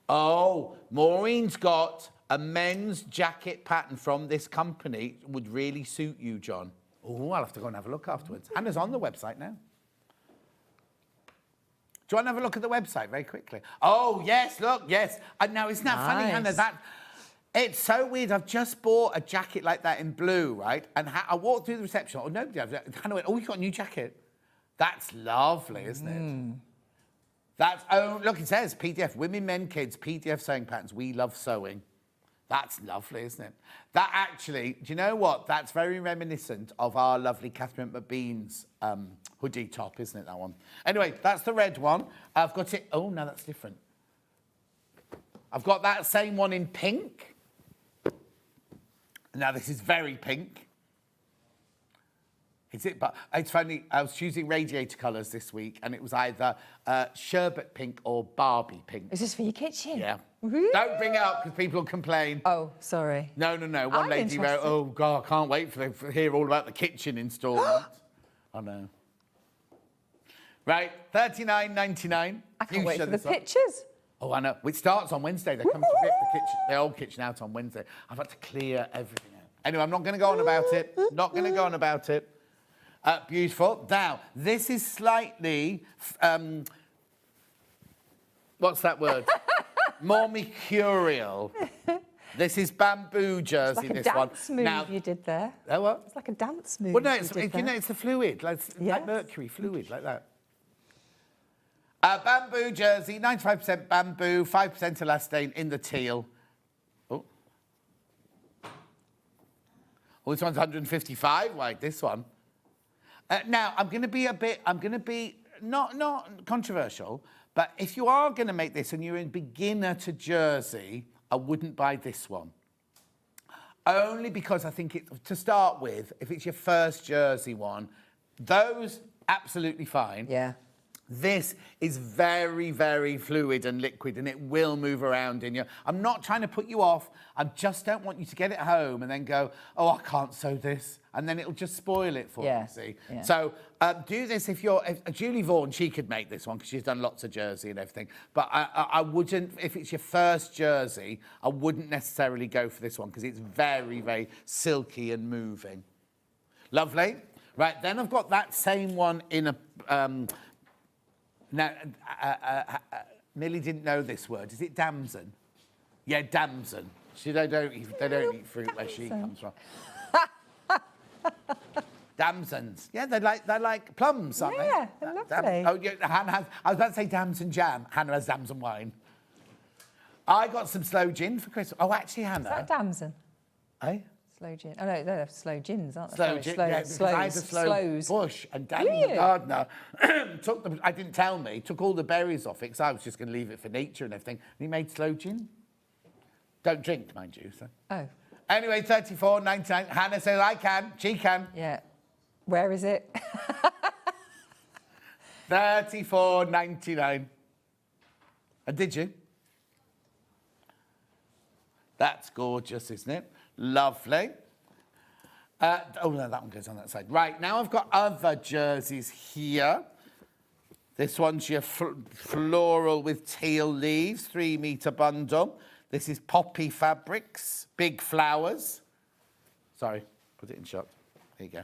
Oh, Maureen's got a men's jacket pattern from this company. Would really suit you, John. Oh, I'll have to go and have a look afterwards. Hannah's on the website now. Do you want to have a look at the website very quickly? Oh, yes, look, yes. And now, isn't that funny, Hannah? It's so weird. I've just bought a jacket like that in blue, right? And I walked through the reception. Oh, nobody. Hannah went, oh, you got a new jacket. That's lovely, isn't it? That's, oh, look, it says PDF, women, men, kids, PDF sewing patterns. We love sewing. That's lovely, isn't it? That actually, do you know what? That's very reminiscent of our lovely Catherine McBean's hoodie top, isn't it, that one? Anyway, that's the red one. I've got it, oh, no, that's different. I've got that same one in pink. Now, this is very pink. Is it? But it's funny, I was choosing radiator colours this week, and it was either sherbet pink or Barbie pink. Is this for your kitchen? Yeah. Really? Don't bring it up because people will complain. Oh, sorry. No. One lady wrote, oh, God, I can't wait to hear all about the kitchen instalment. I know. Right, $39.99. I can't wait for the pictures. Oh, I know. It starts on Wednesday. They're coming to rip the old kitchen out on Wednesday. I've had to clear everything out. Anyway, I'm not going to go on about it. Not going to go on about it. Beautiful. Now, this is slightly... what's that word? More mercurial. This is bamboo jersey, it's like this one. a dance move you did there. Oh, what? It's like a dance move. Well, no, it's the fluid, like mercury fluid, like that. Bamboo jersey, 95% bamboo, 5% elastane in the teal. Oh, this one's 155 wide, this one. Now, I'm going to be not controversial, But if you are going to make this and you're in beginner to jersey, I wouldn't buy this one. Only because I think to start with, if it's your first jersey one, those absolutely fine. Yeah. This is very, very fluid and liquid, and it will move around in you. I'm not trying to put you off. I just don't want you to get it home and then go, oh, I can't sew this. And then it'll just spoil it for you, see? Yeah. So do this if Julie Vaughan, she could make this one because she's done lots of jersey and everything. But I wouldn't, if it's your first jersey, I wouldn't necessarily go for this one because it's very, very silky and moving. Lovely. Right, then I've got that same one in a... Now, Millie didn't know this word. Is it damson? Yeah, damson. They don't eat fruit where she comes from. Damsons. Yeah, they're like plums, aren't they? Yeah, they're lovely. Oh, yeah, Hannah I was about to say damson jam. Hannah has damson wine. I got some sloe gin for Christmas. Oh, actually, Hannah. Is that damson? Eh? Sloe gin. Oh, no, they're sloe gins, aren't they? Sloe gin, yeah, because I had a sloe bush, and Danny, the gardener, took them, I didn't tell me, took all the berries off it, because I was just going to leave it for nature and everything, and he made sloe gin. Don't drink, mind you, so. Oh. Anyway, 34.99. Hannah says, I can, she can. Yeah. Where is it? 34.99. And did you? That's gorgeous, isn't it? Lovely. Oh, no, that one goes on that side. Right, now I've got other jerseys here. This one's your floral with teal leaves, 3-metre bundle. This is poppy fabrics, big flowers. Sorry, put it in shot. There you go.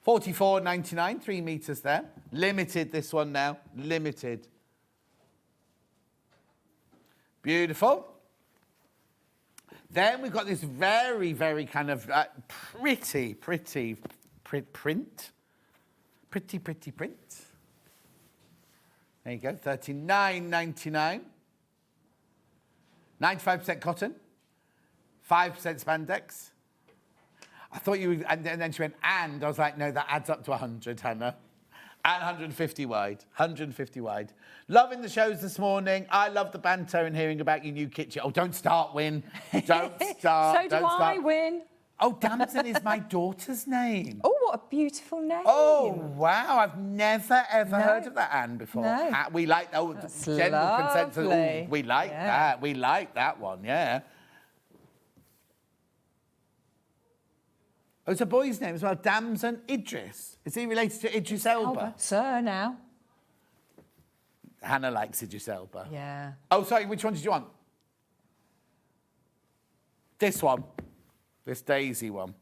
44.99, 3 metres there. Limited, this one now, limited. Beautiful. Then we've got this very, very kind of pretty print. Pretty print. There you go, 39.99. 95% cotton, 5% spandex. I thought you would, and then she went, and I was like, no, that adds up to 100, Hannah. And 150 wide, 150 wide. Loving the shows this morning. I love the banter and hearing about your new kitchen. Oh, don't start, Win. Don't start. So do I, Win. Oh, Damson is my daughter's name. Oh, what a beautiful name. Oh, wow. I've never, ever heard of that, Anne, before. No. We like, That's general consensus. lovely. Oh, we like that. We like that one, yeah. Oh, it's a boy's name as well, Damson Idris. Is he related to Idris Elba? Sir, now. Hannah likes Idris Elba. Yeah. Oh, sorry, which one did you want? This one. This daisy one.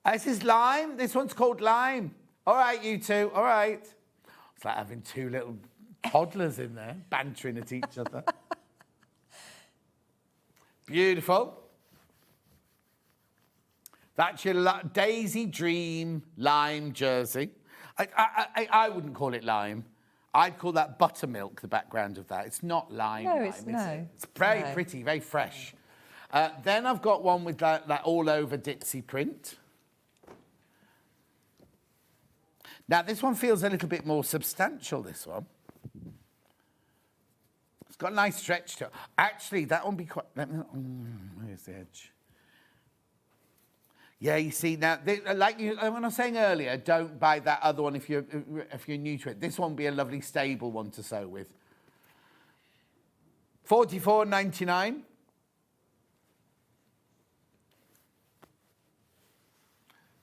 This is lime. This one's called lime. All right, you two. All right. It's like having two little toddlers in there, bantering at each other. Beautiful. That's your Daisy Dream lime jersey. I wouldn't call it lime. I'd call that buttermilk, the background of that. It's not lime. No, lime, it's no. It's very pretty, very fresh. Then I've got one with that all-over ditzy print. Now, this one feels a little bit more substantial, this one. It's got a nice stretch to it. Actually, that one be quite... where's the edge? Yeah, you see, now, like when I was saying earlier, don't buy that other one if you're new to it. This one would be a lovely stable one to sew with. $44.99.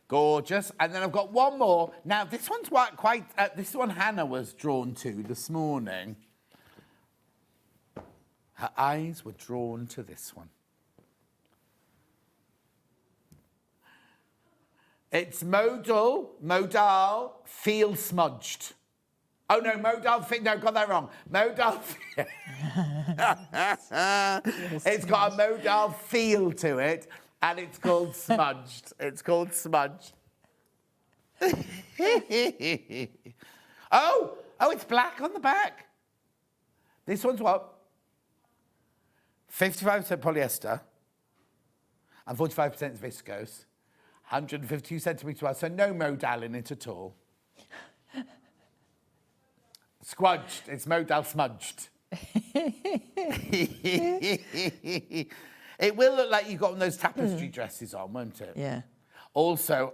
Gorgeous. And then I've got one more. Now, this one's quite this one Hannah was drawn to this morning. Her eyes were drawn to this one. It's modal, feel smudged. Oh, no, no, got that wrong. Modal, it's got a modal feel to it, and it's called smudged. It's called smudged. Oh, it's black on the back. This one's what? 55% polyester and 45% viscose. 152 centimetres wide, so no modal in it at all. Squudged. It's modal smudged. It will look like you've got one of those tapestry dresses on, won't it? Yeah. Also,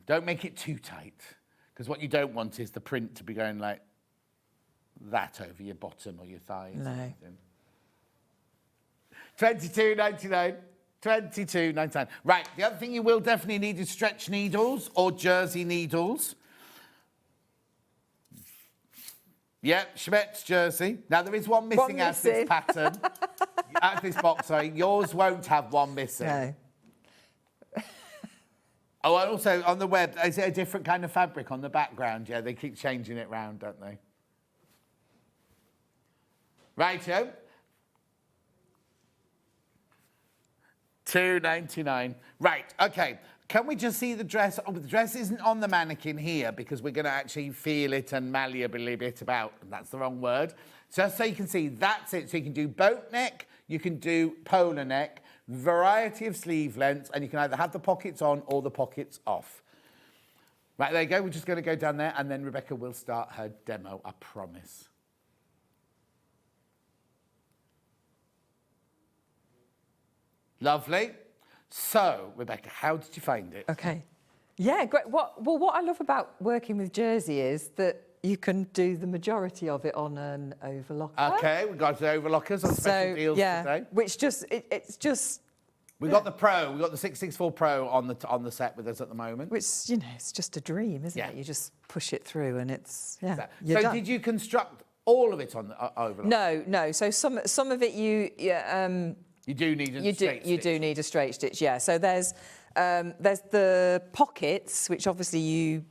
don't make it too tight, because what you don't want is the print to be going like that over your bottom or your thighs. No. $22.99. $22.99. Right, the other thing you will definitely need is stretch needles or jersey needles. Yep, Schmet's jersey. Now, there is one missing out of this pattern. Out of this box, sorry. Yours won't have one missing. No. Oh, and also on the web, is it a different kind of fabric on the background? Yeah, they keep changing it round, don't they? Righto. $2.99. Right, okay. Can we just see the dress? Oh, the dress isn't on the mannequin here because we're going to actually feel it and malleably bit about. That's the wrong word. Just so you can see, that's it. So you can do boat neck, you can do polar neck, variety of sleeve lengths, and you can either have the pockets on or the pockets off. Right, there you go. We're just going to go down there and then Rebecca will start her demo, I promise. Lovely. So, Rebecca, how did you find it? Okay. Yeah, great. What I love about working with jersey is that you can do the majority of it on an overlocker. Okay, we've got the overlockers on special deals today. Which just, it's just... We've got the Pro, we've got the 664 Pro on the set with us at the moment. Which, you know, it's just a dream, isn't it? You just push it through and it's, So done. did you construct all of it on the overlocker? No. So some of it you do need a straight stitch. You do need a straight stitch, yeah. So there's the pockets, which obviously you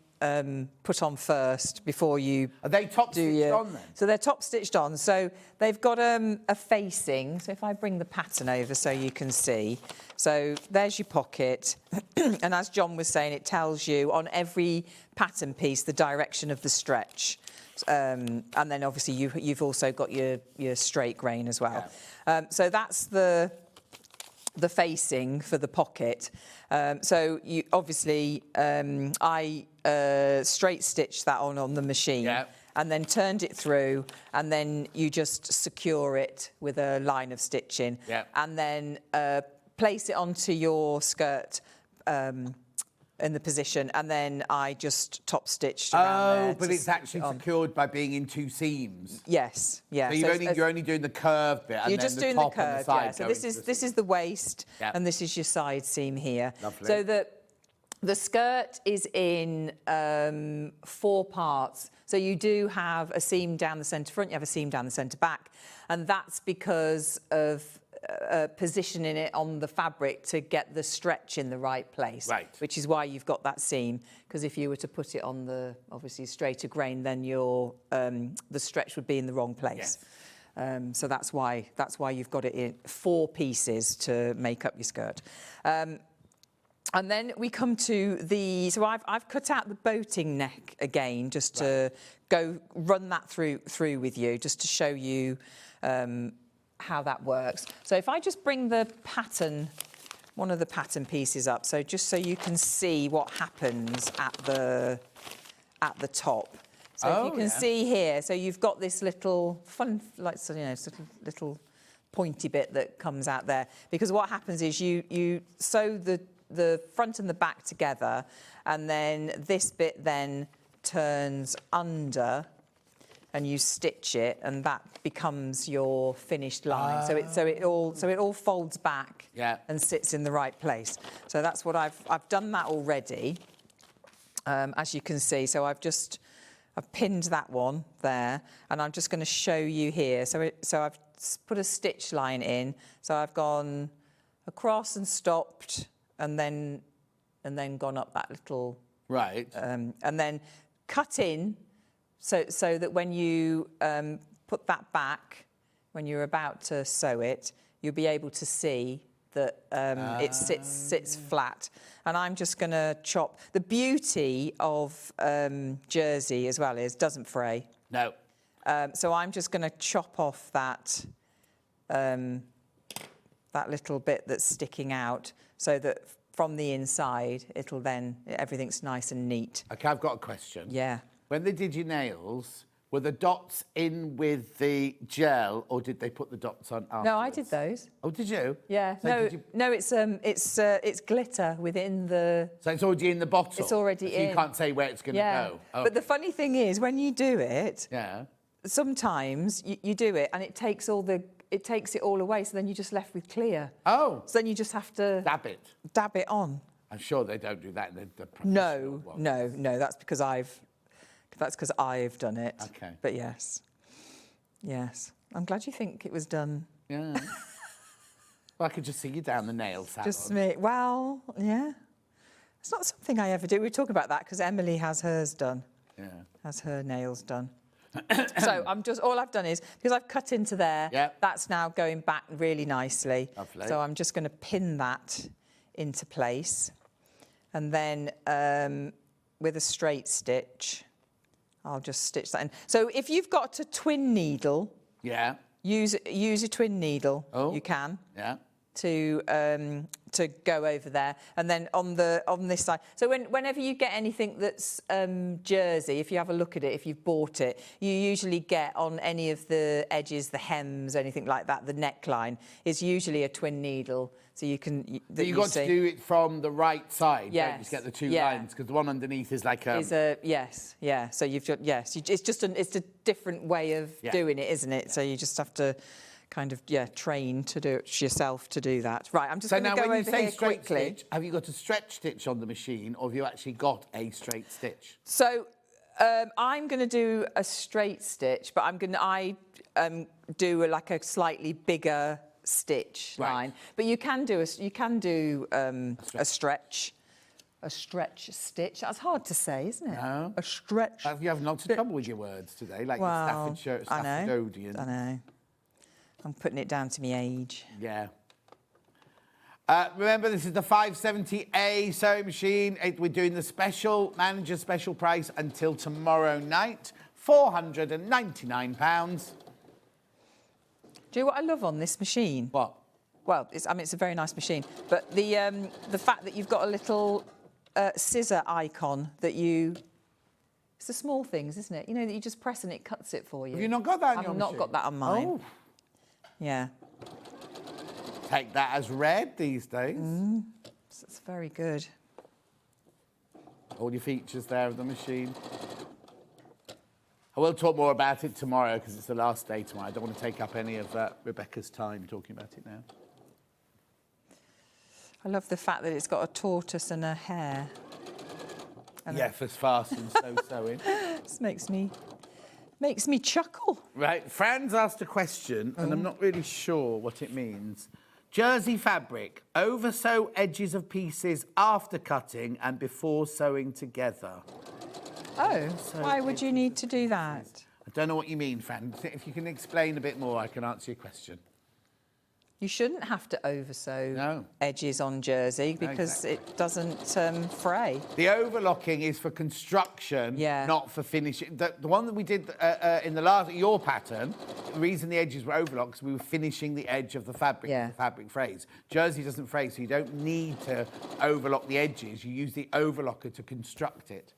put on first before you... Are they top stitched on then? So they're top stitched on. So they've got a facing. So if I bring the pattern over so you can see. So there's your pocket. And as John was saying, it tells you on every pattern piece the direction of the stretch. And then obviously you've also got your straight grain as well. Yeah. So that's the facing for the pocket. So you obviously I straight stitched that on the machine. Yeah. And then turned it through, and then you just secure it with a line of stitching. Yeah. And then place it onto your skirt in the position, and then I just top stitched around there. Oh, but it's actually secured by being in two seams. Yes, yeah. So you're only doing the curved bit, and you're then just the doing top the curve, and the side. yeah. So this is the waist, and this is your side seam here. Lovely. So the skirt is in 4 parts. So you do have a seam down the centre front, you have a seam down the centre back, and that's because of positioning it on the fabric to get the stretch in the right place. Right. Which is why you've got that seam, because if you were to put it on the obviously straighter grain, then your the stretch would be in the wrong place. Yes. So that's why you've got it in 4 pieces to make up your skirt. And then we come to so I've cut out the boating neck again, just to run that through with you, just to show you how that works. So if I just bring the pattern, one of the pattern pieces up, so just so you can see what happens at the top. So if you can see here, so you've got this little little pointy bit that comes out there, because what happens is you sew the front and the back together, and then this bit then turns under and you stitch it, and that becomes your finished line. So it all folds back and sits in the right place. So that's what I've done that already, as you can see. So I've pinned that one there, and I'm just going to show you here. So I've put a stitch line in. So I've gone across and stopped, and then gone up that little and then cut in. So that when you put that back, when you're about to sew it, you'll be able to see that it sits flat. And I'm just going to chop. The beauty of jersey as well is doesn't fray. No. So I'm just going to chop off that that little bit that's sticking out, so that from the inside, it'll then, everything's nice and neat. Okay, I've got a question. Yeah. When they did your nails, were the dots in with the gel, or did they put the dots on afterwards? No, I did those. Oh, did you? Yeah. So No, it's glitter within the. So it's already in the bottle? It's already so in. You can't say where it's going to go? Oh. But the funny thing is, when you do it, yeah. sometimes you do it and it takes it all away, so then you're just left with clear. Oh. So then you just have to dab it on. I'm sure they don't do that in the No, that's because I've done it. Okay. But yes. I'm glad you think it was done. Yeah. Well, I could just see you down the nail salon. Just me. Well, yeah. It's not something I ever do. We talk about that because Emily has hers done. Yeah. Has her nails done. So all I've done is, because I've cut into there, that's now going back really nicely. Lovely. So I'm just going to pin that into place. And then with a straight stitch, I'll just stitch that in. So if you've got a twin needle, use a twin needle. You can. Yeah. To go over there, and then on this side. So whenever you get anything that's jersey, if you have a look at it, if you've bought it, you usually get on any of the edges, the hems, anything like that. The neckline is usually a twin needle, so you can. You've got to do it from the right side. Yes. Don't just get the two lines, because the one underneath is like a. So you've got it's just it's a different way of doing it, isn't it? So you just have to kind of train to do it yourself to do that. Right, I'm just going to go over here quickly. Stitch, have you got a stretch stitch on the machine, or have you actually got a straight stitch? So I'm going to do a straight stitch, but I do like a slightly bigger stitch line. But you can do a stretch. A stretch stitch. That's hard to say, isn't it? No. A stretch. You have lots of trouble with your words today, like Staffordshire, Staffordodian. I know. I'm putting it down to my age. Yeah. Remember, this is the 570A sewing machine. We're doing the manager special price until tomorrow night, £499. Do you know what I love on this machine? What? Well, it's a very nice machine, but the fact that you've got a little scissor icon that you. It's the small things, isn't it? You know, that you just press and it cuts it for you. Have you not got that on your machine? I've not got that on mine. Oh. Yeah. Take that as read these days. That's very good. All your features there of the machine. I will talk more about it tomorrow because it's the last day tomorrow. I don't want to take up any of Rebecca's time talking about it now. I love the fact that it's got a tortoise and a hare. And first fast and slow sewing. This makes me chuckle. Right, Fran's asked a question, and I'm not really sure what it means. Jersey fabric, over-sew edges of pieces after cutting and before sewing together. Oh, why would you need to do that? I don't know what you mean, Fran. If you can explain a bit more, I can answer your question. You shouldn't have to oversew edges on jersey because it doesn't fray. The overlocking is for construction, not for finishing. The one that we did in your pattern, the reason the edges were overlocked is we were finishing the edge of the fabric. The fabric frays. Jersey doesn't fray, so you don't need to overlock the edges. You use the overlocker to construct it.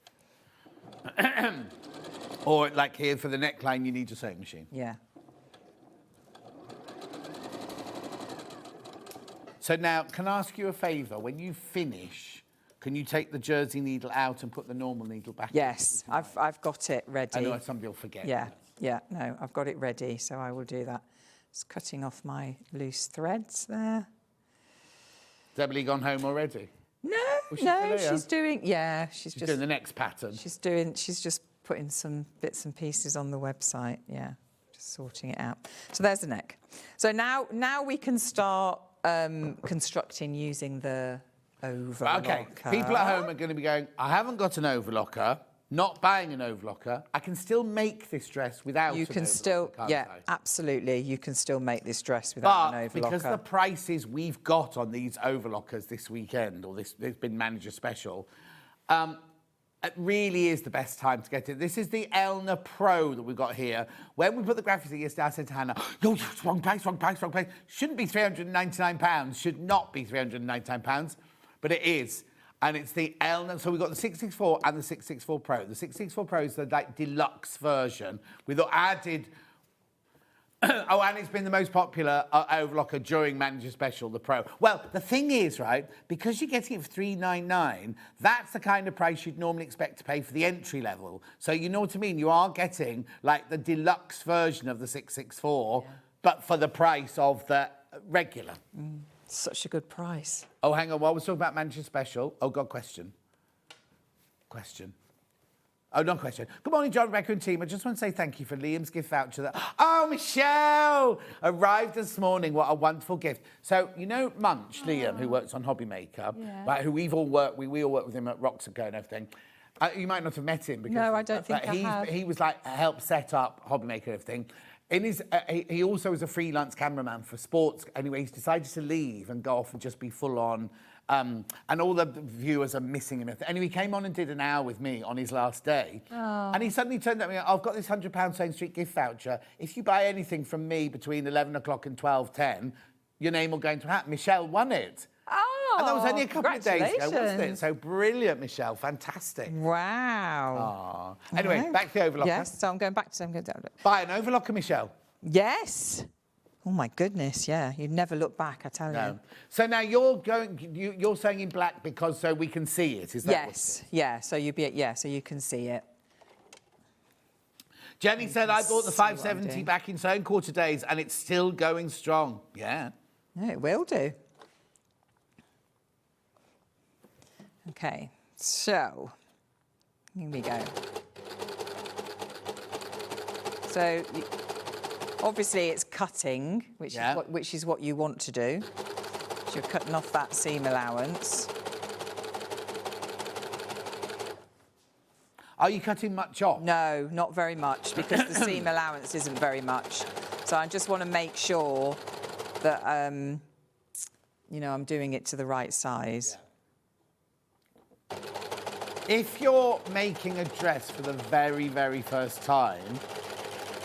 Or like here for the neckline, you need your sewing machine. Yeah. So now, can I ask you a favour? When you finish, can you take the jersey needle out and put the normal needle back in? Yes, I've got it ready. I know somebody will forget. No, I've got it ready, so I will do that. Just cutting off my loose threads there. Has Emily gone home already? No, she's doing. She's just doing the next pattern. She's just putting some bits and pieces on the website. Yeah, just sorting it out. So there's the neck. So now we can start constructing using the overlocker. Okay, people at home are going to be going, I haven't got an overlocker, not buying an overlocker. I can still make this dress without you an can overlocker, still, can't yeah, I? absolutely. You can still make this dress without an overlocker. Because the prices we've got on these overlockers this weekend, or this, there's been manager special, it really is the best time to get it. This is the Elna Pro that we've got here. When we put the graphics in yesterday, I said to Hannah, "Yo, wrong price, wrong price, wrong price. Shouldn't be £399, should not be £399, but it is." And it's the Elna, so we've got the 664 and the 664 Pro. The 664 Pro is the like deluxe version with the added. Oh, and it's been the most popular overlocker during Manager Special, the Pro. Well, the thing is, right, because you're getting it for $399, that's the kind of price you'd normally expect to pay for the entry level. So you know what I mean? You are getting like the deluxe version of the 664, but for the price of the regular. Such a good price. Oh, hang on, while we're talking about Manager Special. Oh, God, question. Oh, not question. Good morning, John, Rebecca and team. I just want to say thank you for Liam's gift voucher. Oh, Michelle! Arrived this morning. What a wonderful gift. So, you know Munch, Liam, who works on Hobby Maker, right, who we all work with him at Rocks and Co and everything. You might not have met him. Because, no, I don't think I have. He was like, helped set up Hobby Maker and everything. In his, he also was a freelance cameraman for sports. Anyway, he's decided to leave and go off and just be full on. And all the viewers are missing him. Anyway, he came on and did an hour with me on his last day. Oh. And he suddenly turned at me, I've got this £100 SewingStreet gift voucher. If you buy anything from me between 11 o'clock and 12:10, your name will go into a hat. Michelle won it. Oh, and that was only a couple of days ago, wasn't it? So brilliant, Michelle. Fantastic. Wow. Oh. Anyway, back to the overlocker. Yes, so I'm going back to... Buy an overlocker, Michelle. Yes. Oh, my goodness, yeah. You'd never look back, I tell you. So now you're saying in black because so we can see it, is that yes, yeah, so so you can see it. Jenny said, I bought the 570 back in Sewing Quarter days and it's still going strong. Yeah. No, it will do. Okay, so here we go. So obviously it's cutting, which is what you want to do. So you're cutting off that seam allowance. Are you cutting much off? No, not very much, because the seam allowance isn't very much. So I just want to make sure that, you know, I'm doing it to the right size. Yeah. If you're making a dress for the very, very first time,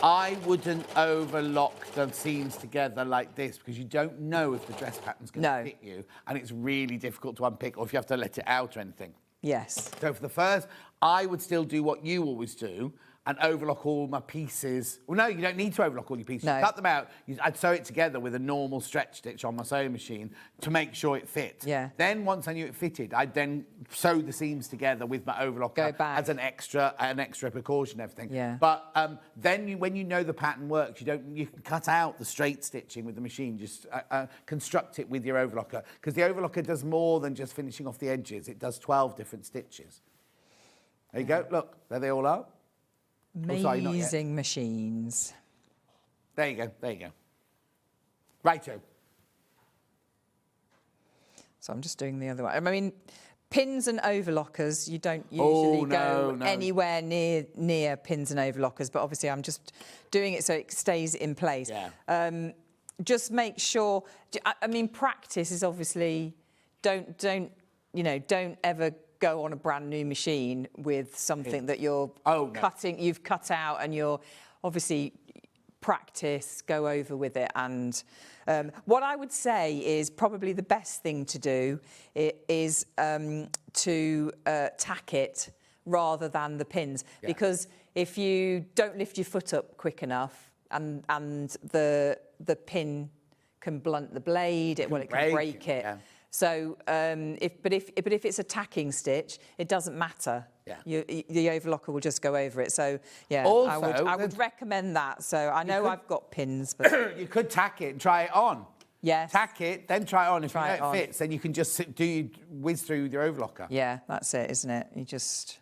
I wouldn't overlock the seams together like this because you don't know if the dress pattern's going to fit you, and it's really difficult to unpick or if you have to let it out or anything. Yes. So for the first, I would still do what you always do and overlock all my pieces. Well, no, you don't need to overlock all your pieces. No. You cut them out. I'd sew it together with a normal stretch stitch on my sewing machine to make sure it fit. Yeah. Then once I knew it fitted, I'd then sew the seams together with my overlocker as an extra precaution and everything. Yeah. But then when you know the pattern works, you can cut out the straight stitching with the machine. Just construct it with your overlocker because the overlocker does more than just finishing off the edges. It does 12 different stitches. There you go. Look, there they all are. Amazing machines. There you go. There you go. Righto. So I'm just doing the other way. I mean, pins and overlockers, you don't usually go anywhere near pins and overlockers, but obviously I'm just doing it so it stays in place. Yeah. Just make sure. I mean, practice is obviously don't ever go on a brand new machine with something that you're you've cut out, and you're obviously practice, go over with it. And what I would say is probably the best thing to do is to tack it rather than the pins, because if you don't lift your foot up quick enough and the pin can blunt the blade, it can break it. Yeah. So, if it's a tacking stitch, it doesn't matter. Yeah. The overlocker will just go over it. So, yeah, also, I would recommend that. So, I know I've got pins, but you could tack it and try it on. Yes. Tack it, then try it on. If it fits, then you can just whiz through with your overlocker. Yeah, that's it, isn't it? You just...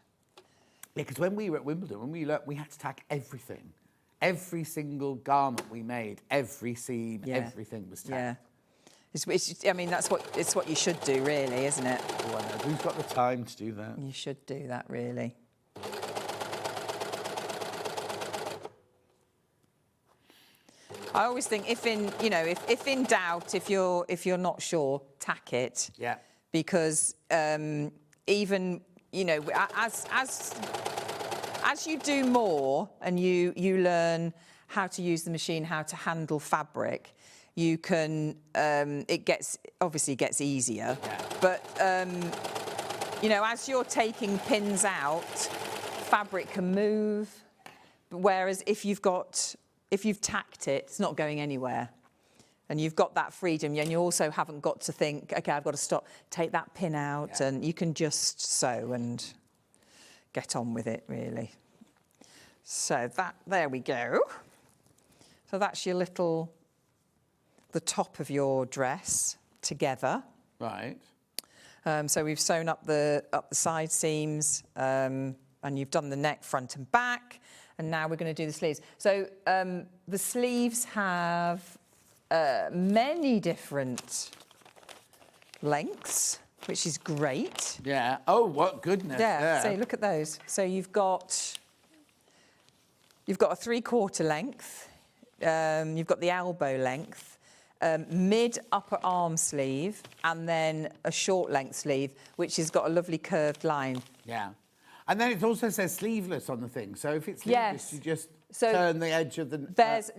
Yeah, because when we were at Wimbledon, we had to tack everything. Every single garment we made, every seam, everything was tacked. Yeah. I mean, it's what you should do, really, isn't it? Oh, I know. Who's got the time to do that? You should do that, really. I always think if in doubt, if you're not sure, tack it. Yeah. Because even you know, as you do more and you learn how to use the machine, how to handle fabric, you can, obviously gets easier, but, you know, as you're taking pins out, fabric can move, whereas if you've tacked it, it's not going anywhere. And you've got that freedom, and you also haven't got to think, OK, I've got to stop, take that pin out, and you can just sew and get on with it, really. So there we go. So that's your little, the top of your dress together. Right. So we've sewn up the side seams, and you've done the neck, front and back, and now we're going to do the sleeves. So the sleeves have many different lengths, which is great. Yeah. Oh, what goodness. Yeah. So look at those. So you've got a 3/4 length. You've got the elbow length, mid upper arm sleeve, and then a short length sleeve, which has got a lovely curved line. Yeah. And then it also says sleeveless on the thing. So if it's sleeveless, you just turn the edge of the... There's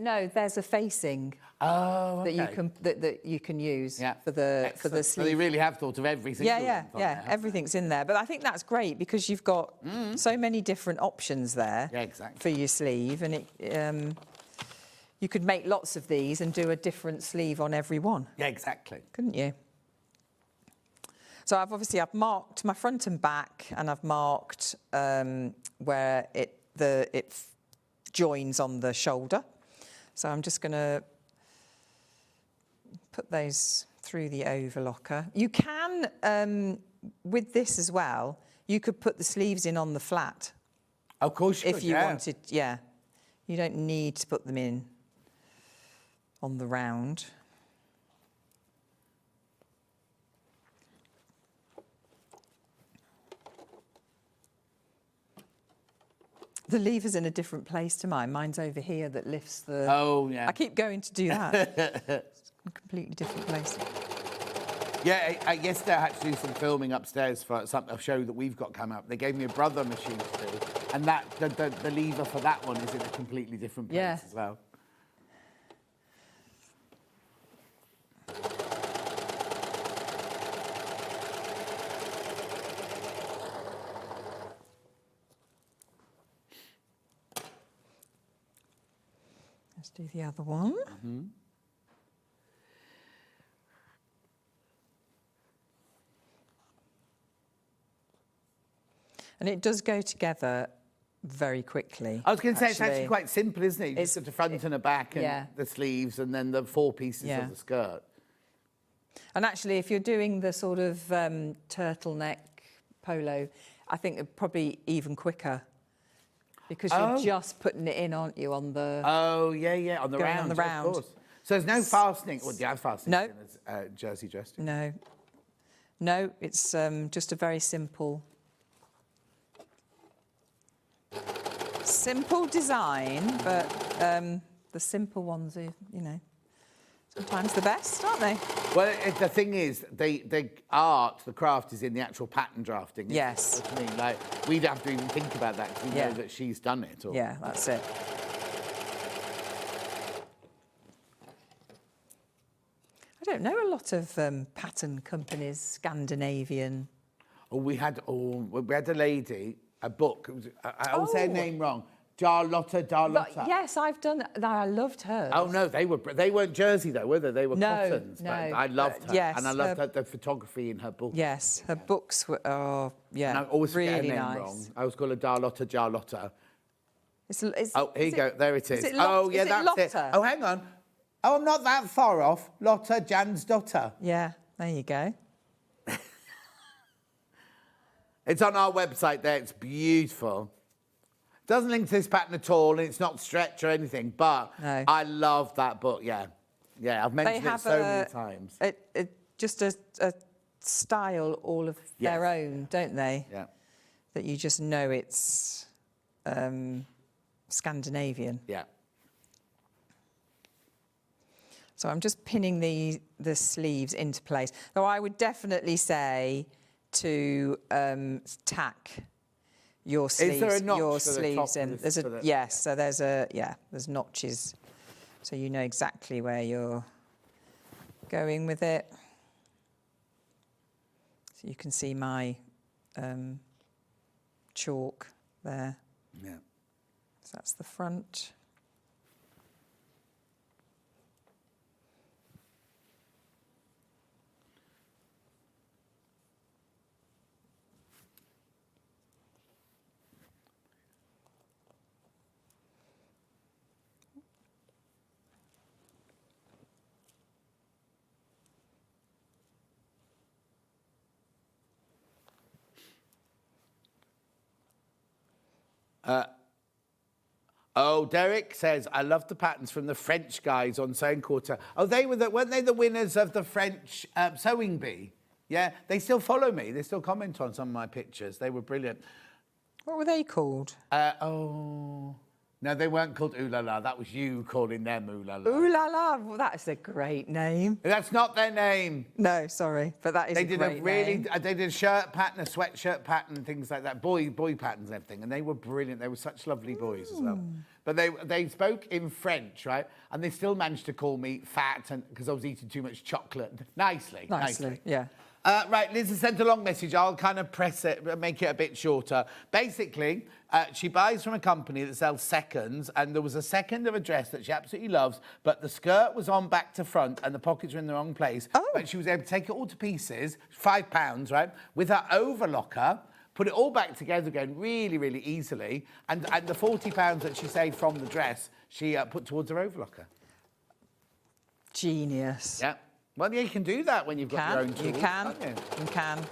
a facing that you can use for the sleeve. So they really have thought of every single one. Yeah. Everything's in there. But I think that's great because you've got so many different options there for your sleeve, and you could make lots of these and do a different sleeve on every one. Yeah, exactly. Couldn't you? So I've marked my front and back, and I've marked where it joins on the shoulder. So I'm just going to put those through the overlocker. You can, with this as well, you could put the sleeves in on the flat. Of course you could, if you wanted, You don't need to put them in on the round. The lever's in a different place to mine. Mine's over here that lifts the... Oh, yeah. I keep going to do that. It's a completely different place. Yeah, yesterday I had to do some filming upstairs for a show that we've got coming up. They gave me a brother machine to do, and the lever for that one is in a completely different place as well. Let's do the other one. Mm-hmm. And it does go together very quickly. I was going to say, it's actually quite simple, isn't it? It's the front and the back and yeah. the sleeves and then the 4 pieces of the skirt. And actually, if you're doing the sort of turtleneck polo, I think it's probably even quicker. Because you're just putting it in, aren't you, on the... Oh, yeah, on the round, on the round. Of course. So there's no fastening. Well, do you have fastening no. in a jersey dress? No. No, it's just a very simple design, but the simple ones are, you know, sometimes the best, aren't they? Well, the thing is, the craft is in the actual pattern drafting. Yes. I mean, like, we'd have to even think about that because we know that she's done it. Or... Yeah, that's it. I don't know a lot of pattern companies, Scandinavian. Oh, we had a lady, a book. I always say her name wrong. Darlotta. Yes, I've done that. I loved her. Oh no, they weren't jersey though, were they? They were cottons. No, I loved her. Yes, and I loved the photography in her book. Yes, her books were and I always really forget her name nice. wrong. I always call her Darlotta. It's, oh, here you go. There it is. Is it oh yeah, is that's it. it. Oh, hang on. Oh, I'm not that far off. Lotta, Jan's daughter. Yeah, there you go. It's on our website there. It's beautiful. Doesn't link to this pattern at all, and it's not stretch or anything, but I love that book, yeah. Yeah, I've mentioned it so many times. Just a style all of their own, don't they? Yeah. That you just know it's Scandinavian. Yeah. So I'm just pinning the sleeves into place. Though I would definitely say to tack your sleeves, there a notch your for the top sleeves of in. this- There's for a the- yes, so there's notches, so you know exactly where you're going with it. So you can see my chalk there. Yeah. So that's the front. Oh, Derek says, I love the patterns from the French guys on Sewing Quarter. Oh, weren't they the winners of the French Sewing Bee? Yeah, they still follow me. They still comment on some of my pictures. They were brilliant. What were they called? No, they weren't called Ooh La La. That was you calling them Ooh La La. Ooh la la! Well, that is a great name. That's not their name. No, sorry, but that is They a did great a really, name. they did a shirt pattern, a sweatshirt pattern, things like that, boy patterns and everything, and they were brilliant. They were such lovely boys as well. But they spoke in French, right? And they still managed to call me fat because I was eating too much chocolate. Nicely. Yeah. Right, Liz has sent a long message. I'll kind of press it, make it a bit shorter. Basically, she buys from a company that sells seconds, and there was a second of a dress that she absolutely loves, but the skirt was on back to front and the pockets were in the wrong place. Oh. But she was able to take it all to pieces, £5, right, with her overlocker, put it all back together again really, really easily, and the £40 that she saved from the dress, she put towards her overlocker. Genius. Yeah. Well, yeah, you can do that when you've got your own tools. You can. Can't you? You can.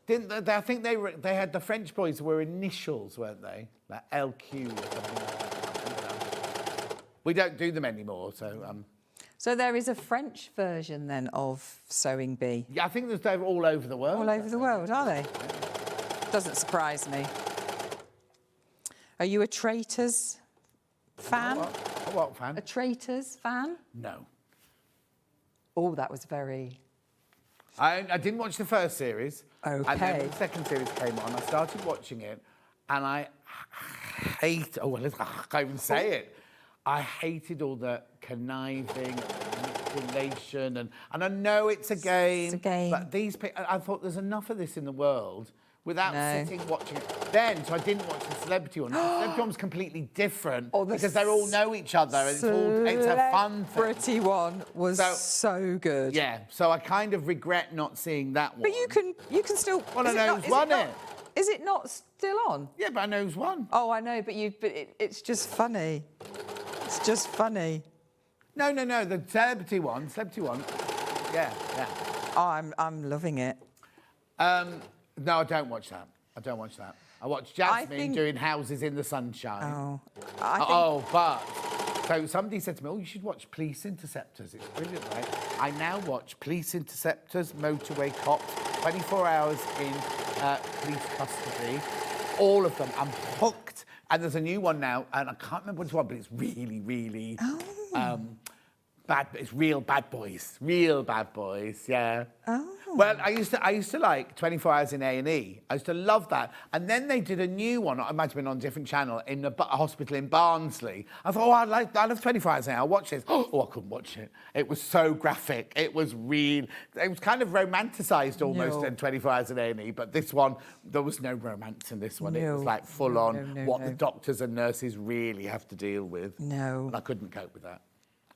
Didn't they, I think they had the French boys were initials, weren't they? Like LQ or something like that. We don't do them anymore, so... So there is a French version then of Sewing Bee. Yeah, I think they're all over the world. All over the world, are they? Doesn't surprise me. Are you a Traitors fan? A what fan? A Traitors fan? No. Oh, that was very... I didn't watch the first series. Okay. And then when the second series came on, I started watching it, and I hate... Oh, well, I can't even say it. I hated all the conniving, manipulation, and I know it's a game. It's a game. But these people... I thought there's enough of this in the world without No. sitting watching it. Then, so I didn't watch the celebrity one. The celebrity one was completely different Oh, the because they all know each other, and it's a fun thing. Celebrity one was so good. Yeah, so I kind of regret not seeing that one. But you can still... Well, I is it know not- who's is won not- it. Is it not still on? Yeah, but I know who's won. Oh, I know, but it's just funny. It's just funny. No, the celebrity one. Yeah. Oh, I'm loving it. No, I don't watch that. I watch Jasmine doing Houses in the Sunshine. Oh, but so somebody said to me, "Oh, you should watch Police Interceptors. It's brilliant, right?" I now watch Police Interceptors, Motorway Cops, 24 hours in police custody. All of them. I'm hooked. And there's a new one now, and I can't remember which one, but it's really, really bad. It's real bad boys. Yeah. Oh. Well, I used to like 24 Hours in A&E. I used to love that. And then they did a new one. It might have been on a different channel in a hospital in Barnsley. I thought, I love 24 Hours in A&E. I'll watch this. Oh, I couldn't watch it. It was so graphic. It was real. It was kind of romanticised almost in 24 Hours in A&E. But this one, there was no romance in this one. It was like full on what the doctors and nurses really have to deal with. No. And I couldn't cope with that.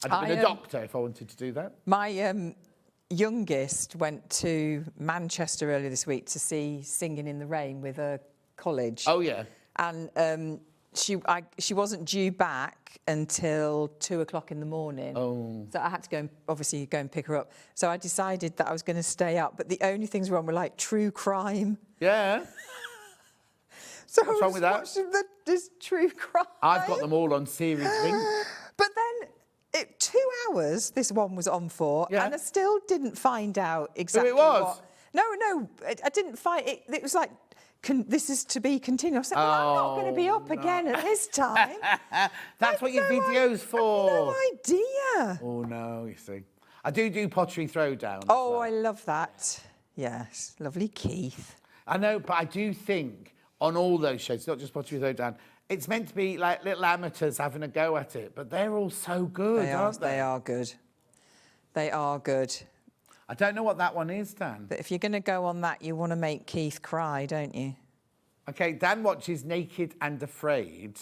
I'd have been a doctor if I wanted to do that. My youngest went to Manchester earlier this week to see Singing in the Rain with a college. Oh, yeah. And she wasn't due back until 2:00 in the morning. Oh. So I had to go and pick her up. So I decided that I was going to stay up, but the only things were on were like true crime. Yeah. So What's wrong with that? watching this true crime. I've got them all on series link. But then 2 hours this one was on for, Yeah. and I still didn't find out exactly Who it was? what. No, I didn't find it. It was like, this is to be continued. I said, well, I'm not going to be up again at this time. That's what your video's for. No idea. Oh, no, you see. I do pottery throwdown. as Oh, well. I love that. Yes, lovely Keith. I know, but I do think on all those shows, not just pottery throwdown, it's meant to be like little amateurs having a go at it, but they're all so good, aren't they? They are good. They are good. I don't know what that one is, Dan. But if you're going to go on that, you want to make Keith cry, don't you? Okay, Dan watches Naked and Afraid,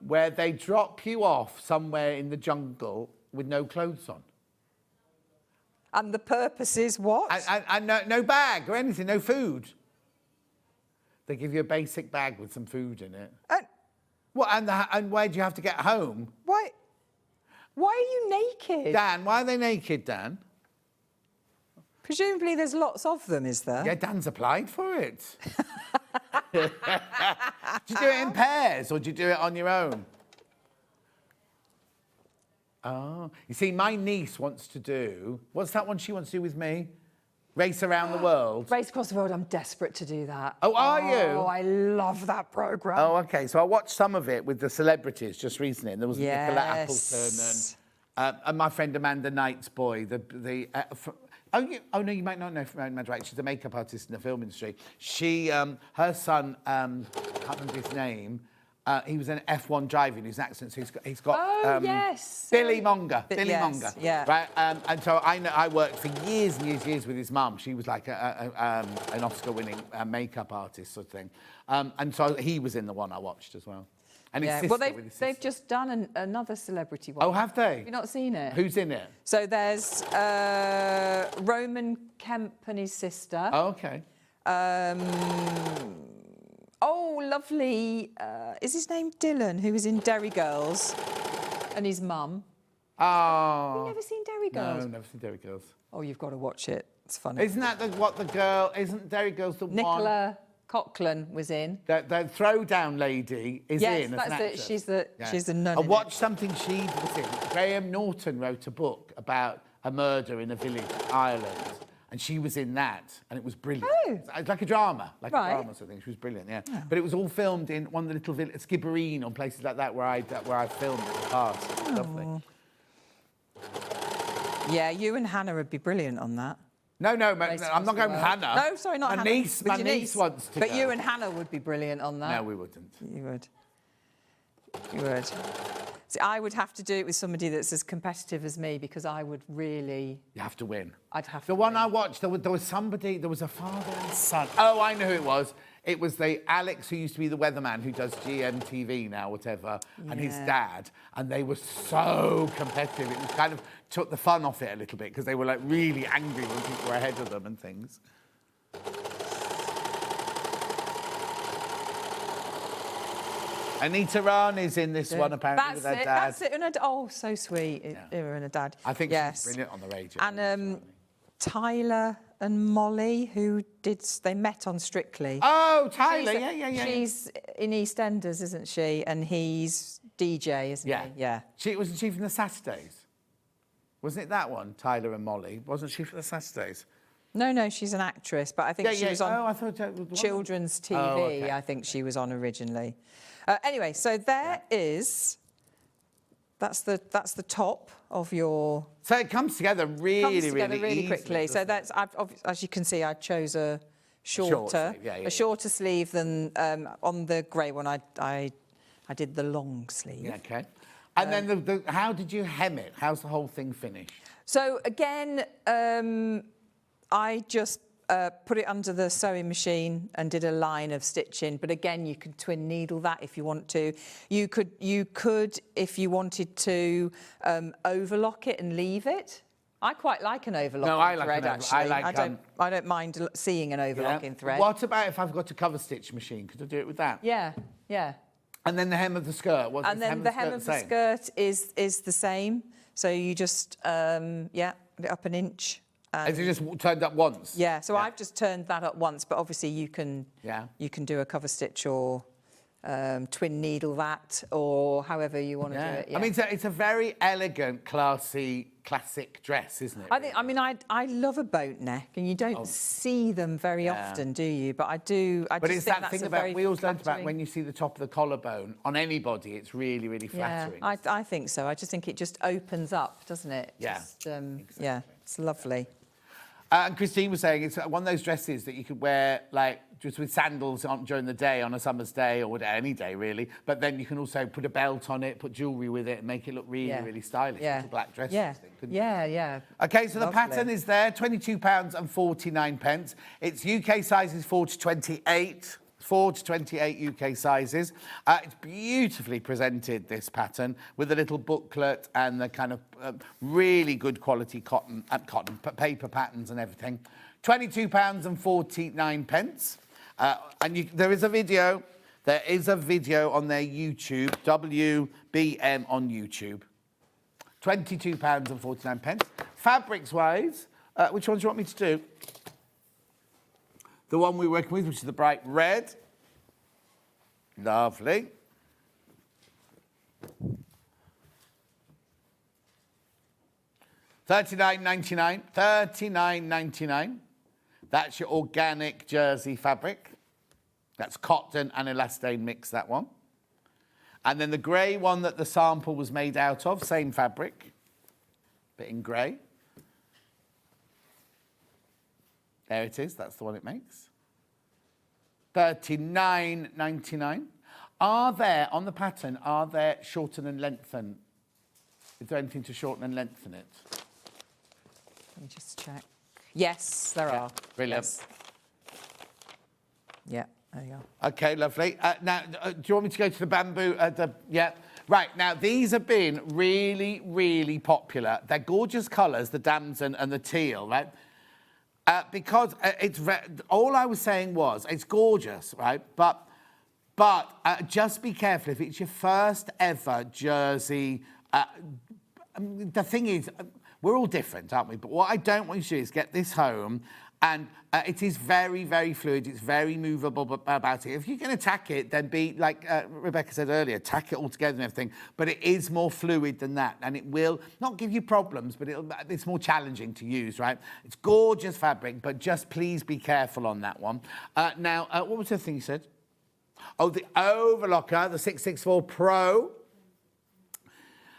where they drop you off somewhere in the jungle with no clothes on. And the purpose is what? And no bag or anything, no food. They give you a basic bag with some food in it. What? And where do you have to get home? Why are you naked? Dan, why are they naked, Dan? Presumably there's lots of them, is there? Yeah, Dan's applied for it. Do you do it in pairs or do you do it on your own? Oh, you see, my niece wants to do, what's that one she wants to do with me? Race around the world. Race Across the World, I'm desperate to do that. Oh, are you? Oh, I love that programme. Oh, okay. So I watched some of it with the celebrities just recently, and there was Nicola Yes. Appleton and my friend Amanda Knight's boy. Oh no, you might not know Amanda Wright. She's a makeup artist in the film industry. She, her son, can't remember his name. He was in F1 driving. He's an accident, so he's got. Oh yes. Billy Monger. Billy yes, Monger. yeah. Right. And so I worked for years and years with his mum. She was like an Oscar-winning makeup artist sort of thing. And so he was in the one I watched as well. And his sister well, with his sister. they've just done another celebrity one. Oh, have they? Have you not seen it? Who's in it? So there's Roman Kemp and his sister. Oh, okay. Oh, lovely. Is his name Dylan, who was in Derry Girls, and his mum? Oh. Have you never seen Derry Girls? No, never seen Derry Girls. Oh, you've got to watch it. It's funny. Isn't that isn't Derry Girls the one? Nicola Coughlan was in. The throwdown lady is Yes, in as that's an it. actress. She's the nun. I in it. watched something she was in. Graham Norton wrote a book about a murder in a village in Ireland, and she was in that, and it was brilliant. Oh. It's like a drama, Right. sort of thing. She was brilliant, yeah. But it was all filmed in one of the little villages, Skibbereen, or places like that where I filmed in the past. It was lovely. Yeah, you and Hannah would be brilliant on that. No, I'm Race not Across the going with World. Hannah. No, sorry, not my Hannah. Niece, With my your niece wants to But go. you and Hannah would be brilliant on that. No, we wouldn't. You would. You would. See, I would have to do it with somebody that's as competitive as me because I would really... You have to win. I'd have The to one win. I watched, there was somebody, there was a father and son. Oh, I know who it was. It was the Alex who used to be the weatherman who does GMTV now, whatever, and his dad. And they were so competitive. It was kind of took the fun off it a little bit because they were like really angry when people were ahead of them and things. Anita Rani's in this one, apparently, with her dad. That's it. And oh, so sweet. Her and her dad. I think yes. she's brilliant on the radio. And Tyler and Molly, they met on Strictly. Oh, Tyler, yeah. She's in EastEnders, isn't she? And he's DJ, isn't he? Yeah. Wasn't she from the Saturdays? Wasn't it that one, Tyler and Molly? Wasn't she from the Saturdays? No, she's an actress, but I think she was on I thought that was the one. children's TV. Oh, okay. I think she was on originally. Anyway, so there is. That's the top of your. So it comes together really really quickly. So doesn't that's as you can see, I chose a Short sleeve, a shorter sleeve than on the grey one. I did the long sleeve. Yeah, okay. And then how did you hem it? How's the whole thing finished? So again, I just put it under the sewing machine and did a line of stitching. But again, you could twin needle that if you want to. You could, if you wanted to, overlock it and leave it. I quite like an overlocking thread, actually. I don't mind seeing an overlocking thread. What about if I've got a cover stitch machine? Could I do it with that? Yeah. And then the hem of the skirt. And then the hem of the skirt is the same. So you just put it up an inch. Has it just turned up once? Yeah, so I've just turned that up once, but obviously you can do a cover stitch or twin needle that, or however you want to do it. Yeah. I mean, it's a very elegant, classy, classic dress, isn't it? I love a boat neck, and you don't see them very often, do you? But I do. But it's that thing about, we always learned about when you see the top of the collarbone on anybody, it's really, really flattering. Yeah, I think so. I just think it just opens up, doesn't it? Yeah. Just, yeah, it's lovely. And Christine was saying it's one of those dresses that you could wear like just with sandals on during the day on a summer's day or any day really. But then you can also put a belt on it, put jewellery with it, and make it look really, really stylish. Yeah. It's a black dress. Yeah. Yeah. Okay, so the pattern is there, £22.49. It's UK sizes 4 to 28. 4 to 28 UK sizes. It's beautifully presented, this pattern, with a little booklet and the kind of really good quality paper patterns and everything. £22.49. And there is a video. There is a video on their YouTube, WBM on YouTube. £22.49. Fabrics-wise, which ones do you want me to do? The one we're working with, which is the bright red. Lovely. $39.99. $39.99. That's your organic jersey fabric. That's cotton and elastane mix, that one. And then the grey one that the sample was made out of, same fabric, but in grey. There it is, that's the one it makes. $39.99. Are there, on the pattern, are there shorten and lengthen? Is there anything to shorten and lengthen it? Let me just check. Yes, there are. Brilliant. Yes. Yeah, there you are. Okay, lovely. Now, do you want me to go to the bamboo? Yeah. Right, now, these have been really, really popular. They're gorgeous colours, the damson and the teal, right? Because all I was saying was, it's gorgeous, right? But just be careful if it's your first ever jersey. The thing is, we're all different, aren't we? But what I don't want you to do is get this home, and it is very, very fluid. It's very movable about it. If you can attack it, then be, like Rebecca said earlier, attack it all together and everything. But it is more fluid than that, and it will not give you problems, but it's more challenging to use, right? It's gorgeous fabric, but just please be careful on that one. Now, what was the thing you said? Oh, the overlocker, the 664 Pro.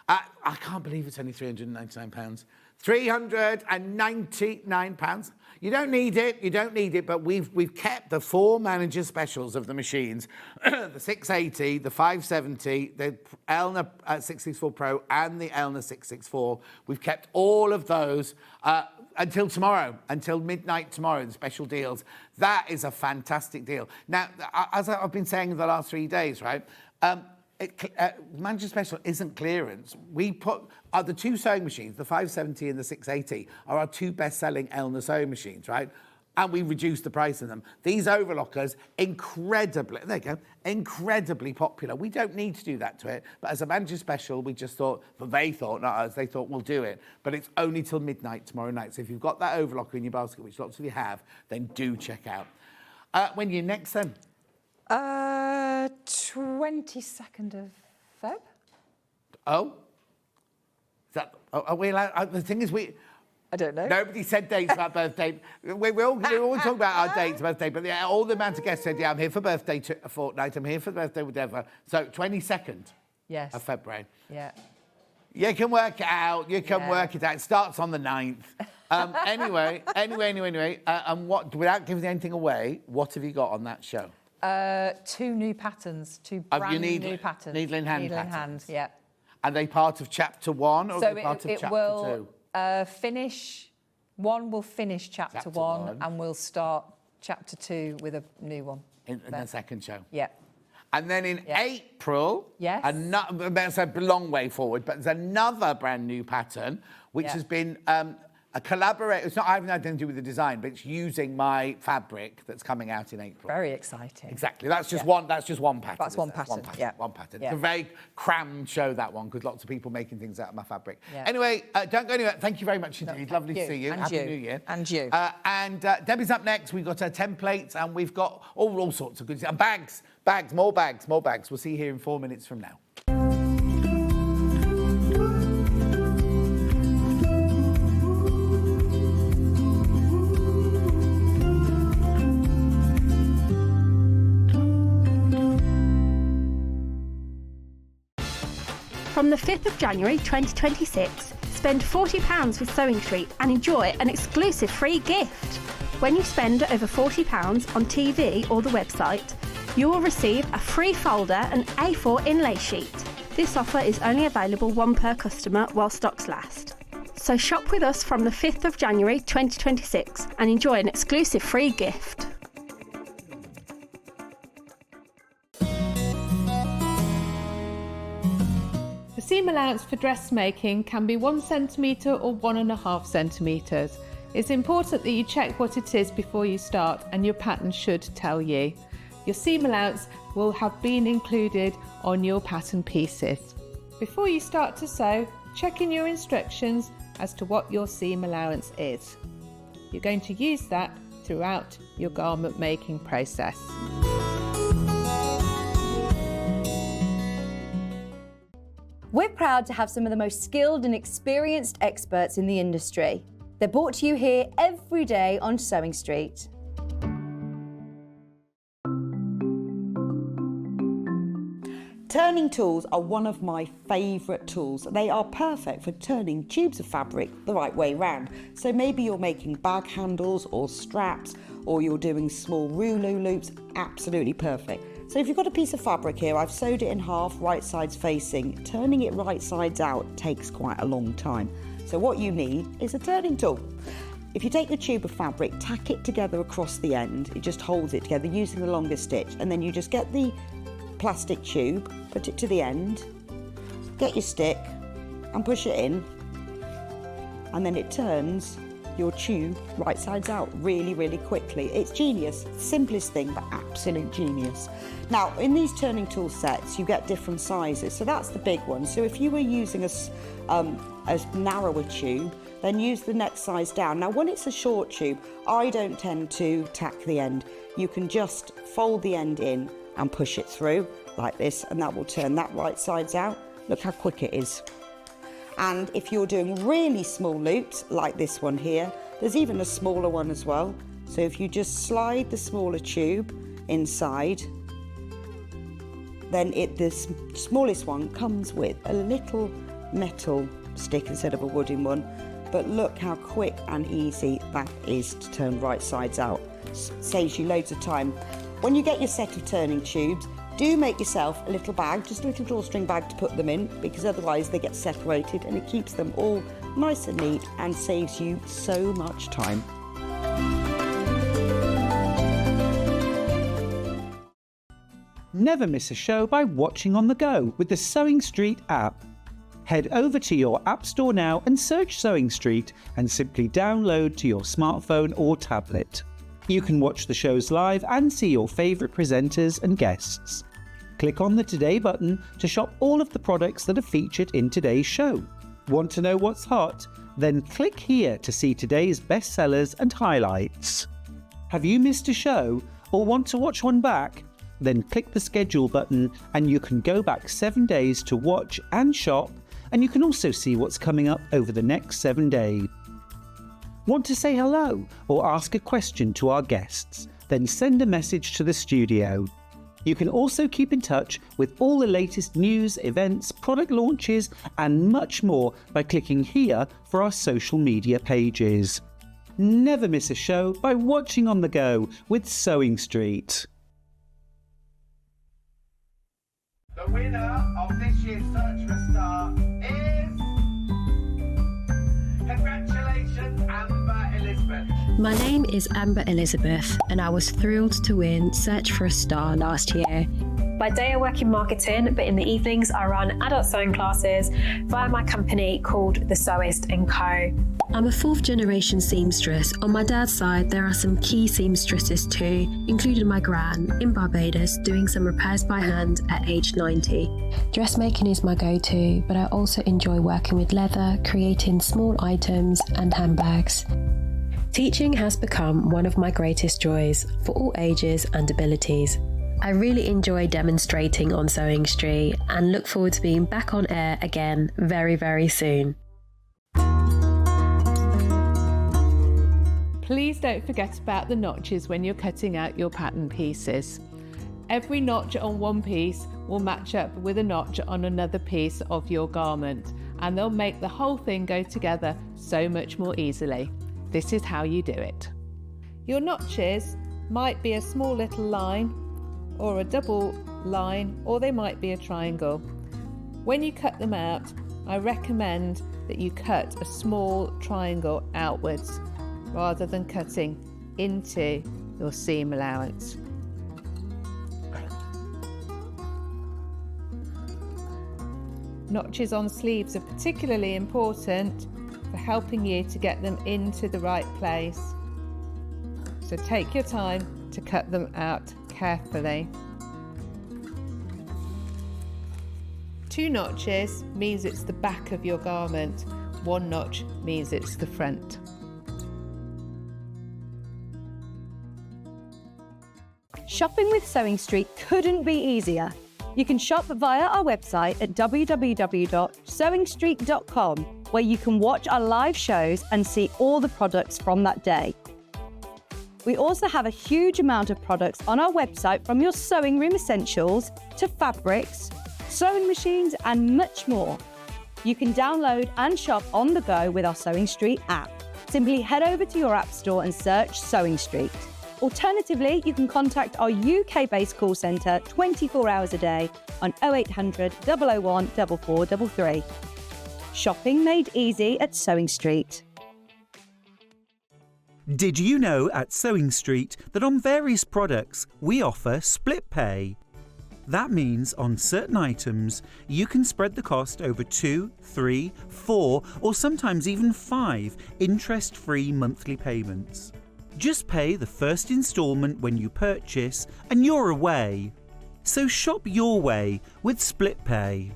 I can't believe it's only £399. £399. You don't need it, but we've kept the 4 manager specials of the machines, the 680, the 570, the Elna 664 Pro and the Elna 664. We've kept all of those until tomorrow, until midnight tomorrow, the special deals. That is a fantastic deal. Now, as I've been saying the last 3 days, right, Manager Special isn't clearance. We put the 2 sewing machines, the 570 and the 680, are our 2 best-selling Elna sewing machines, right? And we reduced the price of them. These overlockers, incredibly popular. We don't need to do that to it, but as a Manager Special, we just thought, they thought, not us, they thought we'll do it. But it's only till midnight tomorrow night. So if you've got that overlocker in your basket, which lots of you have, then do check out. When are you next then? 22nd of Feb. Oh? Is that, are we allowed? The thing is, I don't know. Nobody said dates about birthday. We all talk about our dates, birthday, but all the amount of guests said, I'm here for birthday a fortnight, I'm here for birthday, whatever. So 22nd of February. Yeah. You can work it out. It starts on the 9th. Anyway, and what, without giving anything away, what have you got on that show? 2 new patterns, 2 brand new patterns. Needle in hand Needle patterns. in hand, yeah. Are they part of chapter 1 or So are they part of chapter 2? will finish, one will finish chapter 1 and we'll start chapter 2 with a new one. In the second show? Yeah. And then in April, that's a long way forward, but there's another brand new pattern, which has been a collaborate. It's not, I haven't had anything to do with the design, but it's using my fabric that's coming out in April. Very exciting. Exactly. That's just one. That's just one pattern. That's one pattern. Yeah. One pattern. Yeah. It's a very crammed show, that one, because lots of people making things out of my fabric. Yeah. Anyway, don't go anywhere. Thank you very much indeed. Lovely to see you. And Happy you. New Year. And you. And Debbie's up next. We've got her templates, and we've got all sorts of good and bags, more bags. We'll see you here in 4 minutes from now. From the 5th of January 2026, spend £40 with SewingStreet and enjoy an exclusive free gift. When you spend over £40 on TV or the website, you will receive a free folder and A4 inlay sheet. This offer is only available one per customer while stocks last. So shop with us from the 5th of January 2026 and enjoy an exclusive free gift. The seam allowance for dressmaking can be 1 centimetre or 1.5 centimetres. It's important that you check what it is before you start, and your pattern should tell you. Your seam allowance will have been included on your pattern pieces. Before you start to sew, check in your instructions as to what your seam allowance is. You're going to use that throughout your garment making process. We're proud to have some of the most skilled and experienced experts in the industry. They're brought to you here every day on Sewing Street. Turning tools are one of my favourite tools. They are perfect for turning tubes of fabric the right way round. So maybe you're making bag handles or straps, or you're doing small rouleau loops, absolutely perfect. So if you've got a piece of fabric here, I've sewed it in half, right sides facing. Turning it right sides out takes quite a long time. So what you need is a turning tool. If you take the tube of fabric, tack it together across the end, it just holds it together using the longest stitch, and then you just get the plastic tube, put it to the end, get your stick and push it in, and then it turns your tube right sides out really, really quickly. It's genius. Simplest thing, but absolute genius. Now, in these turning tool sets, you get different sizes. So that's the big one. So if you were using a narrower tube, then use the next size down. Now, when it's a short tube, I don't tend to tack the end. You can just fold the end in and push it through like this, and that will turn that right sides out. Look how quick it is. And if you're doing really small loops like this one here, there's even a smaller one as well. So if you just slide the smaller tube inside, then the smallest one comes with a little metal stick instead of a wooden one. But look how quick and easy that is to turn right sides out. Saves you loads of time. When you get your set of turning tubes, do make yourself a little bag, just a little drawstring bag to put them in, because otherwise they get separated, and it keeps them all nice and neat and saves you so much time. Never miss a show by watching on the go with the Sewing Street app. Head over to your app store now and search Sewing Street and simply download to your smartphone or tablet. You can watch the shows live and see your favourite presenters and guests. Click on the Today button to shop all of the products that are featured in today's show. Want to know what's hot? Then click here to see today's bestsellers and highlights. Have you missed a show or want to watch one back? Then click the schedule button and you can go back 7 days to watch and shop, and you can also see what's coming up over the next 7 days. Want to say hello or ask a question to our guests? Then send a message to the studio. You can also keep in touch with all the latest news, events, product launches and much more by clicking here for our social media pages. Never miss a show by watching on the go with Sewing Street. The winner of this year's Search for a Star is... Congratulations, Amber Elizabeth. My name is Amber Elizabeth and I was thrilled to win Search for a Star last year. By day I work in marketing, but in the evenings I run adult sewing classes via my company called The Sewist & Co. I'm a 4th generation seamstress. On my dad's side, there are some key seamstresses too, including my gran in Barbados doing some repairs by hand at age 90. Dressmaking is my go-to, but I also enjoy working with leather, creating small items and handbags. Teaching has become one of my greatest joys for all ages and abilities. I really enjoy demonstrating on Sewing Street and look forward to being back on air again very, very soon. Please don't forget about the notches when you're cutting out your pattern pieces. Every notch on one piece will match up with a notch on another piece of your garment, and they'll make the whole thing go together so much more easily. This is how you do it. Your notches might be a small little line or a double line, or they might be a triangle. When you cut them out, I recommend that you cut a small triangle outwards rather than cutting into your seam allowance. Notches on sleeves are particularly important for helping you to get them into the right place. So take your time to cut them out carefully. 2 notches means it's the back of your garment. 1 notch means it's the front. Shopping with Sewing Street couldn't be easier. You can shop via our website at www.sewingstreet.com, where you can watch our live shows and see all the products from that day. We also have a huge amount of products on our website, from your sewing room essentials to fabrics, sewing machines and much more. You can download and shop on the go with our Sewing Street app. Simply head over to your app store and search Sewing Street. Alternatively, you can contact our UK-based call centre 24 hours a day on 0800 001 4433. Shopping made easy at Sewing Street. Did you know at Sewing Street that on various products we offer split pay? That means on certain items you can spread the cost over 2, 3, 4 or sometimes even 5 interest-free monthly payments. Just pay the first instalment when you purchase and you're away. So shop your way with split pay.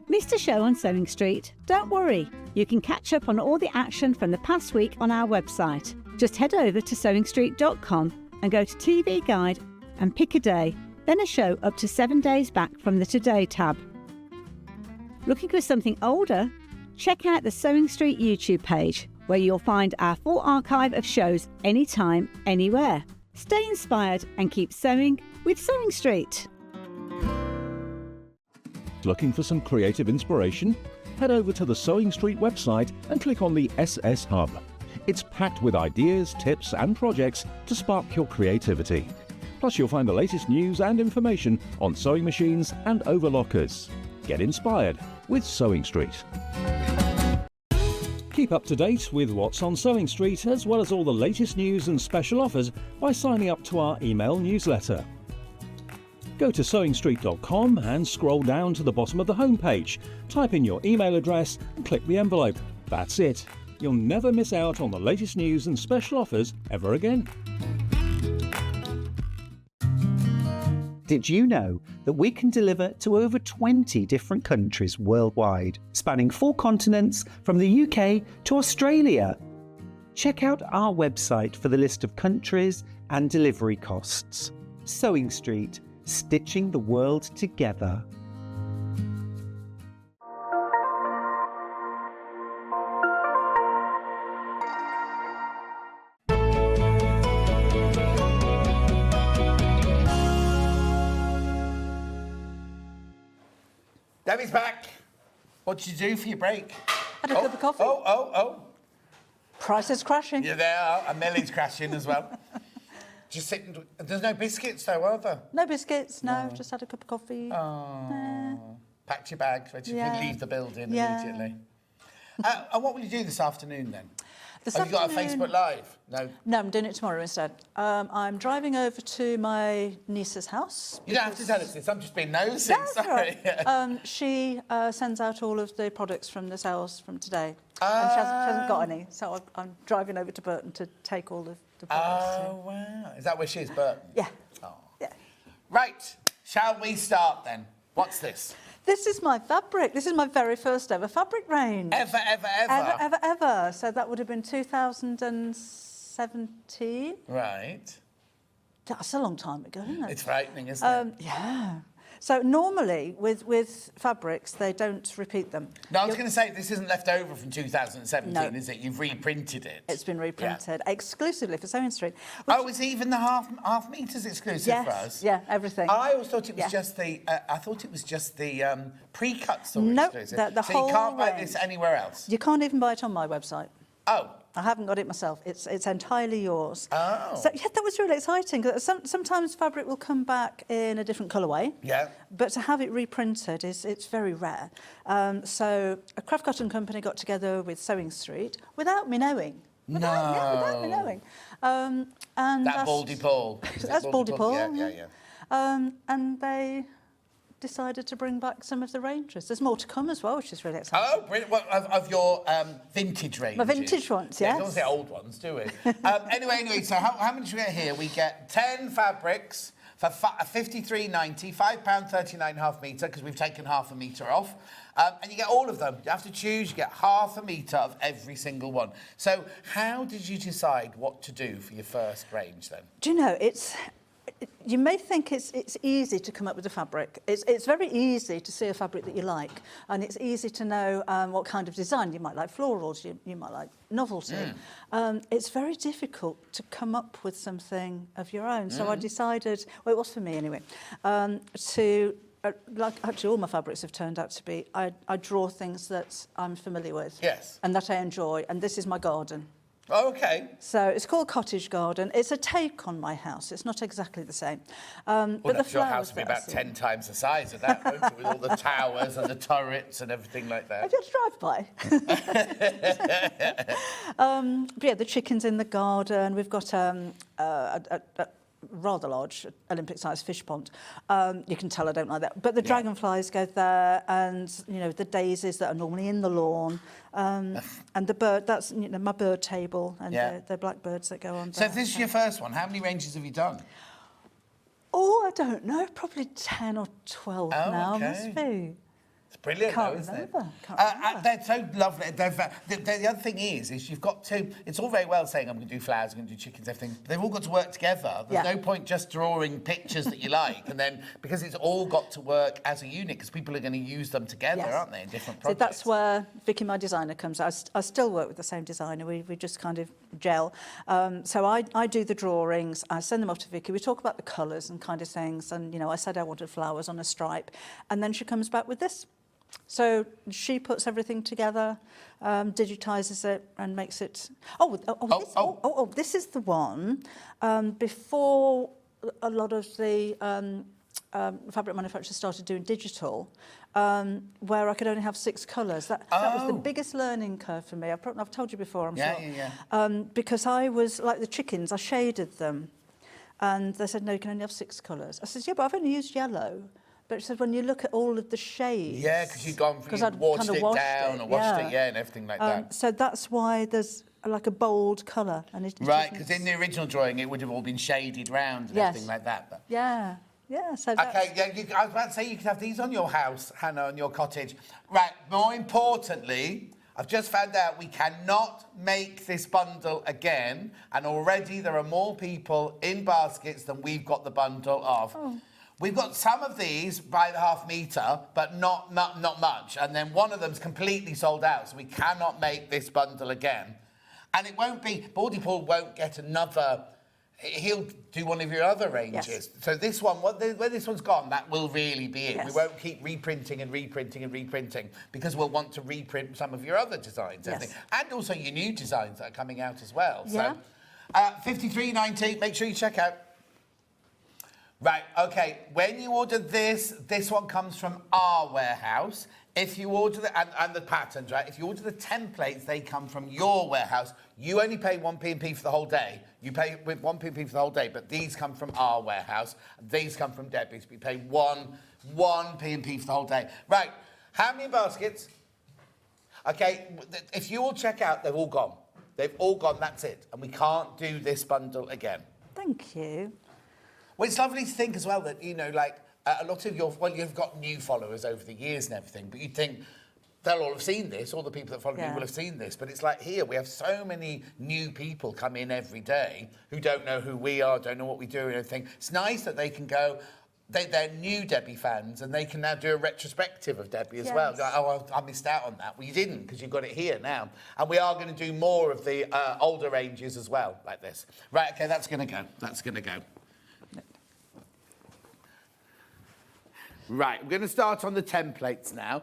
Missed a show on Sewing Street? Don't worry, you can catch up on all the action from the past week on our website. Just head over to SewingStreet.com and go to TV Guide and pick a day, then a show up to 7 days back from the Today tab. Looking for something older? Check out the Sewing Street YouTube page, where you'll find our full archive of shows anytime, anywhere. Stay inspired and keep sewing with Sewing Street. Looking for some creative inspiration? Head over to the Sewing Street website and click on the SS Hub. It's packed with ideas, tips and projects to spark your creativity. Plus you'll find the latest news and information on sewing machines and overlockers. Get inspired with Sewing Street. Keep up to date with what's on Sewing Street, as well as all the latest news and special offers, by signing up to our email newsletter. Go to SewingStreet.com and scroll down to the bottom of the homepage. Type in your email address and click the envelope. That's it. You'll never miss out on the latest news and special offers ever again. Did you know that we can deliver to over 20 different countries worldwide, spanning 4 continents from the UK to Australia? Check out our website for the list of countries and delivery costs. Sewing Street, stitching the world together. Debbie's back. What did you do for your break? Had a cup of coffee. Oh. Price is crashing. Yeah, there are. And Millie's crashing as well. Just sitting. There's no biscuits though, are there? No biscuits, no. Just had a cup of coffee. Oh. Packed your bags, ready to leave the building immediately. And what will you do this afternoon then? This Have you got a afternoon- Facebook Live? No. No, I'm doing it tomorrow instead. I'm driving over to my niece's house. You don't have to tell us this. I'm just being nosy. That's Sorry. right. She sends out all of the products from the sales from today. And she hasn't got any, so I'm driving over to Burton to take all of the products. Oh, wow. Is that where she is, Burton? Yeah. Oh. Yeah. Right. Shall we start then? What's this? This is my fabric. This is my very first ever fabric range. Ever? Ever. So that would have been 2017. Right. That's a long time ago, isn't it? It's frightening, isn't it? Yeah. So normally with fabrics, they don't repeat them. No, I was going to say, this isn't left over from 2017, No. is it? You've reprinted it. It's been reprinted exclusively for SewingStreet. Oh, is even the half meters exclusive for us? Yeah, everything. I always thought it was just the. I thought it was just the pre-cuts that were No, exclusive. the so whole you can't buy range. this anywhere else. You can't even buy it on my website. Oh. I haven't got it myself. It's entirely yours. Oh. So yeah, that was really exciting. Sometimes fabric will come back in a different colourway. Yeah. But to have it reprinted it's very rare. So a craft cotton company got together with SewingStreet without me knowing. Without me knowing. And That Baldy Paul. That's Baldy Paul. Yeah. And they decided to bring back some of the ranges. There's more to come as well, which is really exciting. Oh, brilliant. Well, of your vintage range. My vintage ones, Yeah, yes. we don't say old ones, do we? Anyway, so how many do we get here? We get 10 fabrics for £53.90, £5.39 half metre, because we've taken half a metre off. And you get all of them. You have to choose, you get half a metre of every single one. So how did you decide what to do for your first range then? Do you know, you may think it's easy to come up with a fabric. It's very easy to see a fabric that you like, and it's easy to know what kind of design. You might like florals, you might like novelty. It's very difficult to come up with something of your own. So I decided, well, it was for me anyway, like actually all my fabrics have turned out to be, I draw things that I'm familiar with. Yes. And that I enjoy, and this is my garden. Oh, OK. So it's called Cottage Garden. It's a take on my house. It's not exactly the same. But the your house flowers will be that I about see- 10 times the size of that, won't it? With all the towers and the turrets and everything like I that. just drive by. But yeah, the chickens in the garden. We've got a rather large Olympic-sized fish pond. You can tell I don't like that. But the dragonflies go there, and the daisies that are normally in the lawn, and the bird. That's my bird table, and the blackbirds that go on. So there. if this is your first one, how many ranges have you done? Oh, I don't know. Probably 10 or 12 now. okay. Must be. It's brilliant, Can't though, isn't remember. it? Can't remember. They're so lovely. The other thing is you've got to... It's all very well saying, I'm going to do flowers, I'm going to do chickens, everything. But they've all got to work together. There's no point just drawing pictures that you like. And then, because it's all got to work as a unit, because people are going to use them together, aren't they, in different So projects? that's where Vicky, my designer, comes out. I still work with the same designer. We just kind of gel. So I do the drawings. I send them off to Vicky. We talk about the colours and kind of things. And, I said I wanted flowers on a stripe. And then she comes back with this. So she puts everything together, digitises it, and makes it. This is the one. Before a lot of the fabric manufacturers started doing digital, where I could only have 6 colours. That was the biggest learning curve for me. I've told you before, I'm sure. Because I was like the chickens. I shaded them, and they said no, you can only have 6 colours. I said, yeah, but I've only used yellow. But it said when you look at all of the shades... Yeah, because you'd gone from... I'd washed kind of it down and washed it, and everything like that. So that's why there's like a bold colour. Right, because in the original drawing, it would have all been shaded round and everything like that. But... Yeah, so that's... OK, I was about to say you could have these on your house, Hannah, on your cottage. Right, more importantly... I've just found out we cannot make this bundle again, and already there are more people in baskets than we've got the bundle of. Oh. We've got some of these by the half metre, but not much. And then one of them's completely sold out, so we cannot make this bundle again. And it won't be... Baldy Paul won't get another... He'll do one of your other ranges. Yes. So this one, when this one's gone, that will really be it. Yes. We won't keep reprinting and reprinting and reprinting, because we'll want to reprint some of your other designs, I think. And also your new designs that are coming out as well. Yeah. So, 53.90, make sure you check out. Right, okay, when you order this one comes from our warehouse. If you order and the patterns, right? If you order the templates, they come from your warehouse. You only pay 1p&p for the whole day. You pay with 1p&p for the whole day, but these come from our warehouse. These come from Debbie's. We pay 1p&p for the whole day. Right, how many baskets? Okay, if you all check out, they've all gone. They've all gone, that's it. And we can't do this bundle again. Thank you. Well, it's lovely to think as well that, you know, like, a lot of you've got new followers over the years and everything, but you'd think they'll all have seen this, all the people that follow me will have seen this, but it's like here, we have so many new people come in every day who don't know who we are, don't know what we do and everything. It's nice that they can go, they're new Debbie fans, and they can now do a retrospective of Debbie as well. Like, oh, I missed out on that. Well, you didn't, because you've got it here now. And we are going to do more of the older ranges as well, like this. Right, okay, that's going to go. That's going to go. Right, we're going to start on the templates now.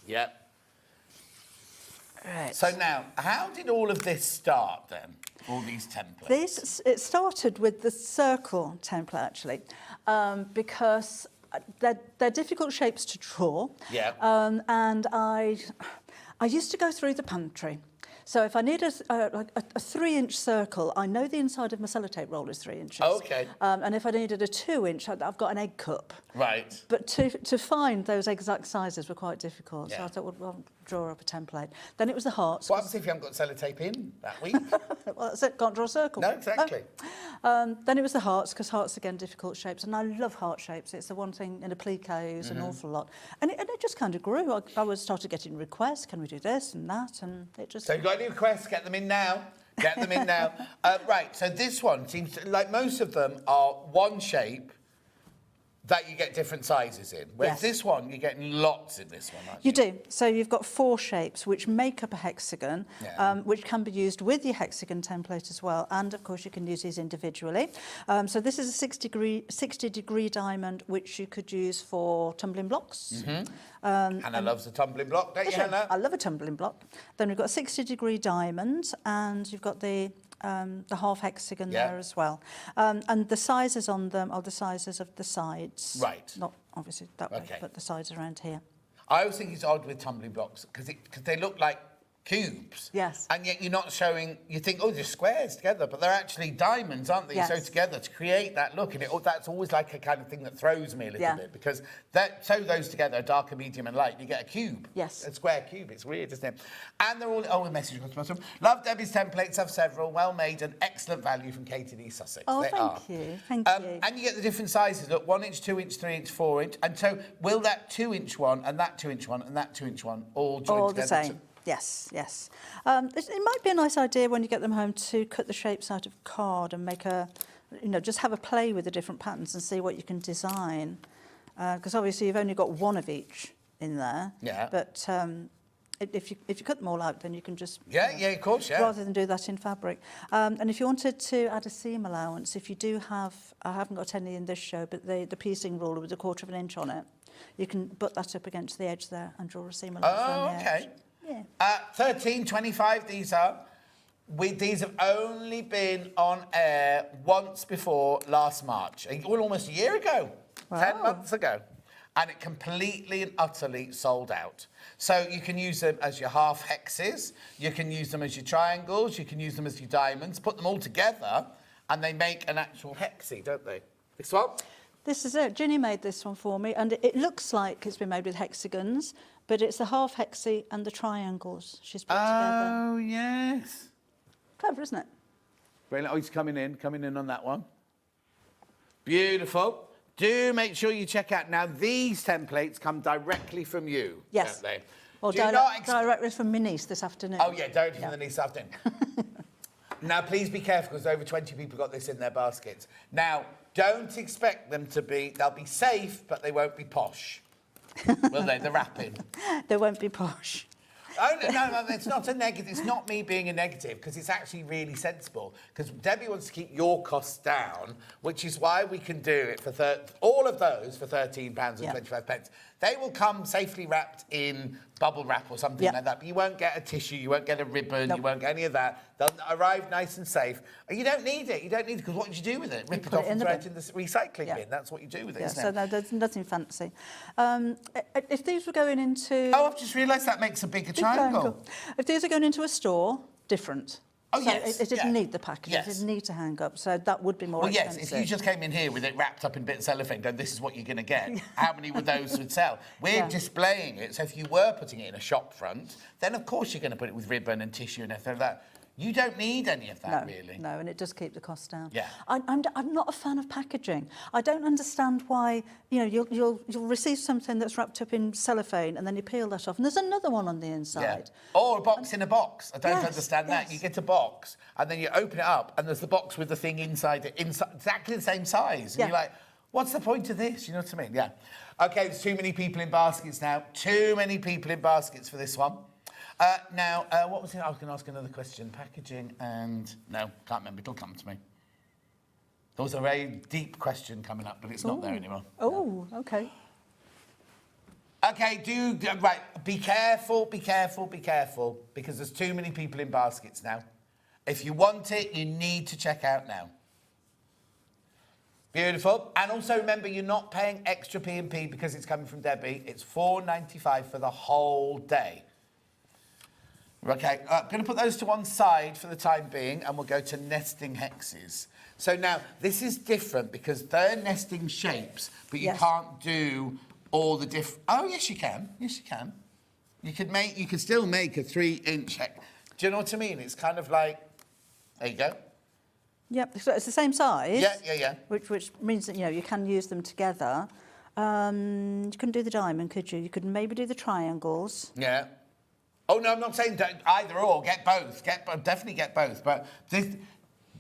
Yep. Right. So now, how did all of this start then? All these templates? It started with the circle template, actually, because they're difficult shapes to draw. Yeah. And I used to go through the pantry. So if I need a 3-inch circle, I know the inside of my sellotape roll is 3 inches. Okay. And if I needed a 2-inch, I've got an egg cup. Right. But to find those exact sizes were quite difficult. Yeah. So I thought, well, I'll draw up a template. Then it was the hearts. What happens if you haven't got sellotape in that week? Well, that's it, can't draw a circle. No, exactly. Then it was the hearts, because hearts, again, difficult shapes. And I love heart shapes. It's the one thing in applique I use an awful lot. And it just kind of grew. I started getting requests, can we do this and that? And it just... So you've got any requests, get them in now. Get them in now. Right, so this one seems, like most of them are one shape that you get different sizes in. Whereas this one, you're getting lots in this one, aren't you? You do. So you've got 4 shapes which make up a hexagon, which can be used with your hexagon template as well. And, of course, you can use these individually. So this is a 60-degree diamond, which you could use for tumbling blocks. Hannah loves a tumbling block, don't you, Hannah? I love a tumbling block. Then we've got a 60-degree diamond, and you've got the half hexagon there as well. And the sizes on them are the sizes of the sides. Right. Not obviously that way, but the sides around here. I always think it's odd with tumbling blocks because they look like cubes. Yes. And yet you're not showing, you think, oh, they're squares together, but they're actually diamonds, aren't they? Yes. So together to create that look. And that's always like a kind of thing that throws me a little bit because sew those together, darker, medium and light, you get a cube. Yes. A square cube. It's weird, isn't it? And they're all, a message across the bottom. Love Debbie's templates, have several, well made and excellent value from Katie D. Sussex. Oh, they thank you. Thank you. And you get the different sizes. Look, 1 inch, 2 inch, 3 inch, 4 inch. And so will that 2-inch one and that 2-inch one and that 2-inch one all join all together? the same. Yes, yes. It might be a nice idea when you get them home to cut the shapes out of card and make just have a play with the different patterns and see what you can design. Because obviously you've only got one of each in there. Yeah. But if you cut them all out, then you can just... of course, rather than do that in fabric. And if you wanted to add a seam allowance, if you do have... I haven't got any in this show, but the piecing ruler with a 1/4 inch on it, you can butt that up against the edge there and draw a seam allowance on the edge. Yeah. 13.25 these are. These have only been on air once before last March. Well, almost a year ago. Wow. 10 months ago. And it completely and utterly sold out. So you can use them as your half hexes, you can use them as your triangles, you can use them as your diamonds, put them all together and they make an actual hexie, don't they? This one? This is it. Ginny made this one for me, and it looks like it's been made with hexagons, but it's the half hexie and the triangles she's put together. Oh, yes. Clever, isn't it? Brilliant. Oh, he's coming in on that one. Beautiful. Do make sure you check out. Now, these templates come directly from you, yes. don't they? Well, directly from my niece this afternoon. Oh, yeah, directly from the niece this afternoon. Now, please be careful, because over 20 people got this in their baskets. Now, don't expect them to be... They'll be safe, but they won't be posh. Will they? The wrapping. They won't be posh. Oh, no, it's not a negative. It's not me being a negative, because it's actually really sensible. Because Debbie wants to keep your costs down, which is why we can do it for all of those for £13.25. They will come safely wrapped in bubble wrap or something like that. But you won't get a tissue, you won't get a ribbon, you won't get any of that. They'll arrive nice and safe. And you don't need it. You don't need it because what would you do with it? Rip it off and throw it in the recycling bin. That's what you do with it, isn't so it? no, there's nothing fancy. If these were going into... Oh, I've just realised that makes a bigger triangle. If these are going into a store, different. Oh, so yes. It didn't need the packaging. Yes. It didn't need to hang up. So that would be more expensive. Yes, if you just came in here with it wrapped up in a bit of cellophane, going, this is what you're going to get, how many of those would sell? We're displaying it. So if you were putting it in a shop front, then of course you're going to put it with ribbon and tissue and everything like that. You don't need any of that, really. No, and it does keep the cost down. Yeah. I'm not a fan of packaging. I don't understand why, you'll receive something that's wrapped up in cellophane and then you peel that off and there's another one on the inside. Yeah. Or a box in a box. I don't understand that. You get a box and then you open it up and there's the box with the thing inside it, exactly the same size. And you're like, what's the point of this? You know what I mean? Yeah. OK, there's too many people in baskets now. Too many people in baskets for this one. Now, what was it? I was going to ask another question. Packaging and... No, can't remember. It'll come to me. There was a very deep question coming up, but it's not there anymore. Oh, OK. OK, right, be careful, because there's too many people in baskets now. If you want it, you need to check out now. Beautiful. And also remember, you're not paying extra P&P because it's coming from Debbie. It's $4.95 for the whole day. OK, I'm going to put those to one side for the time being, and we'll go to nesting hexes. So now, this is different because they're nesting shapes, but you can't do all the different... Oh, yes, you can. Yes, you can. You could still make a 3-inch hex. Do you know what I mean? It's kind of like... There you go. Yep, so it's the same size. Yeah. Which means that, you can use them together. You couldn't do the diamond, could you? You could maybe do the triangles. Yeah. Oh, no, I'm not saying either or. Get both. Definitely get both. But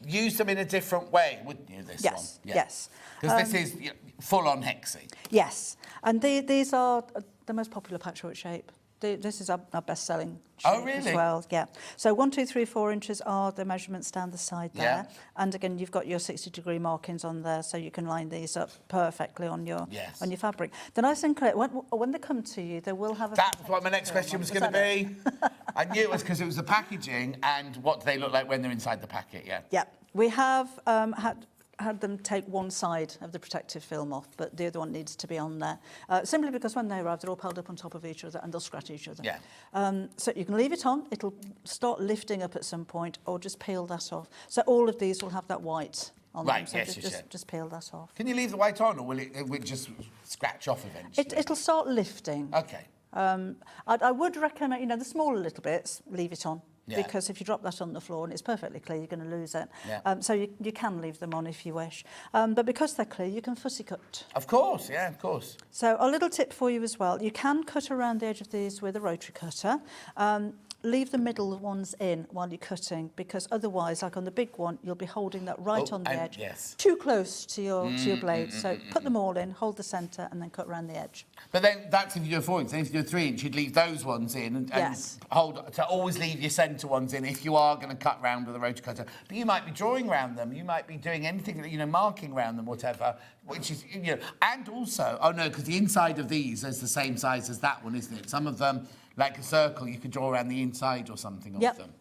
use them in a different way, wouldn't you, this one? Yes. Because this is full-on hexy. Yes. And these are the most popular patchwork shape. This is our best-selling shape as well. Yeah. So 1, 2, 3, 4 inches are the measurements down the side there. And again, you've got your 60-degree markings on there, so you can line these up perfectly on your fabric. The nice thing, when they come to you, they will have a... That's what my next question was going to be. I knew it was because it was the packaging and what do they look like when they're inside the packet, Yeah. We have had them take one side of the protective film off, but the other one needs to be on there. Simply because when they arrive, they're all piled up on top of each other and they'll scratch each other. So you can leave it on, it'll start lifting up at some point, or just peel that off. So all of these will have that white on them, so just peel that off. Can you leave the white on, or will it just scratch off eventually? It'll start lifting. OK. I would recommend, the smaller little bits, leave it on. Because if you drop that on the floor and it's perfectly clear, you're going to lose it. So you can leave them on if you wish. But because they're clear, you can fussy cut. Of course, of course. So a little tip for you as well. You can cut around the edge of these with a rotary cutter. Leave the middle ones in while you're cutting, because otherwise, like on the big one, you'll be holding that right on the edge, too close to your blade. So put them all in, hold the centre, and then cut around the edge. But then that's if you do a 4-inch. Then if you do a 3-inch, you'd leave those ones in and hold to always leave your centre ones in if you are going to cut round with a rotary cutter. But you might be drawing around them. You might be doing anything, marking around them, whatever. Which is, and also, because the inside of these is the same size as that one, isn't it? Some of them, like a circle, you could draw around the inside or something of them.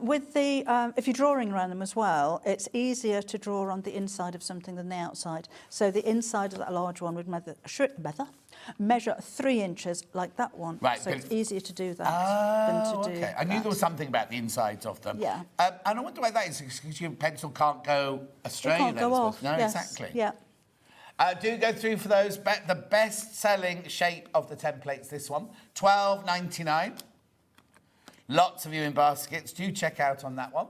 With the, if you're drawing around them as well, it's easier to draw on the inside of something than the outside. So the inside of that large one would measure 3 inches like that one. Right. So it's easier to do that than to do that. I knew there was something about the insides of them. Yeah. And I wonder why that is, because your pencil can't go astray. It can't go off. No, exactly. Yeah. Do go through for those. The best-selling shape of the templates, this one, $12.99. Lots of you in baskets. Do check out on that one.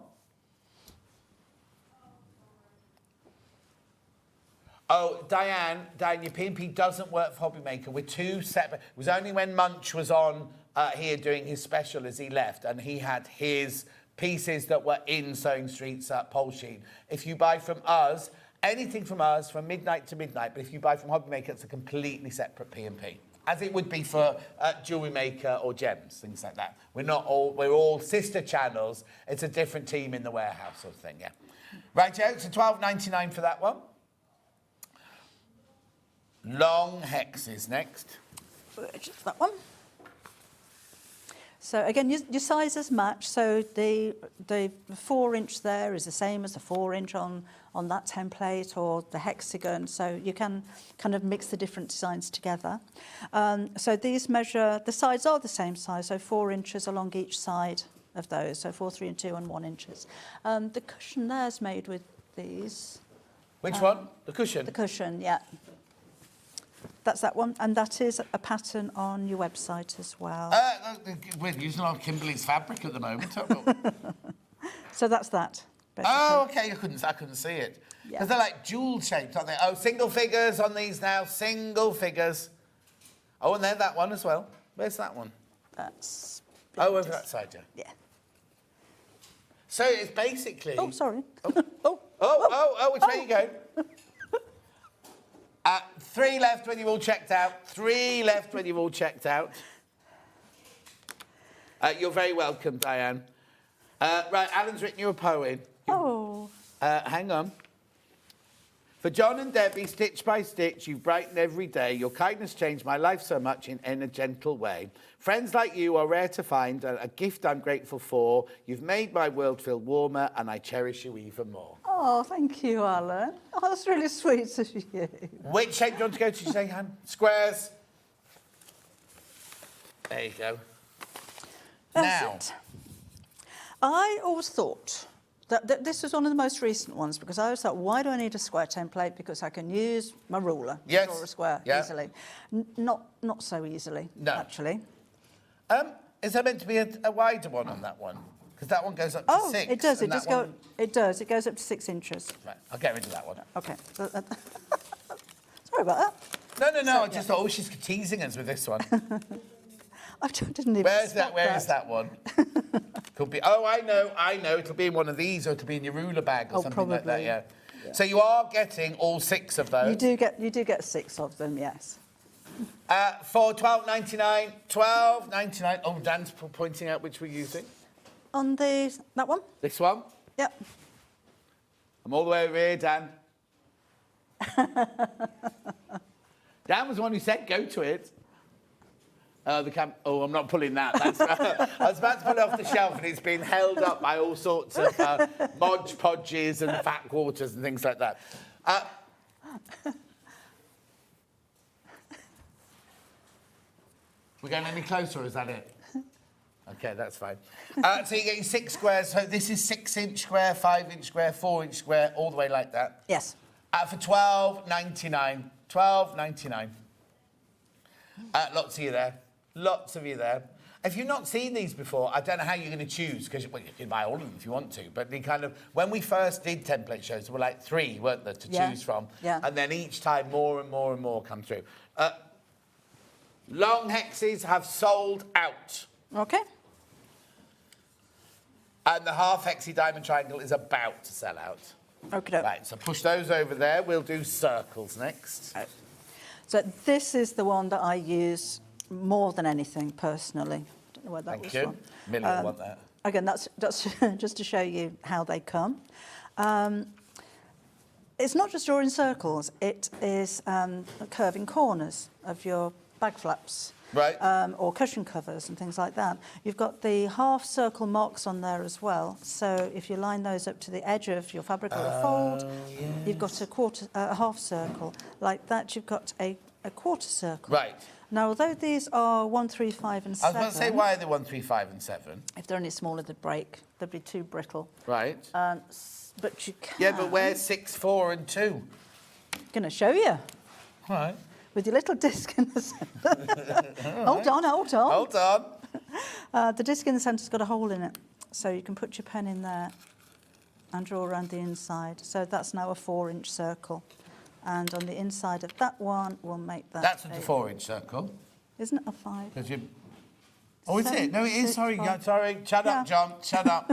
Oh, Diane, your P&P doesn't work for Hobbymaker. We're two separate. It was only when Munch was on here doing his special as he left, and he had his pieces that were in SewingStreet's pole sheet. If you buy from us, anything from us from midnight to midnight, but if you buy from Hobbymaker, it's a completely separate P&P, as it would be for Jewellery Maker or Gems, things like that. We're all sister channels. It's a different team in the warehouse sort of thing, Right, Joe, so $12.99 for that one. Long hexes next. Just that one. So again, your sizes match. So the 4-inch there is the same as the 4-inch on that template or the hexagon. So you can kind of mix the different designs together. So these measure, the sides are the same size, so 4 inches along each side of those. So 4, 3 and 2 and 1 inches. The cushion there is made with these. Which one? The cushion? The cushion, yeah. That's that one, and that is a pattern on your website as well. We're using a lot of Kimberly's fabric at the moment, aren't we? So that's that. Basically. Oh, okay, I couldn't see it. Because they're like jewel shaped, aren't they? Oh, single figures on these now, single figures. Oh, and there's that one as well. Where's that one? That's... Oh, over that side, yeah. Yeah. So it's basically... Oh, sorry. Which way are you going? 3 left when you're all checked out. 3 left when you're all checked out. You're very welcome, Diane. Right, Alan's written you a poem. Oh. Hang on. For John and Debbie, stitch by stitch, you've brightened every day. Your kindness changed my life so much in a gentle way. Friends like you are rare to find, a gift I'm grateful for. You've made my world feel warmer, and I cherish you even more. Oh, thank you, Alan. Oh, that's really sweet of you. Which shape do you want to go to, say, Han? Squares. There you go. That's it. I always thought that this was one of the most recent ones because I always thought, why do I need a square template? Because I can use my ruler to draw a square easily. Not so easily, actually. Is there meant to be a wider one on that one? Because that one goes up to 6. It does. It does. It goes up to 6 inches. Right, I'll get rid of that one. Okay. Sorry about that. No. I just thought, oh, she's teasing us with this one. I didn't even. Where is that one? Could be. Oh, I know. It'll be in one of these, or it'll be in your ruler bag, or something like that. Yeah. So you are getting all 6 of those. You do get 6 of them. Yes. For £12.99. £12.99. Oh, Dan's pointing out which we're using. On that one. This one. Yep. I'm all the way over here, Dan. Dan was the one who said go to it. I'm not pulling that. I was about to pull it off the shelf, and it's been held up by all sorts of Mod Podges and fat quarters and things like that. We're going any closer, or is that it? Okay, that's fine. So you're getting 6 squares. So this is 6-inch square, 5-inch square, 4-inch square, all the way like that. Yes. For £12.99. £12.99. Lots of you there. Lots of you there. If you've not seen these before, I don't know how you're going to choose, because you can buy all of them if you want to, but when we first did template shows, there were like 3, weren't there, to choose from? Yeah. And then each time more and more and more come through. Long hexes have sold out. Okay. And the half hexy diamond triangle is about to sell out. Okay. Right, so push those over there. We'll do circles next. So this is the one that I use more than anything personally. I don't know where that was from. Millie will want that. Again, that's just to show you how they come. It's not just drawing circles, it is curving corners of your bag flaps. Right. Or cushion covers and things like that. You've got the half circle marks on there as well. So if you line those up to the edge of your fabric or a fold, you've got a half circle. Like that, you've got a quarter circle. Right. Now, although these are 1, 3, 5 and 7... I was about to say, why are they 1, 3, 5 and 7? If they're any smaller, they'd break. They'd be too brittle. Right. But you can... Yeah, but where's 6, 4 and 2? Going to show you. All right. With your little disc in the centre. Hold on. Hold on. The disc in the centre's got a hole in it. So you can put your pen in there and draw around the inside. So that's now a 4-inch circle. And on the inside of that one, we'll make that... That's a 4-inch circle. Isn't it a 5? Oh, is it? No, it is. Sorry. Shut up, John. Shut up.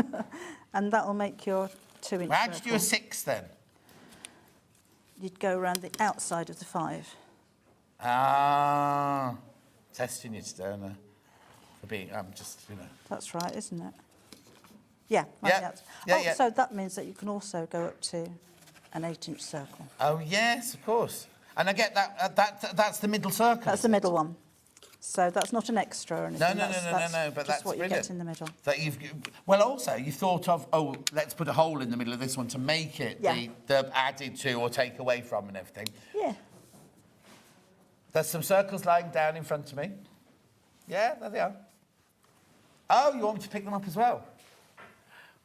And that will make your 2-inch Well, how'd you do a 6 then? You'd go around the outside of the 5. Ah. Testing you, Sterner. For being... I'm just, That's right, isn't it? Yeah. Yeah. So that means that you can also go up to an 8-inch circle. Oh, yes, of course. And I get that, that's the middle circle. That's the middle one. So that's not an extra or anything. No, but that's what brilliant. you get in the middle. That well, also, you thought of, oh, let's put a hole in the middle of this one to make it the added to or take away from and everything. Yeah. There's some circles lying down in front of me. Yeah, there they are. Oh, you want me to pick them up as well?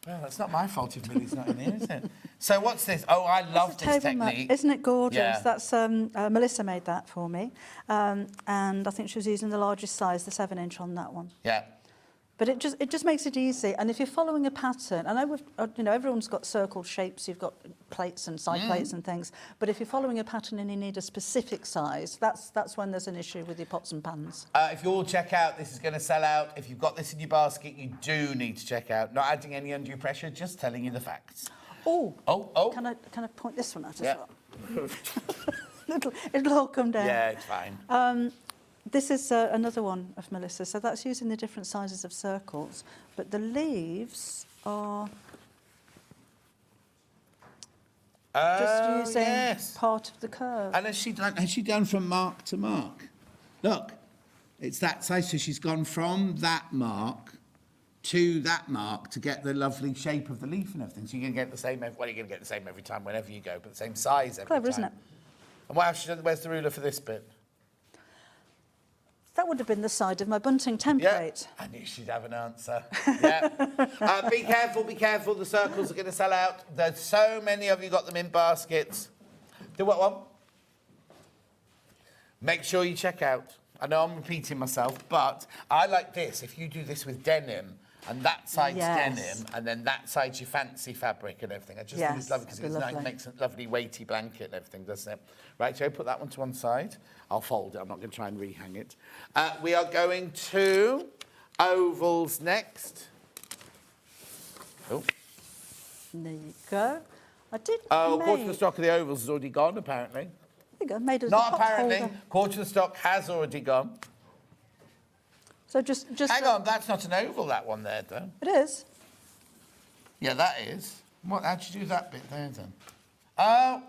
Well, that's not my fault if Millie's not in here, is it? So what's this? Oh, I love this technique. Isn't it gorgeous? Yeah. That's Melissa made that for me, and I think she was using the largest size, the 7-inch on that one. Yeah. But it just makes it easy. And if you're following a pattern, I know everyone's got circle shapes. You've got plates and side plates and things. But if you're following a pattern and you need a specific size, that's when there's an issue with your pots and pans. If you all check out, this is going to sell out. If you've got this in your basket, you do need to check out. Not adding any undue pressure, just telling you the facts. Oh. Can I point this one out as well? it'll all come down. Yeah, it's fine. This is another one of Melissa. So that's using the different sizes of circles, but the leaves are just using part of the curve. And has she done from mark to mark? Look, it's that size. So she's gone from that mark to that mark to get the lovely shape of the leaf and everything. So you're going to get the same. Well, you're going to get the same every time whenever you go, but the same size every time. Clever, isn't it? And what else she done? Where's the ruler for this bit? That would have been the side of my bunting template. I knew she'd have an answer. Yeah. Be careful. The circles are going to sell out. There's so many of you got them in baskets. Do what one? Make sure you check out. I know I'm repeating myself, but I like this. If you do this with denim, and that side's denim, and then that side's your fancy fabric and everything. I just think it's lovely because it makes a lovely weighty blanket and everything, doesn't it? Right, so put that one to one side. I'll fold it. I'm not going to try and rehang it. We are going to ovals next. Oh. There you go. I did. Quarter of the stock of the ovals has already gone, apparently. There you go. Made us Not a pot apparently. holder. Quarter of the stock has already gone. So just hang on. That's not an oval. That one there, though. It is. Yeah, that is. How'd you do that bit there, then? Oh.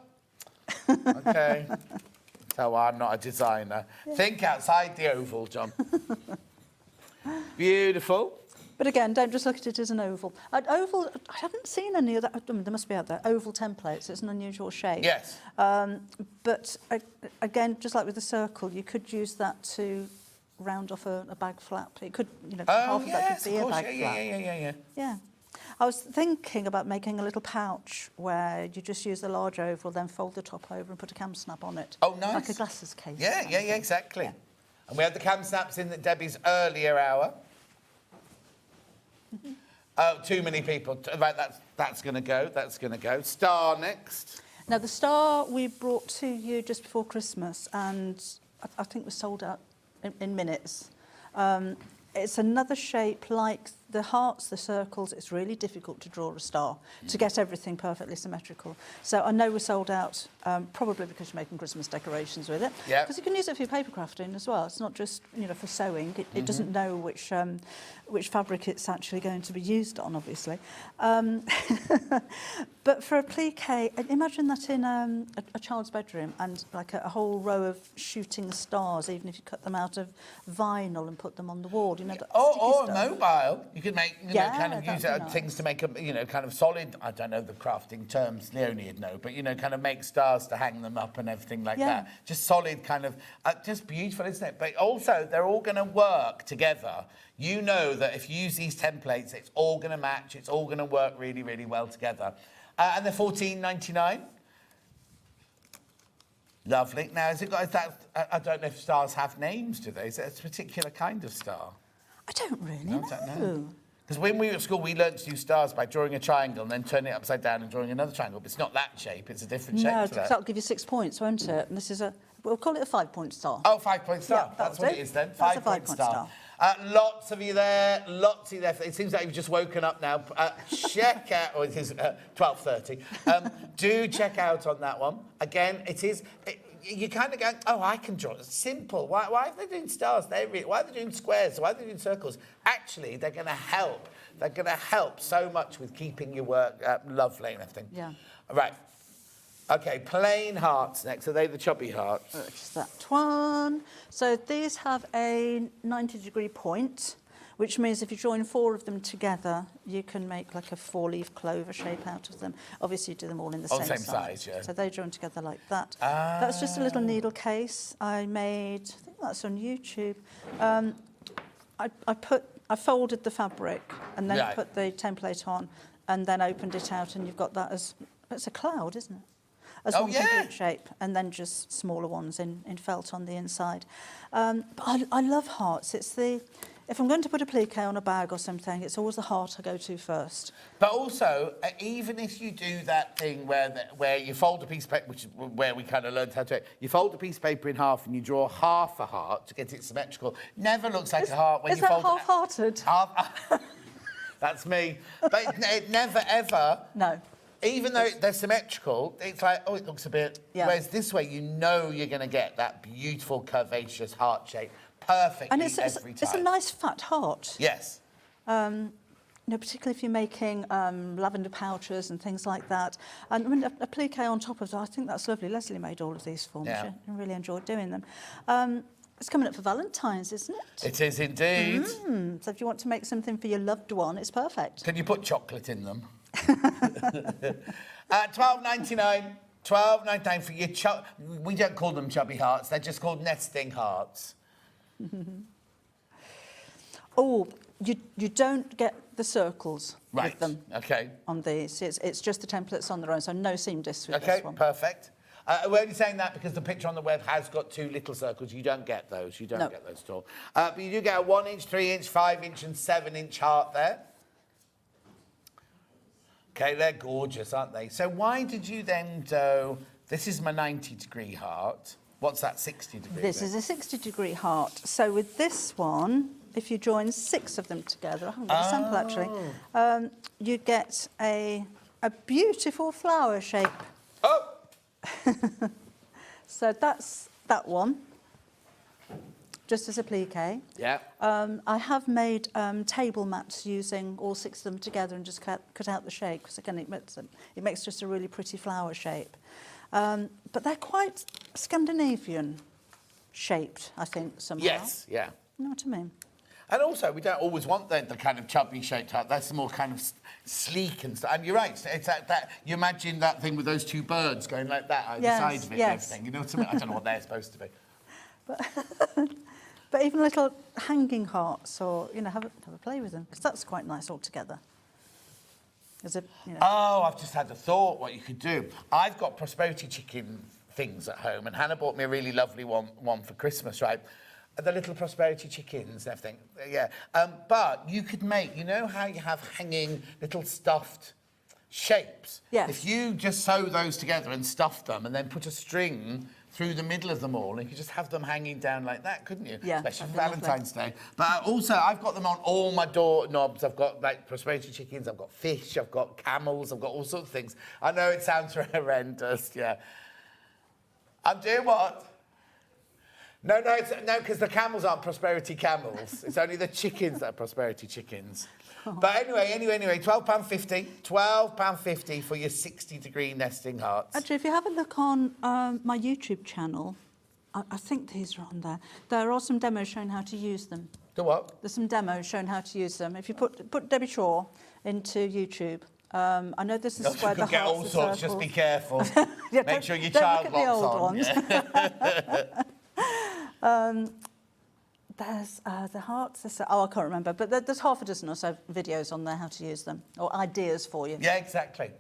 Okay. So I'm not a designer. Yeah. Think outside the oval, John. Beautiful. But again, don't just look at it as an oval. Oval, I haven't seen any of that. I mean, there must be out there. Oval templates. It's an unusual shape. Yes. But again, just like with the circle, you could use that to round off a bag flap. It could, half of that could be a bag flap. Yeah. I was thinking about making a little pouch where you just use the large oval, then fold the top over and put a cam snap on it. Oh, nice. Like a glasses case. Yeah, exactly. Yeah. And we had the cam snaps in Debbie's earlier hour. Oh, too many people. Right, that's going to go. That's going to go. Star next. Now, the star we brought to you just before Christmas, and I think was sold out in minutes. It's another shape like the hearts, the circles. It's really difficult to draw a star, to get everything perfectly symmetrical. So I know we're sold out, probably because you're making Christmas decorations with it. Yeah. Because you can use it for your paper crafting as well. It's not just, for sewing. It doesn't know which fabric it's actually going to be used on, obviously. But for a plique, imagine that in a child's bedroom and like a whole row of shooting stars, even if you cut them out of vinyl and put them on the wall. Or mobile. You could make, kind of use things to make a, kind of solid, I don't know the crafting terms, Leonie would know, but, kind of make stars to hang them up and everything like that. Just solid kind of, just beautiful, isn't it? But also, they're all going to work together. You know that if you use these templates, it's all going to match, it's all going to work really, really well together. And they're $14.99. Lovely. Now, has it got that? I don't know if stars have names, do they? Is it a particular kind of star? I don't really know. I don't know. Because when we were at school, we learnt to use stars by drawing a triangle and then turning it upside down and drawing another triangle. But it's not that shape; it's a different shape. No, that'll give you 6 points, won't it? And this is we'll call it a 5-point star. Oh, 5-point star. Yeah, that's what it is then. That's a 5-point star. Lots of you there. Lots of you there. It seems like you've just woken up now. Check out. Oh, it is 12:30. Do check out on that one. Again, it is. You kind of go, oh, I can draw. It's simple. Why are they doing stars? Why are they doing squares? Why are they doing circles? Actually, they're going to help. They're going to help so much with keeping your work lovely and everything. Yeah. Right. Okay, plain hearts next. Are they the chubby hearts? Just that one. So these have a 90-degree point, which means if you join 4 of them together, you can make like a 4-leaf clover shape out of them. Obviously, you do them all in the same size, yeah. So they join together like that. That's just a little needle case I made. I think that's on YouTube. I folded the fabric and then put the template on, and then opened it out, and you've got that as it's a cloud, isn't it? As one complete shape, and then just smaller ones in felt on the inside. But I love hearts. If I'm going to put a plique on a bag or something, it's always the heart I go to first. But also, even if you do that thing where you fold a piece of paper, which is where we kind of learned how to do it, you fold a piece of paper in half and you draw half a heart to get it symmetrical. Never looks like a heart when you fold it. Is that half-hearted? That's me. But it never, ever... No. Even though they're symmetrical, it's like, oh, it looks a bit... Yeah. Whereas this way, you know you're going to get that beautiful, curvaceous heart shape perfectly every time. It's a nice fat heart. Yes. Particularly if you're making lavender pouches and things like that. And I mean, a plique on top of that, I think that's lovely. Leslie made all of these for me. Yeah. I really enjoyed doing them. It's coming up for Valentine's, isn't it? It is indeed. So if you want to make something for your loved one, it's perfect. Can you put chocolate in them? $12.99. $12.99 for your we don't call them chubby hearts. They're just called nesting hearts. Oh, you don't get the circles with them. Okay. On these, it's just the templates on their own. So no seam discs with this one. Okay, perfect. We're only saying that because the picture on the web has got 2 little circles. You don't get those. You don't get those at all. But you do get a 1-inch, 3-inch, 5-inch, and 7-inch heart there. Okay, they're gorgeous, aren't they? So why did you then do... This is my 90-degree heart. What's that 60-degree? This is a 60-degree heart. So with this one, if you join 6 of them together, I haven't got a sample actually, you get a beautiful flower shape. Oh! So that's that one, just as a plique. Yeah. I have made table mats using all 6 of them together and just cut out the shape, because again it makes just a really pretty flower shape. But they're quite Scandinavian shaped, I think, somehow. Yes, yeah. You know what I mean? And also, we don't always want the kind of chubby shaped heart. That's more kind of sleek and stuff. And you're right. It's that you imagine that thing with those 2 birds going like that either side of it and everything. You know what I mean? I don't know what they're supposed to be. But even little hanging hearts, or have a play with them, because that's quite nice altogether. Oh, I've just had a thought what you could do. I've got prosperity chicken things at home, and Hannah bought me a really lovely one for Christmas, right? The little prosperity chickens and everything, yeah. But you could make, you know how you have hanging little stuffed shapes? Yes. If you just sew those together and stuff them and then put a string through the middle of them all, and you could just have them hanging down like that, couldn't you? Yeah. Especially for Valentine's Day. But also, I've got them on all my door knobs. I've got, like, prosperity chickens, I've got fish, I've got camels, I've got all sorts of things. I know it sounds horrendous, yeah. I'm doing what? No, because the camels aren't prosperity camels. It's only the chickens that are prosperity chickens. But anyway, £12.50. £12.50 for your 60-degree nesting hearts. Actually, if you have a look on my YouTube channel, I think these are on there. There are some demos showing how to use them. The what? There's some demos showing how to use them. If you put Debbie Shaw into YouTube, I know this is where the hearts get all are sorts. circled. Just be careful. Yeah, Make sure your don't child look at the locks old on. ones. Yeah. There's the hearts. I can't remember, but there's half a dozen or so videos on there how to use them, or ideas for you. Yeah, exactly.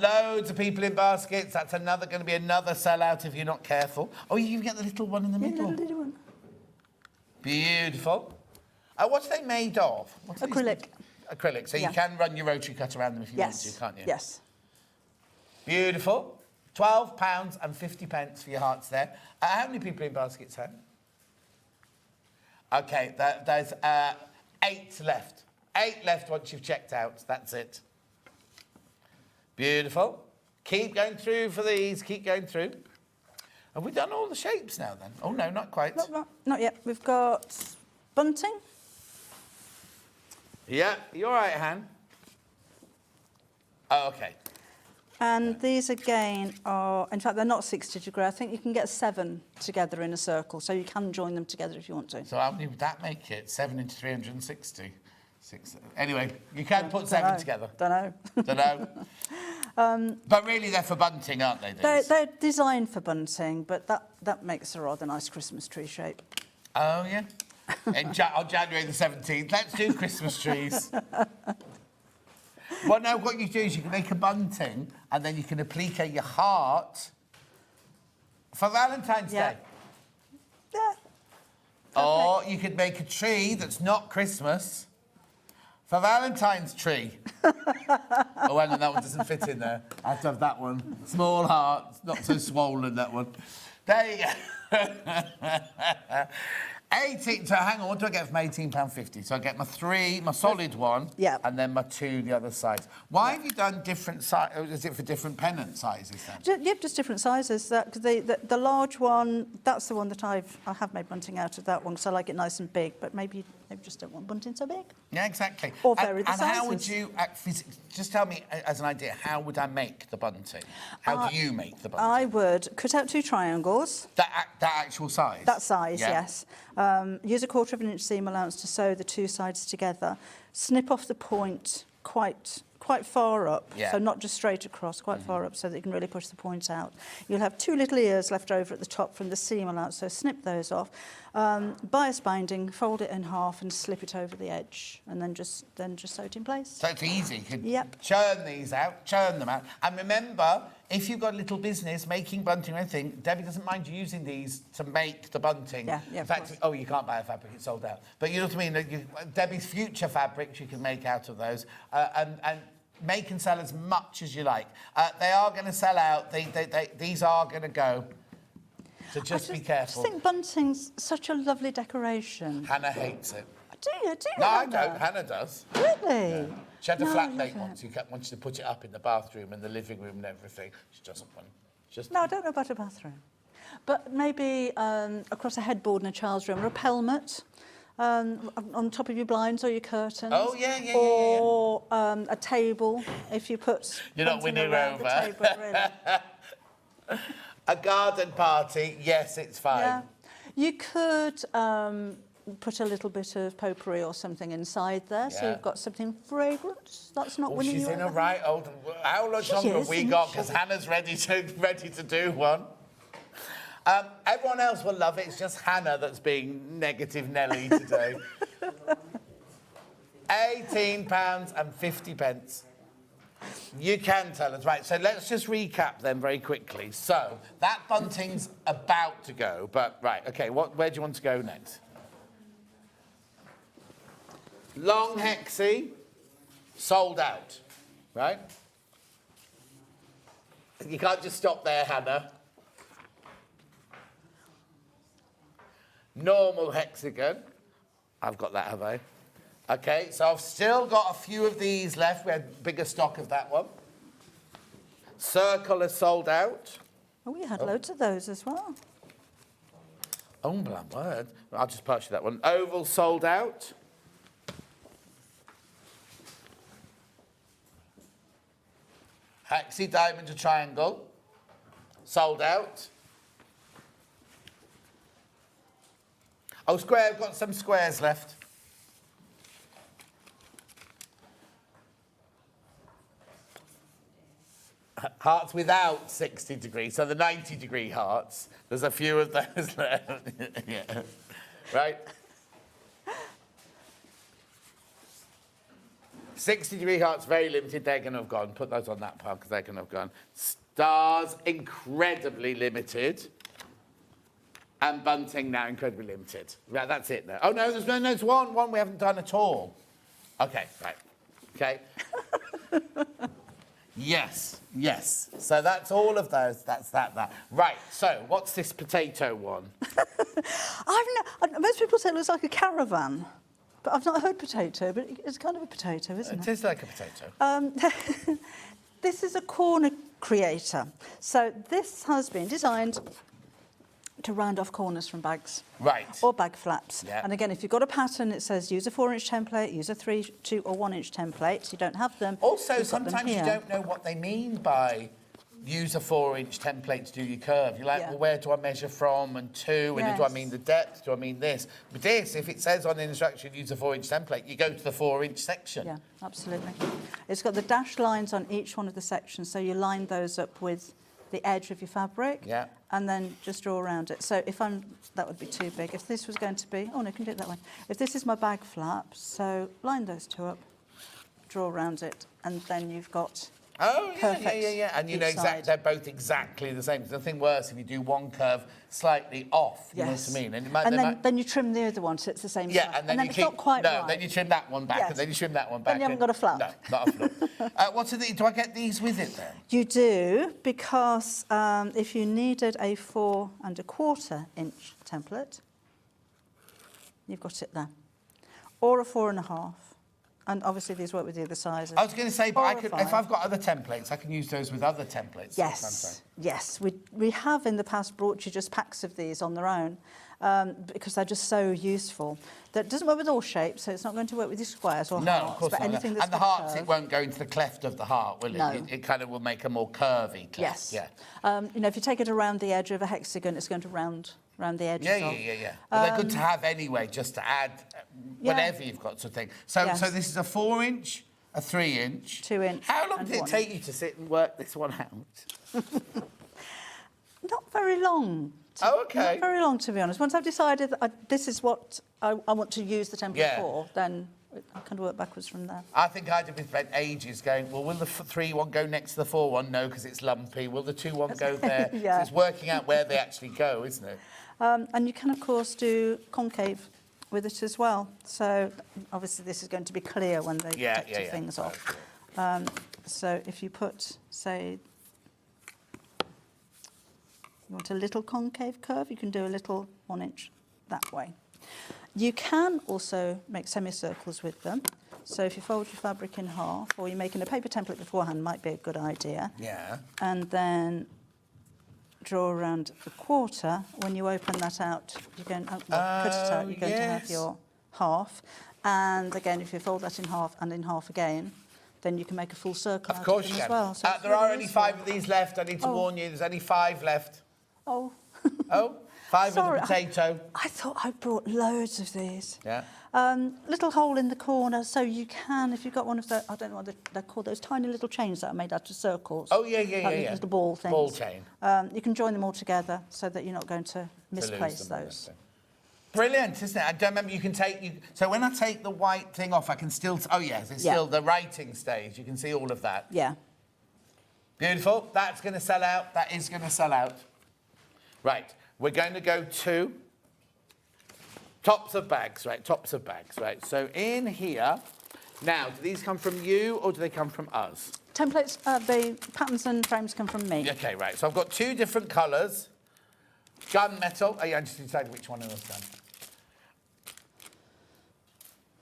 Loads of people in baskets. That's going to be another sellout if you're not careful. Oh, you get the little one in the middle. Yeah, little one. Beautiful. What are they made of? Acrylic. Acrylic. So you can run your rotary cut around them if you want to, can't you? Yes. Beautiful. £12.50 for your hearts there. How many people in baskets, Hen? Okay, there's 8 left. 8 left once you've checked out. That's it. Beautiful. Keep going through for these. Keep going through. Have we done all the shapes now, then? Oh, no, not quite. Not yet. We've got bunting. Yeah, you're right, Han. Oh, OK. And these again are, in fact, they're not 60 degree. I think you can get 7 together in a circle, so you can join them together if you want to. So how many would that make it? 7 into 360? Anyway, you can put 7 together. Don't know. Don't know. But really, they're for bunting, aren't they? They're designed for bunting, but that makes a rather nice Christmas tree shape. Oh, yeah? On January the 17th, let's do Christmas trees. Well, no, what you do is you can make a bunting and then you can applique your heart for Valentine's Day. Yeah. Or you could make a tree that's not Christmas for Valentine's tree. Oh, hang on, that one doesn't fit in there. I have to have that one. Small heart, not so swollen, that one. There you go. 18, so hang on, what do I get from £18.50? So I get my 3, my solid one, and then my 2, the other sides. Why have you done different sizes? Is it for different pennant sizes then? Yep, just different sizes. The large one, that's the one that I have made bunting out of that one, because I like it nice and big, but maybe you just don't want bunting so big. Yeah, exactly. Or vary the and sizes. how would you, just tell me as an idea, how would I make the bunting? How do you make the bunting? I would cut out 2 triangles. That actual size? That size, yes. Use a 1/4 inch seam allowance to sew the 2 sides together. Snip off the point quite far up, so not just straight across, quite far up, so that you can really push the point out. You'll have 2 little ears left over at the top from the seam allowance, so snip those off. Bias binding, fold it in half and slip it over the edge, and then just sew it in place. So it's easy. You can churn these out, churn them out. And remember, if you've got a little business making bunting or anything, Debbie doesn't mind using these to make the bunting. Yeah, in fact, oh, you can't buy a fabric, it's sold out. But you know what I mean? Debbie's future fabrics you can make out of those. And make and sell as much as you like. They are going to sell out. These are going to go. So just be careful. I think bunting's such a lovely decoration. Hannah hates it. Do you? No, I don't. Hannah does. Really? Yeah. She had a flatmate once who wanted to put it up in the bathroom and the living room and everything. She doesn't want it. No, I don't know about a bathroom. But maybe across a headboard in a child's room, or a pelmet. On top of your blinds or your curtains. Oh, yeah. Or a table, if you put... You're not winning her over. The table, really. A garden party, yes, it's fine. Yeah. You could put a little bit of potpourri or something inside there, so you've got something fragrant. That's not winning you over. She's in a right old... How much longer have we got? Because Hannah's ready to do one. Everyone else will love it. It's just Hannah that's being negative Nelly today. £18.50. You can tell us. Right, so let's just recap then very quickly. So, that bunting's about to go, but, right, OK, where do you want to go next? Long hexie, sold out, right? You can't just stop there, Hannah. Normal hexagon. I've got that, have I? OK, so I've still got a few of these left. We had bigger stock of that one. Circle is sold out. Oh, we had loads of those as well. Oh, bland word. I'll just pass you that one. Oval sold out. Hexie, diamond, to triangle. Sold out. Oh, square, I've got some squares left. Hearts without 60 degrees, so the 90-degree hearts. There's a few of those left. Yeah. Right? 60-degree hearts, very limited. They're going to have gone. Put those on that pile because they're going to have gone. Stars, incredibly limited. And bunting now, incredibly limited. Right, that's it now. Oh, no, there's one we haven't done at all. OK, right. OK. Yes. So that's all of those. That's that. Right, so what's this potato one? Most people say it looks like a caravan. But I've not heard potato, but it's kind of a potato, isn't it? It is like a potato. This is a corner creator. So this has been designed to round off corners from bags. Right. Or bag flaps. Yeah. And again, if you've got a pattern, it says use a 4-inch template, use a 3, 2 or 1-inch template. You don't have them. Also, you've got them sometimes you here. don't know what they mean by use a 4-inch template to do your curve. You're like, well, where do I measure from and to? And do I mean the depth? Do I mean this? But this, if it says on the instruction, use a 4-inch template, you go to the 4-inch section. Yeah, absolutely. It's got the dashed lines on each one of the sections, so you line those up with the edge of your fabric. Yeah. And then just draw around it. So if that would be too big. If this was going to be, oh no, I can do it that way. If this is my bag flap, so line those two up, draw around it, and then you've got yeah. And you know exactly, they're both exactly the same. There's nothing worse if you do one curve slightly off, you know what I mean? And, then you trim the other one so it's the same size. And then, it's not quite right. then you trim that one back, and then you trim that one back. Then you haven't got a flap. No, not a flap. Do I get these with it then? You do, because if you needed a 4 1/4 inch template, you've got it there. Or a 4 1/2. And obviously these work with the other sizes. I was going to say, but I could, if I've got other templates, I can use those with other templates. Yes. We have in the past brought you just packs of these on their own because they're just so useful. That doesn't work with all shapes, so it's not going to work with your squares or hearts. No, of course but not. anything that's and the hearts, it won't go into the cleft of the heart, will it? No. It kind of will make a more curvy cleft. Yes. Yeah. You know, if you take it around the edge of a hexagon, it's going to round the edges off. Yeah. But they're good to have anyway, just to add whenever you've got sort of thing. So this is a 4-inch, a 3-inch. 2-inch. How long did it take you to sit and work this one out? Not very long. Not very long, to be honest. Once I've decided that this is what I want to use the template for, then I can work backwards from there. I think I'd have spent ages going, well, will the 3 one go next to the 4 one? No, because it's lumpy. Will the 2 one go there? So it's working out where they actually go, isn't it? And you can, of course, do concave with it as well. So obviously this is going to be clear when they take things off. So if you put, say, you want a little concave curve, you can do a little 1-inch that way. You can also make semicircles with them. So if you fold your fabric in half, or you're making a paper template beforehand, might be a good idea. Yeah. And then draw around the quarter. When you open that out, you're going cut it out. You're going to have your half. And again, if you fold that in half and in half again, then you can make a full circle out of them as well. So there are only 5 of these left. I need to warn you, there's only 5 left. Oh. 5 of the potato. I thought I brought loads of these. Yeah. Little hole in the corner, so you can, if you've got one of the, I don't know what they're called, those tiny little chains that are made out of circles. Oh, yeah. Little ball things. Ball chain. You can join them all together so that you're not going to misplace those. Brilliant, isn't it? I don't remember, you can take... So when I take the white thing off, I can still... Oh, yes, it's still the writing stage. You can see all of that. Yeah. Beautiful. That's going to sell out. That is going to sell out. Right. We're going to go to tops of bags, right? So in here, now, do these come from you or do they come from us? Templates, the patterns and frames come from me. Okay, right. So I've got 2 different colours. Gunmetal. Oh, yeah, I just decided which one it was done.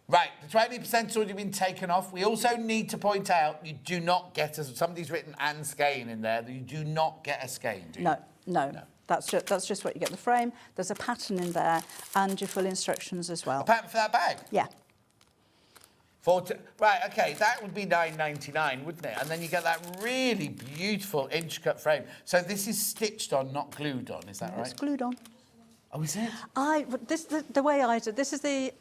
Right, the 20%'s already been taken off. We also need to point out you do not get somebody's written and skein in there. You do not get a skein, do you? No. That's just what you get, the frame. There's a pattern in there and your full instructions as well. A pattern for that bag? Yeah. Right, okay, that would be $9.99, wouldn't it? And then you get that really beautiful inch-cut frame. So this is stitched on, not glued on, is that right? It's glued on. Oh, is it? The way I did, this is a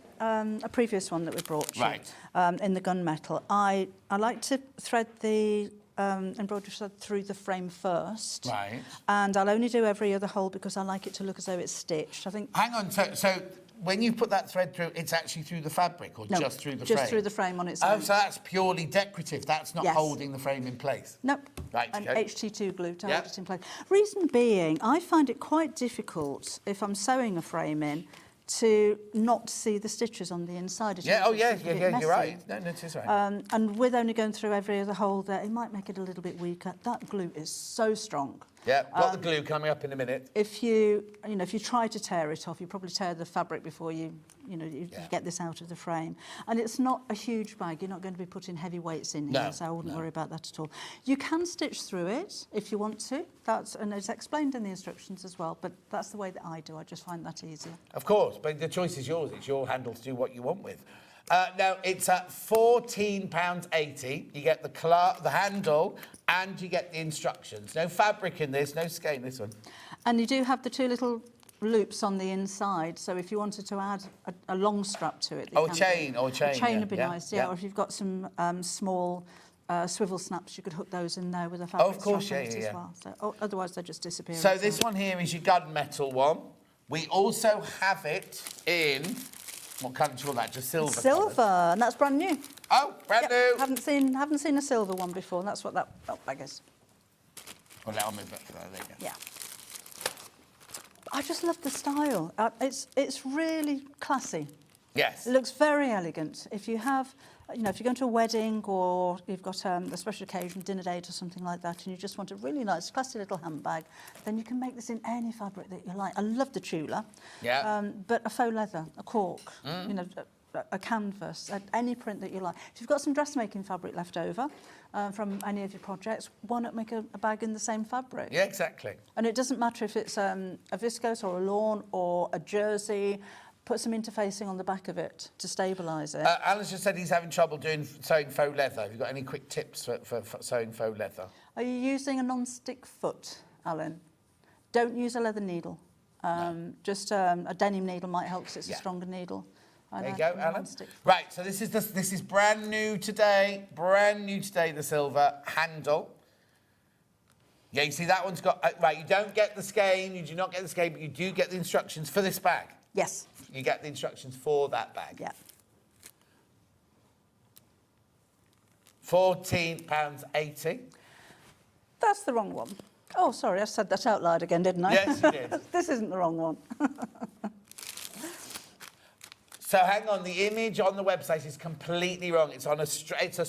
previous one that we brought you. Right. In the gunmetal. I like to thread the embroidery thread through the frame first. Right. And I'll only do every other hole because I like it to look as though it's stitched. I think. Hang on, so when you put that thread through, it's actually through the fabric or just through the frame? Just through the frame on its own. Oh, so that's purely decorative. That's not holding the frame in place? Nope. Right, and okay. HT2 glue to hold it in place. Reason being, I find it quite difficult if I'm sewing a frame in to not see the stitches on the inside. Yeah, you're right. No, it is right. And with only going through every other hole there, it might make it a little bit weaker. That glue is so strong. Yeah, got the glue coming up in a minute. If you try to tear it off, you probably tear the fabric before you get this out of the frame. And it's not a huge bag. You're not going to be putting heavy weights in here, so I wouldn't worry about that at all. You can stitch through it if you want to. And it's explained in the instructions as well, but that's the way that I do. I just find that easier. Of course, but the choice is yours. It's your handle to do what you want with. Now, it's at £14.80. You get the handle and you get the instructions. No fabric in this, no skein this one. And you do have the two little loops on the inside, so if you wanted to add a long strap to it... A chain, a chain would be nice, yeah. Or if you've got some small swivel snaps, you could hook those in there with a fabric strap as well. So, otherwise, they just disappear. So this one here is your gunmetal one. We also have it in... What colour do you call that? Just silver. Silver, and that's brand new. Oh, brand new. Haven't seen a silver one before. And that's what that bag is. Well, I'll move that. There you go. Yeah. I just love the style. It's really classy. Yes. It looks very elegant. If you have, if you're going to a wedding or you've got a special occasion, dinner date or something like that, and you just want a really nice, classy little handbag, then you can make this in any fabric that you like. I love the tulle. Yeah. But a faux leather, a cork, a canvas, any print that you like. If you've got some dressmaking fabric left over from any of your projects, why not make a bag in the same fabric? Yeah, exactly. And it doesn't matter if it's a viscose or a lawn or a jersey. Put some interfacing on the back of it to stabilise it. Alan's just said he's having trouble sewing faux leather. Have you got any quick tips for sewing faux leather? Are you using a non-stick foot, Alan? Don't use a leather needle. Just a denim needle might help because it's a stronger needle. There you go, Alan. Right, so this is brand new today. Brand new today, the silver handle. Yeah, you see that one's got... right, you don't get the skein. You do not get the skein, but you do get the instructions for this bag. Yes. You get the instructions for that bag. Yeah. £14.80. That's the wrong one. Oh, sorry, I said that out loud again, didn't I? Yes, you did. This isn't the wrong one. So hang on, the image on the website is completely wrong. It's on a straight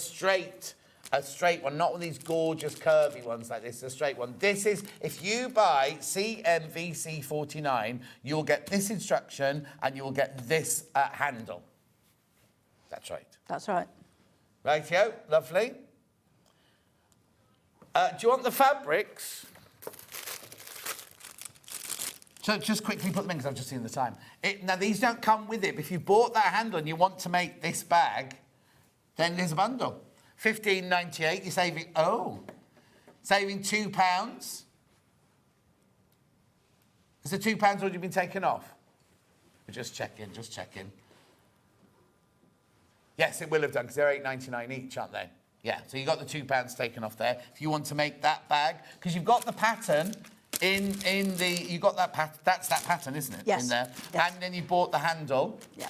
one, not one of these gorgeous curvy ones like this. A straight one. This is, if you buy CMVC49, you'll get this instruction and you'll get this handle. That's right. That's right. Rightio, lovely. Do you want the fabrics? So just quickly put them in because I've just seen the time. Now, these don't come with it. But if you bought that handle and you want to make this bag, then there's a bundle. £15.98, you're saving, saving £2. Has the £2 already been taken off? Just checking. Yes, it will have done, because they're £8.99 each, aren't they? Yeah, so you got the £2 taken off there. If you want to make that bag, because you've got the pattern you got that pattern, that's that pattern, isn't it? Yes. In there. Yes. And then you bought the handle. Yeah.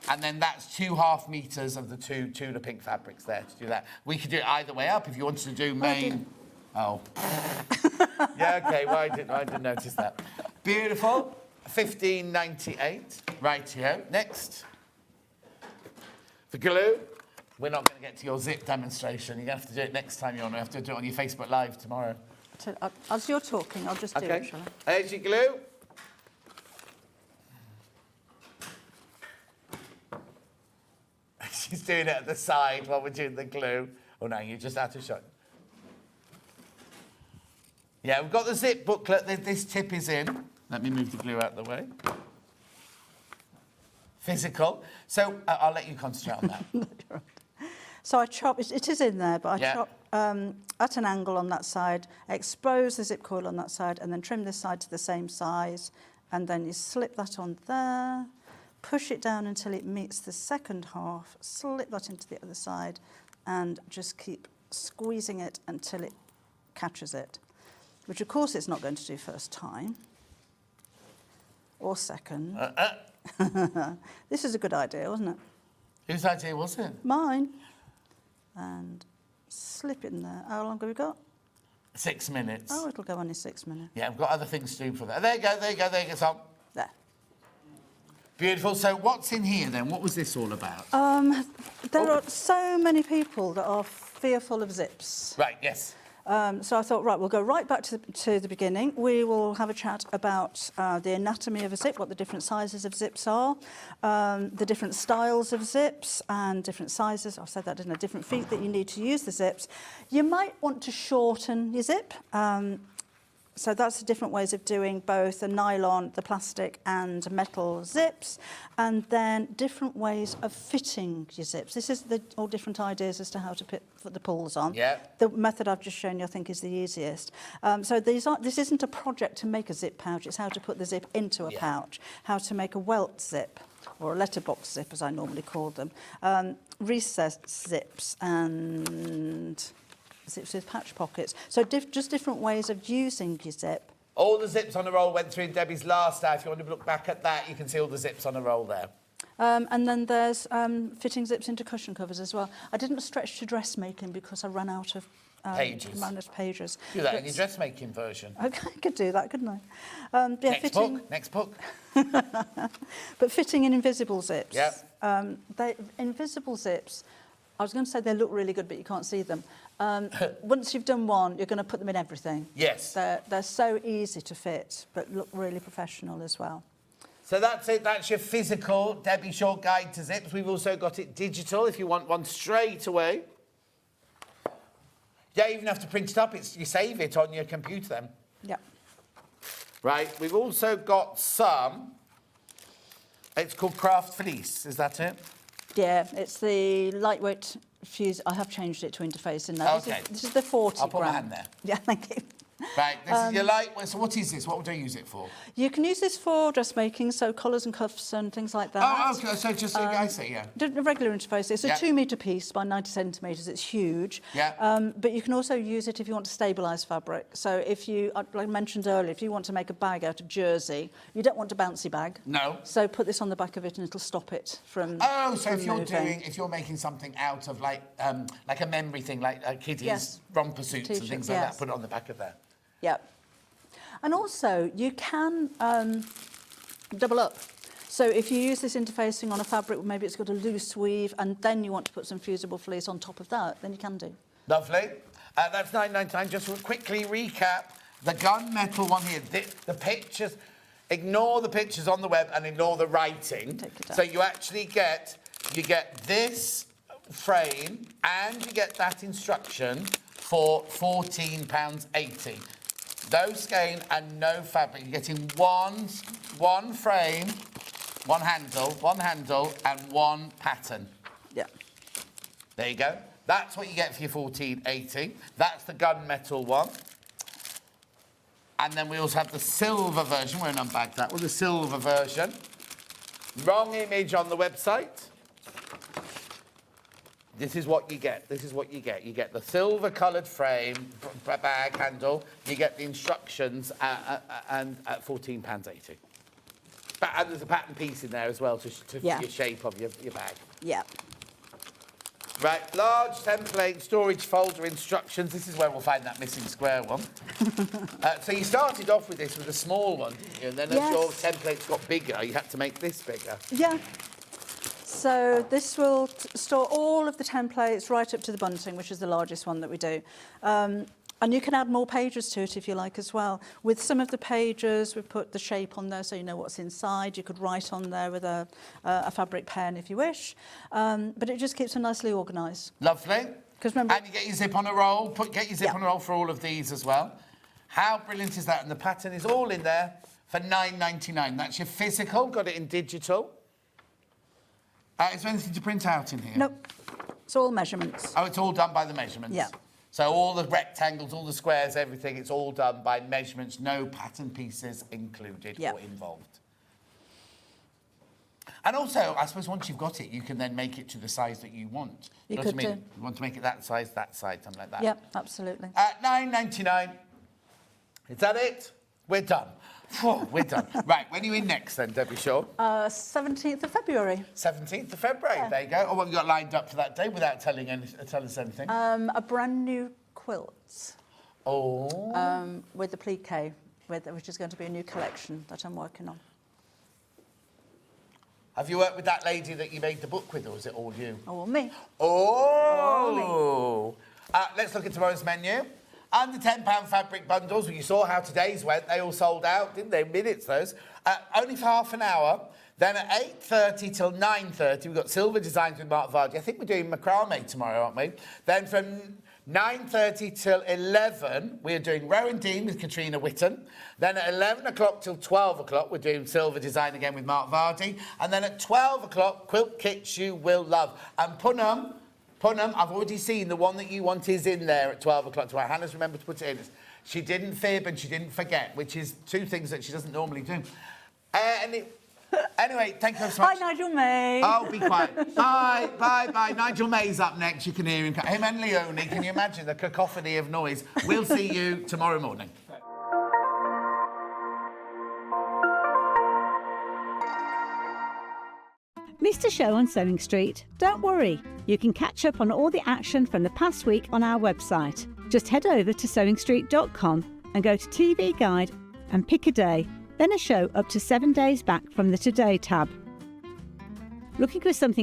And then that's 2.5 metres of the two Tudor pink fabrics there to do that. We could do it either way up if you wanted to do main. Oh. Yeah, okay, well, I didn't notice that. Beautiful. £15.98. Rightio. Next. The glue. We're not going to get to your zip demonstration. You're going to have to do it next time you're on. You have to do it on your Facebook Live tomorrow. As you're talking, I'll just do it, shall I? There's your glue. She's doing it at the side while we're doing the glue. Oh, no, you're just out of shot. Yeah, we've got the zip booklet. This tip is in. Let me move the glue out of the way. Physical. So I'll let you concentrate on that. So I chop, it is in there, but I chop at an angle on that side, expose the zip coil on that side, and then trim this side to the same size. And then you slip that on there, push it down until it meets the second half, slip that into the other side, and just keep squeezing it until it catches it. Which, of course, it's not going to do first time or second. This is a good idea, wasn't it? Whose idea was it? Mine. And slip it in there. How long have we got? 6 minutes. Oh, it'll go only 6 minutes. Yeah, I've got other things to do for that. There you go, Tom. There. Beautiful. So what's in here then? What was this all about? There are so many people that are fearful of zips. Right, yes. So I thought, right, we'll go right back to the beginning. We will have a chat about the anatomy of a zip, what the different sizes of zips are, the different styles of zips and different sizes. I've said that, didn't I? Different feet that you need to use the zips. You might want to shorten your zip. So that's the different ways of doing both the nylon, the plastic and metal zips, and then different ways of fitting your zips. This is all different ideas as to how to put the pulls on. Yeah. The method I've just shown you I think is the easiest. So this isn't a project to make a zip pouch, it's how to put the zip into a pouch, how to make a welt zip, or a letterbox zip as I normally call them, recessed zips and zips with patch pockets. So just different ways of using your zip. All the zips on a roll went through in Debbie's last hour. If you want to look back at that, you can see all the zips on a roll there. And then there's fitting zips into cushion covers as well. I didn't stretch to dressmaking because I ran out of pages. Do that in your dressmaking version. Okay, I could do that, couldn't I? Next book. But fitting in invisible zips. Yeah. Invisible zips, I was going to say they look really good, but you can't see them. Once you've done one, you're going to put them in everything. Yes. They're so easy to fit, but look really professional as well. So that's it. That's your physical Debbie Shaw guide to zips. We've also got it digital if you want one straight away. You don't even have to print it up. You save it on your computer then. Yeah. Right. We've also got some. It's called Craft Fleece. Is that it? Yeah, it's the lightweight fuse. I have changed it to interface in there. Okay. This is the 40 I'll put my gram. hand there. Yeah, thank you. Right, this is your lightweight. So what is this? What would I use it for? You can use this for dressmaking, so collars and cuffs and things like that. Oh, okay. So just I see, yeah. A regular interface. It's a 2-metre piece by 90 centimetres. It's huge. Yeah. But you can also use it if you want to stabilise fabric. So if you, like I mentioned earlier, if you want to make a bag out of jersey, you don't want a bouncy bag. No. So put this on the back of it and it'll stop it from. Oh, so from if you're making something out of like a memory thing, like kiddies' romper suits and things like that, put it on the back of that. Yep. And also, you can double up. So if you use this interfacing on a fabric, maybe it's got a loose weave, and then you want to put some fusible fleece on top of that, then you can do. Lovely. That's £9.99. Just to quickly recap, the gunmetal one here, the pictures, ignore the pictures on the web and ignore the writing. Take it out. So you actually get this frame and you get that instruction for £14.80. No skein and no fabric. You're getting one frame, one handle, and one pattern. Yeah. There you go. That's what you get for your £14.80. That's the gunmetal one. And then we also have the silver version. We won't unbag that. Well, the silver version. Wrong image on the website. This is what you get. This is what you get. You get the silver-coloured frame, bag handle. You get the instructions and at £14.80. And there's a pattern piece in there as well to fit your shape of your bag. Yeah. Right, large template, storage folder instructions. This is where we'll find that missing square one. So you started off with this with a small one, didn't you? And then as your templates got bigger, you had to make this bigger. Yeah. So this will store all of the templates right up to the bunting, which is the largest one that we do. And you can add more pages to it if you like as well. With some of the pages, we put the shape on there so you know what's inside. You could write on there with a fabric pen if you wish. But it just keeps them nicely organised. Lovely. Remember, and you get your zip on a roll. Get your zip on a roll for all of these as well. How brilliant is that? And the pattern is all in there for £9.99. That's your physical. Got it in digital. Is there anything to print out in here? Nope. It's all measurements. Oh, it's all done by the measurements? Yeah. So all the rectangles, all the squares, everything, it's all done by measurements, no pattern pieces included or involved. And also, I suppose once you've got it, you can then make it to the size that you want. You know could what I mean? do. You want to make it that size, something like that. Yep, absolutely. At £9.99. Is that it? We're done. We're done. Right, when are you in next then, Debbie Shaw? 17th of February. 17th of February, there you go. Oh, what have you got lined up for that day without tell us anything? A brand new quilt. Oh. With the plique, which is going to be a new collection that I'm working on. Have you worked with that lady that you made the book with, or is it all you? All me. Oh! Let's look at tomorrow's menu. Under £10 fabric bundles. Well, you saw how today's went. They all sold out, didn't they? Minutes, those. Only for half an hour. Then at 8:30 till 9:30, we've got silver designs with Mark Vardy. I think we're doing macrame tomorrow, aren't we? Then from 9:30 till 11, we're doing Rowan Dean with Katrina Whitten. Then at 11 o'clock till 12 o'clock, we're doing silver design again with Mark Vardy. And then at 12 o'clock, quilt kits you will love. And Punham, I've already seen the one that you want is in there at 12 o'clock tomorrow. Hannah's remembered to put it in. She didn't fib and she didn't forget, which is two things that she doesn't normally do. Anyway, thank you so much. Bye, Nigel May. Oh, be quiet. Bye. Nigel May's up next. You can hear him. Him and Leonie. Can you imagine the cacophony of noise? We'll see you tomorrow morning. Missed a show on Sewing Street? Don't worry, you can catch up on all the action from the past week on our website. Just head over to SewingStreet.com and go to TV Guide and pick a day, then a show up to 7 days back from the Today tab. Looking for something